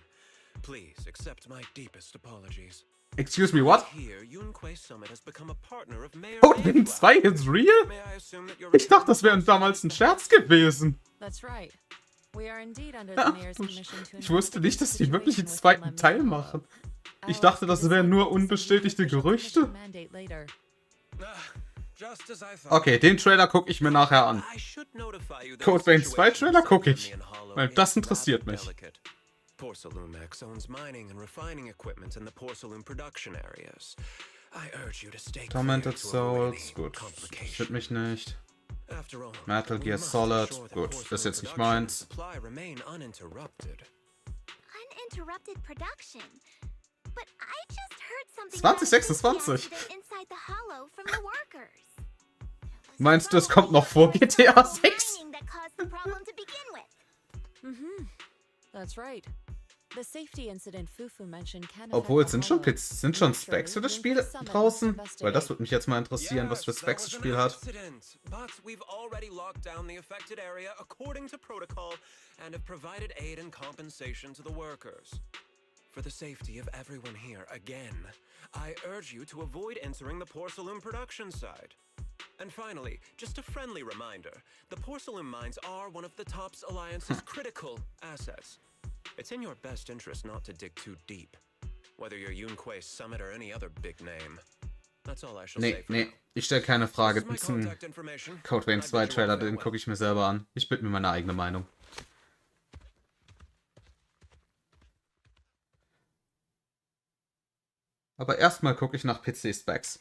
please accept my deepest apologies. Excuse me, what? Here, Yunquei Summit has become a partner of Mayor Odin 2 is real? Ich dachte, das wäre damals ein Scherz gewesen. That's right. We are indeed under the mayor's commission to Ich wusste nicht, dass die wirklich einen zweiten Teil machen. Ich dachte, das wären nur unbestätigte Gerüchte. Okay, den Trailer gucke ich mir nachher an. Code Vein 2 Trailer gucke ich. Weil das interessiert mich. Porcelumex owns mining and refining equipment in the porcelain production areas. I urge you to stay Tormented Souls, gut. Shit mich nicht. Metal Gear Solid, gut. Ist jetzt nicht meins. Uninterrupted production. But I just heard something 2026. inside the hollow from the workers. Meinst du, es kommt noch vor GTA 6? That caused the problem to begin with. That's right. The safety incident Fufu mentioned can Obwohl, sind schon Specs für das Spiel draußen? Weil das würde mich jetzt mal interessieren, was für Specs das Spiel hat. But we've already locked down the affected area according to protocol and have provided aid and compensation to the workers. For the safety of everyone here, again, I urge you to avoid entering the porcelain production site. And finally, just a friendly reminder, the porcelain mines are one of the TOPS Alliance's critical assets. It's in your best interest not to dig too deep, whether you're Yunquay Summit or any other big name. That's all I shall say for now. Ich stelle keine Frage. Diesen Code Vein 2 Trailer, den gucke ich mir selber an. Ich bitte mir meine eigene Meinung. Aber erstmal gucke ich nach PC-Specs.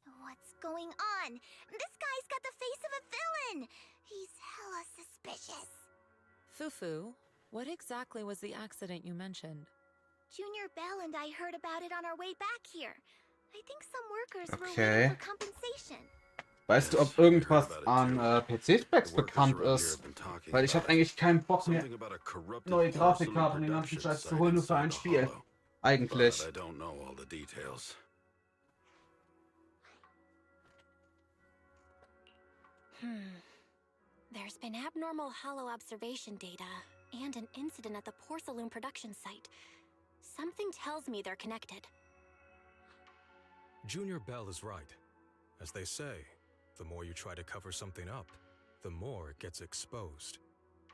What's going on? This guy's got the face of a villain. He's hella suspicious. Fufu, what exactly was the accident you mentioned? Junior Bell and I heard about it on our way back here. I think some workers were Okay. waiting for compensation. Weißt du, ob irgendwas an PC-Specs bekannt ist? Weil ich habe eigentlich keinen Bock mehr, neue Grafikkarten und den ganzen Scheiß zu holen, nur für ein Spiel. Eigentlich. There's been abnormal hollow observation data and an incident at the porcelain production site. Something tells me they're connected. Junior Bell is right. As they say, the more you try to cover something up, the more it gets exposed.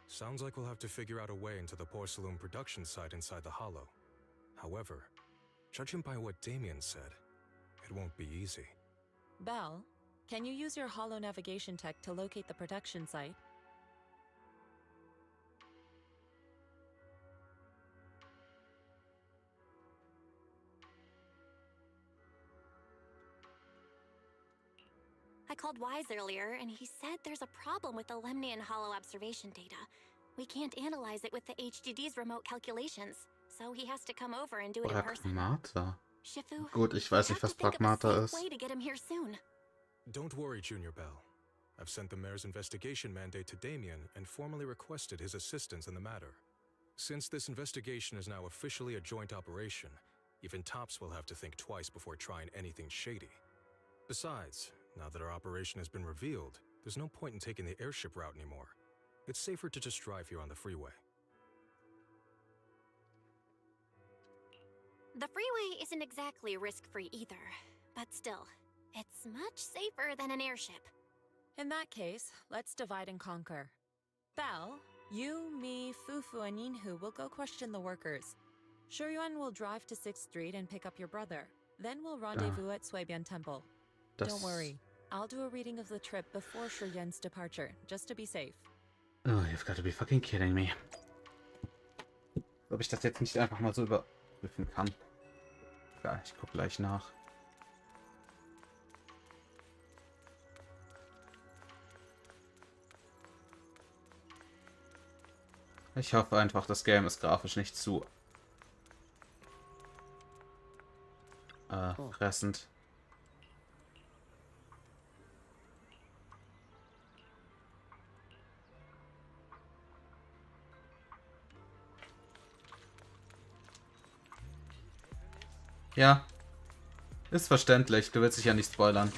Sounds like we'll have to figure out a way into the porcelain production site inside the hollow. However, judging by what Damien said, it won't be easy. Bell, can you use your hollow navigation tech to locate the production site? I called Wise earlier, and he said there's a problem with the Lemnian hollow observation data. We can't analyze it with the HDD's remote calculations, so he has to come over and do it in person. Pragmata. Shifu, Gut, ich weiß nicht, was Pragmata ist. way to get him here soon. Don't worry, Junior Bell. I've sent the mayor's investigation mandate to Damien and formally requested his assistance in the matter. Since this investigation is now officially a joint operation, even TOPS will have to think twice before trying anything shady. Besides, now that our operation has been revealed, there's no point in taking the airship route anymore. It's safer to just drive here on the freeway. The freeway isn't exactly risk-free either, but still, it's much safer than an airship. In that case, let's divide and conquer. Bell, you, me, Fufu, and Yinhu will go question the workers. Shuryuan will drive to 6th Street and pick up your brother. Then we'll rendezvous at Suibian Temple. Don't worry, I'll do a reading of the trip before Shuryuan's departure, just to be safe. Oh, you've got to be fucking kidding me. Ob ich das jetzt nicht einfach mal so überprüfen kann. Ja, ich guck gleich nach. Ich hoffe einfach, das Game ist grafisch nicht zu fressend. Ja, ist verständlich. Du willst dich ja nicht spoilern.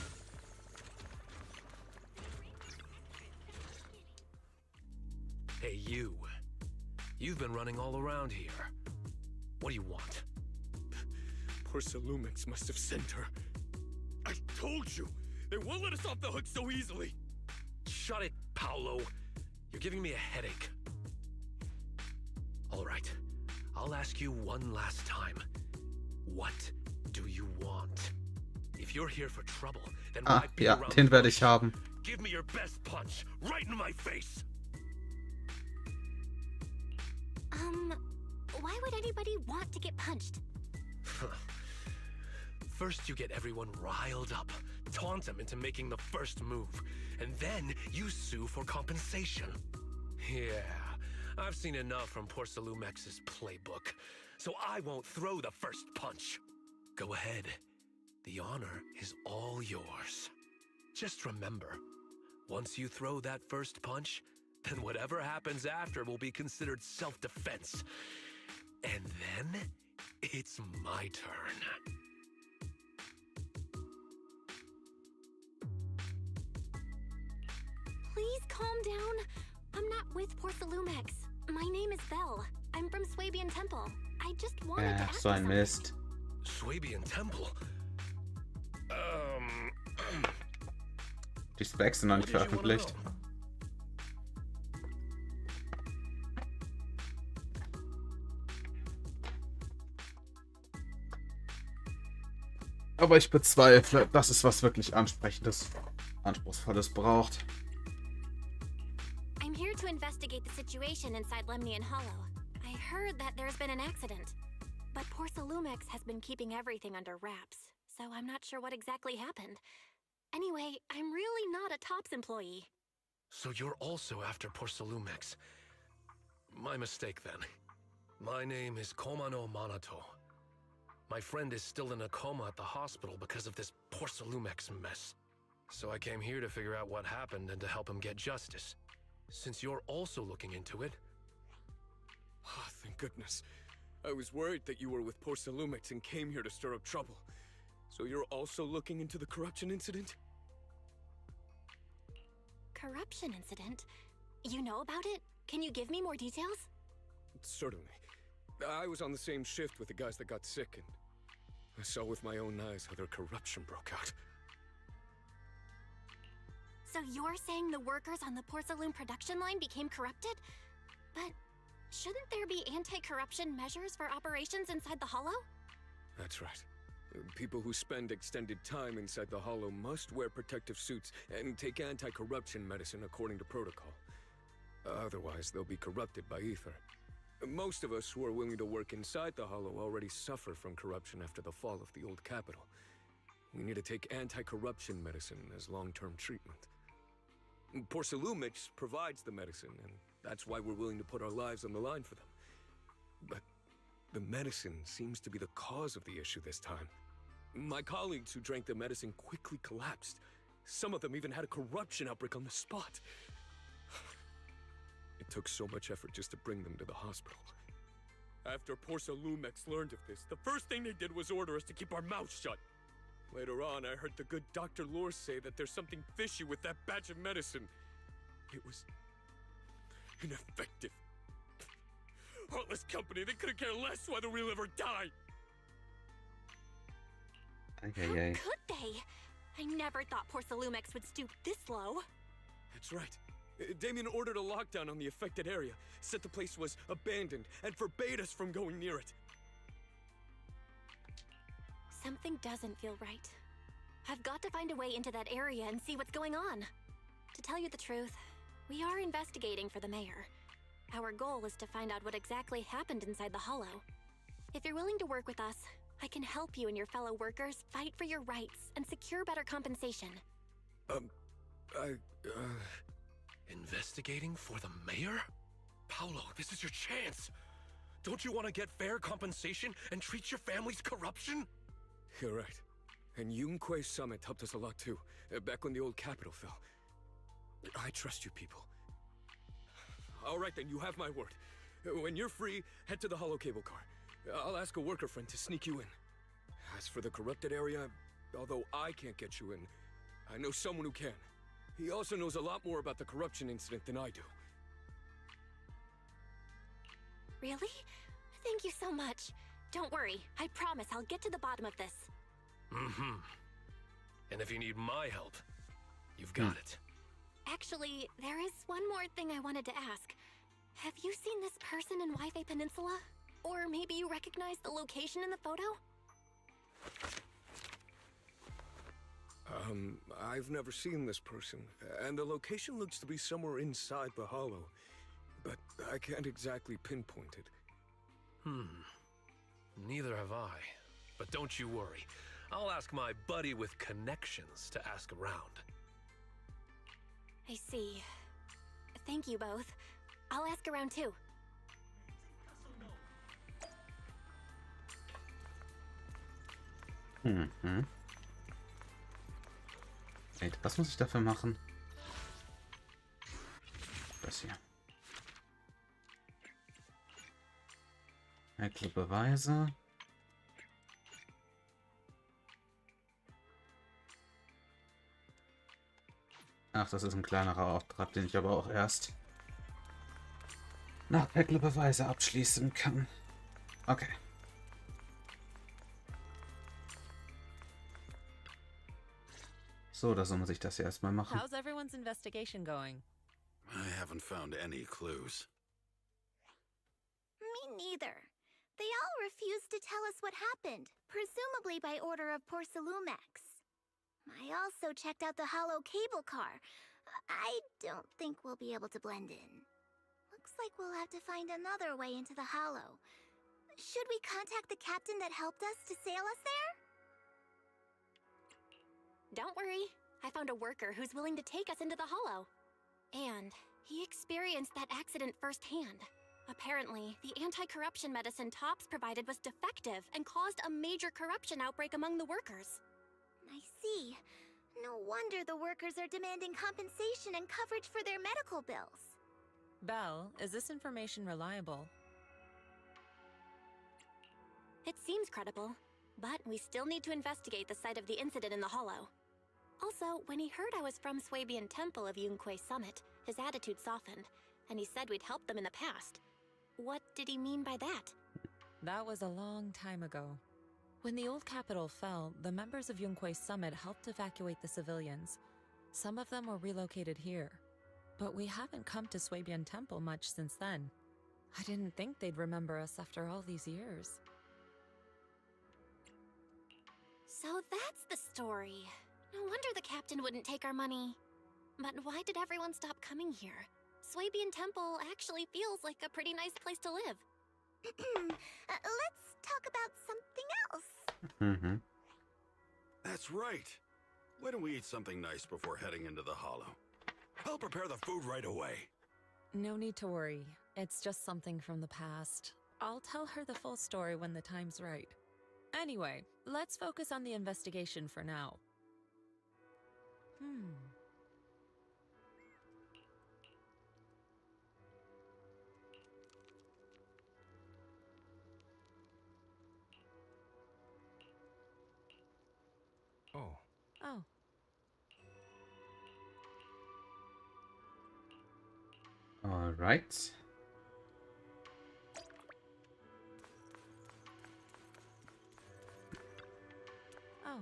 Hey, you. You've been running all around here. What do you want? Porcelumix must have sent her. I told you! They won't let us off the hook so easily! Shut it, Paolo. You're giving me a headache. All right. I'll ask you one last time. What do you want? If you're here for trouble, then why beat Ja, around den the werde bush? ich haben. Give me your best punch, right in my face. Why would anybody want to get punched? First, you get everyone riled up, taunt them into making the first move, and then you sue for compensation. Yeah, I've seen enough from Porcelumex's playbook, so I won't throw the first punch. Go ahead. The honor is all yours. Just remember, once you throw that first punch, then whatever happens after will be considered self-defense. And then, it's my turn. Please calm down. I'm not with Porcelumex. My name is Belle. I'm from Swabian Temple. I just wanted to ask So you ein something. Mist. Swabian Temple? Die Specs sind noch nicht veröffentlicht. Aber ich bezweifle, dass es was wirklich Ansprechendes, Anspruchsvolles braucht. I'm here to investigate the situation inside Lemnian Hollow. I heard that there's been an accident. But Porcelumex has been keeping everything under wraps, so I'm not sure what exactly happened. Anyway, I'm really not a TOPS employee. So you're also after Porcelumex. My mistake then. My name is Komano Manato. My friend is still in a coma at the hospital because of this Porcelumex mess. So I came here to figure out what happened and to help him get justice. Since you're also looking into it... Oh, thank goodness. I was worried that you were with Porcelumex and came here to stir up trouble. So you're also looking into the corruption incident? Corruption incident? You know about it? Can you give me more details? Certainly. I was on the same shift with the guys that got sick, and I saw with my own eyes how their corruption broke out. So you're saying the workers on the Porcelain production line became corrupted? But shouldn't there be anti-corruption measures for operations inside the Hollow? That's right. People who spend extended time inside the Hollow must wear protective suits and take anti-corruption medicine according to protocol. Otherwise, they'll be corrupted by ether. Most of us who are willing to work inside the Hollow already suffer from corruption after the fall of the old capital. We need to take anti-corruption medicine as long-term treatment. Porcelumex provides the medicine, and that's why we're willing to put our lives on the line for them. But the medicine seems to be the cause of the issue this time. My colleagues who drank the medicine quickly collapsed. Some of them even had a corruption outbreak on the spot. It took so much effort just to bring them to the hospital. After Porcelumex learned of this, the first thing they did was order us to keep our mouths shut. Later on, I heard the good Dr. Lore say that there's something fishy with that batch of medicine. It was ineffective. Heartless company, they couldn't care less whether we live or die. How could they? I never thought Porcelumex would stoop this low. That's right. Damien ordered a lockdown on the affected area, said the place was abandoned, and forbade us from going near it. Something doesn't feel right. I've got to find a way into that area and see what's going on. To tell you the truth, we are investigating for the mayor. Our goal is to find out what exactly happened inside the Hollow. If you're willing to work with us, I can help you and your fellow workers fight for your rights and secure better compensation. Investigating for the mayor? Paolo, this is your chance. Don't you want to get fair compensation and treat your family's corruption? You're right. And Yunque's summit helped us a lot too, back when the old capital fell. I trust you people. All right then, you have my word. When you're free, head to the hollow cable car. I'll ask a worker friend to sneak you in. As for the corrupted area, although I can't get you in, I know someone who can. He also knows a lot more about the corruption incident than I do. Really? Thank you so much. Don't worry, I promise I'll get to the bottom of this. Mm-hmm. And if you need my help, you've got it. Actually, there is one more thing I wanted to ask. Have you seen this person in Wi-Fi Peninsula? Or maybe you recognize the location in the photo? I've never seen this person, and the location looks to be somewhere inside the hollow, but I can't exactly pinpoint it. Neither have I. But don't you worry. I'll ask my buddy with connections to ask around. I see. Thank you both. I'll ask around too. Wait, was muss ich dafür machen? Das hier. Heikle Beweise. Ach, das ist ein kleinerer Auftrag, den ich aber auch erst nach heikle Beweise abschließen kann. Okay. So, oder so muss ich das hier erstmal machen. How's everyone's investigation going? I haven't found any clues. Me neither. They all refused to tell us what happened, presumably by order of Porcelumex. I also checked out the hollow cable car. I don't think we'll be able to blend in. Looks like we'll have to find another way into the hollow. Should we contact the captain that helped us to sail us there? Don't worry. I found a worker who's willing to take us into the hollow. And he experienced that accident firsthand. Apparently, the anti-corruption medicine Tops provided was defective and caused a major corruption outbreak among the workers. I see. No wonder the workers are demanding compensation and coverage for their medical bills. Belle, is this information reliable? It seems credible, but we still need to investigate the site of the incident in the hollow. Also, when he heard I was from Swabian Temple of Yunquay Summit, his attitude softened, and he said we'd helped them in the past. What did he mean by that? That was a long time ago. When the old capital fell, the members of Yunquay Summit helped evacuate the civilians. Some of them were relocated here. But we haven't come to Swabian Temple much since then. I didn't think they'd remember us after all these years. So that's the story. No wonder the captain wouldn't take our money. But why did everyone stop coming here? Swabian Temple actually feels like a pretty nice place to live. Let's talk about something else. That's right. Why don't we eat something nice before heading into the hollow? I'll prepare the food right away. No need to worry. It's just something from the past. I'll tell her the full story when the time's right. Anyway, let's focus on the investigation for now. Oh. All right. Oh.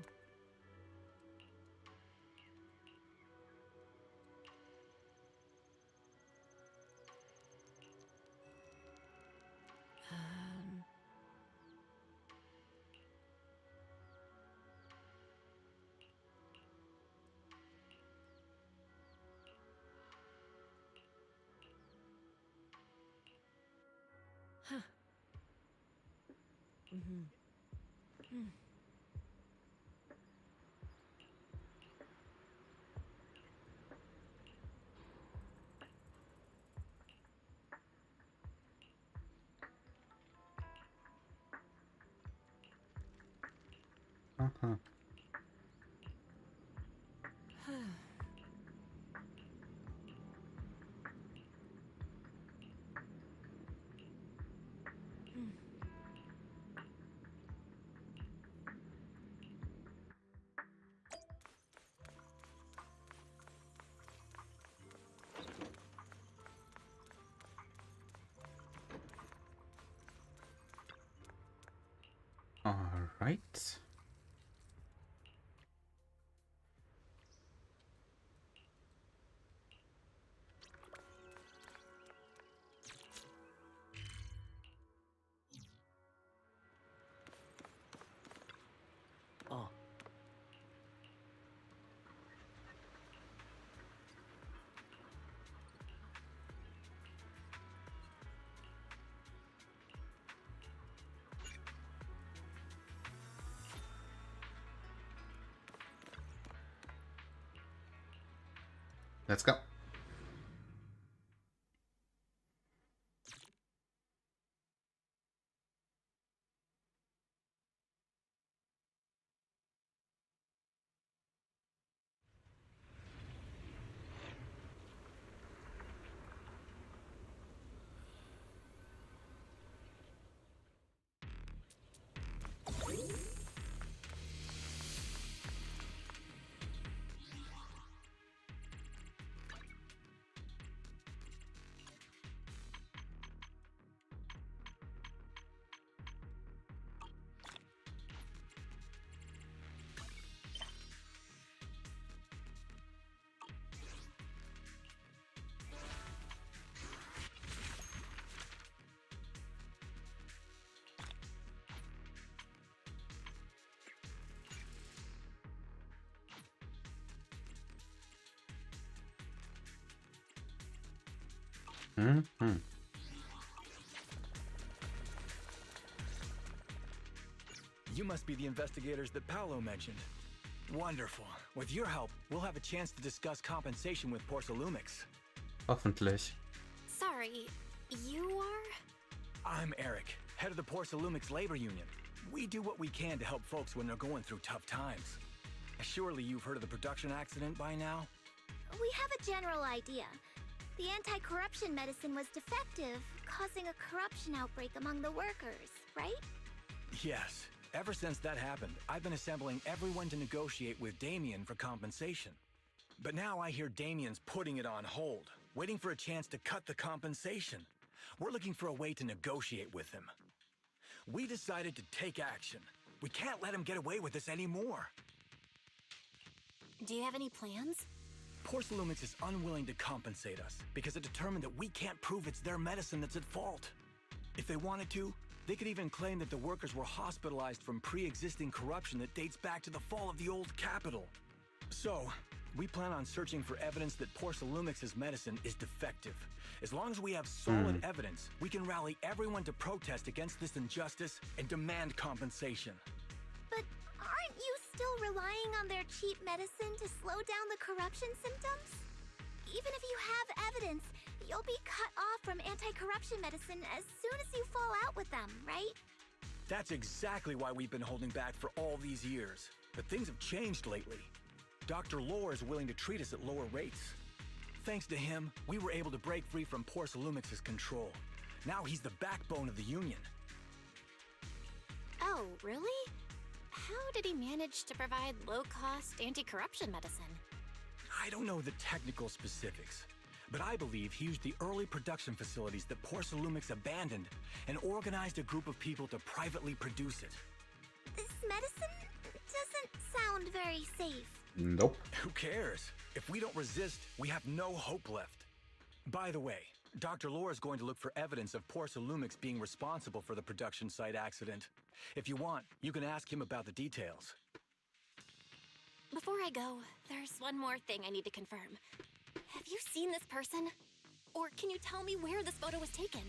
Huh. All right. Let's go. Mm-hmm. You must be the investigators that Paolo mentioned. Wonderful. With your help, we'll have a chance to discuss compensation with Porcelumix. Hoffentlich. Sorry, you are? I'm Eric, head of the Porcelumix Labor Union. We do what we can to help folks when they're going through tough times. Surely you've heard of the production accident by now? We have a general idea. The anti-corruption medicine was defective, causing a corruption outbreak among the workers, right? Yes. Ever since that happened, I've been assembling everyone to negotiate with Damien for compensation. But now I hear Damien's putting it on hold, waiting for a chance to cut the compensation. We're looking for a way to negotiate with him. We decided to take action. We can't let him get away with this anymore. Do you have any plans? Porcelumix is unwilling to compensate us because it determined that we can't prove it's their medicine that's at fault. If they wanted to, they could even claim that the workers were hospitalized from pre-existing corruption that dates back to the fall of the old capital. So, we plan on searching for evidence that Porcelumix's medicine is defective. As long as we have solid evidence, we can rally everyone to protest against this injustice and demand compensation. But aren't you still relying on their cheap medicine to slow down the corruption symptoms? Even if you have evidence, you'll be cut off from anti-corruption medicine as soon as you fall out with them, right? That's exactly why we've been holding back for all these years. But things have changed lately. Dr. Lore is willing to treat us at lower rates. Thanks to him, we were able to break free from Porcelumix's control. Now he's the backbone of the union. Oh, really? How did he manage to provide low-cost anti-corruption medicine? I don't know the technical specifics, but I believe he used the early production facilities that Porcelumix abandoned and organized a group of people to privately produce it. This medicine doesn't sound very safe. Nope. Who cares? If we don't resist, we have no hope left. By the way, Dr. Lore is going to look for evidence of Porcelumix being responsible for the production site accident. If you want, you can ask him about the details. Before I go, there's one more thing I need to confirm. Have you seen this person? Or can you tell me where this photo was taken?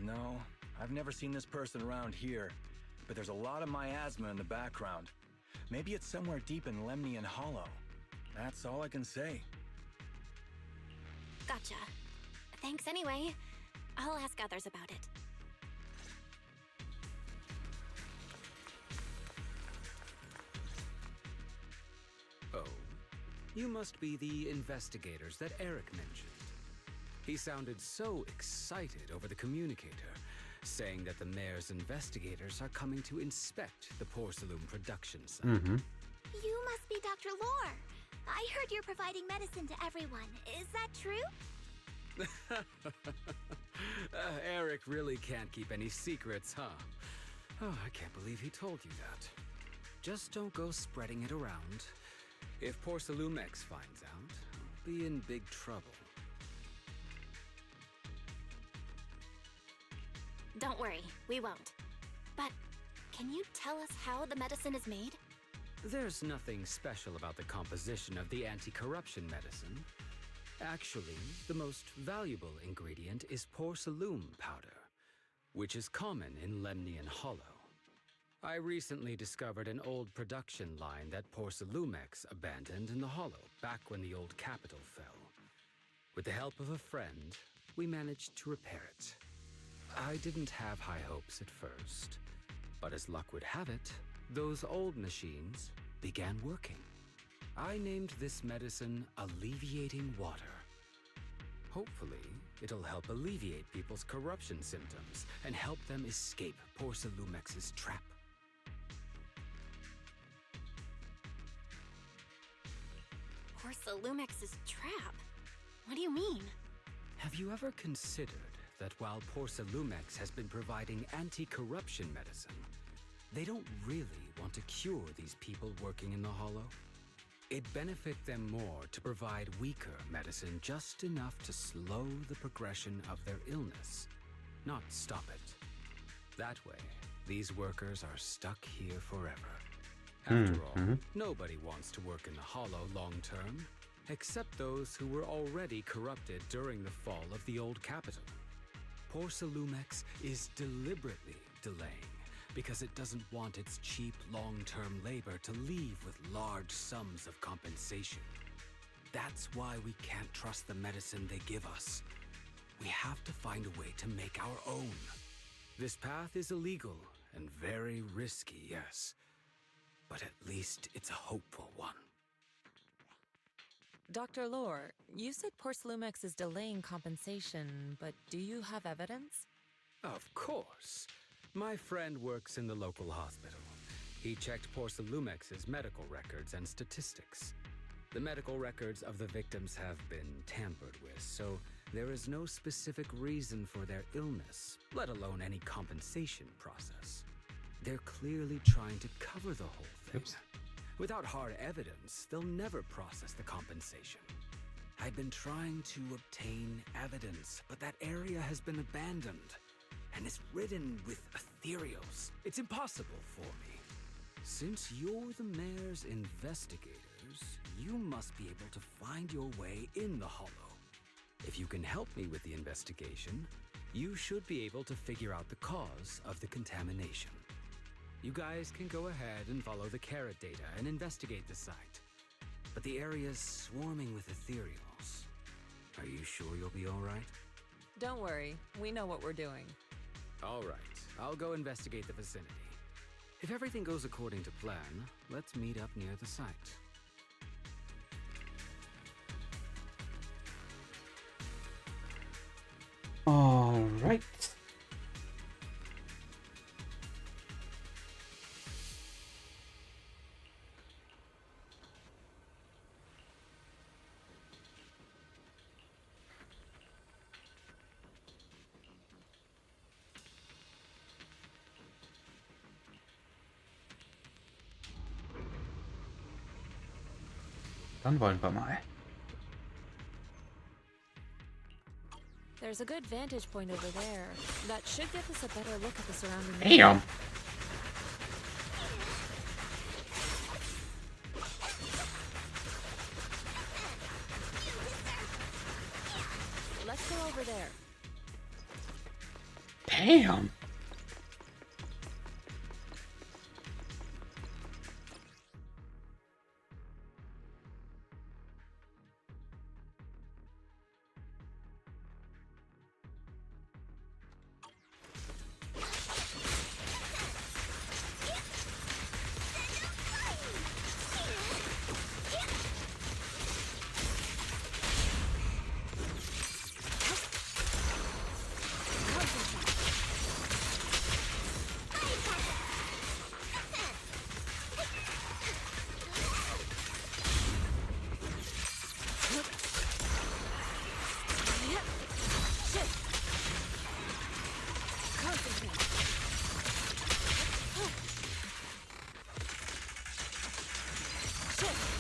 No. I've never seen this person around here. But there's a lot of miasma in the background. Maybe it's somewhere deep in Lemnian Hollow. That's all I can say. Gotcha. Thanks anyway. I'll ask others about it. Oh, you must be the investigators that Eric mentioned. He sounded so excited over the communicator, saying that the mayor's investigators are coming to inspect the Porcelum production site. You must be Dr. Lore. I heard you're providing medicine to everyone. Is that true? Eric really can't keep any secrets, huh? Oh, I can't believe he told you that. Just don't go spreading it around. If Porcelumix finds out, I'll be in big trouble. Don't worry, we won't. But can you tell us how the medicine is made? There's nothing special about the composition of the anti-corruption medicine. Actually, the most valuable ingredient is porcellum powder, which is common in Lemnian Hollow. I recently discovered an old production line that Porcelumex abandoned in the Hollow back when the old capital fell. With the help of a friend, we managed to repair it. I didn't have high hopes at first, but as luck would have it, those old machines began working. I named this medicine Alleviating Water. Hopefully, it'll help alleviate people's corruption symptoms and help them escape Porcelumex's trap. Porcelumex's trap? What do you mean? Have you ever considered that while Porcelumex has been providing anti-corruption medicine, they don't really want to cure these people working in the Hollow? It'd benefit them more to provide weaker medicine just enough to slow the progression of their illness, not stop it. That way, these workers are stuck here forever. After all, nobody wants to work in the Hollow long-term, except those who were already corrupted during the fall of the old capital. Porcelumex is deliberately delaying because it doesn't want its cheap long-term labor to leave with large sums of compensation. That's why we can't trust the medicine they give us. We have to find a way to make our own. This path is illegal and very risky, yes. But at least it's a hopeful one. Dr. Lore, you said Porcelumex is delaying compensation, but do you have evidence? Of course. My friend works in the local hospital. He checked Porcelumex's medical records and statistics. The medical records of the victims have been tampered with, so there is no specific reason for their illness, let alone any compensation process. They're clearly trying to cover the whole thing. Oops. Without hard evidence, they'll never process the compensation. I've been trying to obtain evidence, but that area has been abandoned, and is ridden with ethereals. It's impossible for me. Since you're the mayor's investigators, you must be able to find your way in the Hollow. If you can help me with the investigation, you should be able to figure out the cause of the contamination. You guys can go ahead and follow the carrot data and investigate the site. But the area's swarming with ethereals. Are you sure you'll be all right? Don't worry, we know what we're doing. All right, I'll go investigate the vicinity. If everything goes according to plan, let's meet up near the site. All right. Dann wollen wir mal. There's a good vantage point over there. That should give us a better look at the surrounding Damn. Let's go over there. Damn.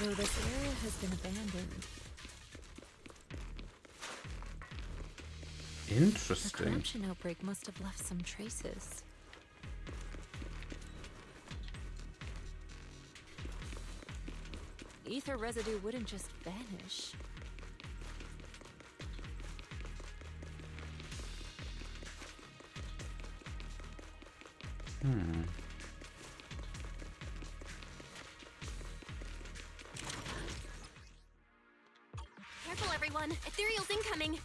So this area has been abandoned. The Interesting. corruption outbreak must have left some traces. Ether residue wouldn't just vanish. everyone. Ethereal's incoming.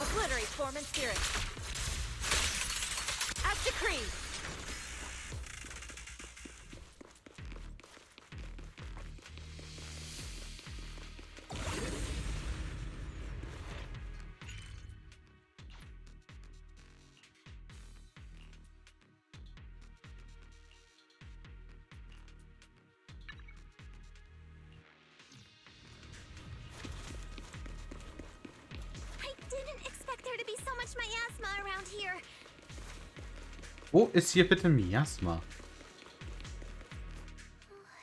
Obliterate form and spirit. As decreed. Miasma around here. Wo ist hier bitte Miasma?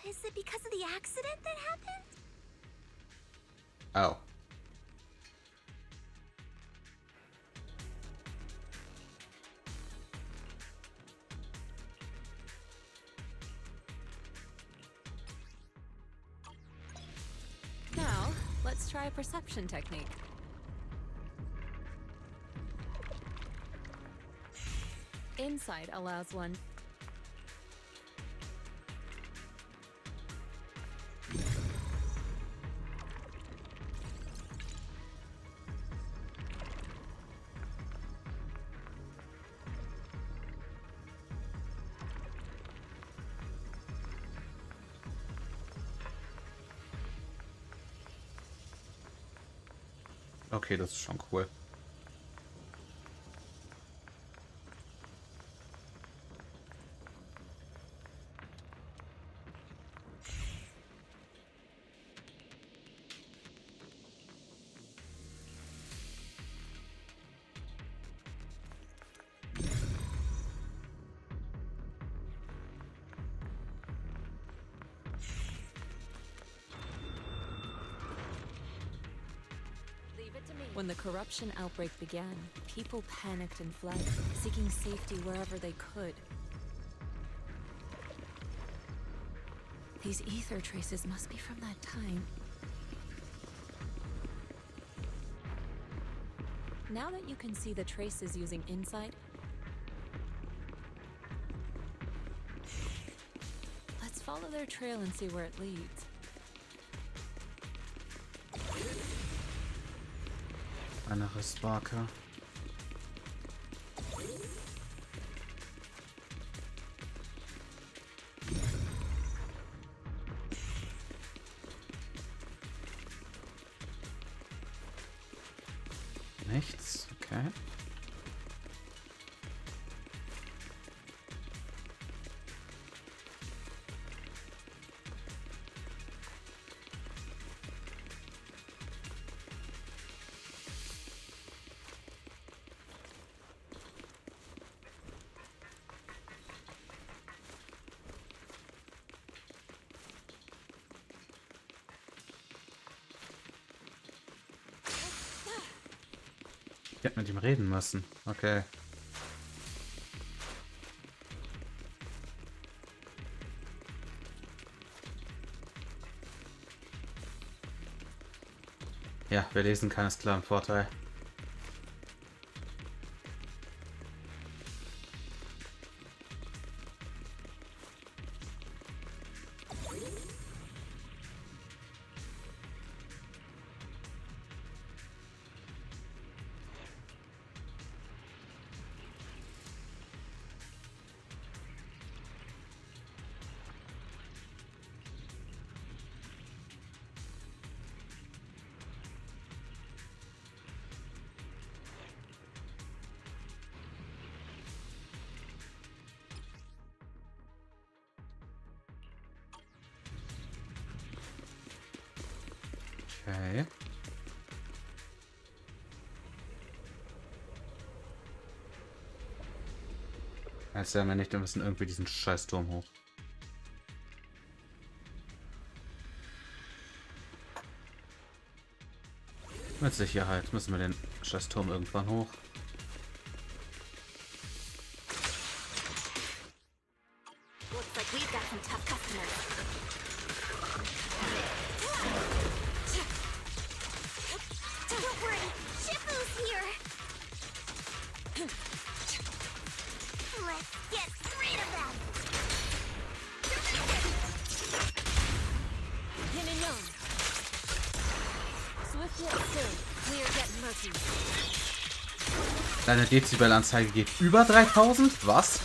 Is it because of the accident that happened? Oh. Now, let's try a perception technique. Insight allows one. Okay, das ist schon cool. When the corruption outbreak began, people panicked and fled, seeking safety wherever they could. These ether traces must be from that time. Now that you can see the traces using insight, let's follow their trail and see where it leads. Eine Rissmarke. Nichts, okay. Ich hätte mit ihm reden müssen. Okay. Ja, wir lesen kann, ist klar ein Vorteil. Okay. Als wären wir nicht, wir müssen irgendwie diesen Scheißturm hoch. Mit Sicherheit müssen wir den Scheißturm irgendwann hoch. Deine Dezibelanzeige geht über 3000? Was?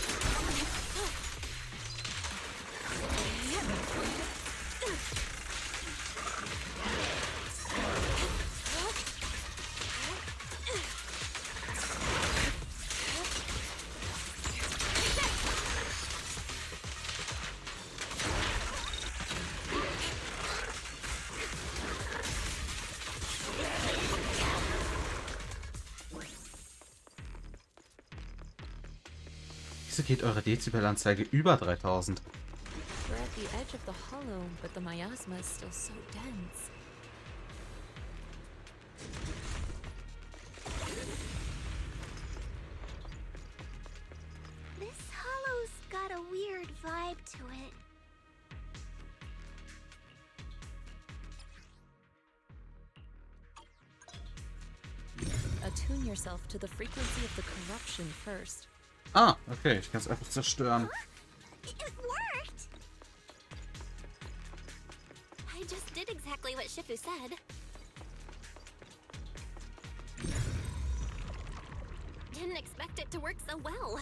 Wieso geht eure Dezibelanzeige über 3000? We're at the edge of the hollow, but the miasma is still so dense. This hollow's got a weird vibe to it. Attune yourself to the frequency of the corruption first. Ah, okay, ich kann es einfach zerstören. It worked! I just did exactly what Shifu said. Didn't expect it to work so well.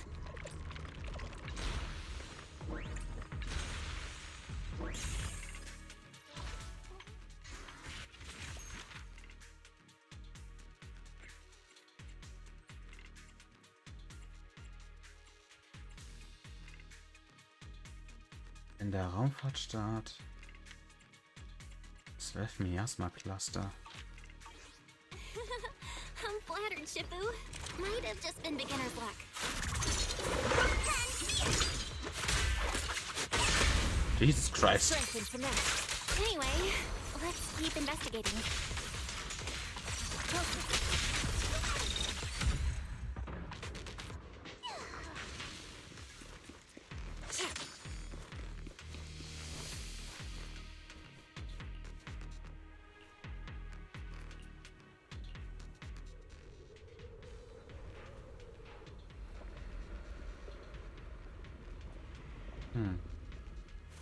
In der Raumfahrtstadt 12 Miasma-Cluster. I'm flattered, Shifu. Might have just been beginner's luck. Jesus Christ. Strength and finesse. Anyway, let's keep investigating.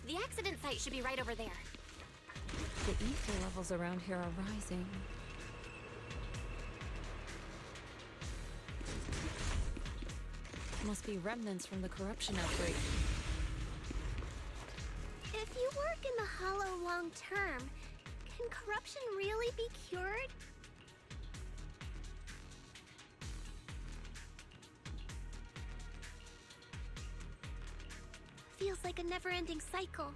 The accident site should be right over there. The ether levels around here are rising. Must be remnants from the corruption outbreak. If you work in the hollow long term, can corruption really be cured? Feels like a never-ending cycle.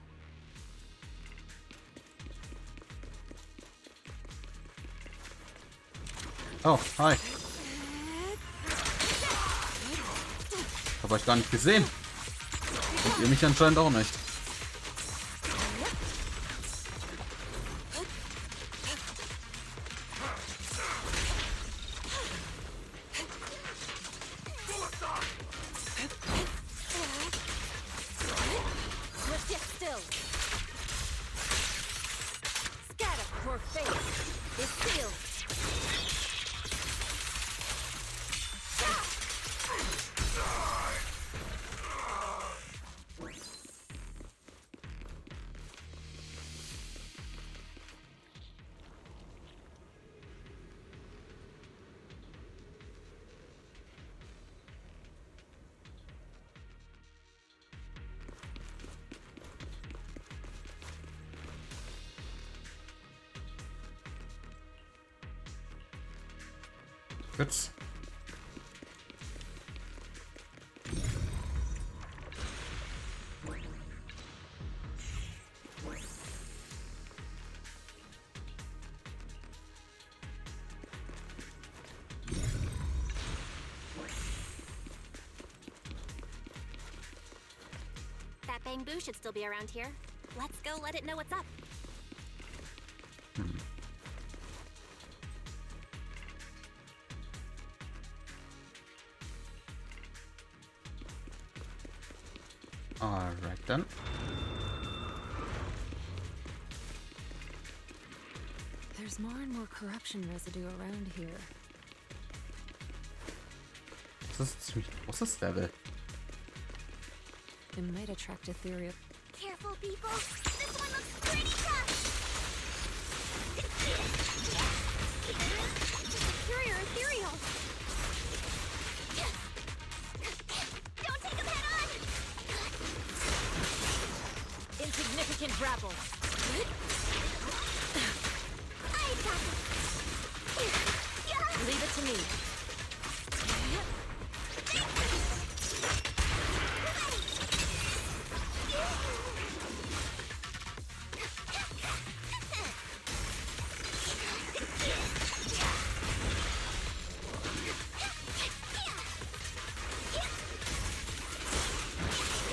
Oh, hi. Hab euch gar nicht gesehen. Und ihr mich anscheinend auch nicht. Gut. That bamboo should still be around here. Let's go let it know what's up. Alright then. There's more and more corruption residue around here. Das ist ein ziemlich großes Level. It might attract a theory of... Careful, people. This one looks pretty tough. Superior Insignificant rabble. Leave it to me.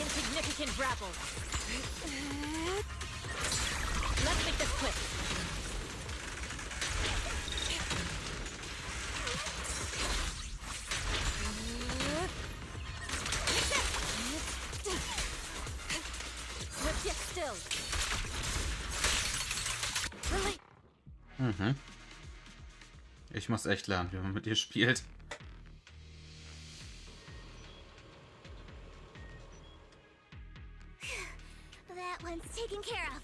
Insignificant rabble. Let's make this quick. Sit still. Really? Mhm. Ich muss echt lernen, wie man mit ihr spielt. That one's taken care of.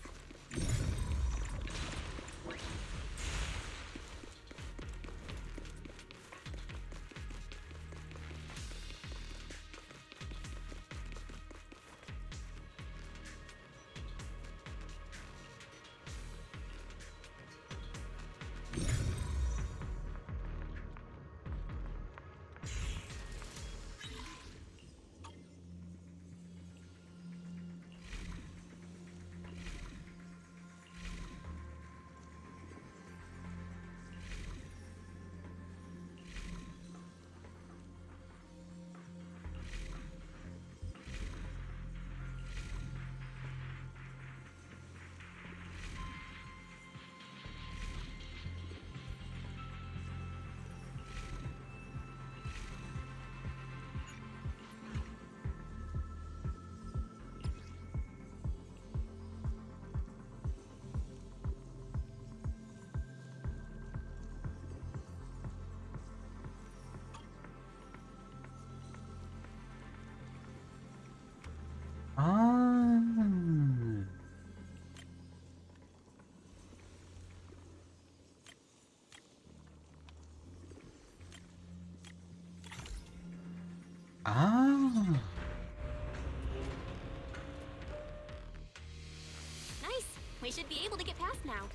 Nice. We should be able to get past now.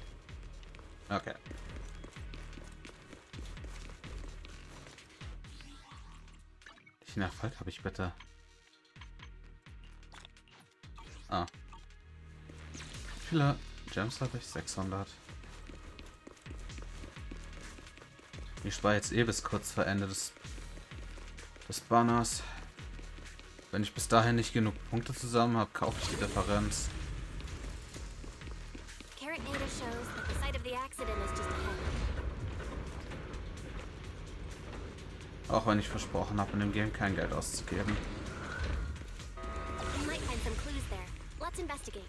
Okay. Welchen Erfolg habe ich bitte? Ah. Wie viele Gems habe ich? 600. Ich spare jetzt eh bis kurz vor Ende des Banners. Wenn ich bis dahin nicht genug Punkte zusammen habe, kaufe ich die Differenz. Carrot data shows that the site of the accident is just ahead. Auch wenn ich versprochen habe, in dem Game kein Geld auszugeben. We might find some clues there. Let's investigate.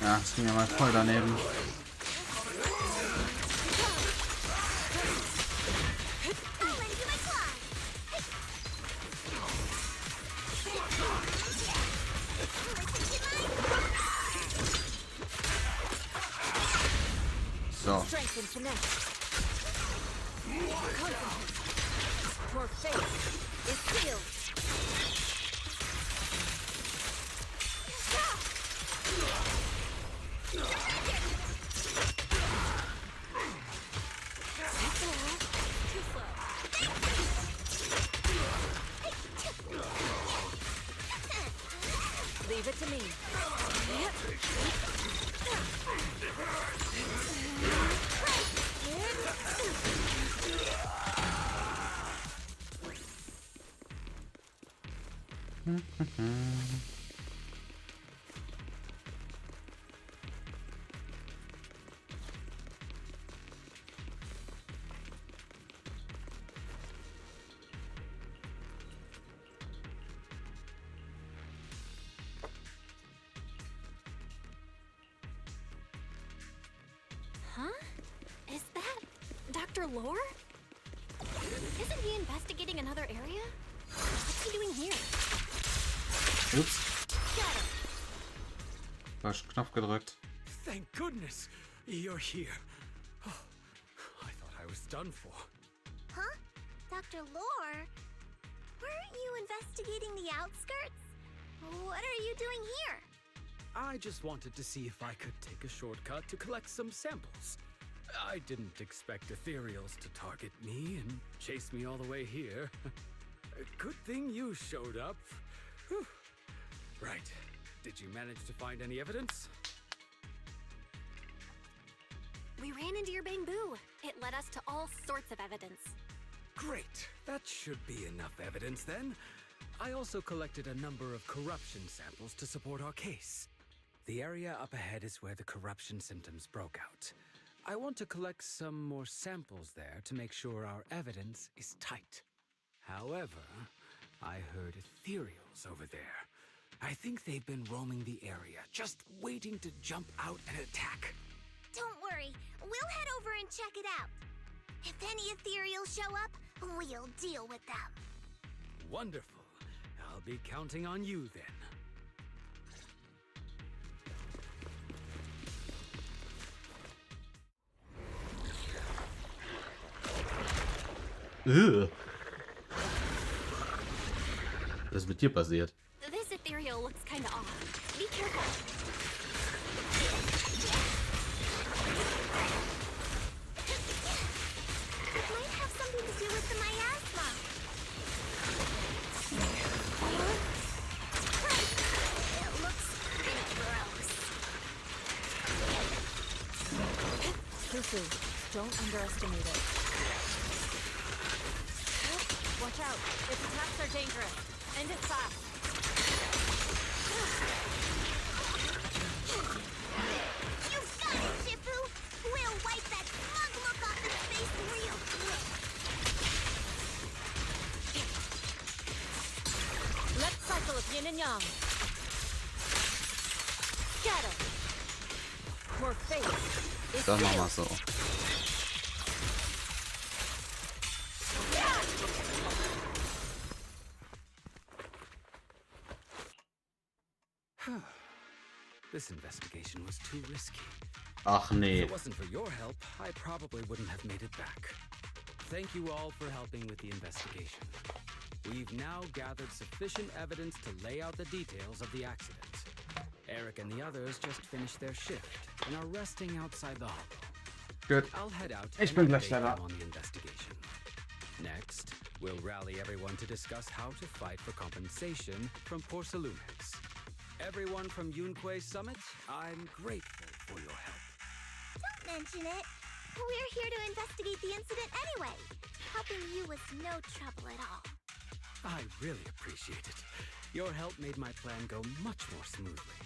Ja, das ging ja mal voll daneben. So. Leave it to me. Huh? Is that Dr. Lore? Isn't he investigating another area? What's he doing here? Ups. Falschen Knopf gedrückt. Thank goodness you're here. Oh, I thought I was done for. Huh? Dr. Lore? Weren't you investigating the outskirts? What are you doing here? I just wanted to see if I could take a shortcut to collect some samples. I didn't expect ethereals to target me and chase me all the way here. Good thing you showed up. Whew. Right. Did you manage to find any evidence? We ran into your bamboo. It led us to all sorts of evidence. Great. That should be enough evidence then. I also collected a number of corruption samples to support our case. The area up ahead is where the corruption symptoms broke out. I want to collect some more samples there to make sure our evidence is tight. However, I heard ethereals over there. I think they've been roaming the area, just waiting to jump out and attack. Don't worry, we'll head over and check it out. If any ethereals show up, we'll deal with them. Wonderful. I'll be counting on you then. Ugh. Was ist mit dir passiert? This ethereal looks kinda off. Be careful. It might have something to do with the miasma. It looks pretty gross. Susu, don't underestimate it. Watch out. Its attacks are dangerous. End it fast. You got it, Shifu! We'll wipe that smug look off his face real quick. Let's cycle of yin and yang. Get him. Your face is Dann machen wir so. This investigation was too risky. Ach nee. If it wasn't for your help, I probably wouldn't have made it back. Thank you all for helping with the investigation. We've now gathered sufficient evidence to lay out the details of the accident. Eric and the others just finished their shift and are resting outside the hall. Good. I'll head out Ich and bin gleich update da. them on the investigation. Next, we'll rally everyone to discuss how to fight for compensation from Porcelumex. Everyone from Yunquei Summit, I'm grateful for your help. Don't mention it. We're here to investigate the incident anyway. Helping you was no trouble at all. I really appreciate it. Your help made my plan go much more smoothly.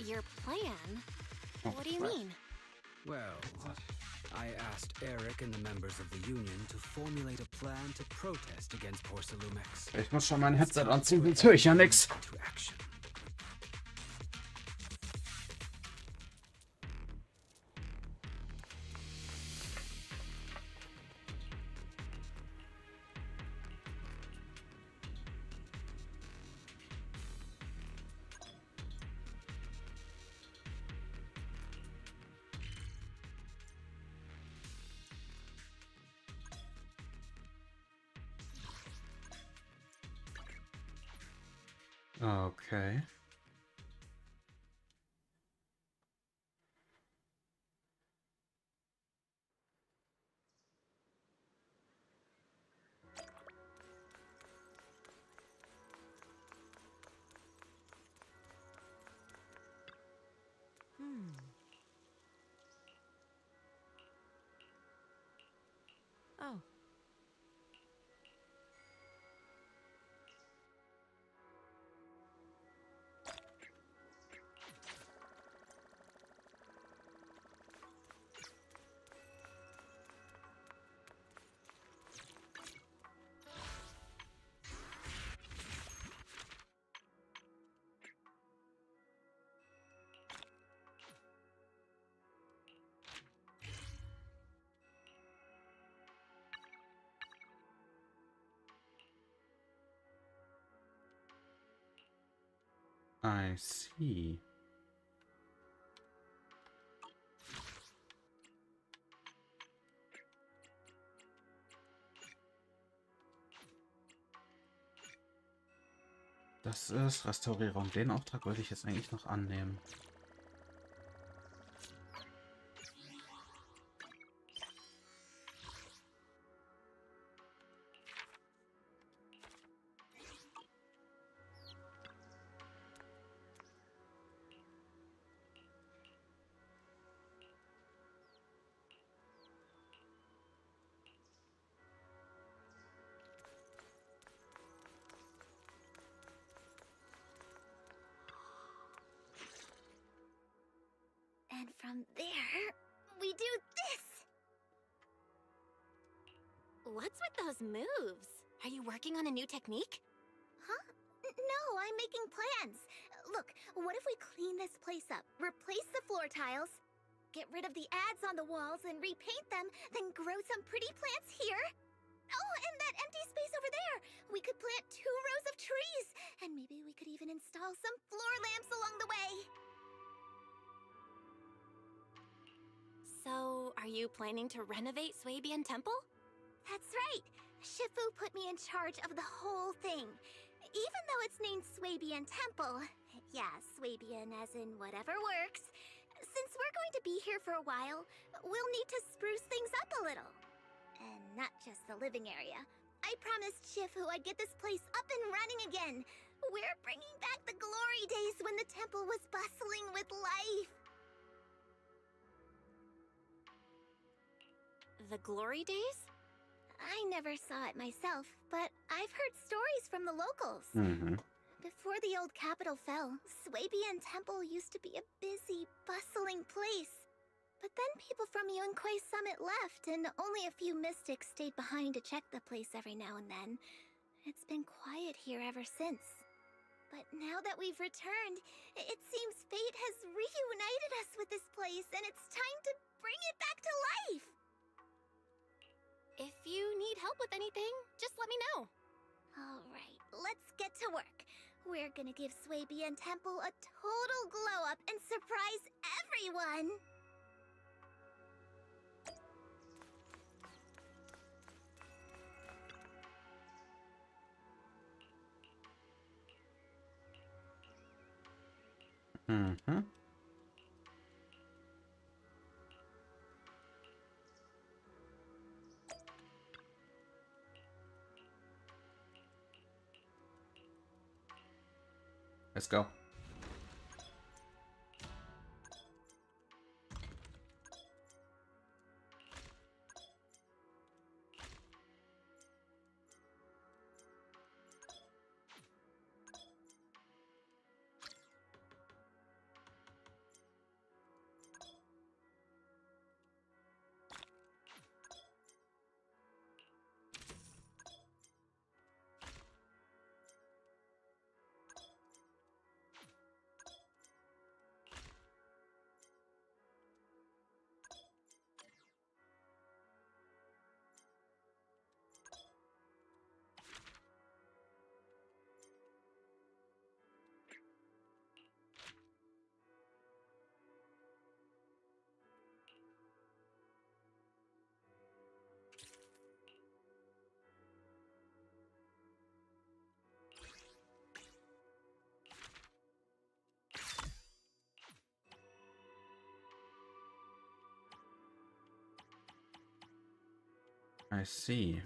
Your plan? What do you mean? Well, I asked Eric and the members of the Union to formulate a plan to protest against Porcelumex. Ich muss schon mein Headset anziehen, sonst höre ich ja nichts. To action. Okay. now. I see. Das ist Restaurierung. Den Auftrag wollte ich jetzt eigentlich noch annehmen. And from there, we do this! What's with those moves? Are you working on a new technique? Huh? No, I'm making plans. Look, what if we clean this place up, replace the floor tiles, get rid of the ads on the walls and repaint them, then grow some pretty plants here? Oh, and that empty space over there! We could plant 2 rows of trees, and maybe we could even install some floor lamps along the way. So, are you planning to renovate Swabian Temple? That's right. Shifu put me in charge of the whole thing. Even though it's named Swabian Temple. Yeah, Swabian as in whatever works. Since we're going to be here for a while, we'll need to spruce things up a little. And not just the living area. I promised Shifu I'd get this place up and running again. We're bringing back the glory days when the temple was bustling with life. The glory days? I never saw it myself, but I've heard stories from the locals. Before the old capital fell, Swabian Temple used to be a busy, bustling place. But then people from Yunque's summit left, and only a few mystics stayed behind to check the place every now and then. It's been quiet here ever since. But now that we've returned, it seems fate has reunited us with this place, and it's time to bring it back to life! If you need help with anything, just let me know. Alright, let's get to work. We're gonna give Swabian Temple a total glow-up and surprise everyone! Let's go. I see.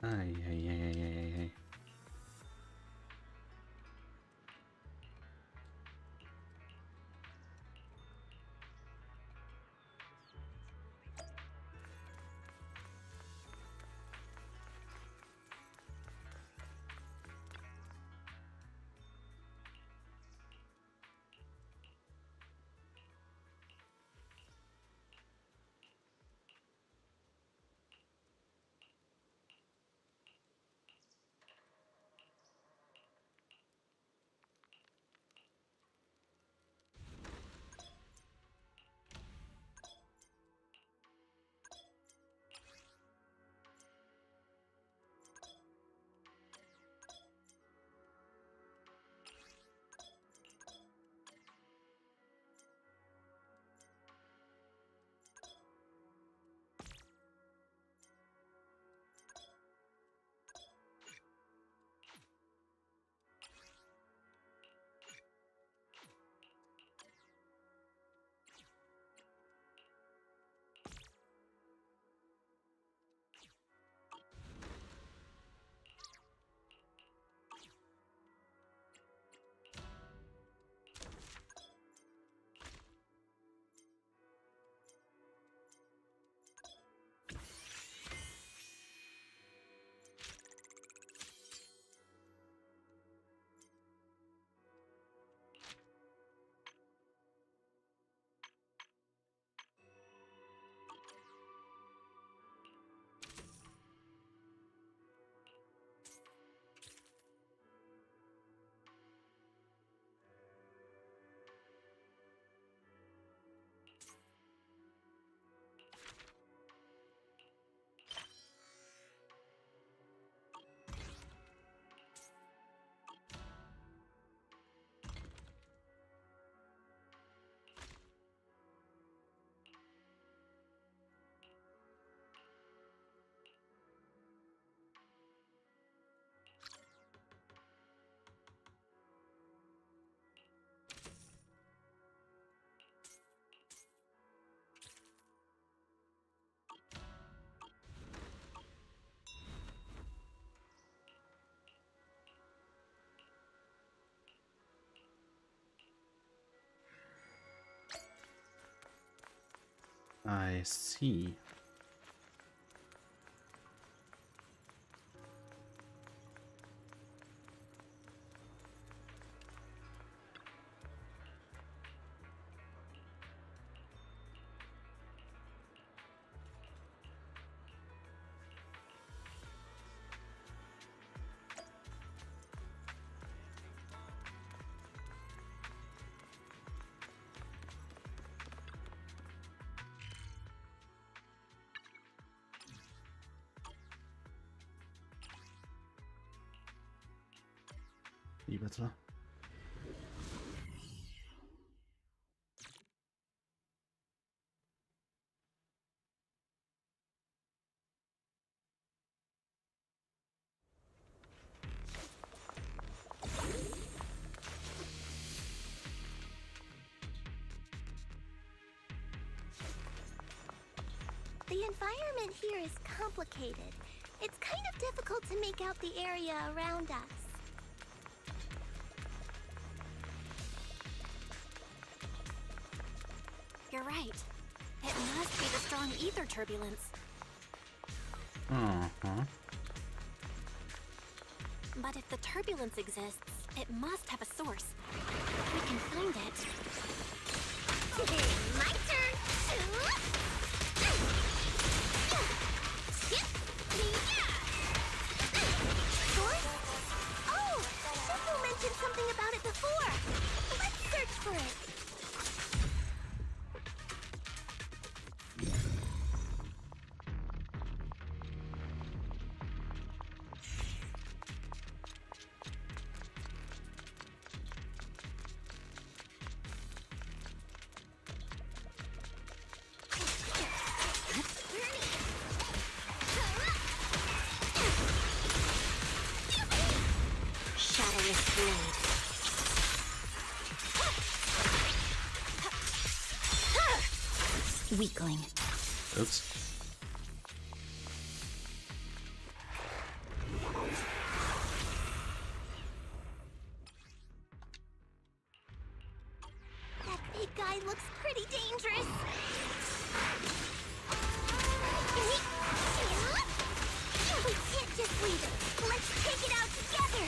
Ei. I see. Wie bitte? The environment here is complicated. It's kind of difficult to make out the area around us. You're right. It must be the strong ether turbulence. But if the turbulence exists, it must have a source. If we can find it... My turn! Source? Oh! Shuffle mentioned something about it before! Let's search for it! Weakling. Oops. side looks pretty dangerous. We can't just leave it. Let's take it out together.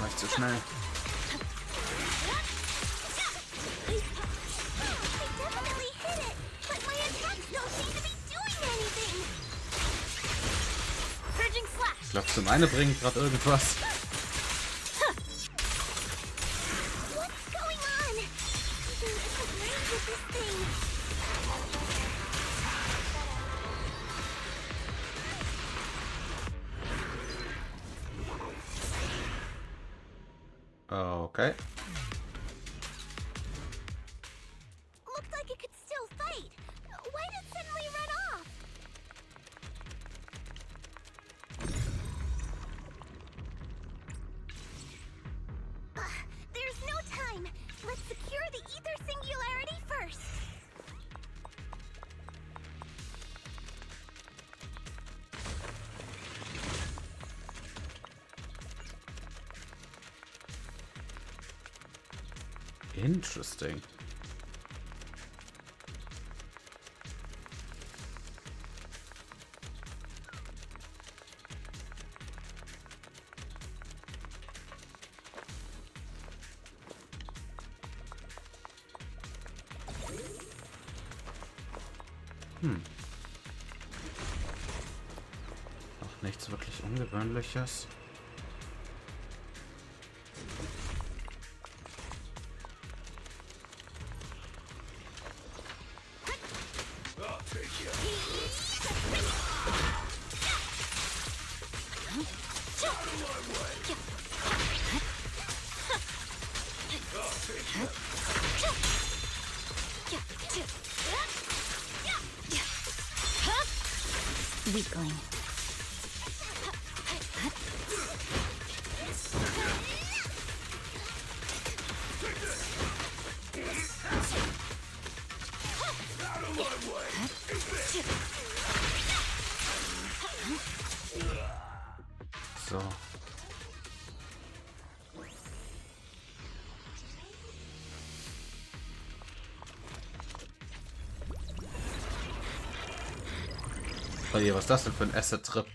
Reicht zu schnell. Ich glaube, zum einen bringt gerade irgendwas. Okay. Looked like it could still fight. Why did it suddenly run off? There's no time. Let's secure the ether singularity first. Interesting. Auch nichts wirklich Ungewöhnliches. Weakling. So. Oh je, was ist das denn für ein Asset-Trip?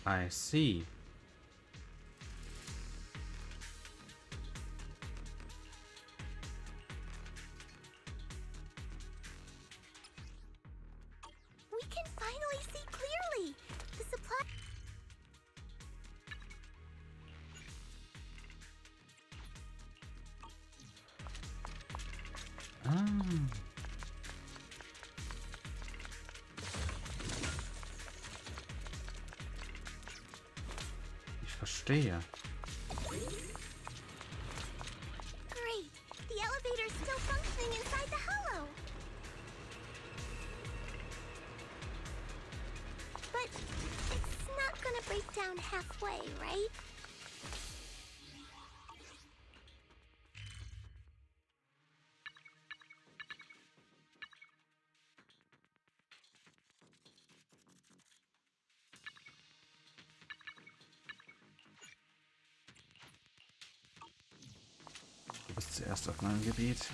I see. We can finally see clearly. The supply. Ich verstehe. Great. The elevator's still functioning inside the hollow. But it's not gonna break down halfway, right? Du bist zuerst auf meinem Gebiet.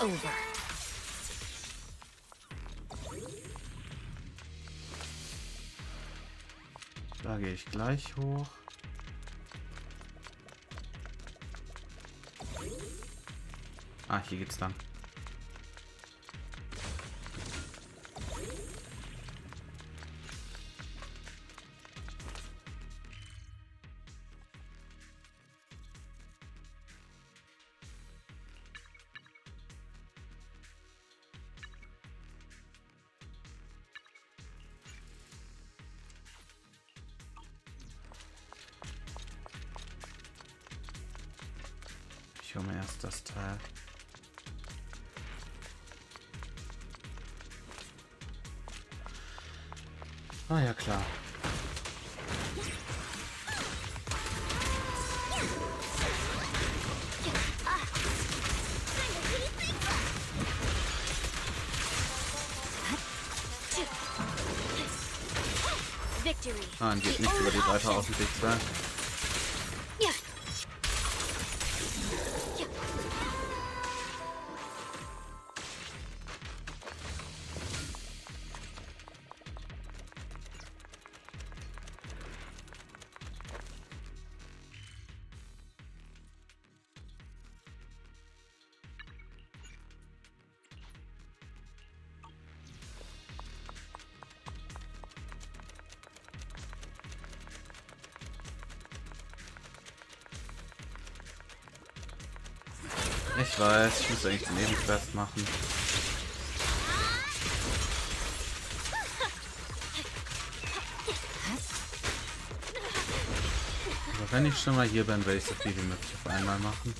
over. Da gehe ich gleich hoch. Ah, hier geht's dann. Ich hole mir erst das Teil. Ah ja, klar. Ah, geht nicht über die Breite aus dem Weg sein. Ich weiß, ich muss eigentlich den Nebenquest machen. Aber wenn ich schon mal hier bin, werde ich so viel wie möglich auf einmal machen.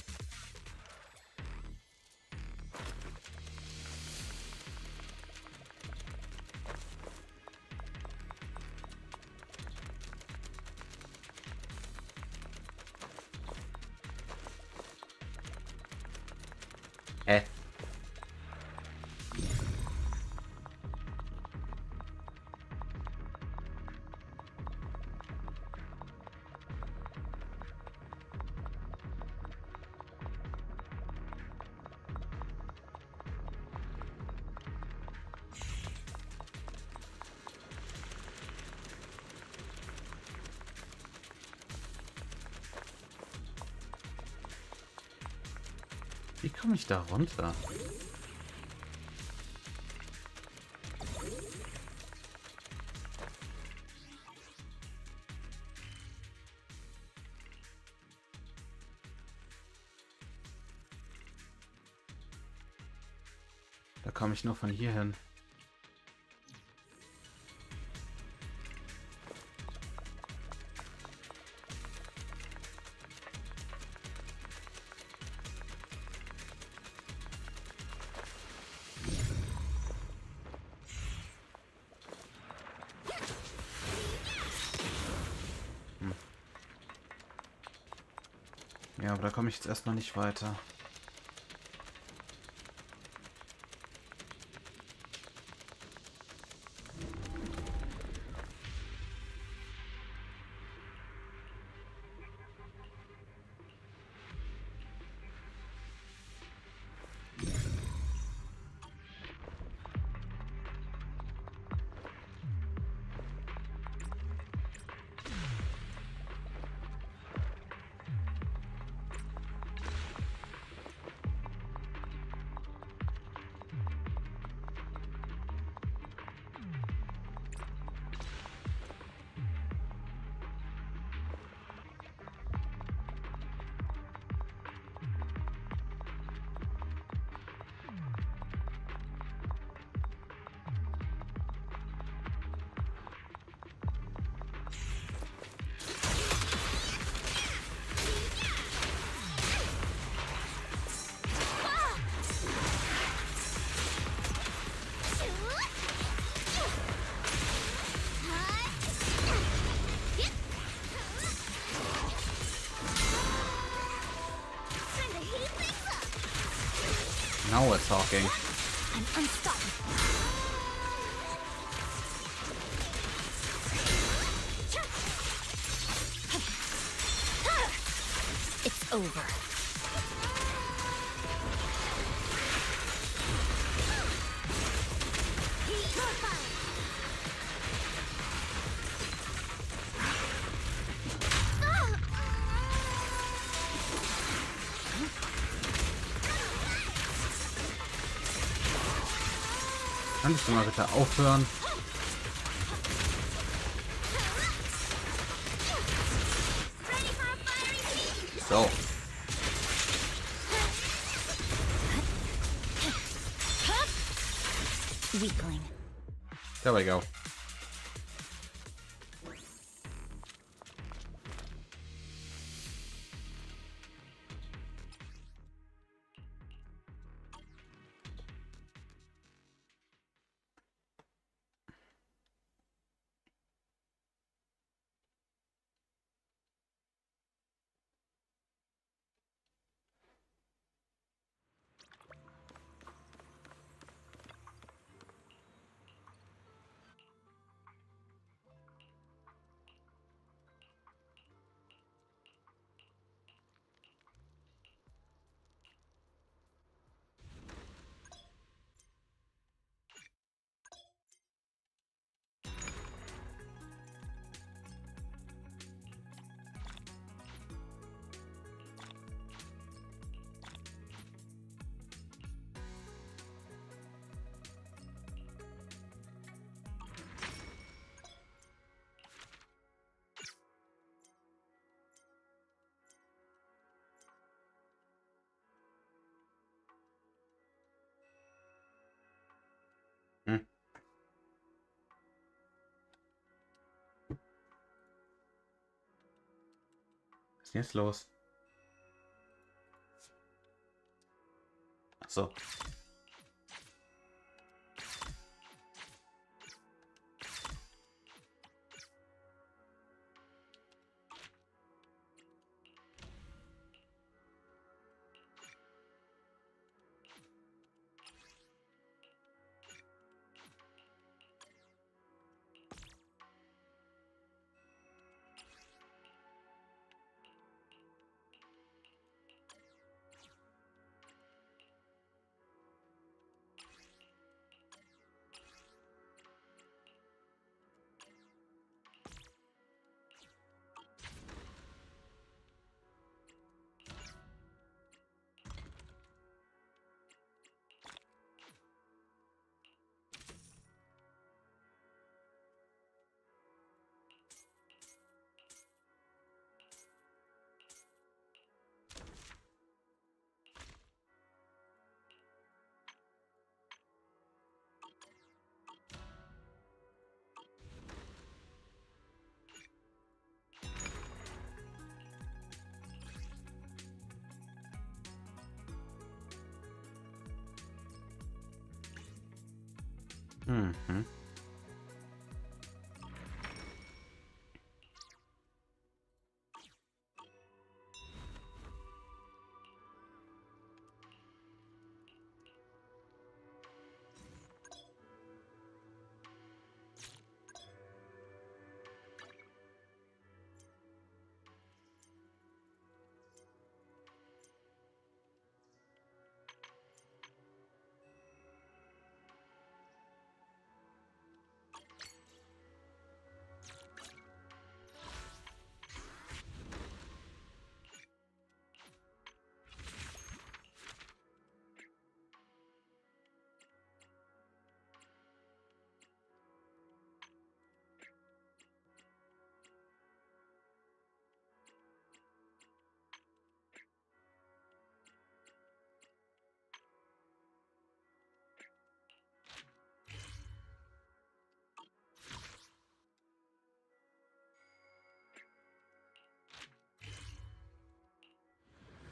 Wie komme ich da runter? Da komme ich nur von hier hin. Ja, aber da komme ich jetzt erstmal nicht weiter. Now we're talking. I'm unstoppable. It's over. Kannst du mal bitte aufhören? So. Weakling. There we go. Hm. Was ist denn jetzt los? Ach so. Mhm.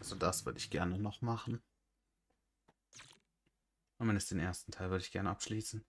Also das würde ich gerne noch machen. Zumindest den ersten Teil würde ich gerne abschließen.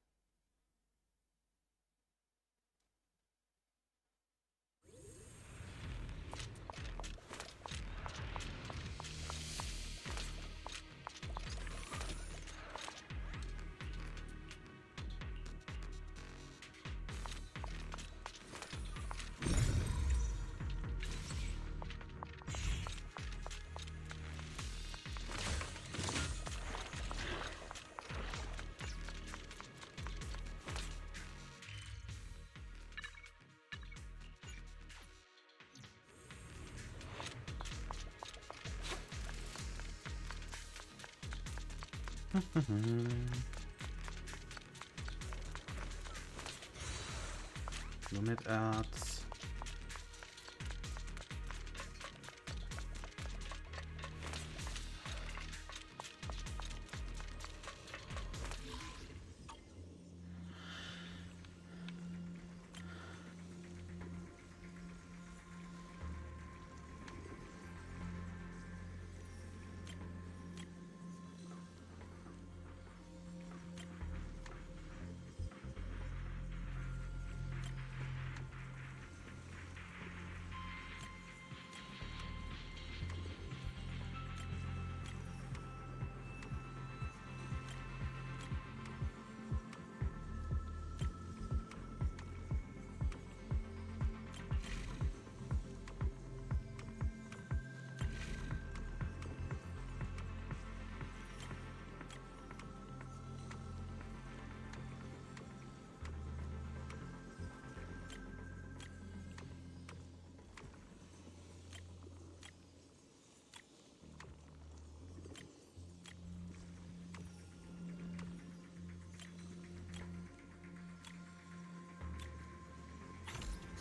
Nur mit Erz.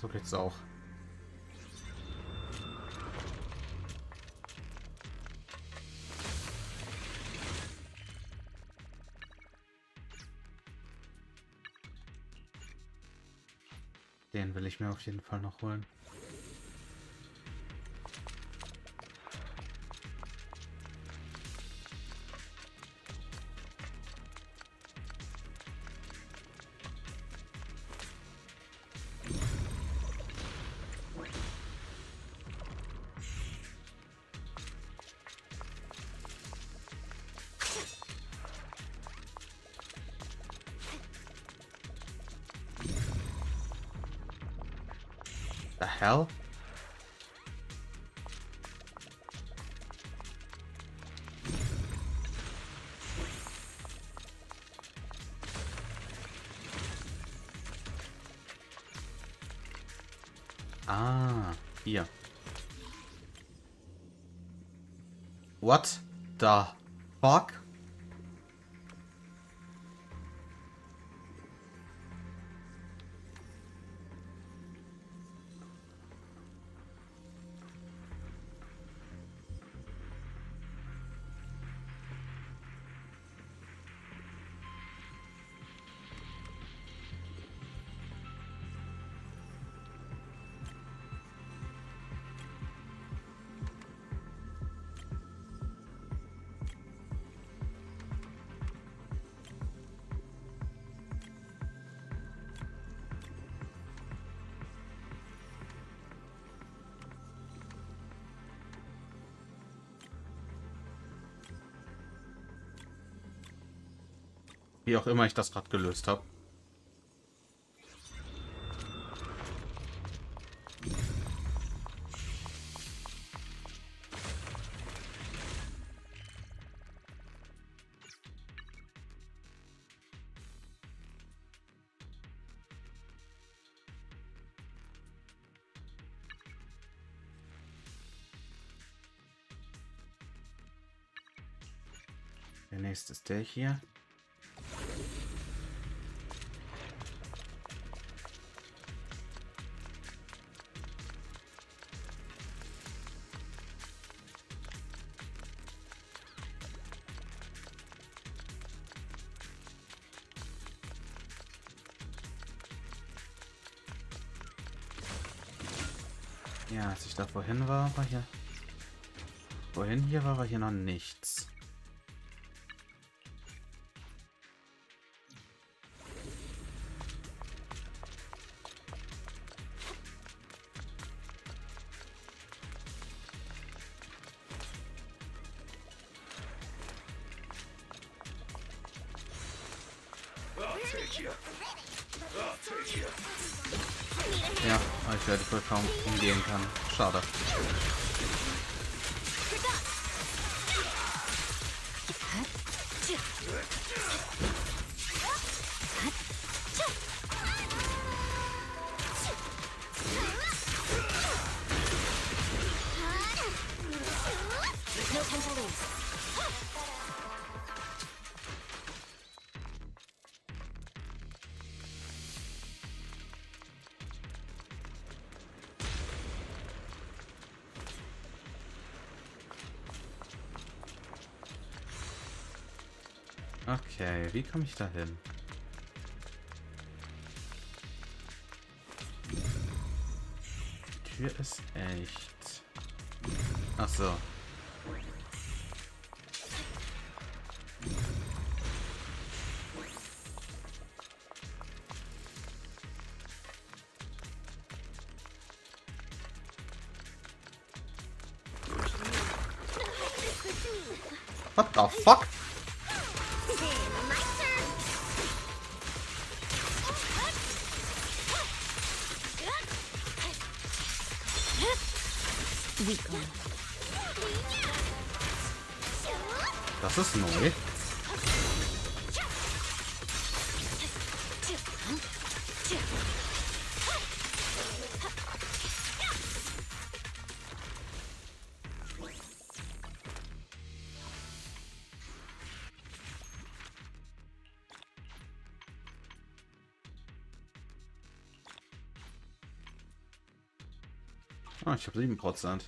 So geht's auch. Den will ich mir auf jeden Fall noch holen. The hell? Ah, hier. What the fuck? Wie auch immer ich das gerade gelöst habe. Der nächste ist der hier. Ja, als ich da vorhin war hier... Vorhin hier war hier noch nichts. Ja, weil ich werde voll kaum umgehen kann. Schade. Okay, wie komme ich da hin? Die Tür ist echt. Ach so. What the fuck? Das ist neu. Ah, ich habe 7%.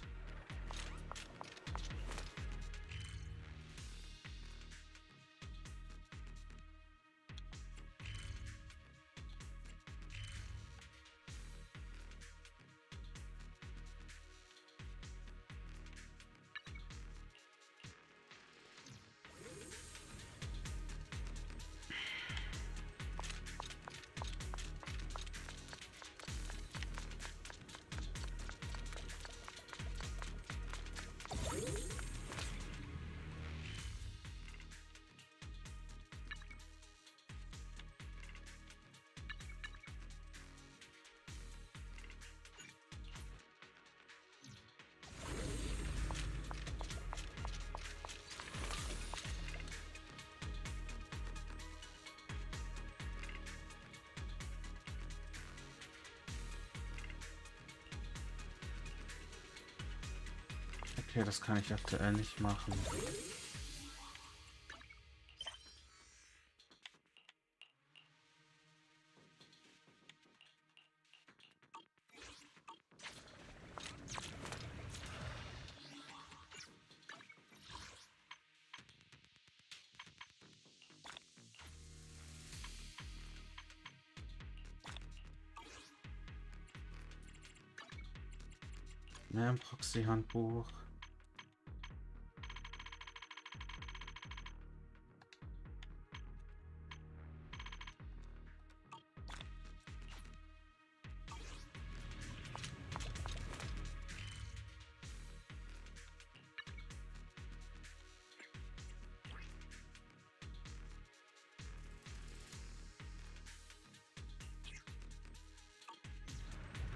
Okay, das kann ich aktuell nicht machen. Ne, im Proxy-Handbuch.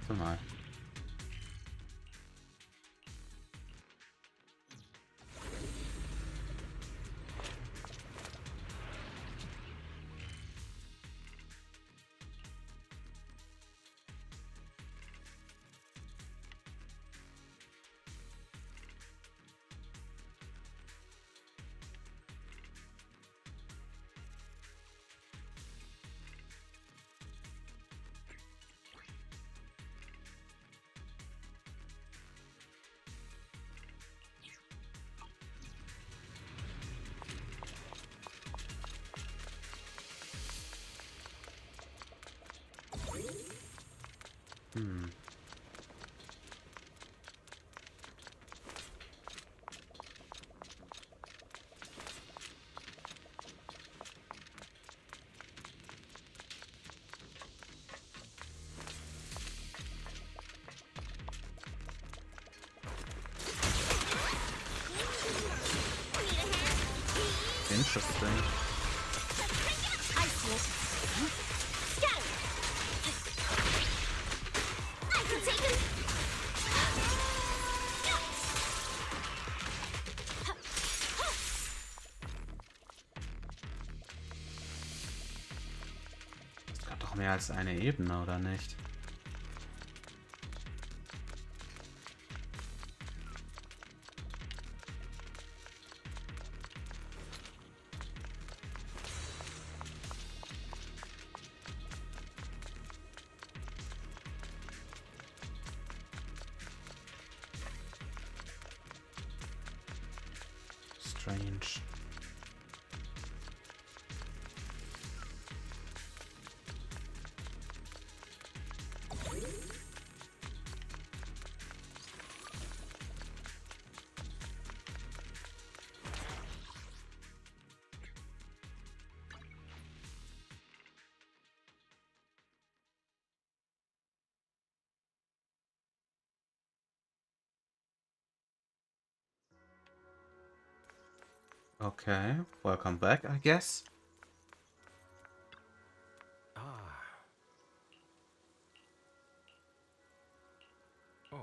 So mal. Interesting. Es gab doch mehr als eine Ebene, oder nicht? Strange. Okay, welcome back, I guess. Oh. Oh.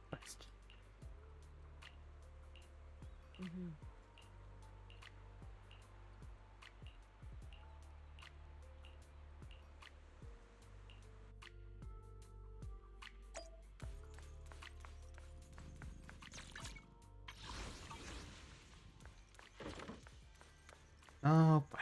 Christ. Mm-hmm. Oh boy.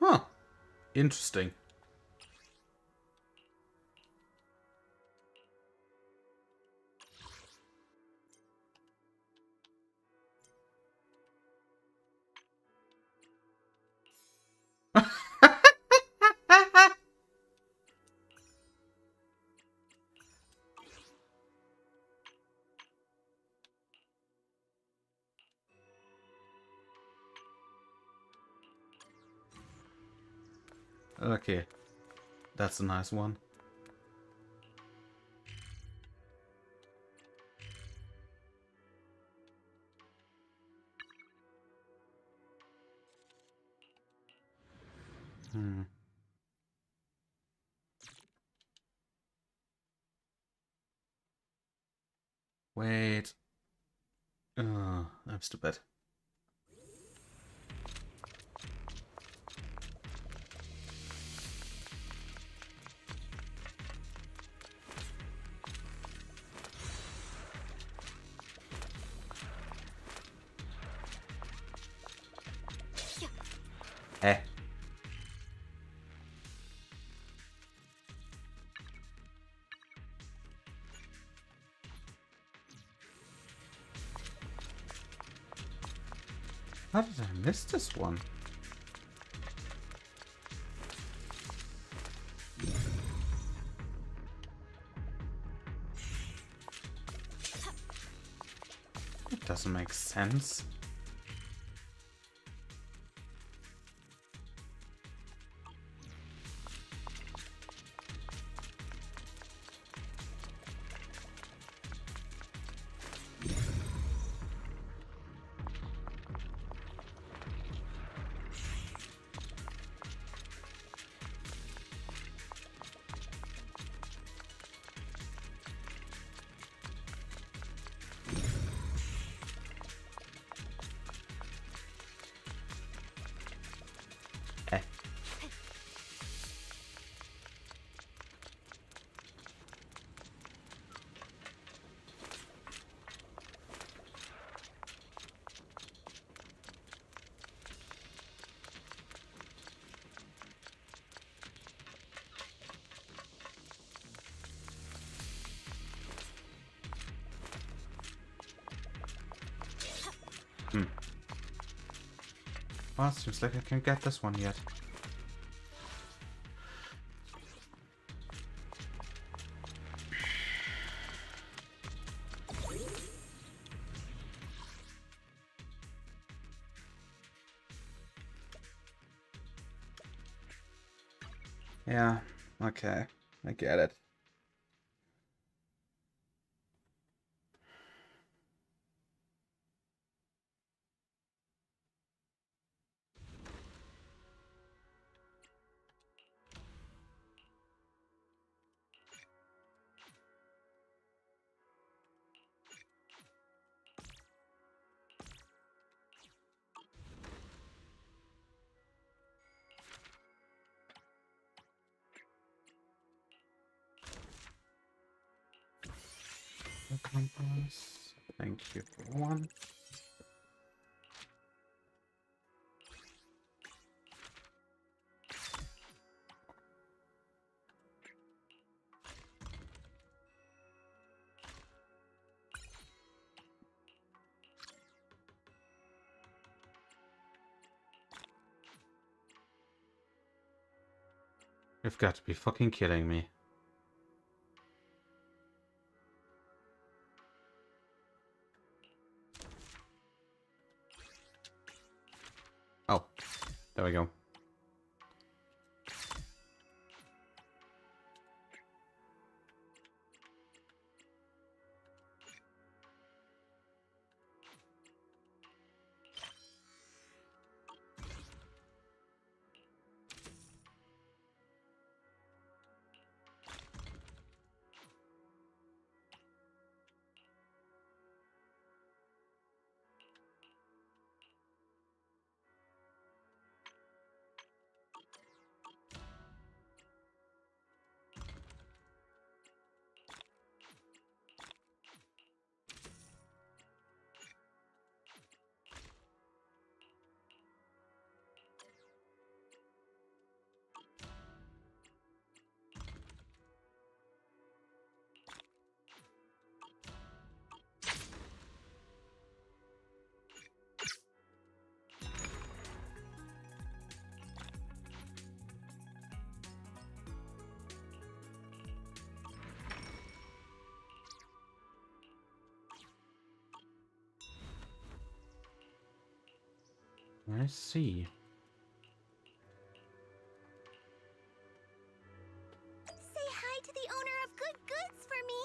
Huh. Interesting. Okay. That's a nice one. Hmm. Wait. I'm stupid. Eh. How did I miss this one? It doesn't make sense. Eh. Well, it seems like I can't get this one yet. Yeah, okay. I get it. Compass. Thank you for one. You've got to be fucking kidding me. Oh, there we go. I see. Say hi to the owner of Good Goods for me.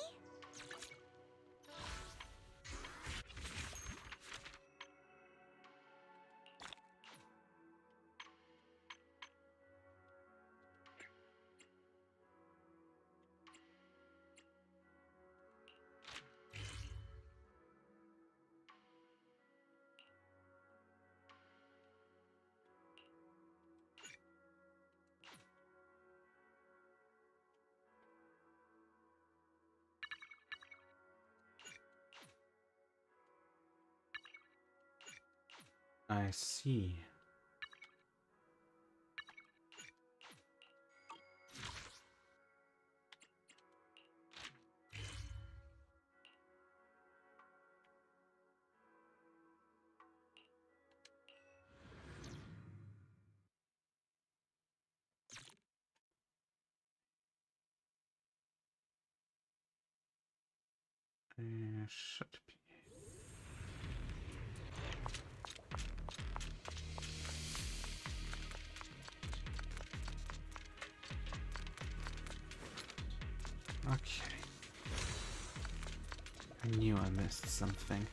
I see. Should be. Okay. I knew I missed something.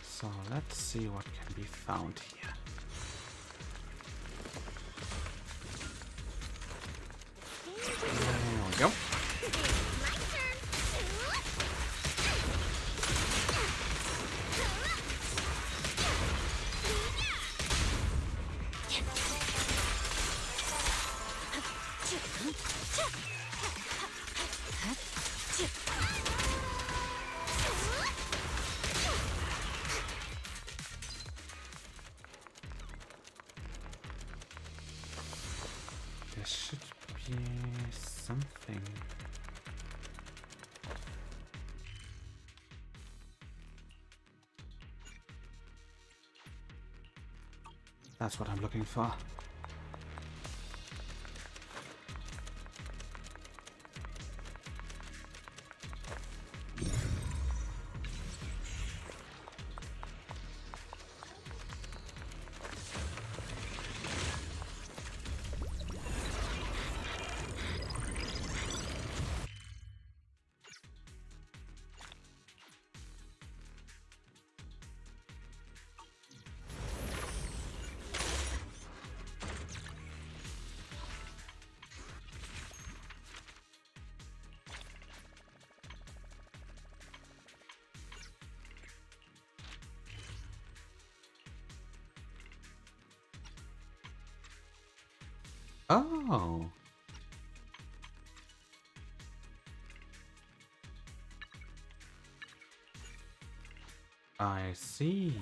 So let's see what can be found here. There we go. There should be something. That's what I'm looking for. Oh. I see.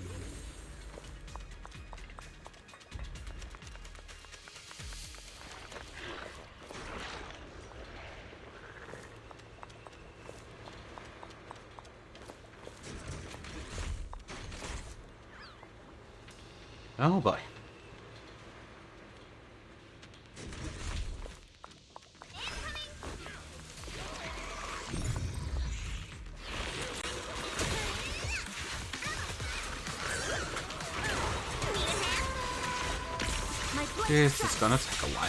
Oh boy. This is gonna take a while.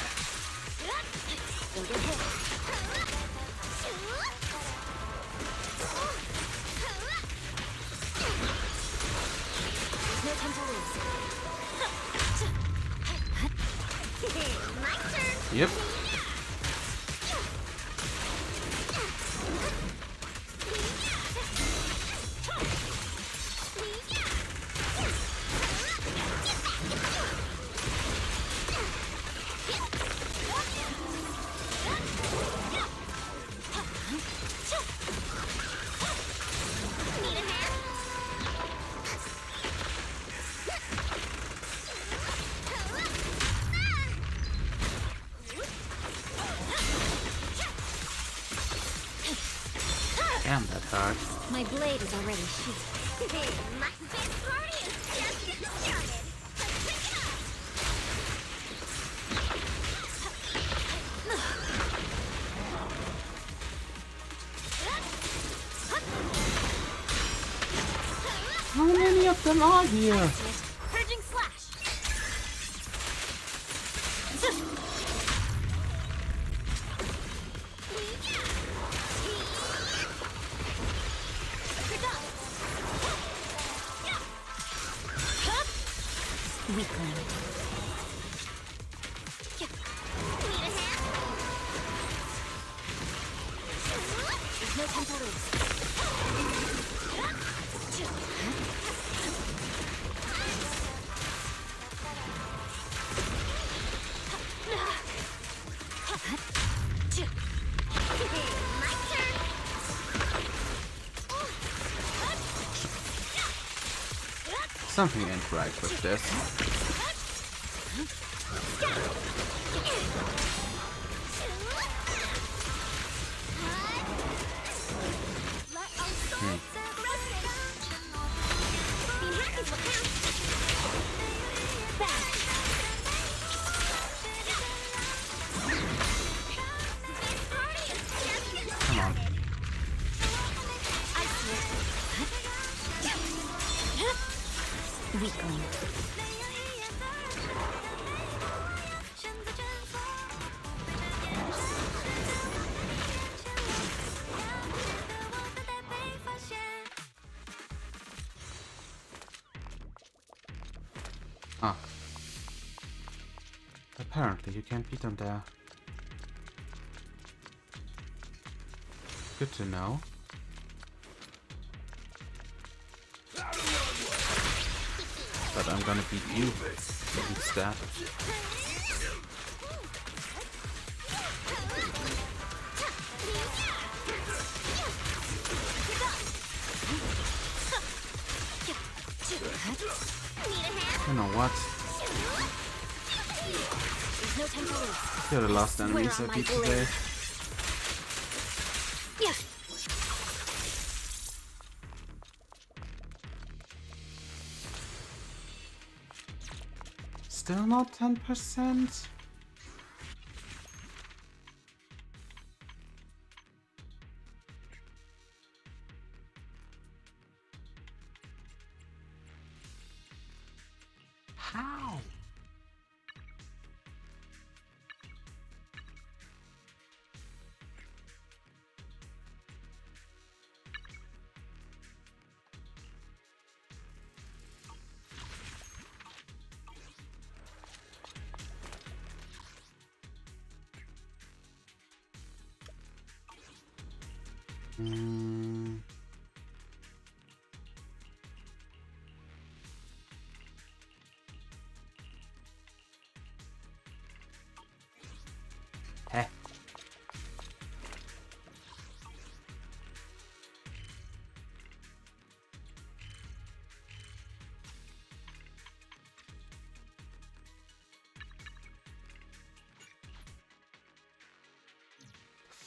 Yep. Damn, that hurt. My blade is already sheathed. My big party is just getting started. How many of them are here? Purging slash. Weakling. Need a hand? There's no time to lose. My turn. Something ain't right with this. Come on. Weakling. Ah. Apparently you can't beat them there. Good to know. But I'm gonna beat you instead. You know what? You're the last enemies I beat today. Still not 10%? How?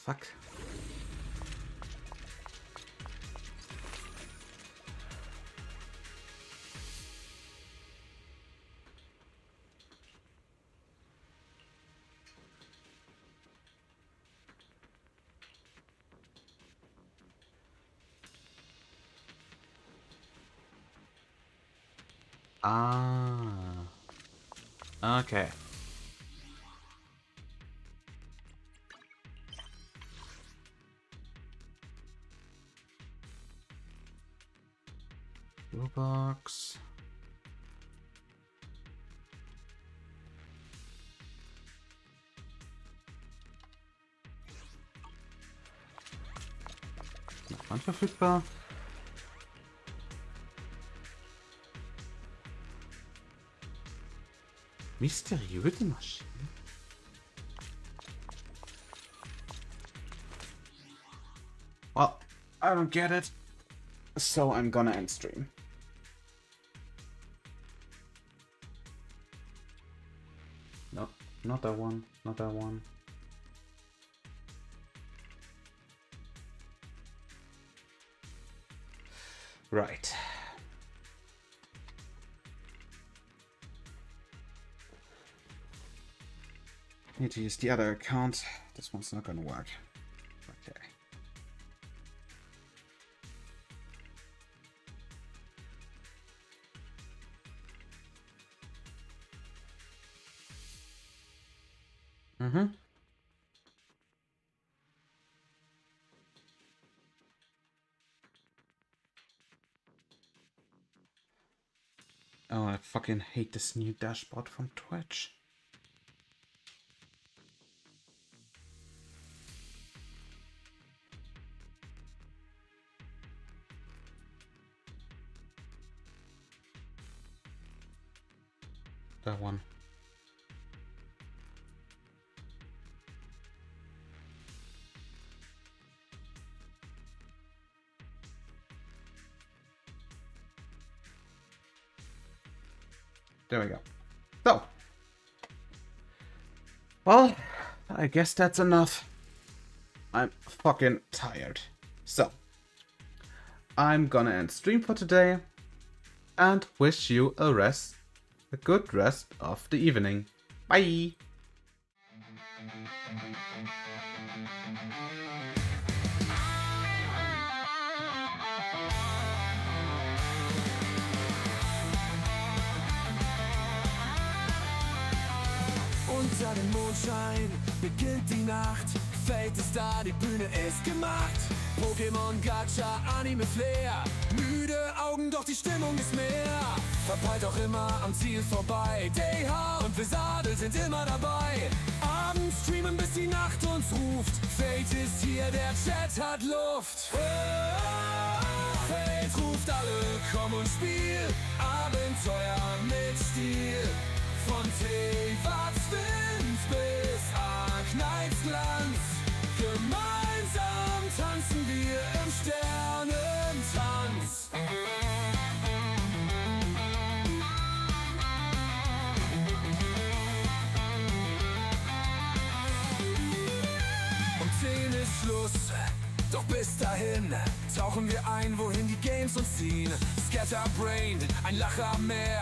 fuck? Ah. Okay. Box. Noch wann verfügbar? Mysteriöse Maschine. Well, I don't get it. So I'm gonna end stream. No, not that one. Not that one. Right. Need to use the other account. This one's not gonna work. Okay. Mm-hmm. Oh, I fucking hate this new dashboard from Twitch. That one. There we go. So. Well, I guess that's enough. I'm fucking tired. So. I'm gonna end stream for today. And wish you a good rest of the evening. Bye! Unter dem Mondschein beginnt die Nacht. Fate ist da, die Bühne ist gemacht. Pokémon, Gacha, Anime, Flair. Müde Augen, doch die Stimmung ist mehr. Verpeilt auch immer am Ziel vorbei. DH und Vesadel sind immer dabei. Abends streamen, bis die Nacht uns ruft. Fate ist hier, der Chat hat Luft. Fate ruft alle, komm und spiel. Abenteuer mit Stil. Von T-Wats Wind bis Arknights Glanz. Gemeinsam tanzen wir im Sternentanz. Um 10 ist Schluss, doch bis dahin tauchen wir ein, wohin die Games uns ziehen. Scatterbrained, ein Lacher mehr.